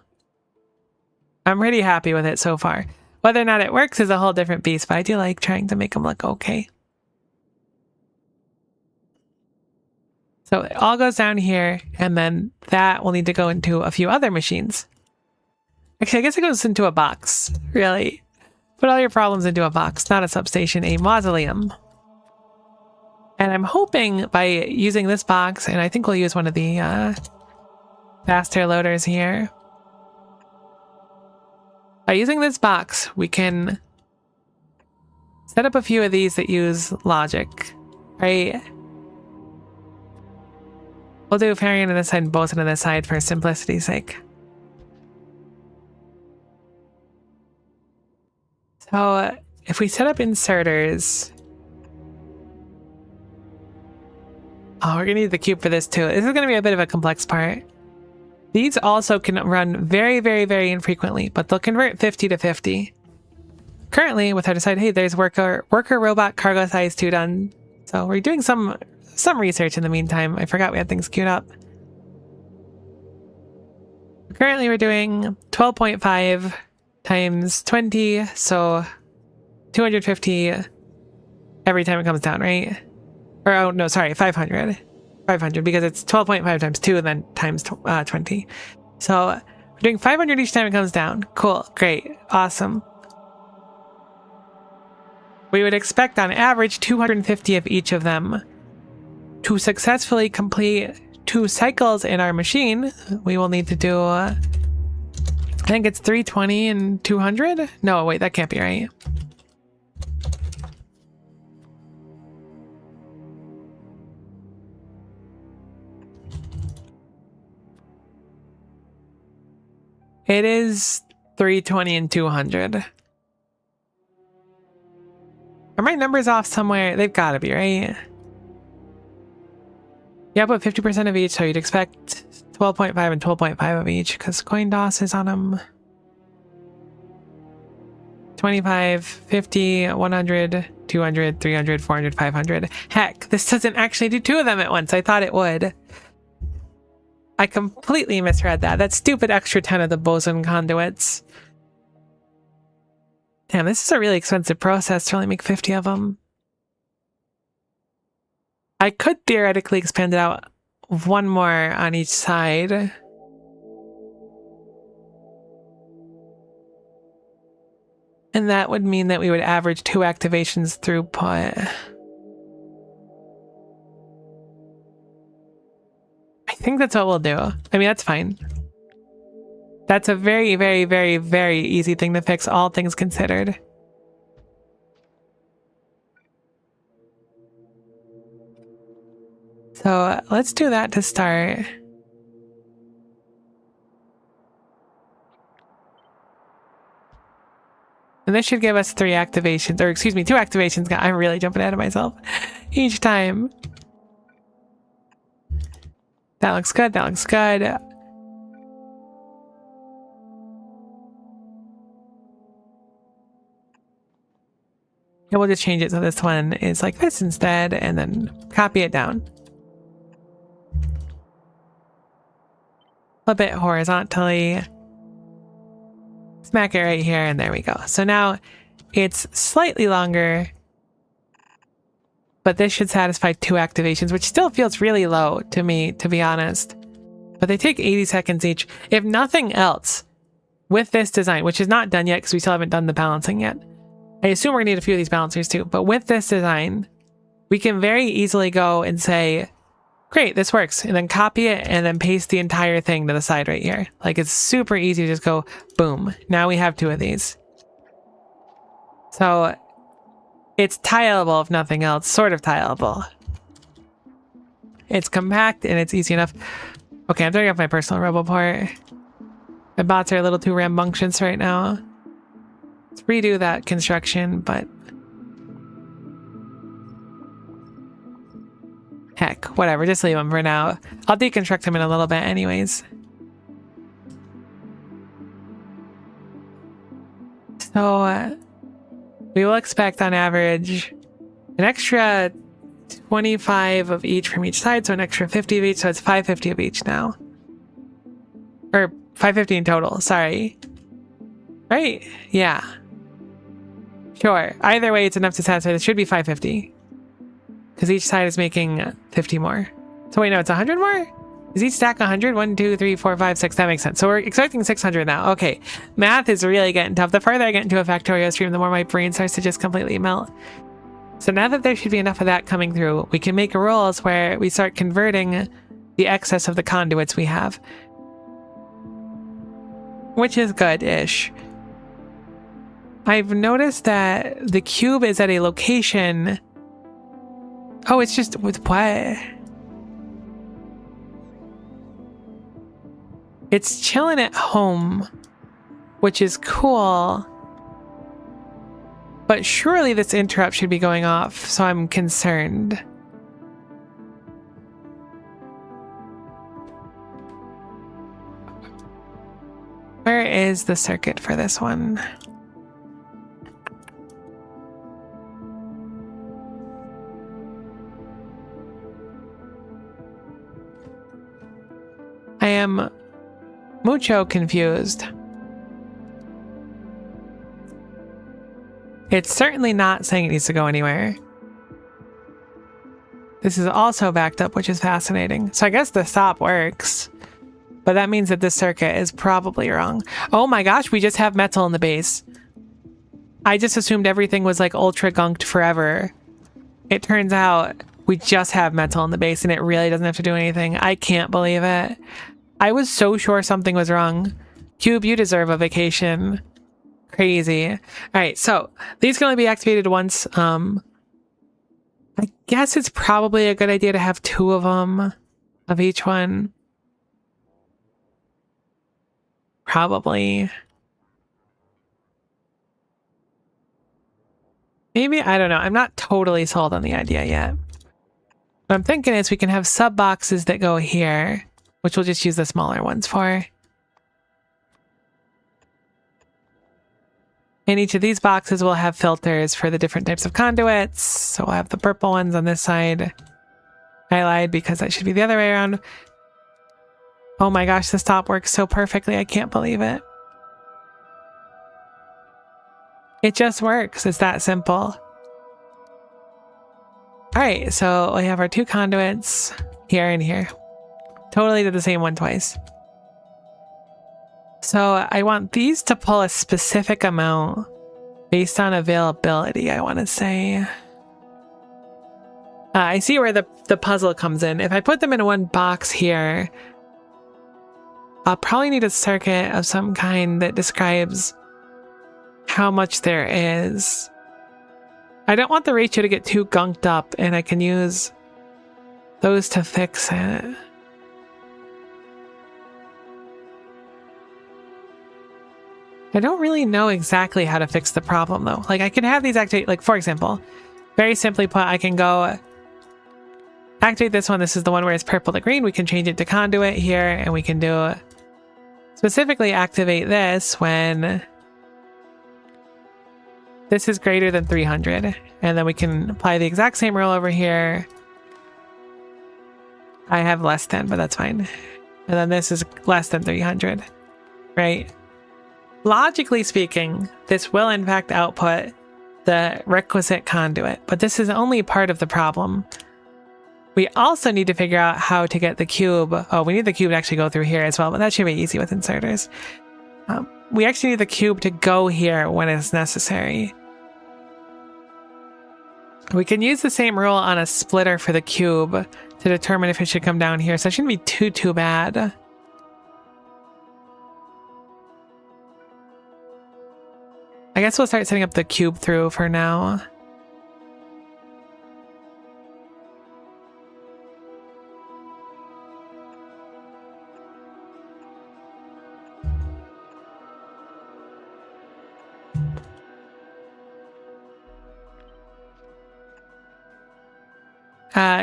I'm pretty happy with it so far. Whether or not it works is a whole different beast, but I do like trying to make them look okay. So it all goes down here, and then that will need to go into a few other machines. Actually, I guess it goes into a box, really. Put all your problems into a box, not a substation, a mausoleum. And I'm hoping by using this box, and I think we'll use one of the faster loaders here. By using this box, we can set up a few of these that use logic, right? We'll do Farian on this side and boson on this side for simplicity's sake. So if we set up inserters... Oh, we're going to need the cube for this too. This is going to be a bit of a complex part. These also can run very, very, very infrequently, but they'll convert 50 to 50. Currently, with our decide, hey, there's worker robot cargo size 2 done. So we're doing some research in the meantime. I forgot we had things queued up. Currently, we're doing 12.5 times 20, so 250 every time it comes down, right? Or, oh, no, sorry, 500. 500 because it's 12.5 times 2 and then times 20. So we're doing 500 each time it comes down. Cool, great, awesome. We would expect on average 250 of each of them. To successfully complete 2 cycles in our machine, we will need to do, I think it's 320 and 200? No, wait, that can't be right. It is 320 and 200. Are my numbers off somewhere? They've got to be, right? Yeah, but 50% of each, so you'd expect 12.5 and 12.5 of each, because coin DOS is on them. 25, 50, 100, 200, 300, 400, 500. Heck, this doesn't actually do 2 of them at once. I thought it would. I completely misread that. That stupid extra 10 of the boson conduits. Damn, this is a really expensive process to only make 50 of them. I could theoretically expand it out 1 more on each side. And that would mean that we would average 2 activations throughput. I think that's what we'll do. I mean, that's fine. That's a very, very, very, very easy thing to fix, all things considered. So let's do that to start. And this should give us 3 activations, or excuse me, 2 activations. I'm really jumping ahead of myself each time. That looks good. That looks good. And we'll just change it so this one is like this instead, and then copy it down. Flip it horizontally. Smack it right here, and there we go. So now it's slightly longer, but this should satisfy 2 activations, which still feels really low to me, to be honest. But they take 80 seconds each. If nothing else, with this design, which is not done yet because we still haven't done the balancing yet. I assume we're gonna need a few of these balancers too, but with this design, we can very easily go and say, great, this works, and then copy it and then paste the entire thing to the side right here. Like, it's super easy to just go, boom. Now we have 2 of these. So it's tileable if nothing else, sort of tileable. It's compact and it's easy enough. Okay, I'm turning off my personal RoboPort. My bots are a little too rambunctious right now. Let's redo that construction, but heck, whatever, just leave them for now. I'll deconstruct them in a little bit anyways. So we will expect on average an extra 25 of each from each side, so an extra 50 of each, so it's 550 of each now. Or 550 in total, sorry. Right? Yeah. Sure. Either way, it's enough to satisfy. This should be 550. Because each side is making 50 more. So wait, no, it's 100 more? Is each stack 100? 1, 2, 3, 4, 5, 6. That makes sense. So we're expecting 600 now. Okay. Math is really getting tough. The further I get into a Factorio stream, the more my brain starts to just completely melt. So now that there should be enough of that coming through, we can make rules where we start converting the excess of the conduits we have. Which is good-ish. I've noticed that the cube is at a location... Oh, it's just with what? It's chilling at home, which is cool. But surely this interrupt should be going off, so I'm concerned. Where is the circuit for this one? I am mucho confused. It's certainly not saying it needs to go anywhere. This is also backed up, which is fascinating. So I guess the stop works, but that means that this circuit is probably wrong. Oh my gosh, we just have metal in the base. I just assumed everything was like ultra gunked forever. It turns out we just have metal in the base and it really doesn't have to do anything. I can't believe it. I was so sure something was wrong. Cube, you deserve a vacation. Crazy. All right, so these can only be activated once. I guess it's probably a good idea to have 2 of them, of each one. Probably. Maybe, I don't know. I'm not totally sold on the idea yet. What I'm thinking is we can have sub boxes that go here, which we'll just use the smaller ones for. And each of these boxes will have filters for the different types of conduits. So we'll have the purple ones on this side. I lied because that should be the other way around. Oh my gosh, this top works so perfectly. I can't believe it. It just works. It's that simple. All right, so we have our two conduits here and here. Totally did the same one twice. So I want these to pull a specific amount based on availability, I want to say. I see where the puzzle comes in. If I put them in one box here, I'll probably need a circuit of some kind that describes how much there is. I don't want the ratio to get too gunked up, and I can use those to fix it. I don't really know exactly how to fix the problem though. Like I can have these activate, like for example, very simply put, I can go activate this one. This is the one where it's purple to green. We can change it to conduit here, and we can do specifically activate this when this is greater than 300. And then we can apply the exact same rule over here. I have less than, but that's fine. And then this is less than 300, right? Logically speaking, this will in fact output the requisite conduit, but this is only part of the problem. We also need to figure out how to get the cube. Oh, we need the cube to actually go through here as well, but that should be easy with inserters. We actually need the cube to go here when it's necessary. We can use the same rule on a splitter for the cube to determine if it should come down here, so it shouldn't be too bad. I guess we'll start setting up the cube through for now.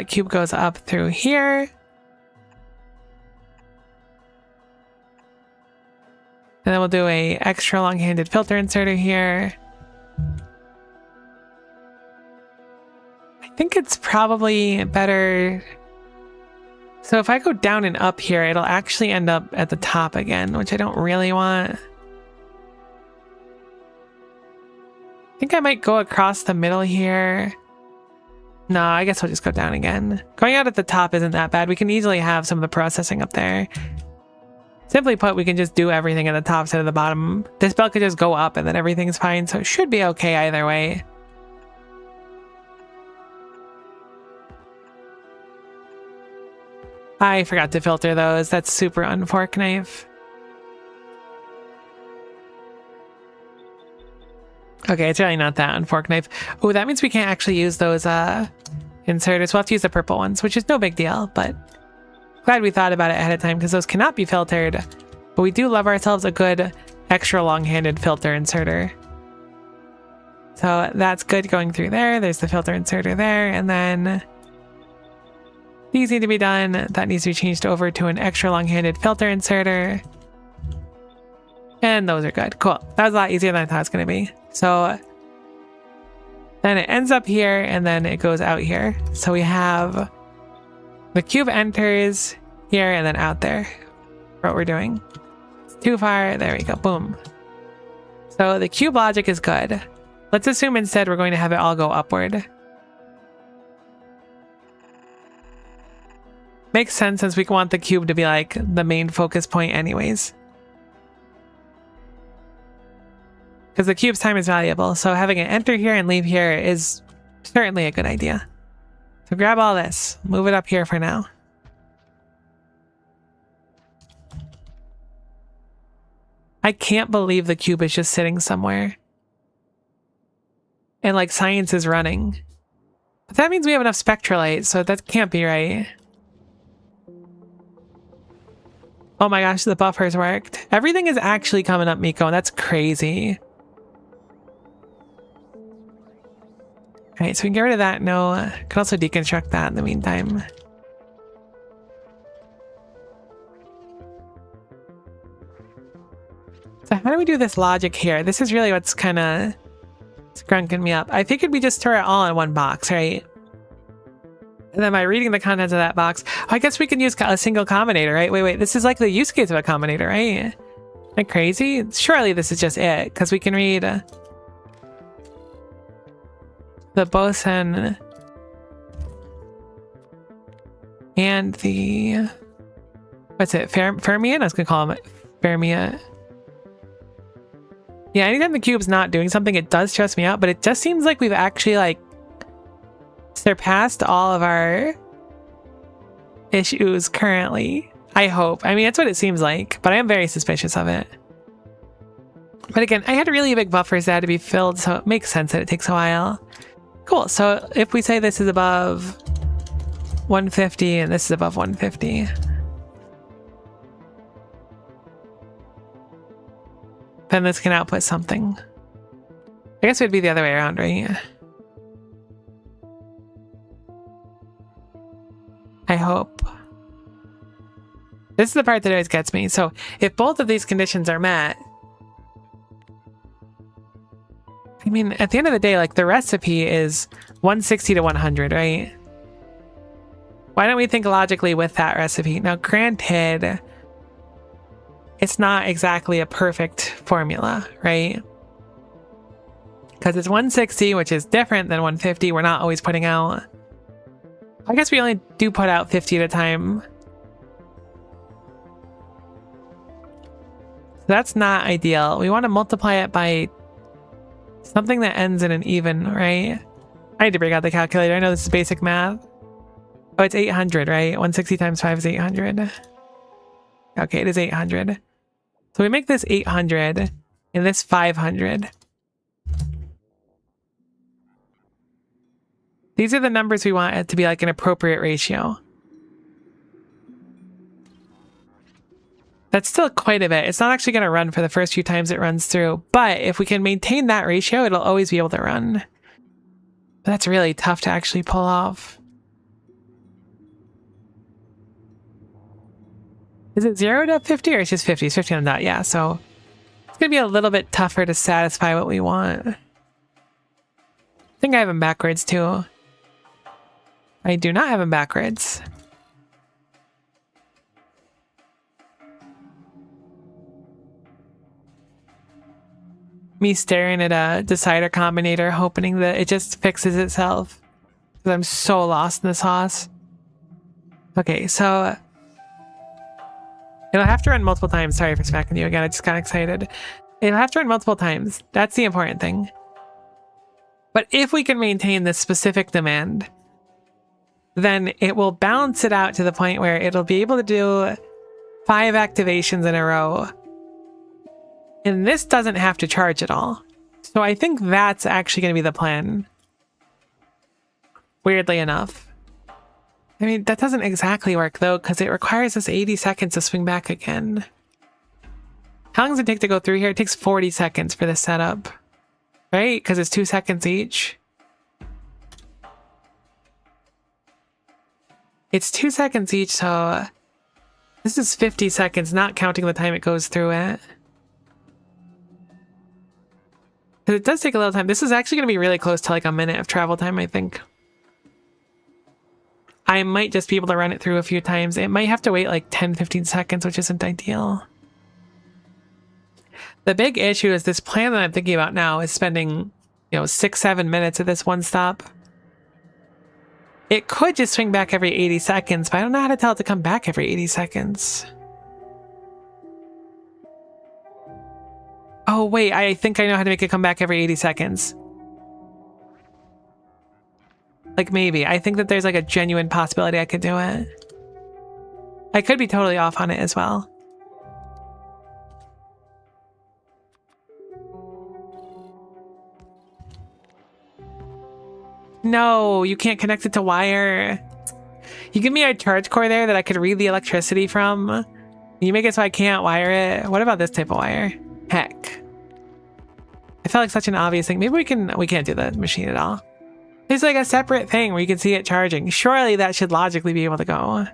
Cube goes up through here. And then we'll do a extra long-handed filter inserter here. I think it's probably better. So if I go down and up here, it'll actually end up at the top again, which I don't really want. I think I might go across the middle here. No, I guess we'll just go down again. Going out at the top isn't that bad. We can easily have some of the processing up there. Simply put, we can just do everything at the top instead of the bottom. This belt could just go up and then everything's fine, so it should be okay either way. I forgot to filter those. That's super unfork knife. Okay, it's really not that unfork knife. Oh, that means we can't actually use those inserters. We'll have to use the purple ones, which is no big deal, but glad we thought about it ahead of time because those cannot be filtered. But we do love ourselves a good extra long-handed filter inserter. So that's good going through there. There's the filter inserter there, and then these need to be done. That needs to be changed over to an extra long-handed filter inserter. And those are good. Cool. That was a lot easier than I thought it was going to be. So then it ends up here and then it goes out here. So we have the cube enters here and then out there. What we're doing. It's too far. There we go. Boom. So the cube logic is good. Let's assume instead we're going to have it all go upward. Makes sense since we want the cube to be like the main focus point anyways. Because the cube's time is valuable, so having it enter here and leave here is certainly a good idea. So grab all this, move it up here for now. I can't believe the cube is just sitting somewhere. And like science is running. But that means we have enough spectrolite, so that can't be right. Oh my gosh, the buffers worked. Everything is actually coming up, Miko, and that's crazy. Alright, so we can get rid of that. No, can also deconstruct that in the meantime. So how do we do this logic here? This is really what's kind of scrunking me up. I figured we just store it all in one box, right? And then by reading the contents of that box, I guess we can use a single combinator, right? Wait, this is like the use case of a combinator, right? Isn't that crazy? Surely this is just it, because we can read the boson and the, what's it, fermion? I was going to call him fermion. Yeah, anytime the cube's not doing something, it does stress me out, but it just seems like we've actually like surpassed all of our issues currently. I hope. I mean, that's what it seems like, but I am very suspicious of it. But again, I had really big buffers that had to be filled, so it makes sense that it takes a while. Cool. So if we say this is above 150 and this is above 150, then this can output something. I guess it would be the other way around, right? I hope. This is the part that always gets me. So if both of these conditions are met, I mean, at the end of the day, like the recipe is 160 to 100, right? Why don't we think logically with that recipe? Now, granted, it's not exactly a perfect formula, right? Because it's 160, which is different than 150. We're not always putting out. I guess we only do put out 50 at a time. That's not ideal. We want to multiply it by something that ends in an even, right? I need to break out the calculator. I know this is basic math. Oh, it's 800, right? 160 times 5 is 800. Okay, it is 800. So we make this 800 and this 500. These are the numbers we want it to be like an appropriate ratio. That's still quite a bit. It's not actually going to run for the first few times it runs through, but if we can maintain that ratio, it'll always be able to run. But that's really tough to actually pull off. Is it 0 to 50 or it's just 50? It's 50 on that, yeah. So it's going to be a little bit tougher to satisfy what we want. I think I have them backwards too. I do not have them backwards. Me staring at a decider combinator, hoping that it just fixes itself. Because I'm so lost in the sauce. Okay, so it'll have to run multiple times. Sorry for smacking you again. I just got excited. It'll have to run multiple times. That's the important thing. But if we can maintain this specific demand, then it will balance it out to the point where it'll be able to do 5 activations in a row. And this doesn't have to charge at all. So I think that's actually going to be the plan. Weirdly enough. I mean, that doesn't exactly work though, because it requires us 80 seconds to swing back again. How long does it take to go through here? It takes 40 seconds for this setup. Right? Because it's 2 seconds each. It's 2 seconds each, so this is 50 seconds, not counting the time it goes through it. Because it does take a little time. This is actually going to be really close to like a minute of travel time, I think. I might just be able to run it through a few times. It might have to wait like 10-15 seconds, which isn't ideal. The big issue is this plan that I'm thinking about now is spending, 6-7 minutes at this one stop. It could just swing back every 80 seconds, but I don't know how to tell it to come back every 80 seconds. Oh, wait, I think I know how to make it come back every 80 seconds. Like, maybe. I think that there's like a genuine possibility I could do it. I could be totally off on it as well. No, you can't connect it to wire. You give me a charge core there that I could read the electricity from. You make it so I can't wire it. What about this type of wire? Heck. I felt like such an obvious thing. Maybe we can't do the machine at all. It's like a separate thing where you can see it charging. Surely that should logically be able to go.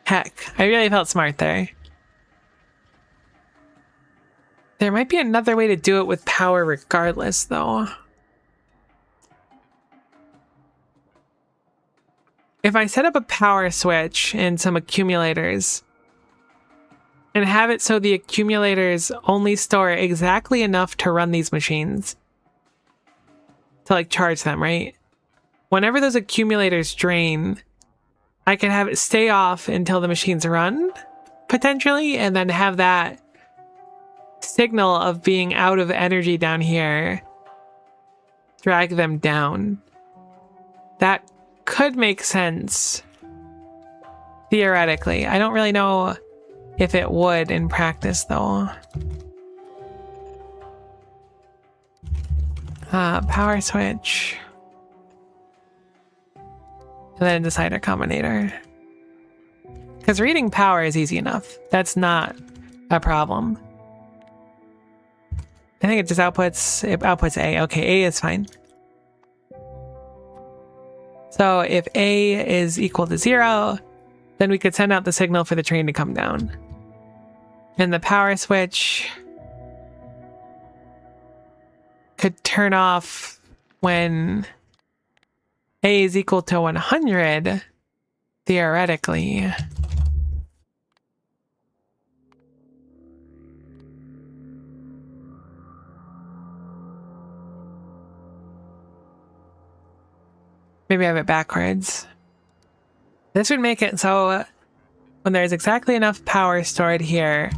Heck, I really felt smart there. There might be another way to do it with power regardless, though. If I set up a power switch and some accumulators and have it so the accumulators only store exactly enough to run these machines, to like charge them, right? Whenever those accumulators drain, I can have it stay off until the machines run, potentially, and then have that signal of being out of energy down here drag them down. That could make sense theoretically. I don't really know if it would in practice, though. Power switch. And then decider combinator. Because reading power is easy enough. That's not a problem. I think it outputs A. Okay, A is fine. So if A is equal to 0, then we could send out the signal for the train to come down. And the power switch could turn off when A is equal to 100, theoretically. Maybe I have it backwards. This would make it so when there's exactly enough power stored here,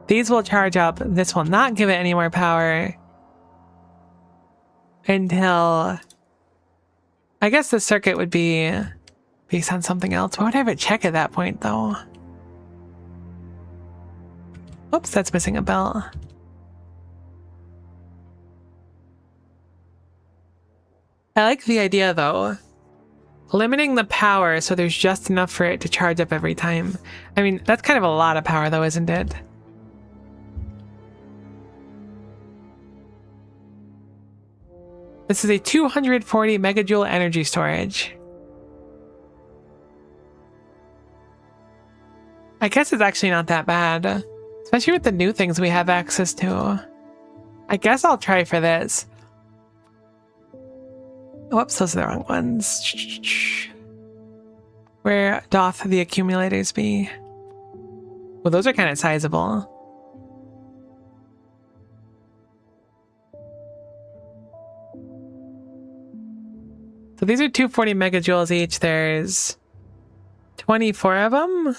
these will charge up. This will not give it any more power until... I guess the circuit would be based on something else. Why would I have it check at that point, though? Oops, that's missing a bell. I like the idea, though. Limiting the power so there's just enough for it to charge up every time. I mean, that's kind of a lot of power, though, isn't it? This is a 240 megajoule energy storage. I guess it's actually not that bad, especially with the new things we have access to. I guess I'll try for this. Whoops, those are the wrong ones. Where doth the accumulators be? Well, those are kind of sizable. So these are 240 megajoules each. There's 24 of them.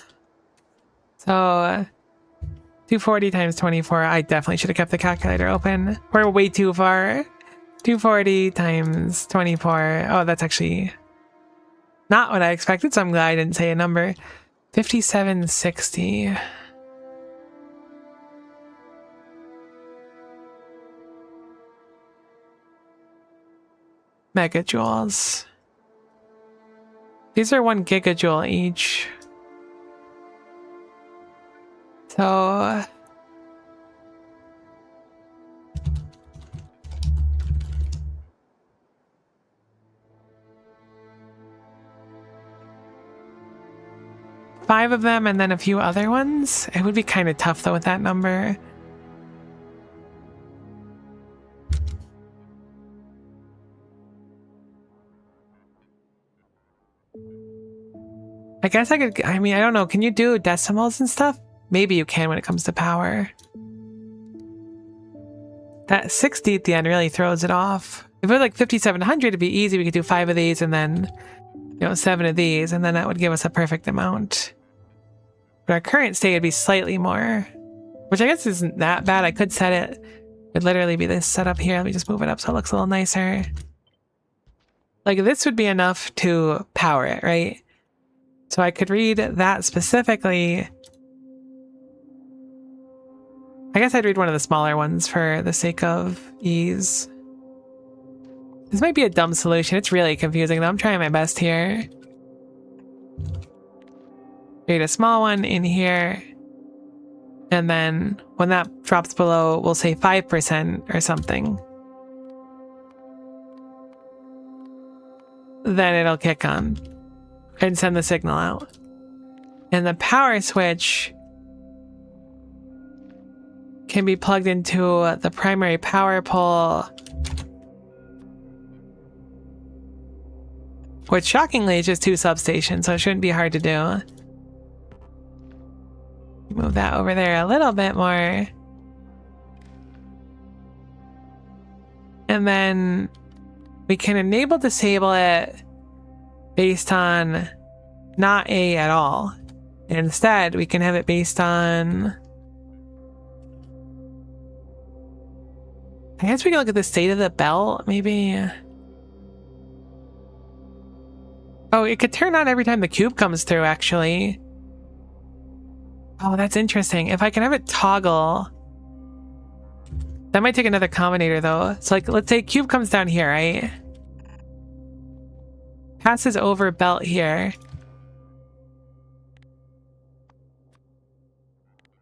So 240 times 24. I definitely should have kept the calculator open. We're way too far. 240 times 24. Oh, that's actually not what I expected, so I'm glad I didn't say a number. 5760. Megajoules. These are 1 gigajoule each. So... five of them and then a few other ones? It would be kind of tough, though, with that number. I guess I could, I mean, I don't know. Can you do decimals and stuff? Maybe you can when it comes to power. That 60 at the end really throws it off. If it was like 5700, it'd be easy. We could do 5 of these and then, 7 of these, and then that would give us a perfect amount. But our current state would be slightly more, which I guess isn't that bad. I could set it, would literally be this setup here. Let me just move it up so it looks a little nicer. Like this would be enough to power it, right? So I could read that specifically. I guess I'd read one of the smaller ones for the sake of ease. This might be a dumb solution. It's really confusing, though. I'm trying my best here. Read a small one in here. And then when that drops below, we'll say 5% or something. Then it'll kick on and send the signal out. And the power switch can be plugged into the primary power pole, which shockingly is just 2 substations, so it shouldn't be hard to do. Move that over there a little bit more. And then we can enable disable it based on not A at all. Instead, we can have it based on... I guess we can look at the state of the belt, maybe. Oh, it could turn on every time the cube comes through, actually. Oh, that's interesting. If I can have it toggle... That might take another combinator, though. So, like, let's say cube comes down here, right? Passes over belt here.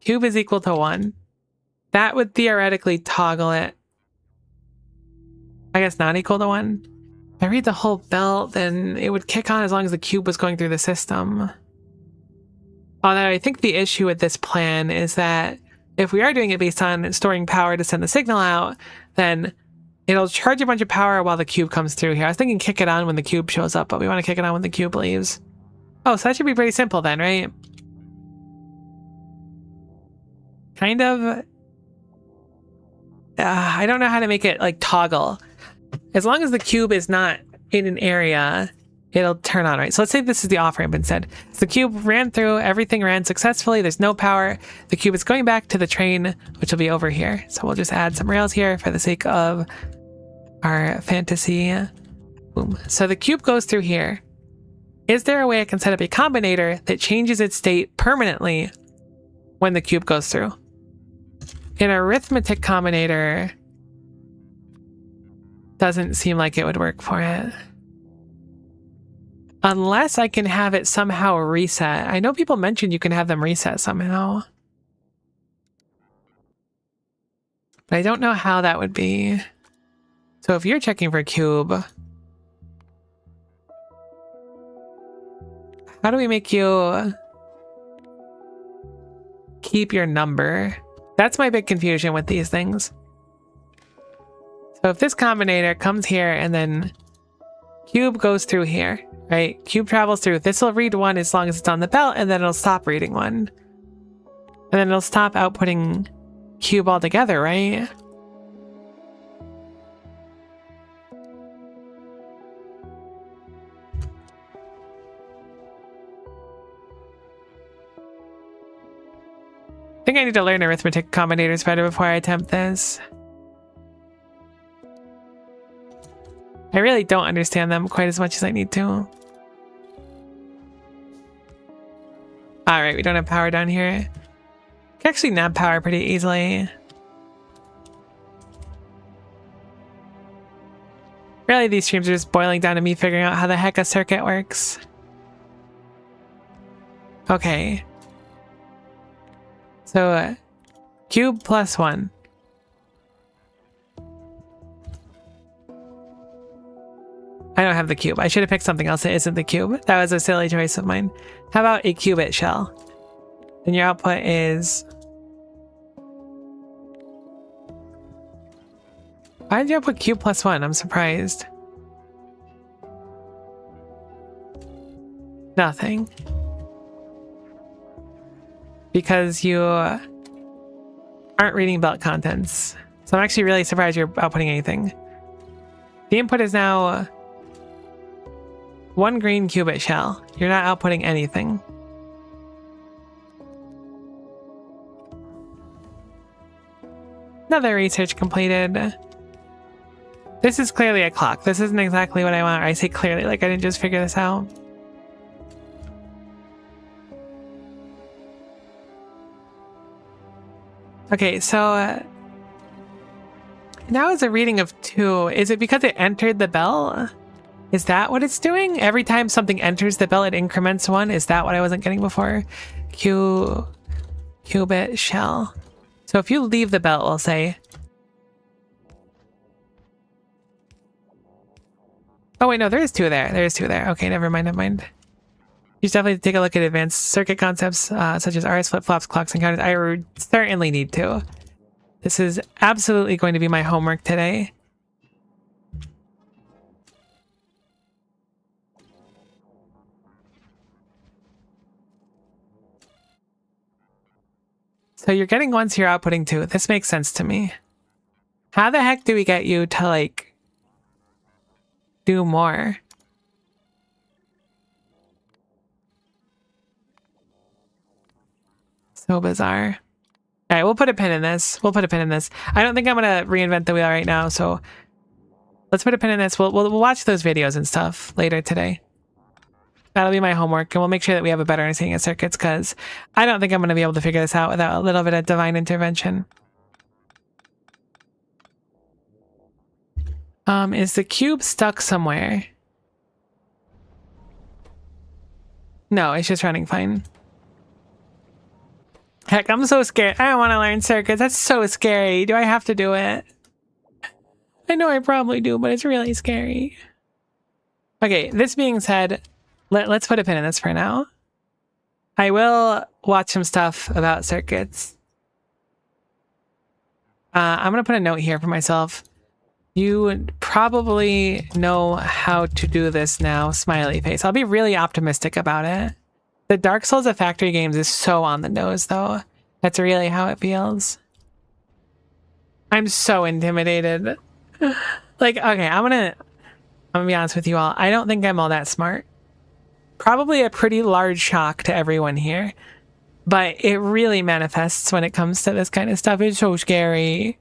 Cube is equal to 1. That would theoretically toggle it. I guess not equal to 1. If I read the whole belt, then it would kick on as long as the cube was going through the system. Although I think the issue with this plan is that if we are doing it based on storing power to send the signal out, then it'll charge a bunch of power while the cube comes through here. I was thinking kick it on when the cube shows up, but we want to kick it on when the cube leaves. Oh, so that should be pretty simple then, right? Kind of. I don't know how to make it like toggle. As long as the cube is not in an area, it'll turn on, right? So let's say this is the off ramp instead. So the cube ran through, everything ran successfully, there's no power. The cube is going back to the train, which will be over here. So we'll just add some rails here for the sake of our fantasy. Boom. So the cube goes through here. Is there a way I can set up a combinator that changes its state permanently when the cube goes through? An arithmetic combinator doesn't seem like it would work for it. Unless I can have it somehow reset. I know people mentioned you can have them reset somehow. But I don't know how that would be. So if you're checking for cube, how do we make you keep your number? That's my big confusion with these things. So if this combinator comes here and then cube goes through here, right? Cube travels through. This will read 1 as long as it's on the belt, and then it'll stop reading 1. And then it'll stop outputting cube altogether, right? I think I need to learn arithmetic combinators better before I attempt this. I really don't understand them quite as much as I need to. Alright, we don't have power down here. I can actually nab power pretty easily. Really, these streams are just boiling down to me figuring out how the heck a circuit works. Okay. So, cube plus 1. I don't have the cube. I should have picked something else that isn't the cube. That was a silly choice of mine. How about a qubit shell? And your output is... Why did you output cube plus 1? I'm surprised. Nothing. Because you aren't reading belt contents. So I'm actually really surprised you're outputting anything. The input is now 1 green qubit shell. You're not outputting anything. Another research completed. This is clearly a clock. This isn't exactly what I want. I say clearly, like I didn't just figure this out. Okay, so now it's a reading of 2. Is it because it entered the bell? Is that what it's doing? Every time something enters the bell, it increments 1? Is that what I wasn't getting before? Q Qubit shell. So if you leave the belt, we'll say. Oh wait, no, there is two there. There is two there. Okay, never mind, never mind. You should definitely take a look at advanced circuit concepts such as RS flip-flops, clocks, and counters. I certainly need to. This is absolutely going to be my homework today. So you're getting one, so you're outputting two. This makes sense to me. How the heck do we get you to, like, do more? So bizarre. All right, we'll put a pin in this. We'll put a pin in this. I don't think I'm going to reinvent the wheel right now, so let's put a pin in this. We'll watch those videos and stuff later today. That'll be my homework, and we'll make sure that we have a better understanding of circuits, because I don't think I'm going to be able to figure this out without a little bit of divine intervention. Is the cube stuck somewhere? No, it's just running fine. Heck, I'm so scared. I don't want to learn circuits. That's so scary. Do I have to do it? I know I probably do, but it's really scary. Okay, this being said, let's put a pin in this for now. I will watch some stuff about circuits. I'm going to put a note here for myself. You probably know how to do this now, smiley face. I'll be really optimistic about it. The Dark Souls of Factory games is so on the nose, though. That's really how it feels. I'm so intimidated. Like, okay, I'm gonna be honest with you all. I don't think I'm all that smart. Probably a pretty large shock to everyone here. But it really manifests when it comes to this kind of stuff. It's so scary.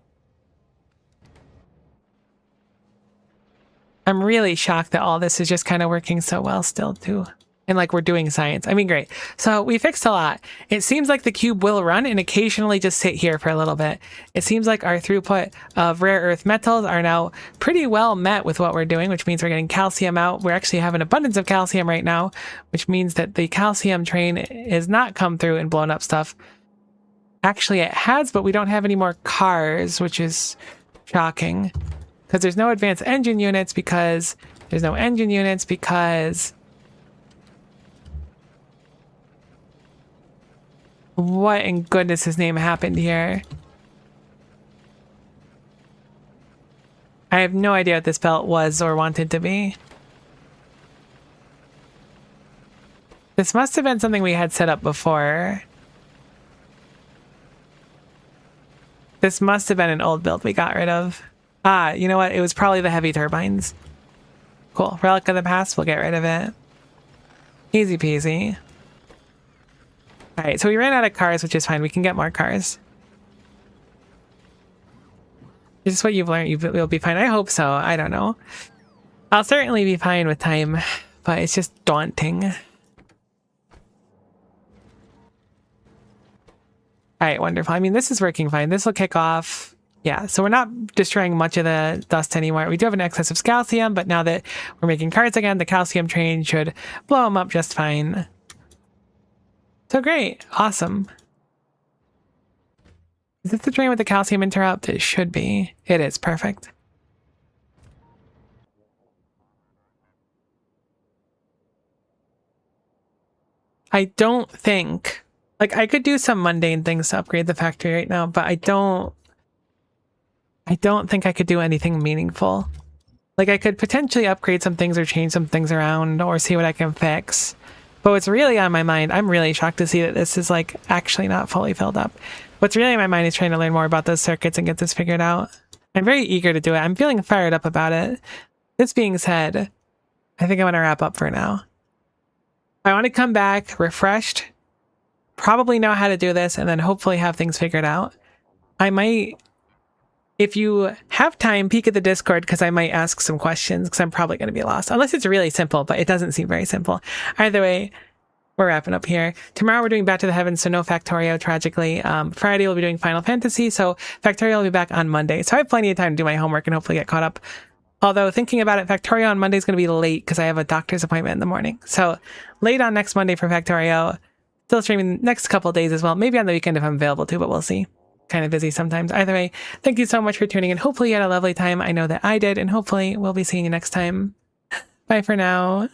I'm really shocked that all this is just kind of working so well still, too. And like we're doing science. I mean, great. So we fixed a lot. It seems like the cube will run and occasionally just sit here for a little bit. It seems like our throughput of rare earth metals are now pretty well met with what we're doing, which means we're getting calcium out. We actually have an abundance of calcium right now, which means that the calcium train has not come through and blown up stuff. Actually, it has, but we don't have any more cars, which is shocking. Because there's no advanced engine units, because there's no engine units, because... What in goodness' name happened here? I have no idea what this belt was or wanted to be. This must have been something we had set up before. This must have been an old build we got rid of. Ah, you know what? It was probably the heavy turbines. Cool. Relic of the past, we'll get rid of it. Easy peasy. Alright, so we ran out of cars, which is fine. We can get more cars. Is this what you've learned? You'll be fine. I hope so. I don't know. I'll certainly be fine with time, but it's just daunting. Alright, wonderful. I mean, this is working fine. This will kick off. Yeah, so we're not destroying much of the dust anymore. We do have an excess of calcium, but now that we're making cars again, the calcium train should blow them up just fine. So great. Awesome. Is this the train with the calcium interrupt? It should be. It is. Perfect. I don't think... Like, I could do some mundane things to upgrade the factory right now, but I don't think I could do anything meaningful. Like, I could potentially upgrade some things or change some things around or see what I can fix. But what's really on my mind, I'm really shocked to see that this is like actually not fully filled up. What's really on my mind is trying to learn more about those circuits and get this figured out. I'm very eager to do it. I'm feeling fired up about it. This being said, I think I'm going to wrap up for now. I want to come back refreshed, probably know how to do this, and then hopefully have things figured out. I might, if you have time, peek at the Discord, because I might ask some questions, because I'm probably going to be lost. Unless it's really simple, but it doesn't seem very simple. Either way, we're wrapping up here. Tomorrow we're doing Back to the Heavens, so no Factorio, tragically. Friday we'll be doing Final Fantasy, so Factorio will be back on Monday. So I have plenty of time to do my homework and hopefully get caught up. Although thinking about it, Factorio on Monday is going to be late, because I have a doctor's appointment in the morning. So late on next Monday for Factorio. Still streaming next couple days as well. Maybe on the weekend if I'm available too, but we'll see. Kind of busy sometimes. Either way, thank you so much for tuning in. Hopefully you had a lovely time. I know that I did, and hopefully we'll be seeing you next time. Bye for now.